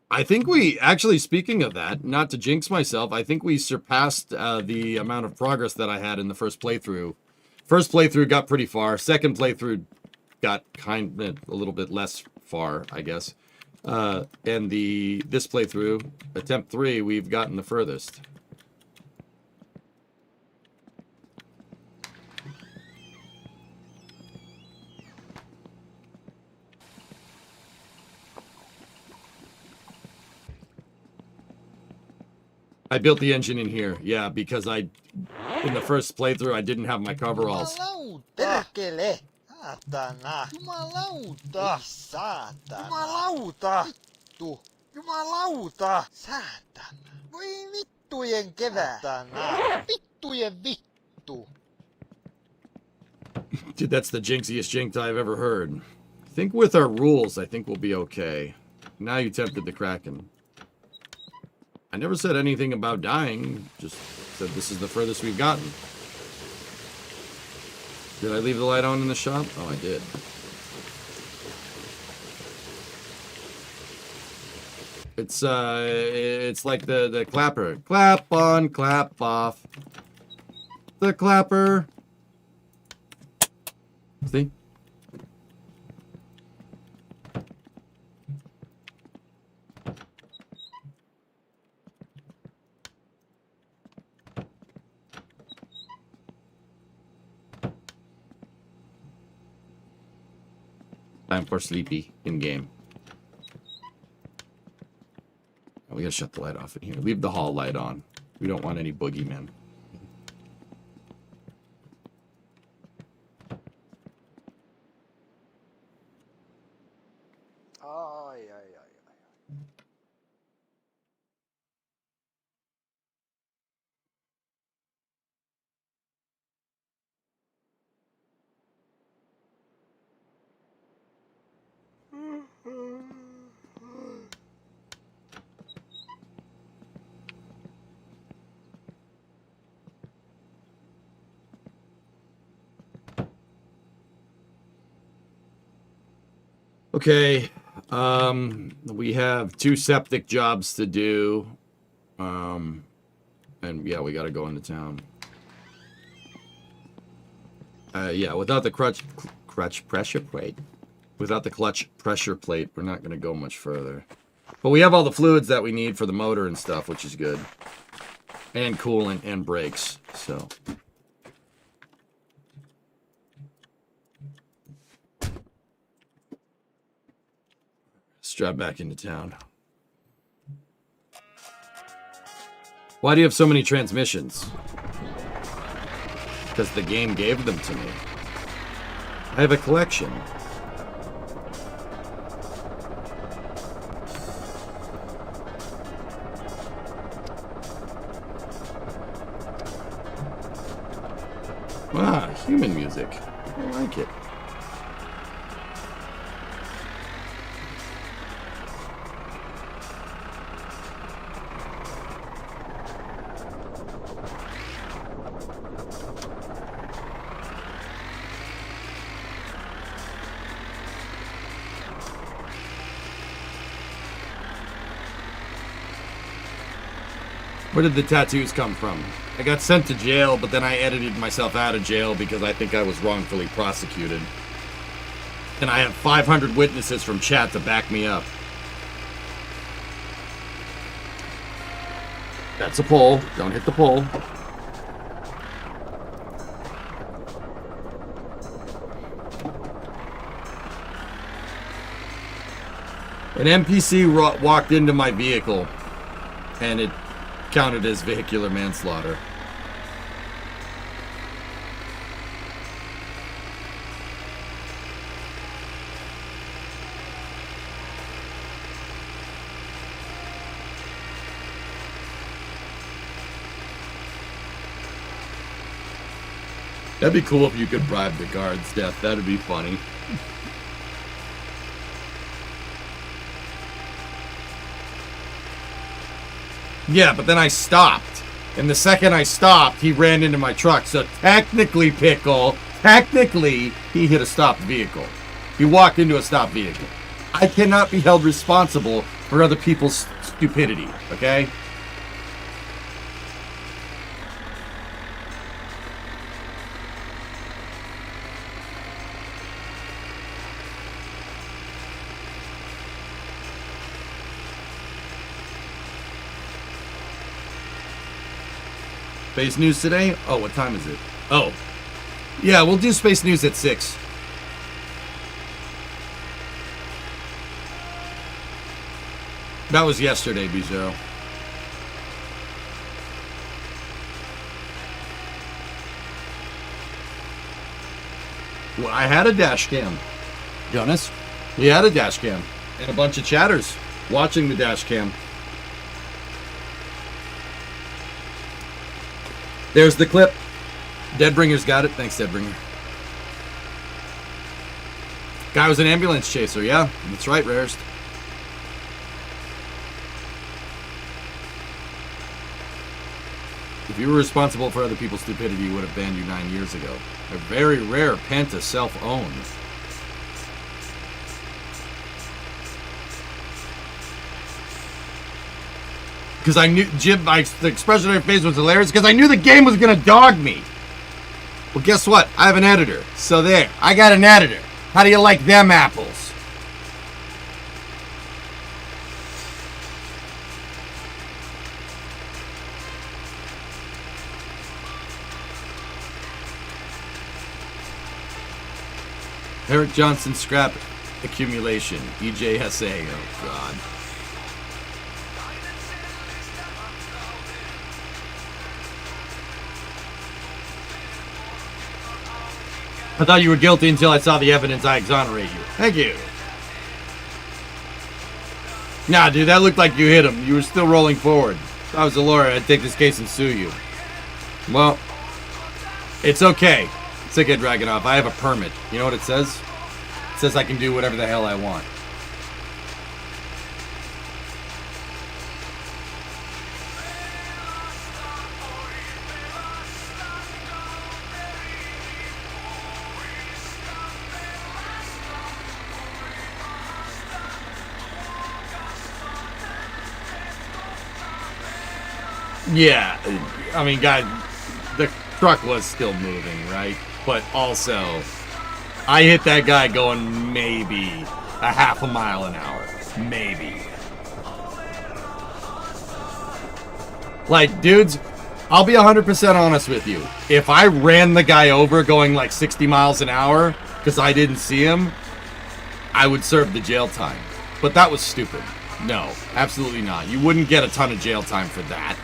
I think we, actually, speaking of that, not to jinx myself, I think we surpassed the amount of progress that I had in the first playthrough. First playthrough got pretty far. Second playthrough got kind of a little bit less far, I guess. And this playthrough, attempt 3, we've gotten the furthest. I built the engine in here, yeah, because in the first playthrough, I didn't have my coveralls. Hello, perkele. Saatana! Jumalauta! Ei saatana! Jumalauta! Vittu! Jumalauta! Saatana! Voi vittujen kevät! Saatana! Vittujen vittu! Dude, that's the jinxiest jinx I've ever heard. I think with our rules, I think we'll be okay. Now you tempted the Kraken. I never said anything about dying. Just said this is the furthest we've gotten. Did I leave the light on in the shop? Oh, I did. It's like the clapper. Clap on, clap off. The clapper. See? Time for sleepy in game. Oh, we gotta shut the light off in here. Leave the hall light on. We don't want any boogeymen. Ai, ai, ai, ai. Okay, we have 2 septic jobs to do, and yeah, we gotta go into town. Yeah, without the clutch pressure plate, we're not gonna go much further. But we have all the fluids that we need for the motor and stuff, which is good, and coolant and brakes, so. Let's drive back into town. Why do you have so many transmissions? Because the game gave them to me. I have a collection. Ah, human music. I like it. Where did the tattoos come from? I got sent to jail, but then I edited myself out of jail because I think I was wrongfully prosecuted. And I have 500 witnesses from chat to back me up. That's a pole. Don't hit the pole. An NPC walked into my vehicle, and it counted as vehicular manslaughter. That'd be cool if you could bribe the guards, Death. That'd be funny. Yeah, but then I stopped. And the second I stopped, he ran into my truck. So technically, Pickle, he hit a stopped vehicle. He walked into a stopped vehicle. I cannot be held responsible for other people's stupidity, okay? Space News today? Oh, what time is it? Oh. Yeah, we'll do Space News at 6. That was yesterday, Bizarro. Well, I had a dash cam. Jonas, we had a dash cam. And a bunch of chatters watching the dash cam. There's the clip. Deadbringer's got it. Thanks, Deadbringer. Guy was an ambulance chaser. Yeah, that's right, Rarest. If you were responsible for other people's stupidity, he would have banned you 9 years ago. A very rare Penta self-owned. Because I knew, Jim, the expression on your face was hilarious, because I knew the game was going to dog me. Well, guess what? I have an editor. So there, I got an editor. How do you like them apples? Eric Johnson scrap accumulation. EJSA. Oh, God. I thought you were guilty until I saw the evidence. I exonerate you. Thank you. Nah, dude, that looked like you hit him. You were still rolling forward. If I was a lawyer, I'd take this case and sue you. Well, it's okay. It's okay, Dragunov. I have a permit. You know what it says? It says I can do whatever the hell I want. Yeah, I mean, guys, the truck was still moving, right? But also, I hit that guy going maybe a half a mile an hour. Maybe. Like, dudes, I'll be 100% honest with you. If I ran the guy over going like 60 miles an hour because I didn't see him, I would serve the jail time. But that was stupid. No, absolutely not. You wouldn't get a ton of jail time for that.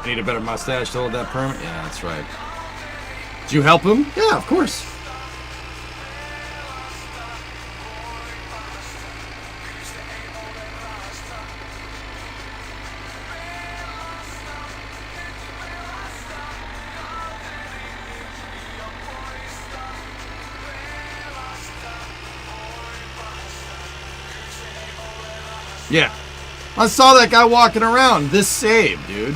Need a better mustache to hold that permit? Yeah, that's right. Did you help him? Yeah, of course. Yeah. I saw that guy walking around. This saved, dude.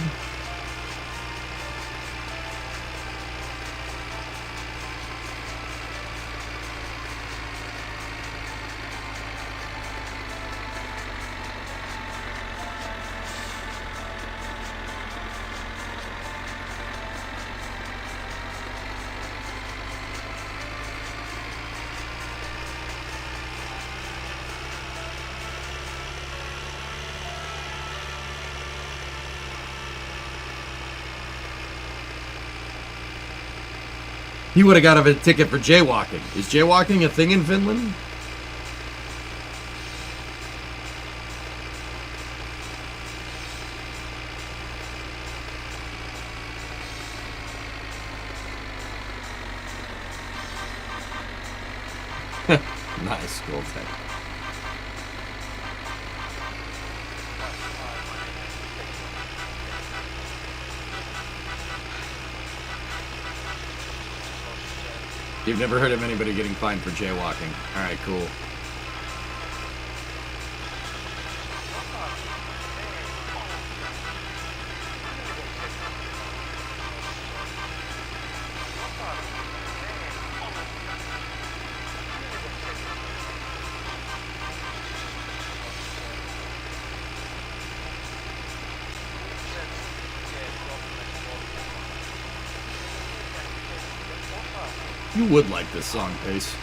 He would have got a ticket for jaywalking. Is jaywalking a thing in Finland? Nice, gold tech. You've never heard of anybody getting fined for jaywalking. Alright, cool. You would like this song, Pace.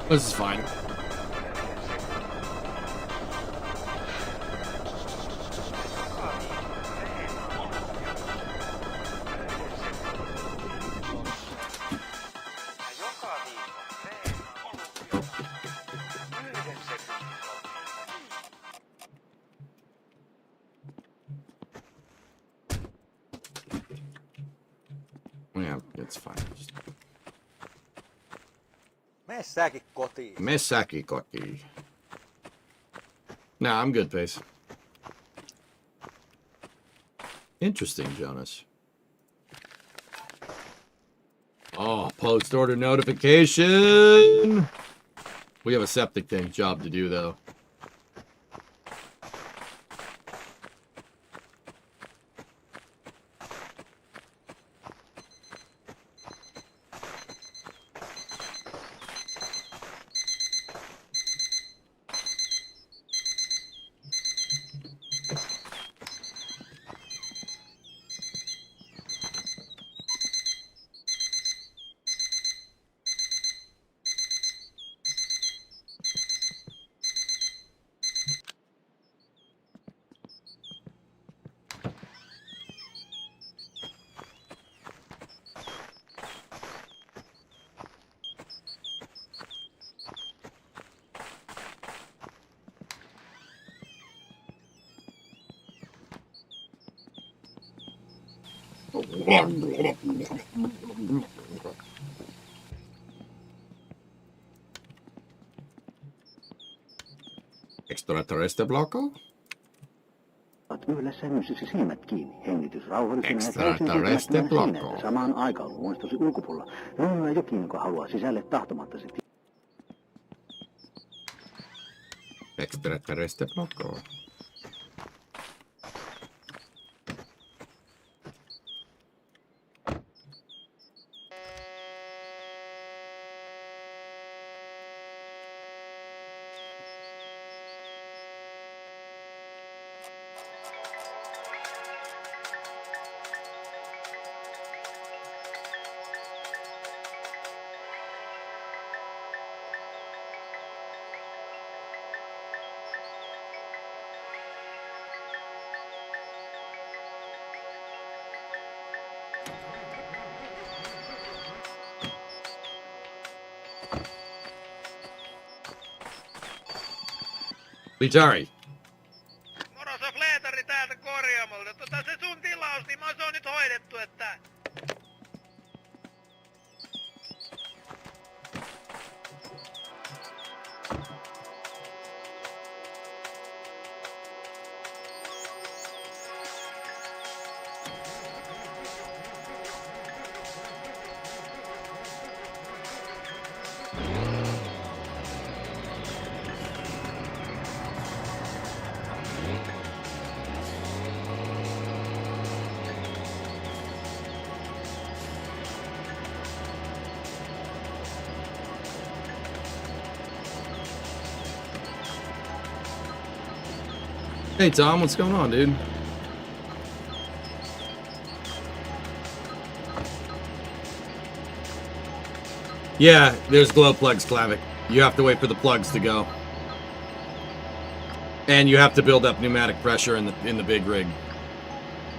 This is fine. Yeah, it's fine. Mene säkin kotiin. Mene säkin kotiin. Nah, I'm good, Pace. Interesting, Jonas. Oh, post-order notification! We have a septic tank job to do, though. Extraterrestre blocko? Yhdellä sängyssä silmät kiinni, hengitys rauhallisena ja Extraterrestre täysin blocko. siinä, että samaan aikaan luonnostosi ulkopuolella luonnolla jokin, joka haluaa sisälle tahtomattasi. Extraterrestre blocko. Litari. Moro, se on Fleetari täältä korjaamolta. Se sun tilaus, niin se on nyt hoidettu, että... Hey Tom, what's going on, dude? Yeah, there's glow plugs, Clavic. You have to wait for the plugs to go. And you have to build up pneumatic pressure in the big rig.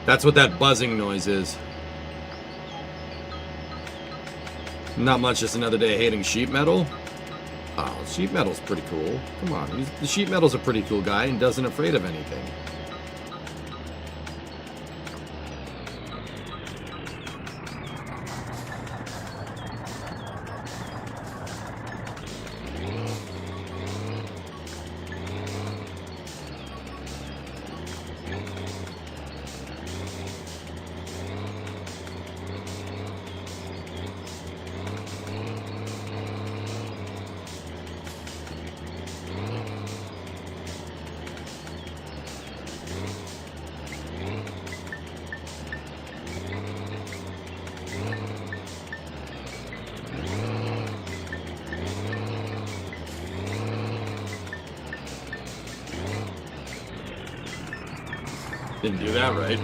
That's what that buzzing noise is. Not much, just another day hating sheet metal. Oh, sheet metal's pretty cool. Come on, the sheet metal's a pretty cool guy and doesn't afraid of anything. Didn't do that right.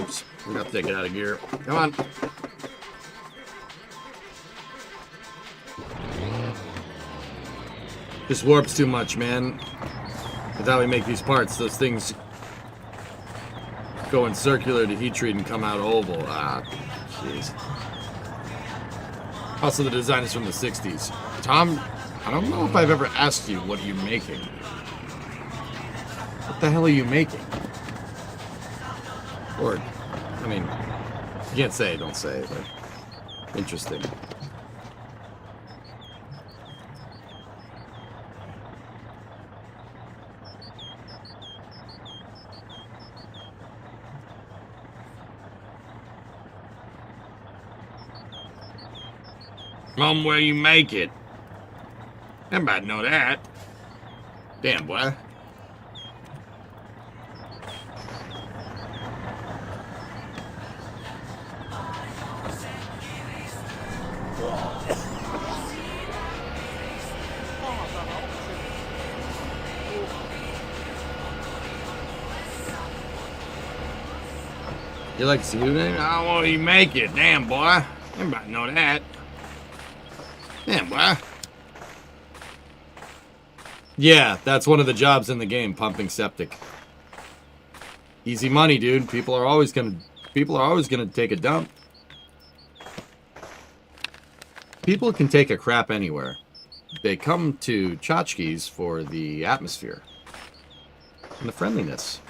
Oops. We got to take it out of gear. Come on. This warps too much, man. That's how we make these parts. Those things go in circular to heat treat and come out oval. Ah, jeez. Also, the design is from the 60s. Tom, I don't know if I've ever asked you what you're making. What the hell are you making? Or, I mean, you can't say, don't say, but interesting. Mom, where you make it? Everybody know that. Damn, boy. You like to see who name? I want you make it. Damn, boy. Everybody know that. Damn, boy. Yeah, that's one of the jobs in the game, pumping septic. Easy money, dude. People are always gonna take a dump. People can take a crap anywhere. They come to tchotchkes for the atmosphere and the friendliness.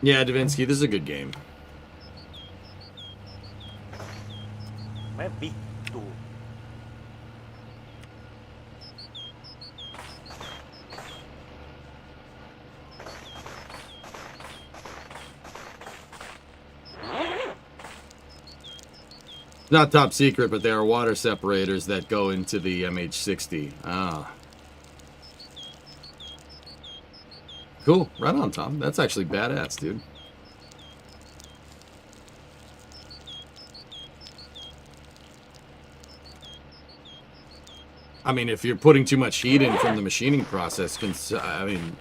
Yeah, Davinsky, this is a good game. Not top secret, but there are water separators that go into the MH60. Ah. Cool. Right on, Tom. That's actually badass, dude. I mean, if you're putting too much heat in from the machining process, I mean,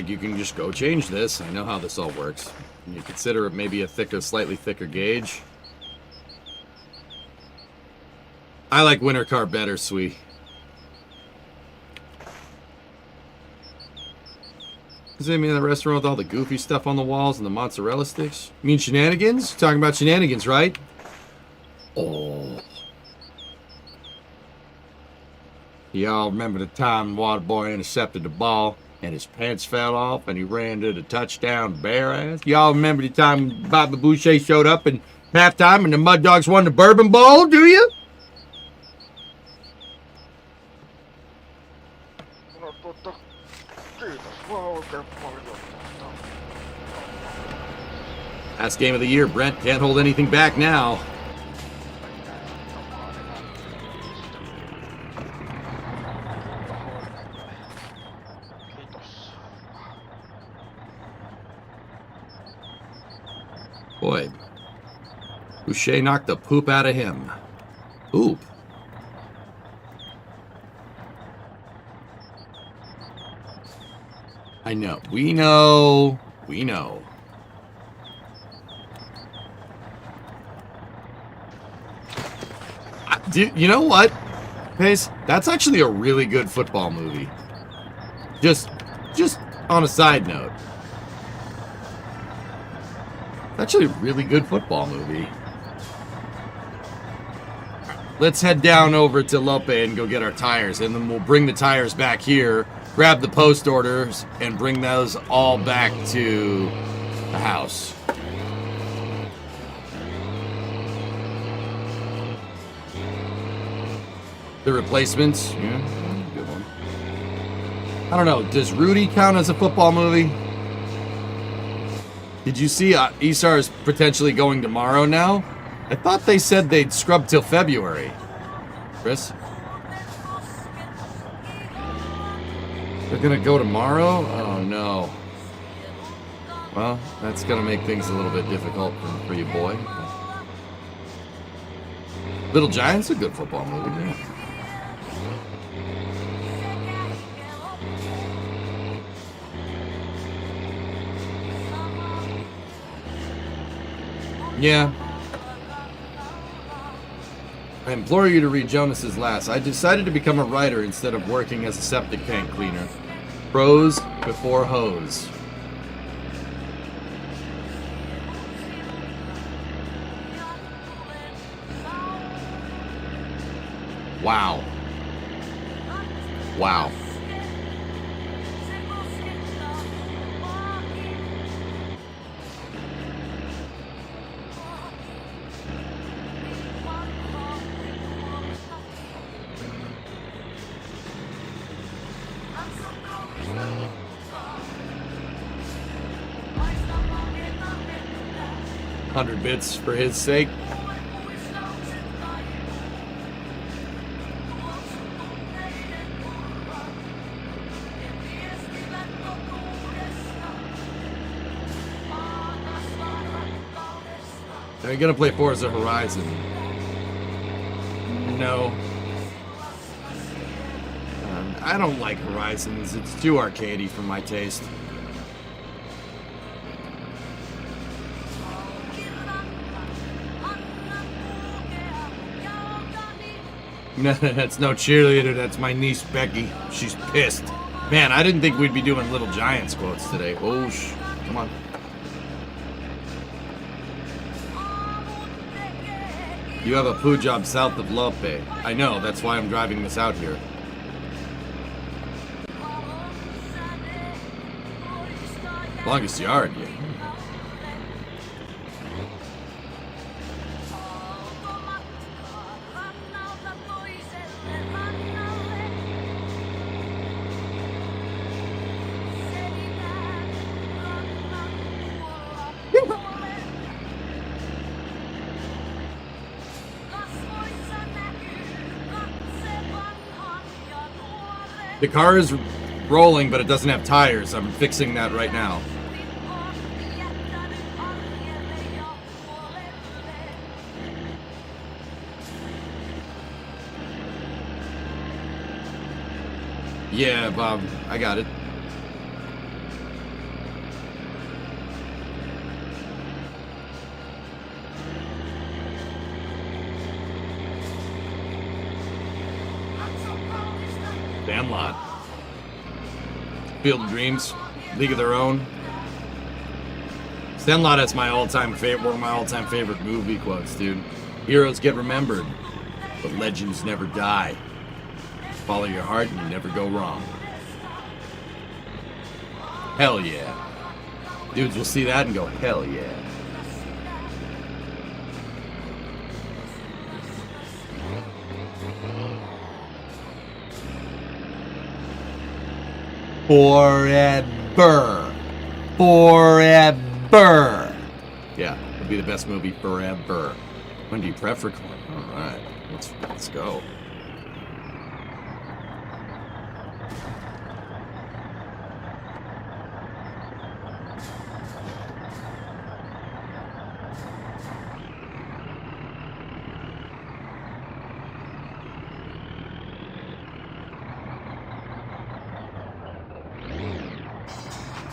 you can just go change this. I know how this all works. You consider it maybe a thicker, slightly thicker gauge. I like winter car better, Sweet. Is it mean the restaurant with all the goofy stuff on the walls and the mozzarella sticks? You mean shenanigans? You're talking about shenanigans, right? Oh. Y'all remember the time Waterboy intercepted the ball and his pants fell off and he ran to the touchdown bare ass? Y'all remember the time Bobby Boucher showed up in halftime and the Mud Dogs won the Bourbon Bowl, do you? Last game of the year, Brent. Can't hold anything back now. Boy, Boucher knocked the poop out of him. Poop. I know. We know. We know. You know what, Pace? That's actually a really good football movie. Just on a side note. It's actually a really good football movie. Let's head down over to Lope and go get our tires, and then we'll bring the tires back here, grab the post orders, and bring those all back to the house. The replacements, yeah, good one. I don't know, does Rudy count as a football movie? Did you see Isar is potentially going tomorrow now? I thought they said they'd scrub till February. Chris? They're gonna go tomorrow? Oh no. Well, that's gonna make things a little bit difficult for you, boy. Little Giant's a good football movie, yeah. Yeah. I implore you to read Jonas's last. I decided to become a writer instead of working as a septic tank cleaner. Pros before hose. Wow. Wow. $100 for his sake. Are you gonna play Forza Horizon? No. I don't like Horizons. It's too arcadey for my taste. No, that's no cheerleader. That's my niece Becky. She's pissed. Man, I didn't think we'd be doing Little Giants quotes today. Oh, come on. You have a poo job south of Lope. I know, that's why I'm driving this out here. Longest yard, yeah. The car is rolling, but it doesn't have tires. I'm fixing that right now. Yeah, Bob, I got it. Sandlot. Field of Dreams. League of Their Own. Sandlot is my all-time favorite, one of my all-time favorite movie quotes, dude. Heroes get remembered, but legends never die. Follow your heart and you never go wrong. Hell yeah. Dudes will see that and go, hell yeah. Forever. Forever. Yeah, it'll be the best movie forever. When do you prep for corn? Alright, let's go.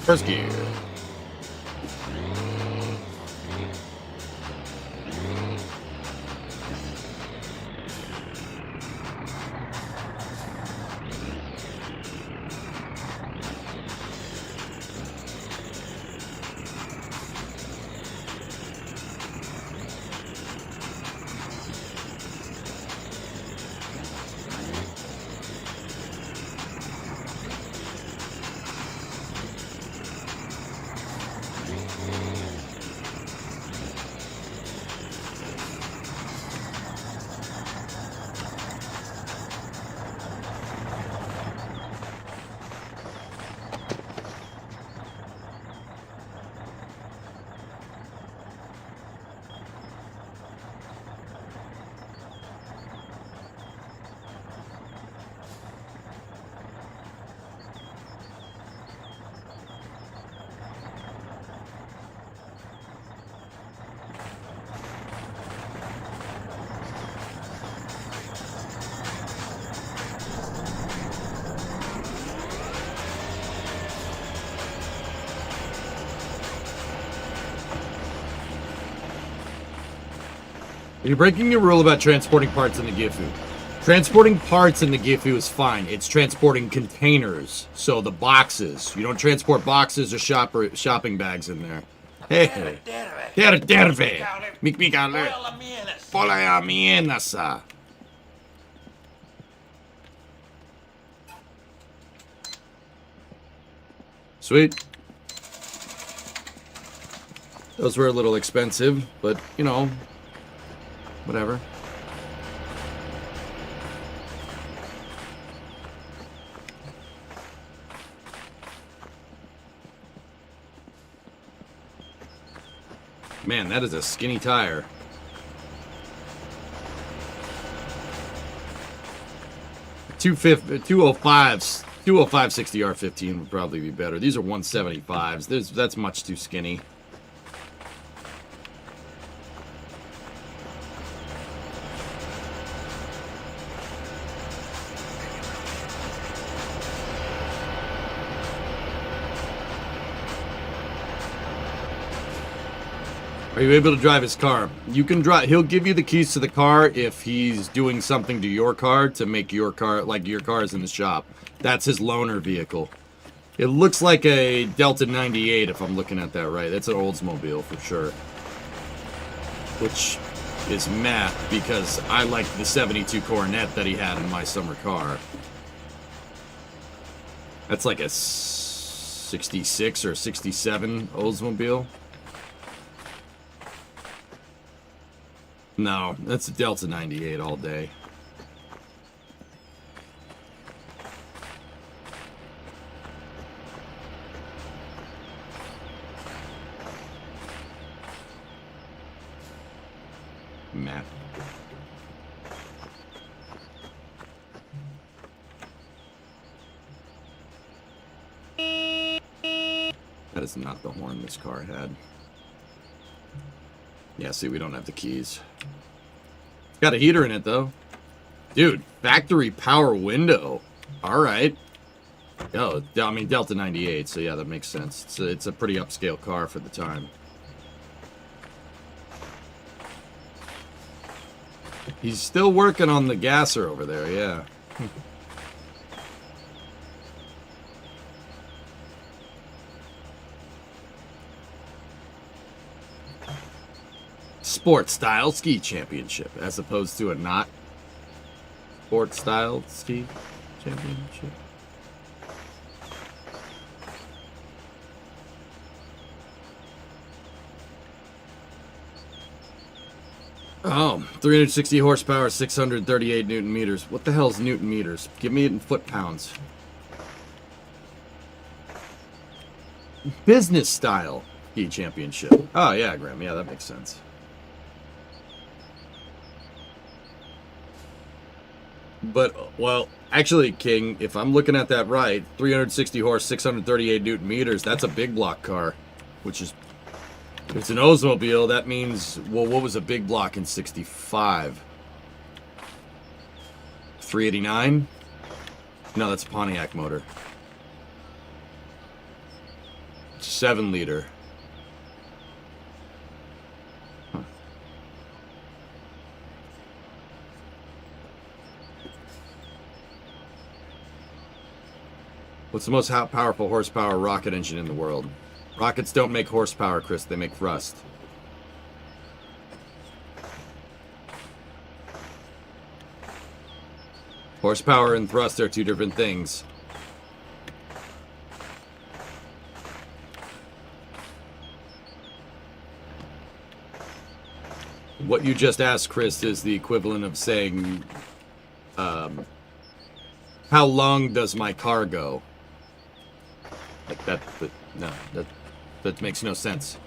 First gear. You're breaking your rule about transporting parts in the Gifu. Transporting parts in the Gifu is fine. It's transporting containers. So the boxes. You don't transport boxes or shopping bags in there. Hey. Terve. Mikmikalle. Polea mielessä. Sweet. Those were a little expensive, but, you know, whatever. Man, that is a skinny tire. Two 205s, 205 60R15 would probably be better. These are 175s. That's much too skinny. Are you able to drive his car? You can drive. He'll give you the keys to the car if he's doing something to your car to make your car, like your car is in the shop. That's his loaner vehicle. It looks like a Delta 98 if I'm looking at that right. That's an Oldsmobile for sure. Which is math because I like the 72 Coronet that he had in my summer car. That's like a 66 or 67 Oldsmobile. No, that's a Delta 98 all day. Map. That is not the horn this car had. Yeah, see, we don't have the keys. Got a heater in it, though. Dude, factory power window. All right. Oh, I mean, Delta 98, so yeah, that makes sense. It's a pretty upscale car for the time. He's still working on the gasser over there, yeah. Sport style ski championship as opposed to a not sport style ski championship. Oh, 360 horsepower, 638 Newton meters. What the hell is Newton meters? Give me it in foot pounds. Business style ski championship. Oh yeah, Graham. Yeah, that makes sense. But, well, actually, King, if I'm looking at that right, 360 horse, 638 Newton meters, that's a big block car, which is, if it's an Oldsmobile, that means, well, what was a big block in 65? 389? No, that's a Pontiac motor. 7 liter. What's the most powerful horsepower rocket engine in the world? Rockets don't make horsepower, Chris. They make thrust. Horsepower and thrust are two different things. What you just asked, Chris, is the equivalent of saying, how long does my car go? Like that, but no, that makes no sense.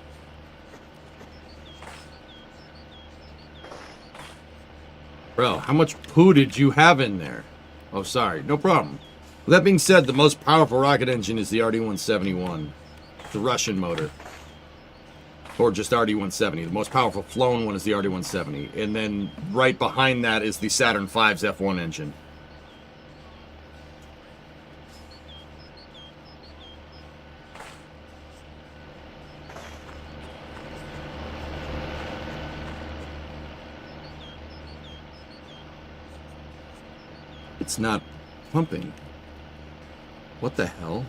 Bro, how much poo did you have in there? Oh, sorry, no problem. With that being said, the most powerful rocket engine is the RD-171. The Russian motor. Or just RD-170. The most powerful flown one is the RD-170. And then right behind that is the Saturn V's F1 engine. It's not pumping. What the hell?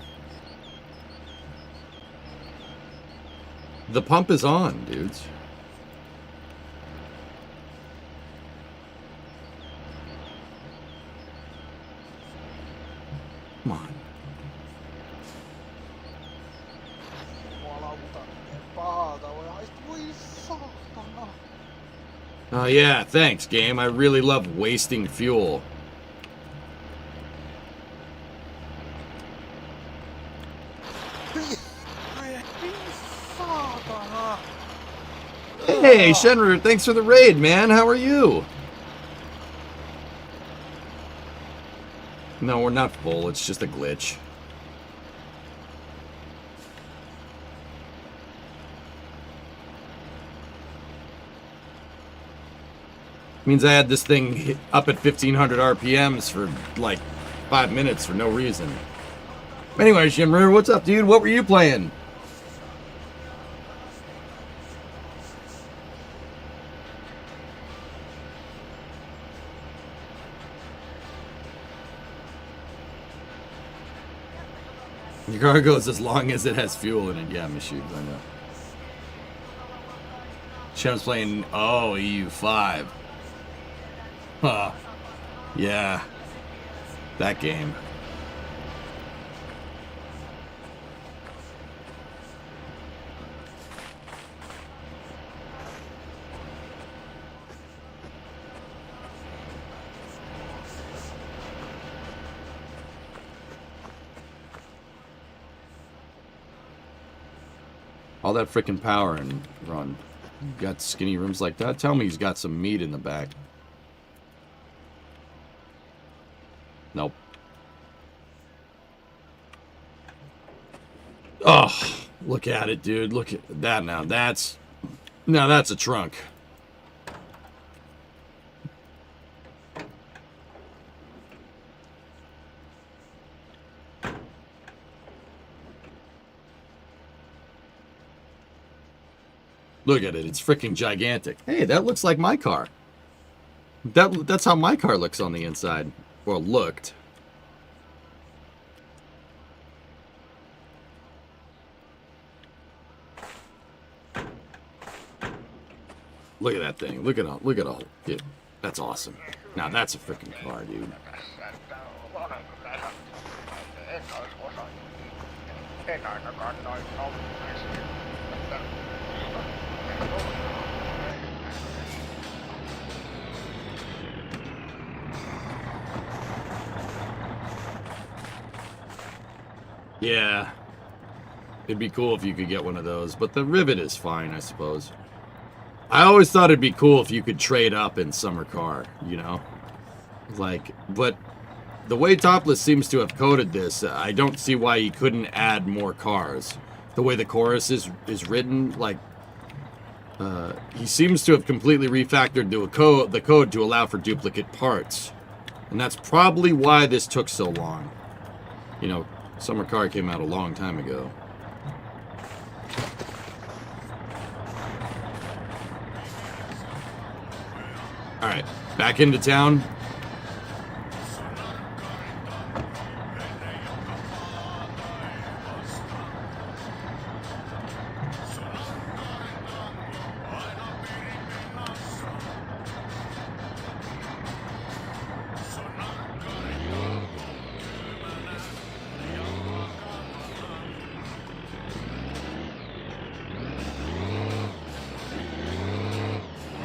The pump is on, dudes. Come on. Oh yeah, thanks, game. I really love wasting fuel. Hey, Shenru, thanks for the raid, man. How are you? No, we're not full. It's just a glitch. Means I had this thing up at 1500 RPMs for like 5 minutes for no reason. Anyway, Shenru, what's up, dude? What were you playing? Your car goes as long as it has fuel in it. Yeah, Mishu, I know. Shem's playing, oh, EU5. Huh. Yeah. That game. All that freaking power and run. Got skinny rims like that? Tell me he's got some meat in the back. Nope. Oh, look at it, dude. Look at that now. That's a trunk. Look at it. It's freaking gigantic. Hey, that looks like my car. That's how my car looks on the inside. Or looked. Look at that thing. Look at all. Yeah, that's awesome. Now that's a freaking car, dude. Yeah. It'd be cool if you could get one of those, but the Rivet is fine, I suppose. I always thought it'd be cool if you could trade up in summer car, you know? Like, but the way Topless seems to have coded this, I don't see why he couldn't add more cars. The way the Corris is written, like, he seems to have completely refactored the code to allow for duplicate parts. And that's probably why this took so long. You know, Summer Car came out a long time ago. Alright, back into town.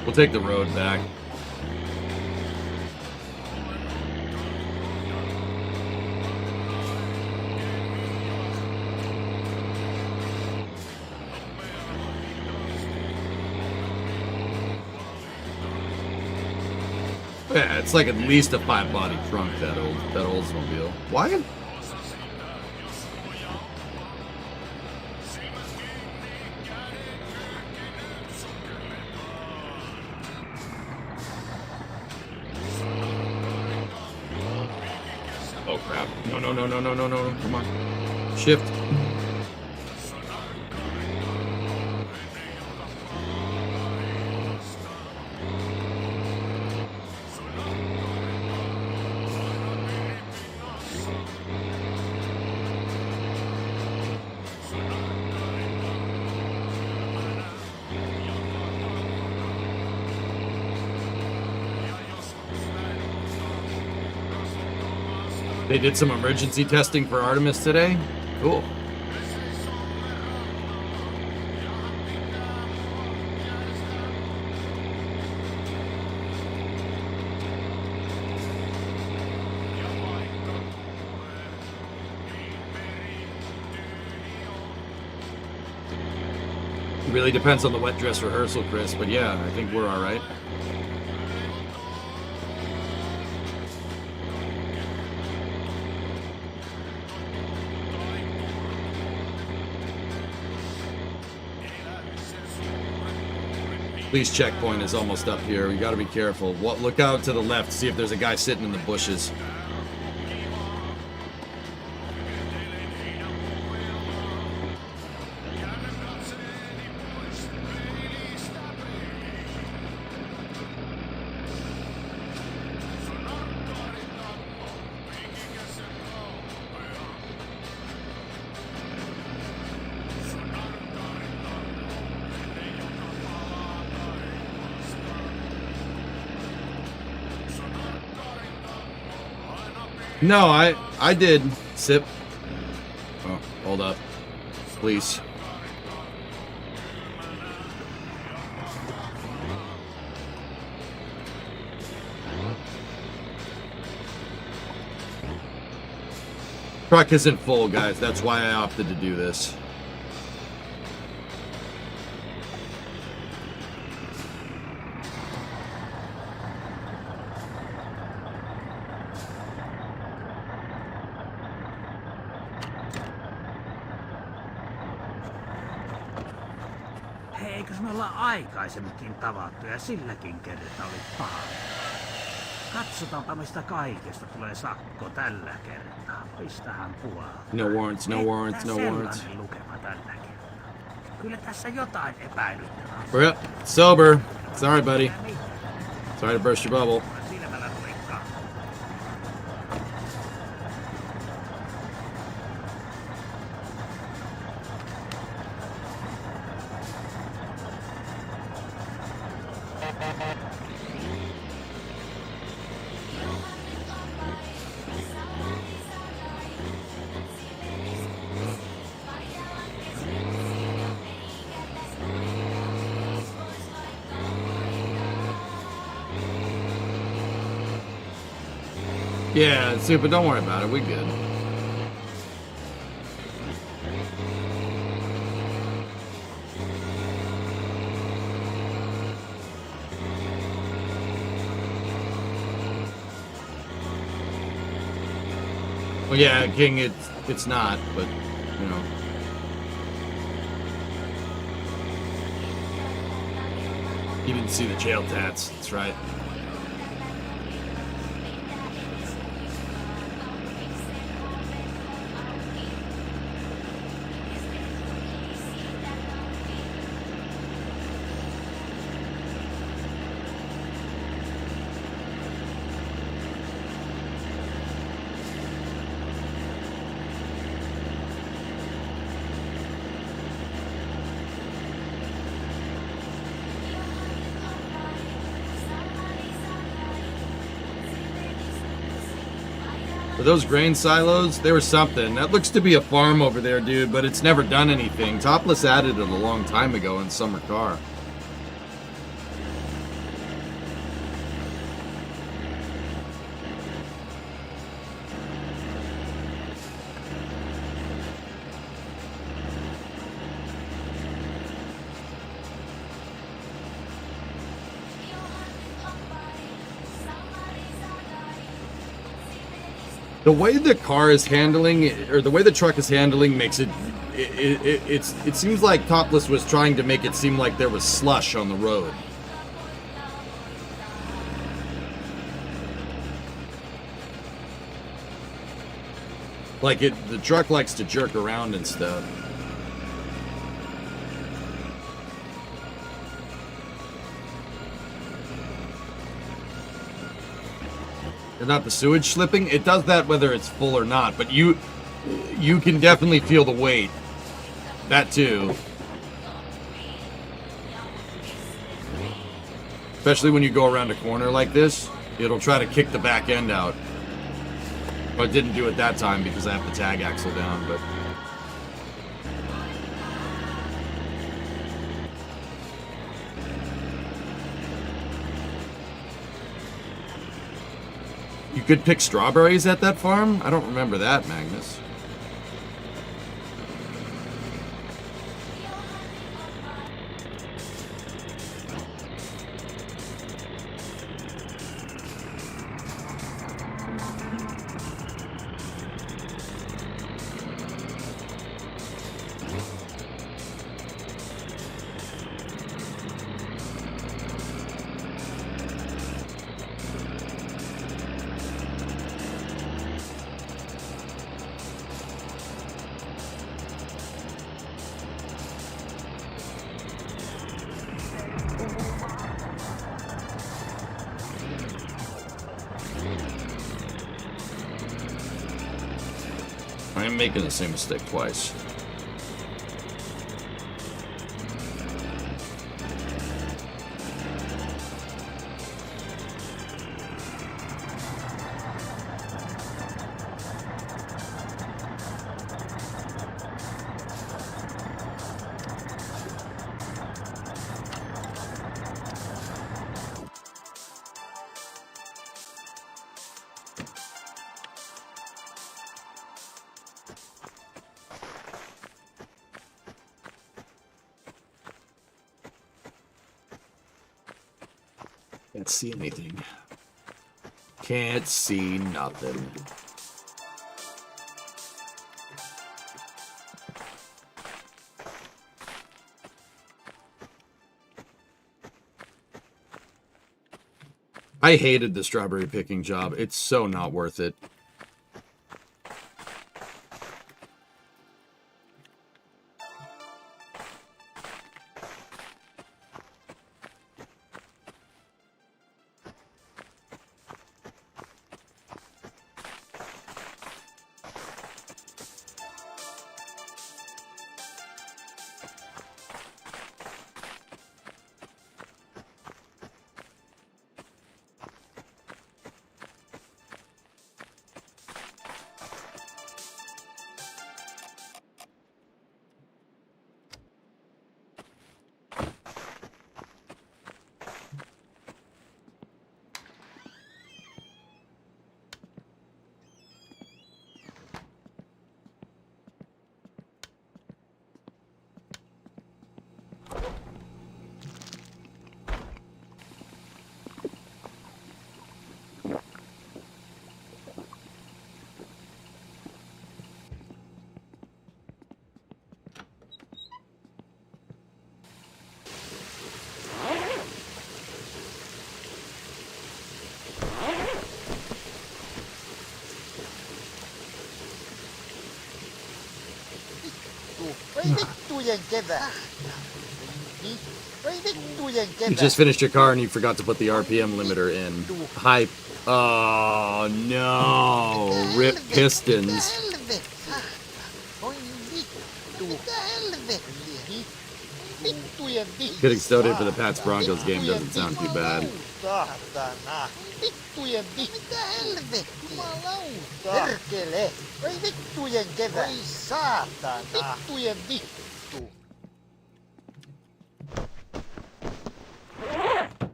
We'll take the road back. Yeah, it's like at least a 5-body trunk, that Oldsmobile. Why? Oh crap. No. Come on. Shift. They did some emergency testing for Artemis today. Cool. Really depends on the wet dress rehearsal, Chris, but yeah, I think we're all right. Police checkpoint is almost up here. We got to be careful. Look out to the left, see if there's a guy sitting in the bushes. No, I did. Sip. Oh, hold up. Please. Truck isn't full, guys. That's why I opted to do this. Eikös me olla aikaisemminkin tavattu ja silläkin kertaa oli paha. Katsotaanpa mistä kaikesta tulee sakko tällä kertaa. Mistähän puhuu? No warrants, no warrants, no warrants. Lukema tällä kertaa. Kyllä tässä jotain epäilyttävää. We're sober. Sorry, buddy. Sorry to burst your bubble. Silmällä tuikkaa. Yeah, super, don't worry about it. We good. Well, yeah, King, it's not, but, you know. You didn't see the jail tats. That's right. Are those grain silos? They were something. That looks to be a farm over there, dude, but it's never done anything. Topless added it a long time ago in Summer Car. The way the car is handling, or the way the truck is handling, makes it seems like Topless was trying to make it seem like there was slush on the road. Like the truck likes to jerk around and stuff. Not the sewage slipping. It does that whether it's full or not, but you can definitely feel the weight. That too. Especially when you go around a corner like this, it'll try to kick the back end out. I didn't do it that time because I have the tag axle down, but... You could pick strawberries at that farm? I don't remember that, Magnus. I'm making the same mistake twice. Can't see anything. Can't see nothing. I hated the strawberry picking job. It's so not worth it. You just finished your car and you forgot to put the RPM limiter in. Hype. Oh no. Rip pistons. Getting stowed in for the Pats Broncos game doesn't sound too bad.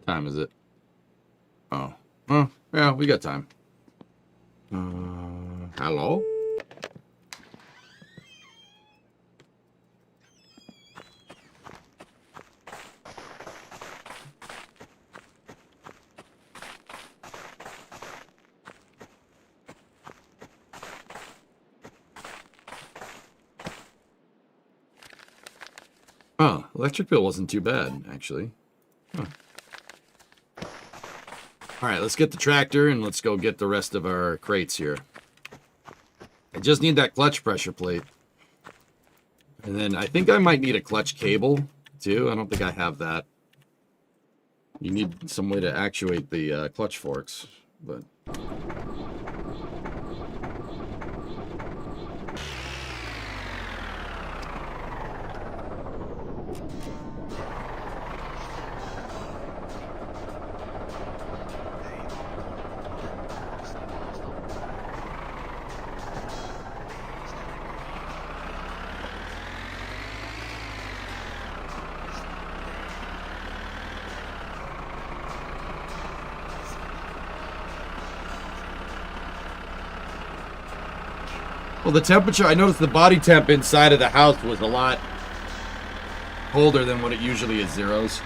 Time is it? Oh. Oh, yeah, we got time. Hello? Oh, electric bill wasn't too bad, actually. Huh. Alright, let's get the tractor and let's go get the rest of our crates here. I just need that clutch pressure plate. And then I think I might need a clutch cable, too. I don't think I have that. You need some way to actuate the clutch forks, but... Well, the temperature, I noticed the body temp inside of the house was a lot colder than what it usually is, Zeros.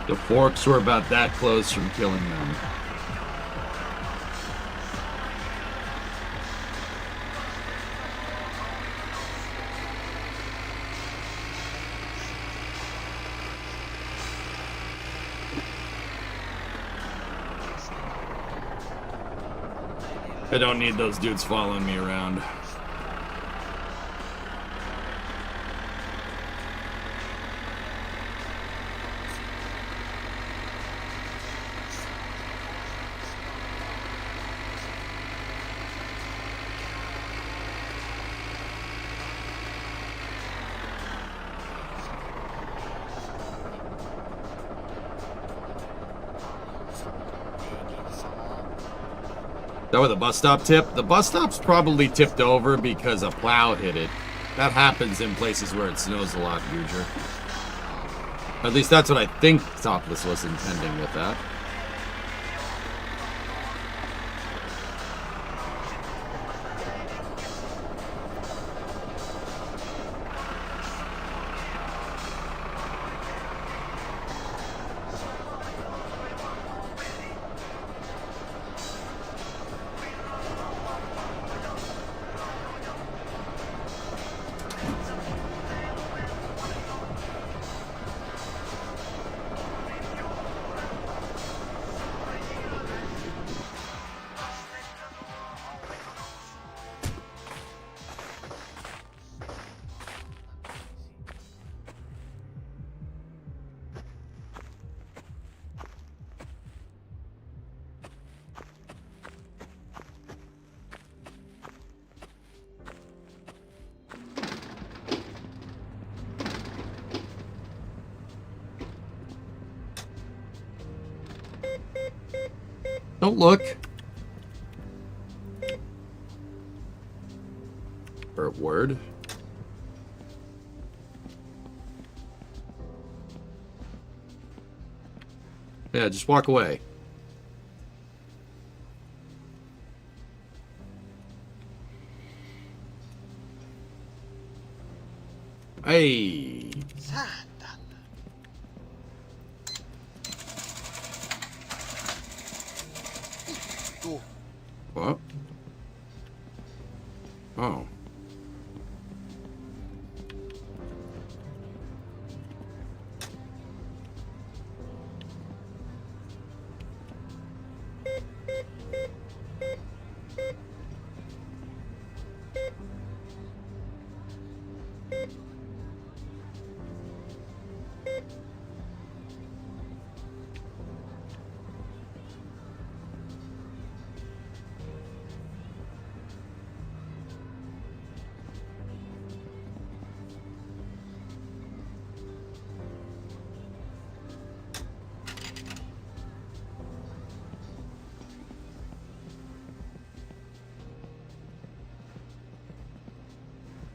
The forks were about that close from killing them. I don't need those dudes following me around. Is that where the bus stop tipped? The bus stop's probably tipped over because a plow hit it. That happens in places where it snows a lot, Gujar. At least that's what I think Topless was intending with that. Don't look. Or word. Yeah, just walk away. Hey. What? Oh.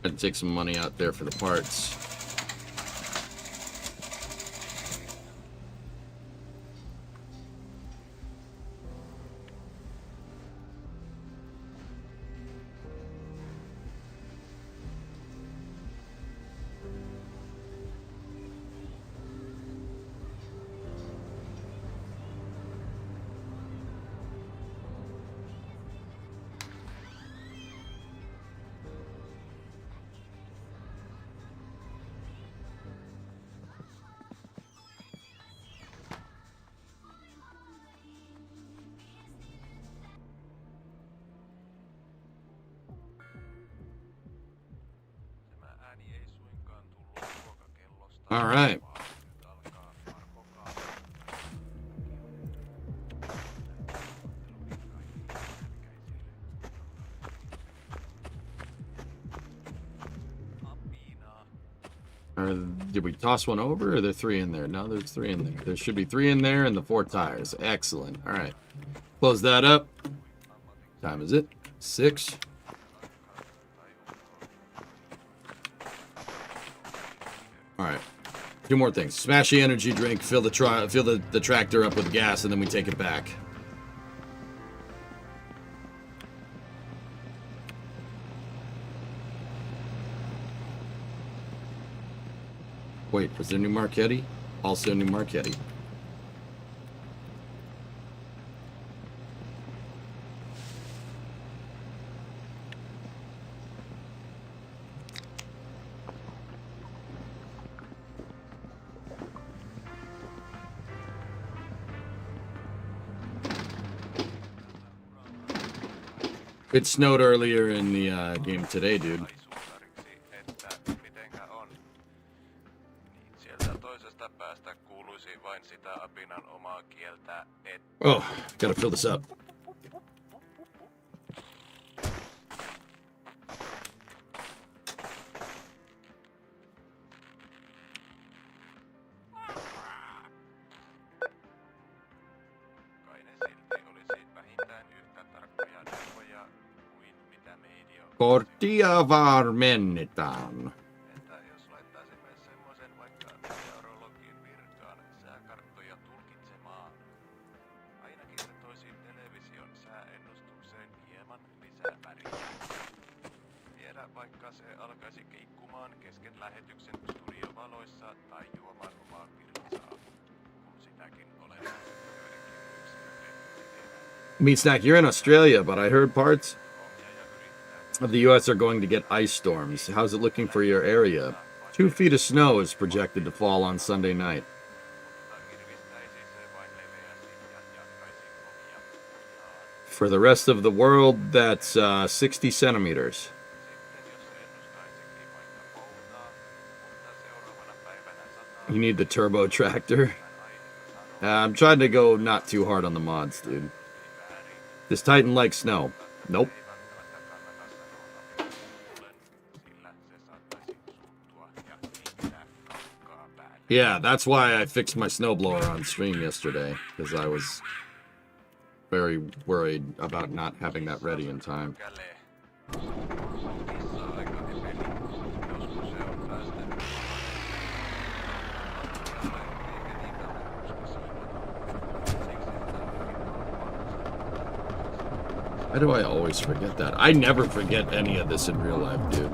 I'd take some money out there for the parts. All right. Did we toss one over, or are there 3 in there? No, there's 3 in there. There should be 3 in there and the 4 tires. Excellent. All right. Close that up. Time is it? 6. All right. 2 more things. Smash the energy drink, fill the tractor up with gas, and then we take it back. Wait, was there new Marchetti? Also new Marchetti. It snowed earlier in the game today, dude. Oh, gotta fill this up. Korttia varmennetaan. Meat Snack, you're in Australia, but I heard parts of the U.S. are going to get ice storms. How's it looking for your area? 2 feet of snow is projected to fall on Sunday night. For the rest of the world, that's 60 centimeters. You need the turbo tractor? I'm trying to go not too hard on the mods, dude. This Titan likes snow. Nope. Yeah, that's why I fixed my snowblower on stream yesterday, because I was very worried about not having that ready in time. Why do I always forget that? I never forget any of this in real life, dude.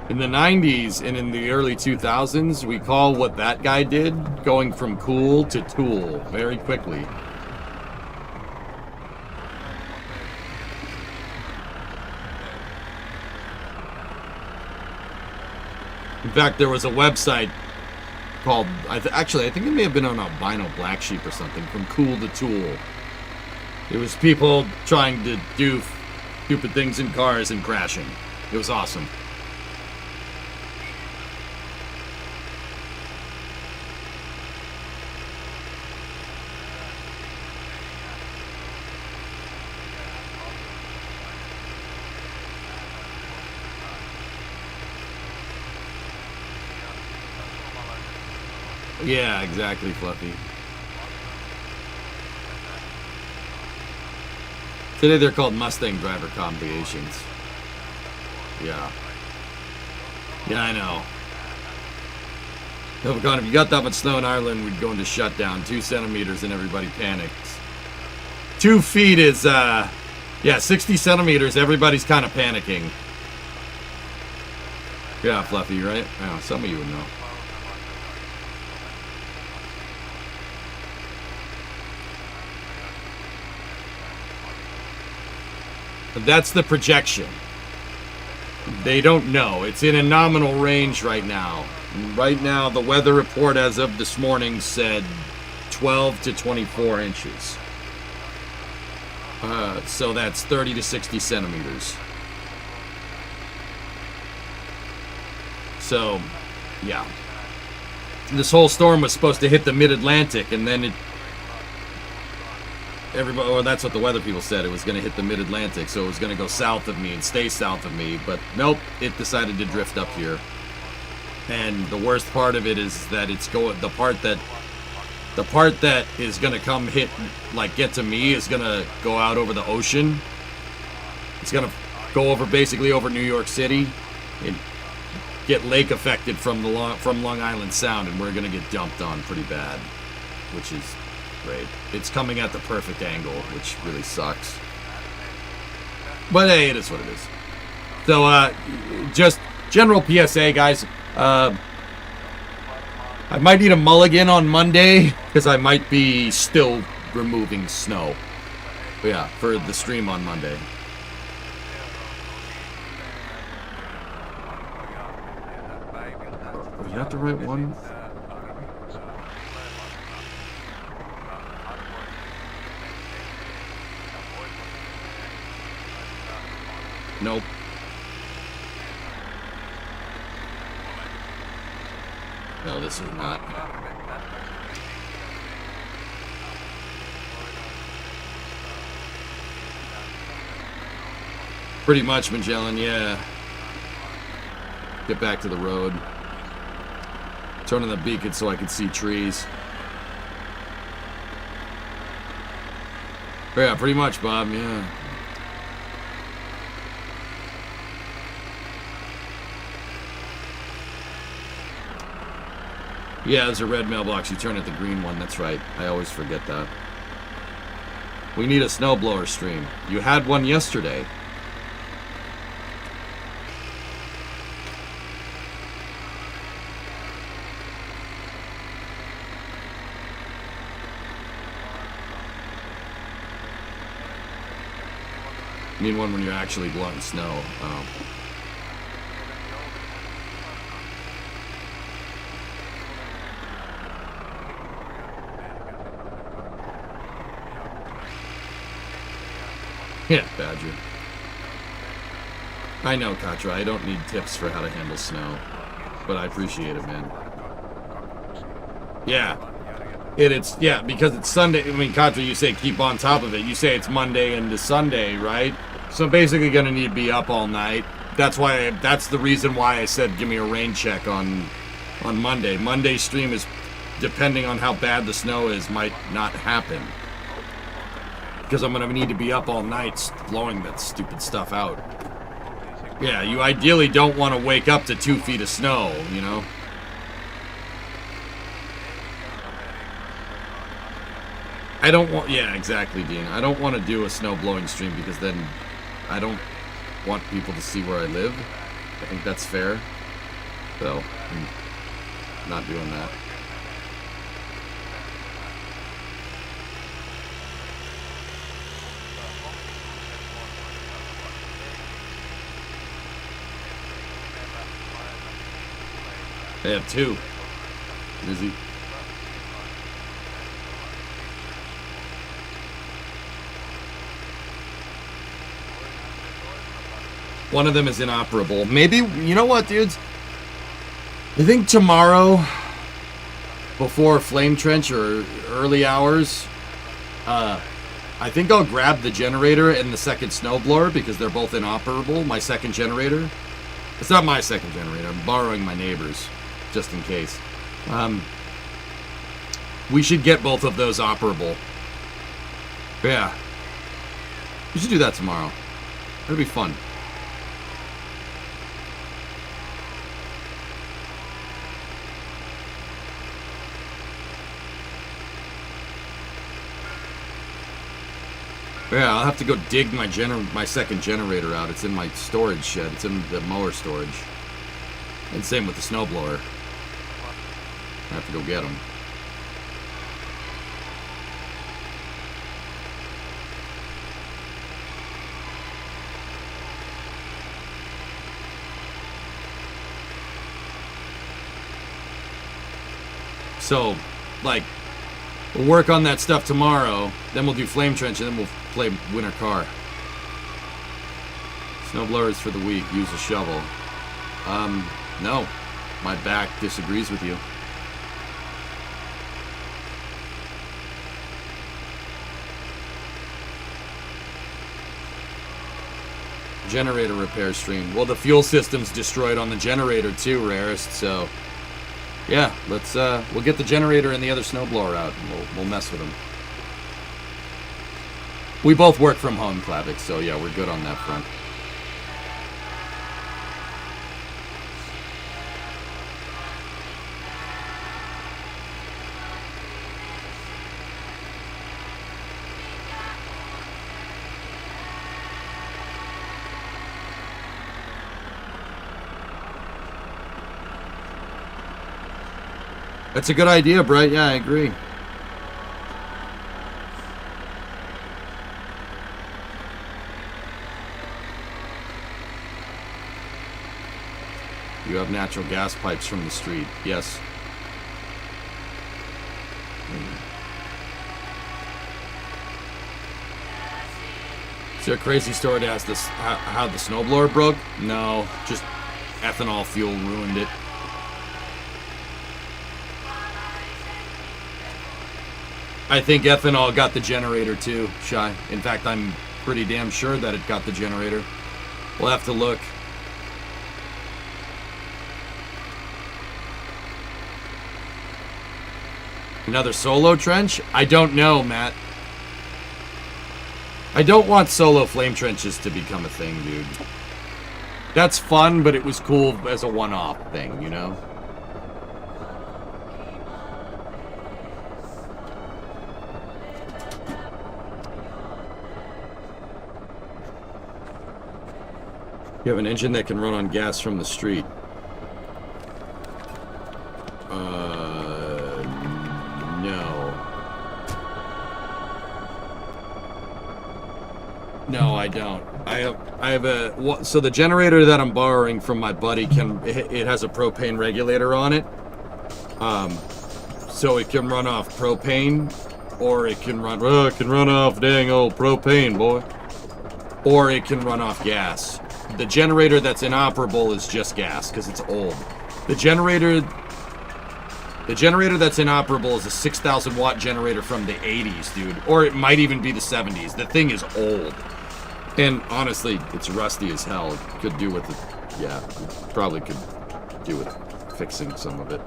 In the 90s and in the early 2000s, we call what that guy did going from cool to tool very quickly. In fact, there was a website called, actually, I think it may have been on Albino Black Sheep or something, from cool to tool. It was people trying to do stupid things in cars and crashing. It was awesome. Yeah, exactly, Fluffy. Today they're called Mustang driver combinations. Yeah. Yeah, I know. Oh God, if you got that much snow in Ireland, we'd go into shutdown. 2 centimeters and everybody panics. 2 feet is, yeah, 60 centimeters, everybody's kind of panicking. Yeah, Fluffy, right? Yeah, some of you would know. That's the projection. They don't know. It's in a nominal range right now. Right now, the weather report as of this morning said 12 to 24 inches. So that's 30 to 60 centimeters. So, yeah. This whole storm was supposed to hit the mid-Atlantic, and then everybody, or that's what the weather people said, it was going to hit the mid-Atlantic, so it was going to go south of me and stay south of me, but nope, it decided to drift up here. And the worst part of it is that it's going, the part that is going to come hit, like get to me, is going to go out over the ocean. It's going to go over, basically over New York City and get lake affected from Long Island Sound, and we're going to get dumped on pretty bad, which is great. It's coming at the perfect angle, which really sucks. But hey, it is what it is. So, just general PSA, guys. I might need a mulligan on Monday, because I might be still removing snow. But yeah, for the stream on Monday. Are you not the right one? Nope. No, this is not. Pretty much, Magellan, yeah. Get back to the road. Turn on the beacon so I can see trees. Yeah, pretty much, Bob, yeah. Yeah, there's a red mailbox. You turn at the green one. That's right. I always forget that. We need a snowblower stream. You had one yesterday. You need one when you're actually blowing snow. Oh. Yeah, Badger. I know, Katra. I don't need tips for how to handle snow. But I appreciate it, man. Yeah. It's yeah, because it's Sunday. I mean, Katra, you say keep on top of it. You say it's Monday into Sunday, right? So I'm basically going to need to be up all night. That's the reason why I said give me a rain check on Monday. Monday's stream is, depending on how bad the snow is, might not happen. Because I'm going to need to be up all night blowing that stupid stuff out. Yeah, you ideally don't want to wake up to 2 feet of snow, you know? I don't want... Yeah, exactly, Dean. I don't want to do a snow blowing stream because then I don't want people to see where I live. I think that's fair. So, I'm not doing that. They have 2. Busy. One of them is inoperable. Maybe, you know what, dudes? I think tomorrow, before Flame Trench or early hours, I think I'll grab the generator and the second snowblower because they're both inoperable. My second generator. It's not my second generator. I'm borrowing my neighbor's, just in case. We should get both of those operable. Yeah. We should do that tomorrow. It'll be fun. Yeah, I'll have to go dig my second generator out. It's in my storage shed. It's in the mower storage. And same with the snowblower. I have to go get them. So, like, we'll work on that stuff tomorrow. Then we'll do Flame Trench, and then we'll play winter car. Snowblowers for the week. Use a shovel. No. My back disagrees with you. Generator repair stream. Well, the fuel system's destroyed on the generator too, Rarest, so... Yeah, let's, we'll get the generator and the other snowblower out, and we'll mess with them. We both work from home, Klavik, so yeah, we're good on that front. That's a good idea, Bright. Yeah, I agree. You have natural gas pipes from the street. Yes. Is there a crazy story to ask this how the snowblower broke? No, just ethanol fuel ruined it. I think ethanol got the generator too, Shy. In fact, I'm pretty damn sure that it got the generator. We'll have to look. Another solo trench? I don't know, Matt. I don't want solo flame trenches to become a thing, dude. That's fun, but it was cool as a one-off thing, you know? You have an engine that can run on gas from the street. No. No, I don't. I have a... So the generator that I'm borrowing from my buddy, it has a propane regulator on it. So it can run off propane, or it can run off dang old propane, boy. Or it can run off gas. The generator that's inoperable is just gas, because it's old. The generator that's inoperable is a 6,000 watt generator from the 80s, dude. Or it might even be the 70s. The thing is old. And honestly, it's rusty as hell. It could do with it. Yeah, probably could do with fixing some of it.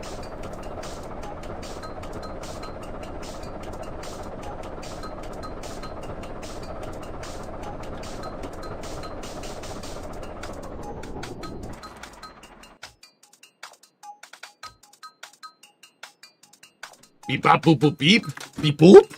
Beep bop boop boop beep. Beep boop.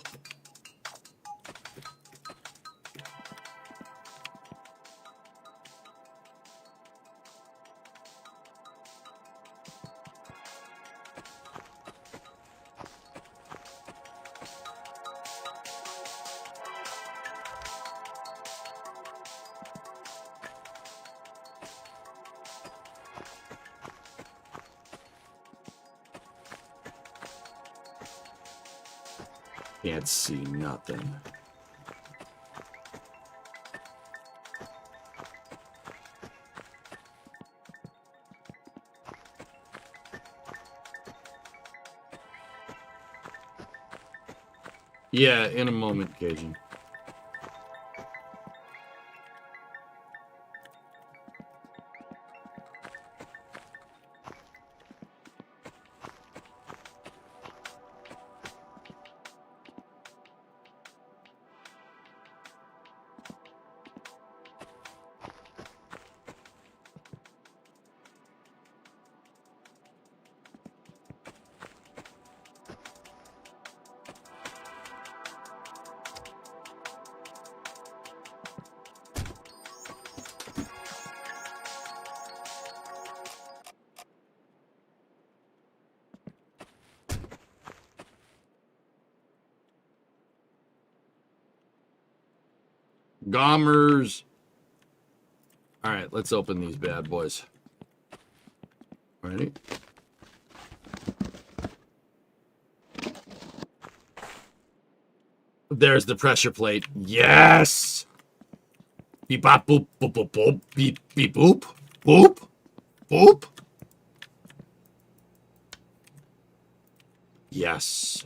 Can't see nothing. Yeah, in a moment, Cajun. Gommers. All right, let's open these bad boys. Ready? There's the pressure plate. Yes! Beep bop boop boop boop boop beep beep boop boop boop. Yes.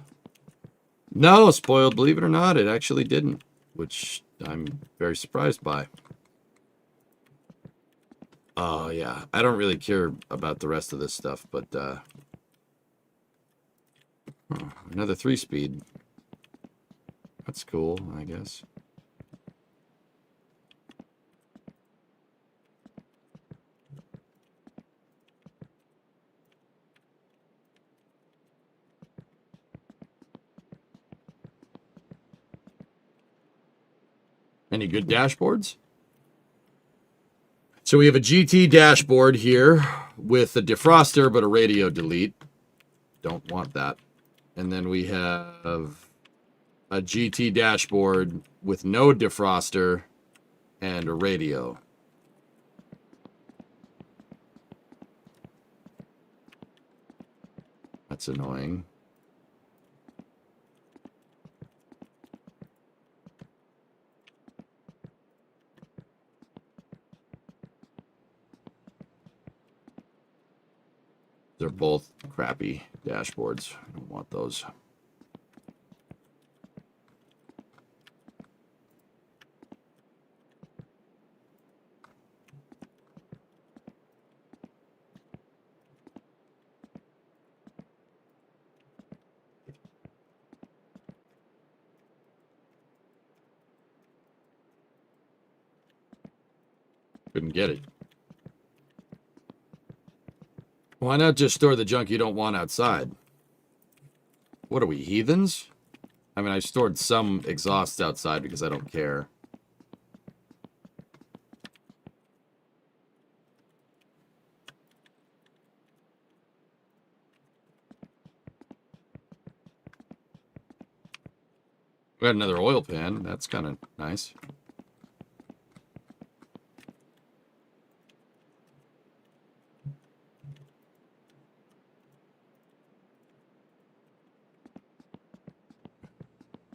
No, spoiled, believe it or not, it actually didn't, which I'm very surprised by. Oh, yeah. I don't really care about the rest of this stuff, but, another 3-speed. That's cool, I guess. Any good dashboards? So we have a GT dashboard here with a defroster, but a radio delete. Don't want that. And then we have a GT dashboard with no defroster and a radio. That's annoying. They're both crappy dashboards. I don't want those. Couldn't get it. Why not just store the junk you don't want outside? What are we, heathens? I mean, I stored some exhausts outside because I don't care. We got another oil pan. That's kind of nice.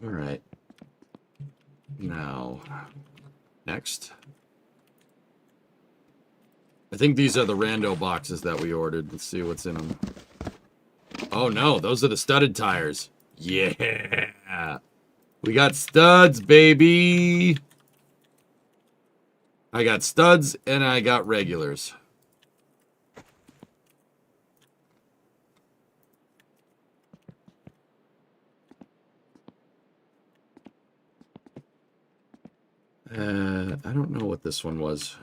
All right. Now, next. I think these are the rando boxes that we ordered. Let's see what's in them. Oh no, those are the studded tires. Yeah. We got studs, baby. I got studs and I got regulars. I don't know what this one was.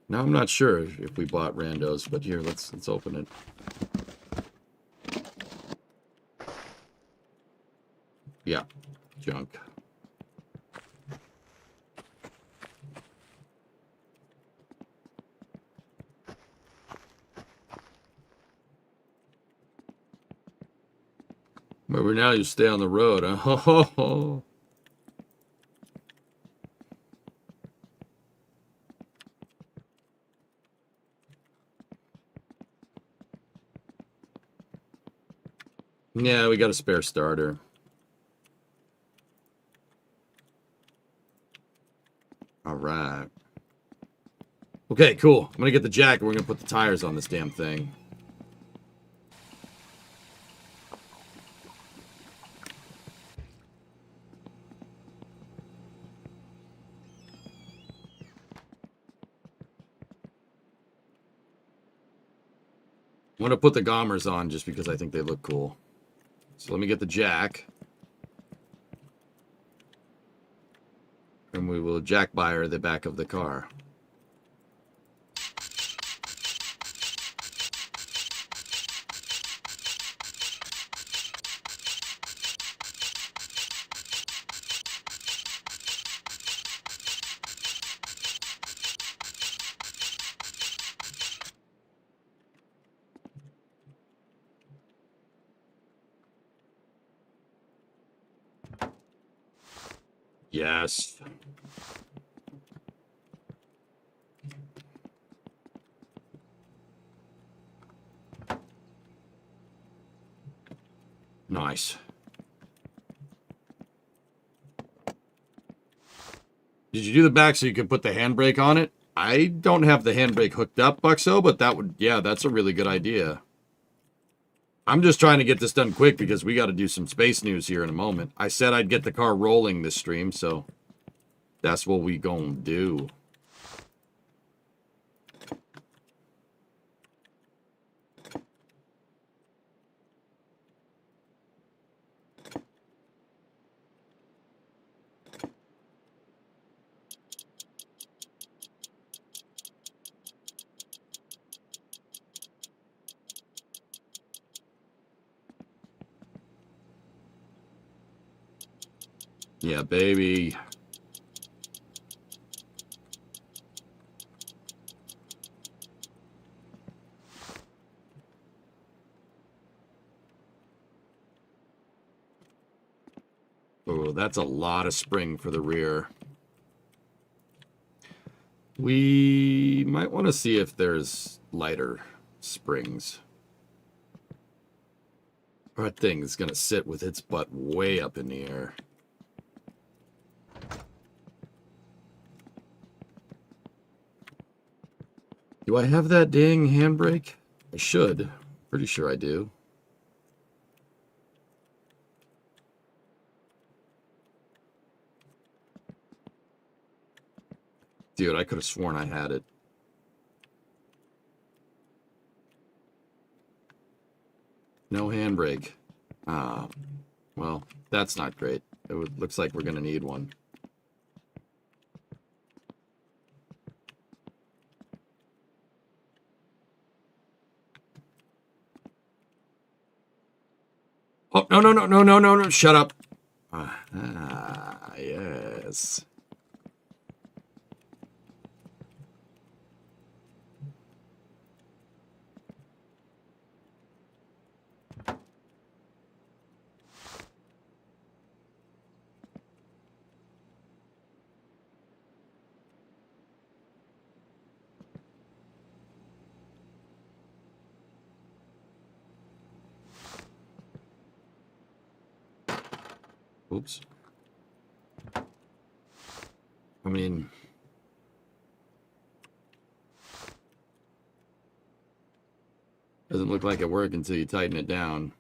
Now I'm not sure if we bought randos, but here, let's open it. Yeah, junk. But now you stay on the road, huh? Yeah, we got a spare starter. All right. Okay, cool. I'm gonna get the jack and we're gonna put the tires on this damn thing. I'm gonna put the Gommers on just because I think they look cool. So let me get the jack. And we will jack buyer the back of the car. Yes. Nice. Did you do the back so you could put the handbrake on it? I don't have the handbrake hooked up, Buxo, but that would, yeah, that's a really good idea. I'm just trying to get this done quick because we got to do some space news here in a moment. I said I'd get the car rolling this stream, so that's what we gonna do. Yeah, baby. Oh, that's a lot of spring for the rear. We might want to see if there's lighter springs. That thing is going to sit with its butt way up in the air. Do I have that dang handbrake? I should. Pretty sure I do. Dude, I could have sworn I had it. No handbrake. Ah, well, that's not great. Looks like we're going to need one. Oh, no, shut up. Ah, yes. Oops. I mean, doesn't look like it worked until you tighten it down.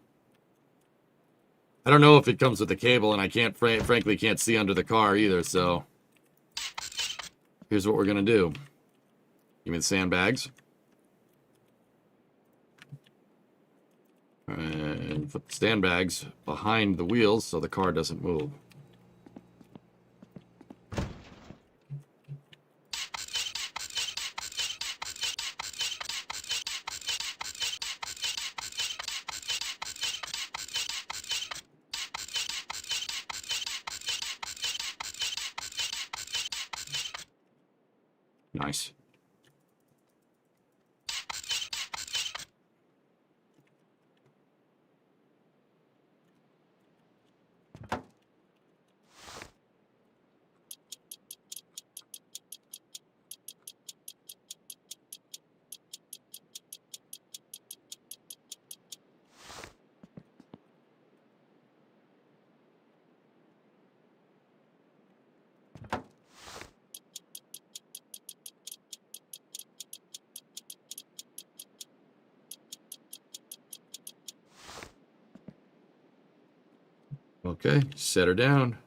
I don't know if it comes with a cable, and I can't, frankly, can't see under the car either, so here's what we're going to do. Give me the sandbags. And put the sandbags behind the wheels so the car doesn't move. Nice. Okay, set her down.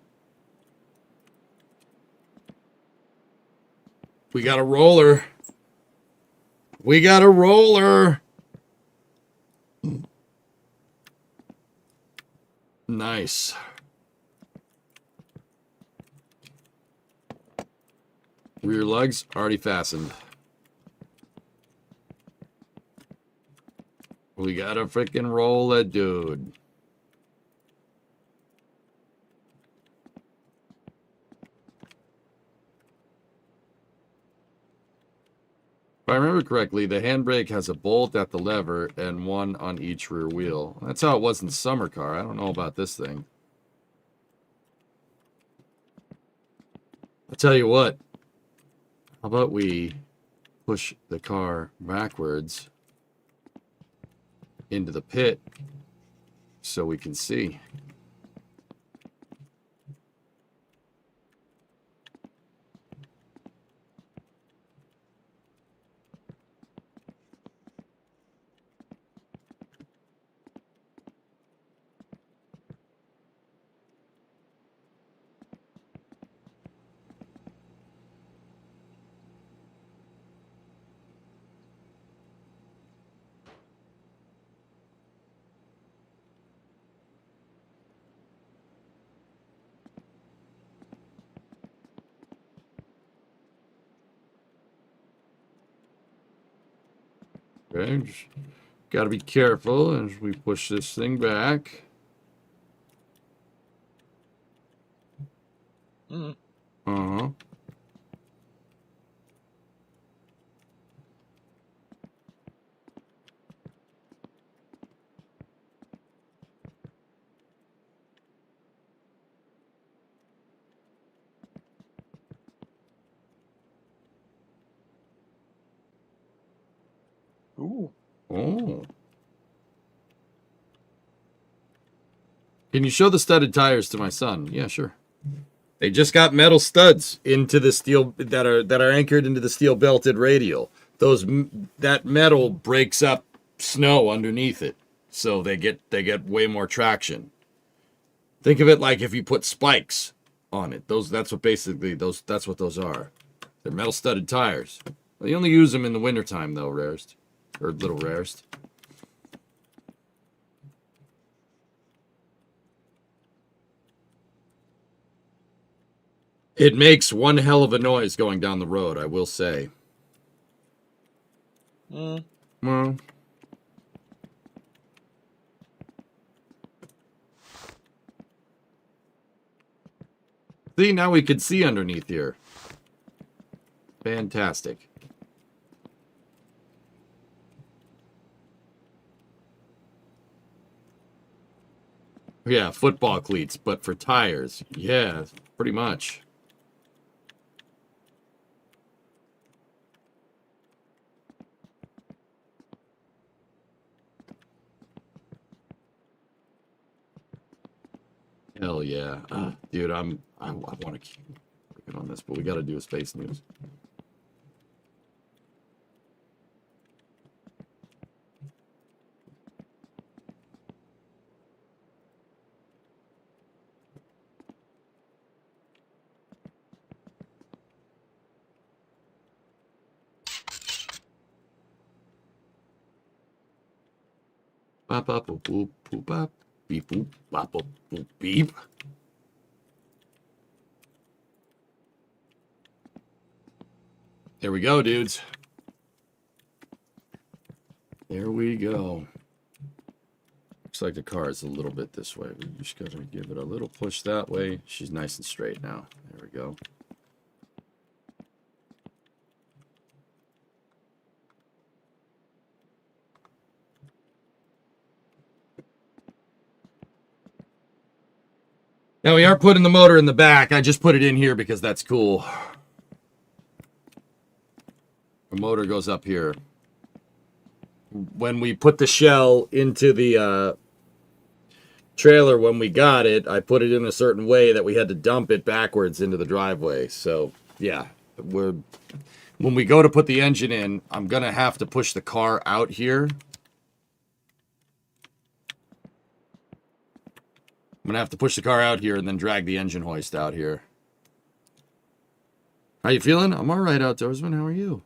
We got a roller. We got a roller. Nice. Rear lugs already fastened. We got a freaking roller, dude. If I remember correctly, the handbrake has a bolt at the lever and one on each rear wheel. That's how it was in the summer car. I don't know about this thing. I'll tell you what. How about we push the car backwards into the pit so we can see. Okay, just gotta be careful as we push this thing back. Uh-huh. Ooh. Oh. Can you show the studded tires to my son? Yeah, sure. They just got metal studs into the steel that are anchored into the steel belted radial. That metal breaks up snow underneath it, so they get way more traction. Think of it like if you put spikes on it. That's what those are. They're metal studded tires. They only use them in the wintertime though, rarest. Or little rarest. It makes one hell of a noise going down the road, I will say. Well. See, now we can see underneath here. Fantastic. Yeah, football cleats, but for tires. Yeah, pretty much. Hell yeah. Dude, I want to keep working on this, but we got to do a space news. Bop, bop, boop, boop, boop, bop, beep, boop, bop, boop, boop, beep. There we go, dudes. There we go. Looks like the car is a little bit this way. We just got to give it a little push that way. She's nice and straight now. There we go. Now we are putting the motor in the back. I just put it in here because that's cool. The motor goes up here. When we put the shell into the trailer, when we got it, I put it in a certain way that we had to dump it backwards into the driveway. So, yeah, when we go to put the engine in, I'm going to have to push the car out here. I'm going to have to push the car out here and then drag the engine hoist out here. How you feeling? I'm all right, outdoorsman. How are you?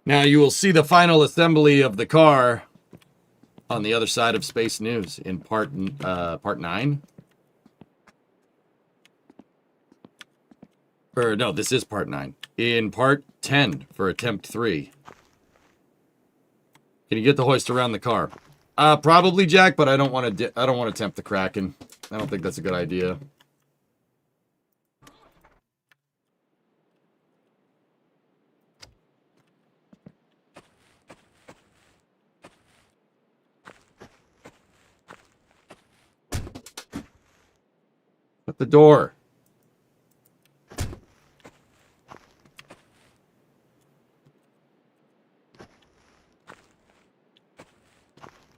Now you will see the final assembly of the car on the other side of Space News in part 9. Or no, this is part 9. In part 10 for attempt 3. Can you get the hoist around the car? Probably, Jack, but I don't want to tempt the Kraken. I don't think that's a good idea. Shut the door.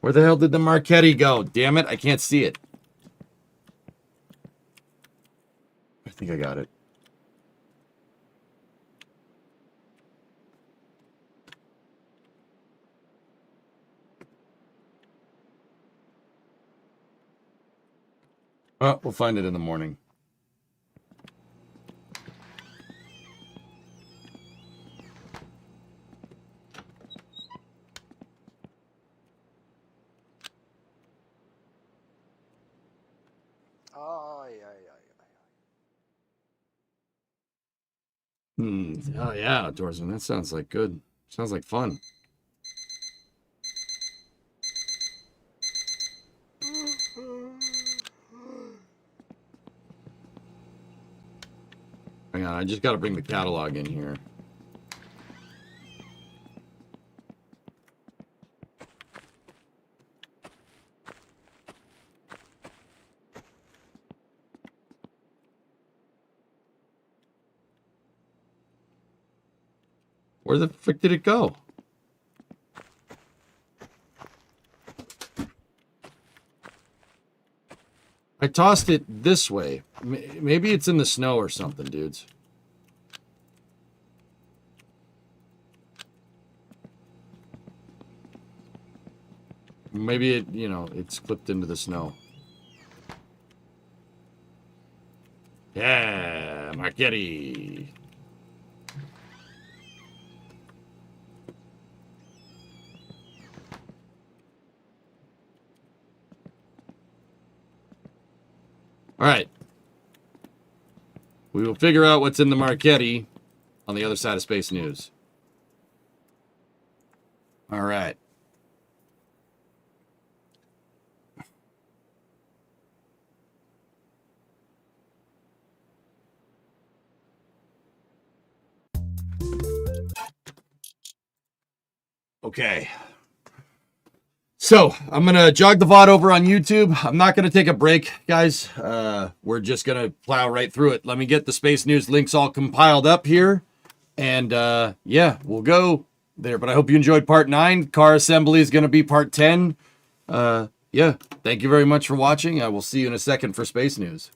Where the hell did the Marchetti go? Damn it, I can't see it. I think I got it. Well, we'll find it in the morning. Oh yeah, outdoorsman. That sounds like good. Sounds like fun. Hang on, I just got to bring the catalog in here. Where the frick did it go? I tossed it this way. Maybe it's in the snow or something, dudes. Maybe it, you know, it's clipped into the snow. Yeah, Marchetti. All right. We will figure out what's in the Marchetti on the other side of Space News. All right. Okay. So, I'm going to jog the VOD over on YouTube. I'm not going to take a break, guys. We're just going to plow right through it. Let me get the Space News links all compiled up here. And, yeah, we'll go there. But I hope you enjoyed part 9. Car assembly is going to be part 10. Yeah, thank you very much for watching. I will see you in a second for Space News.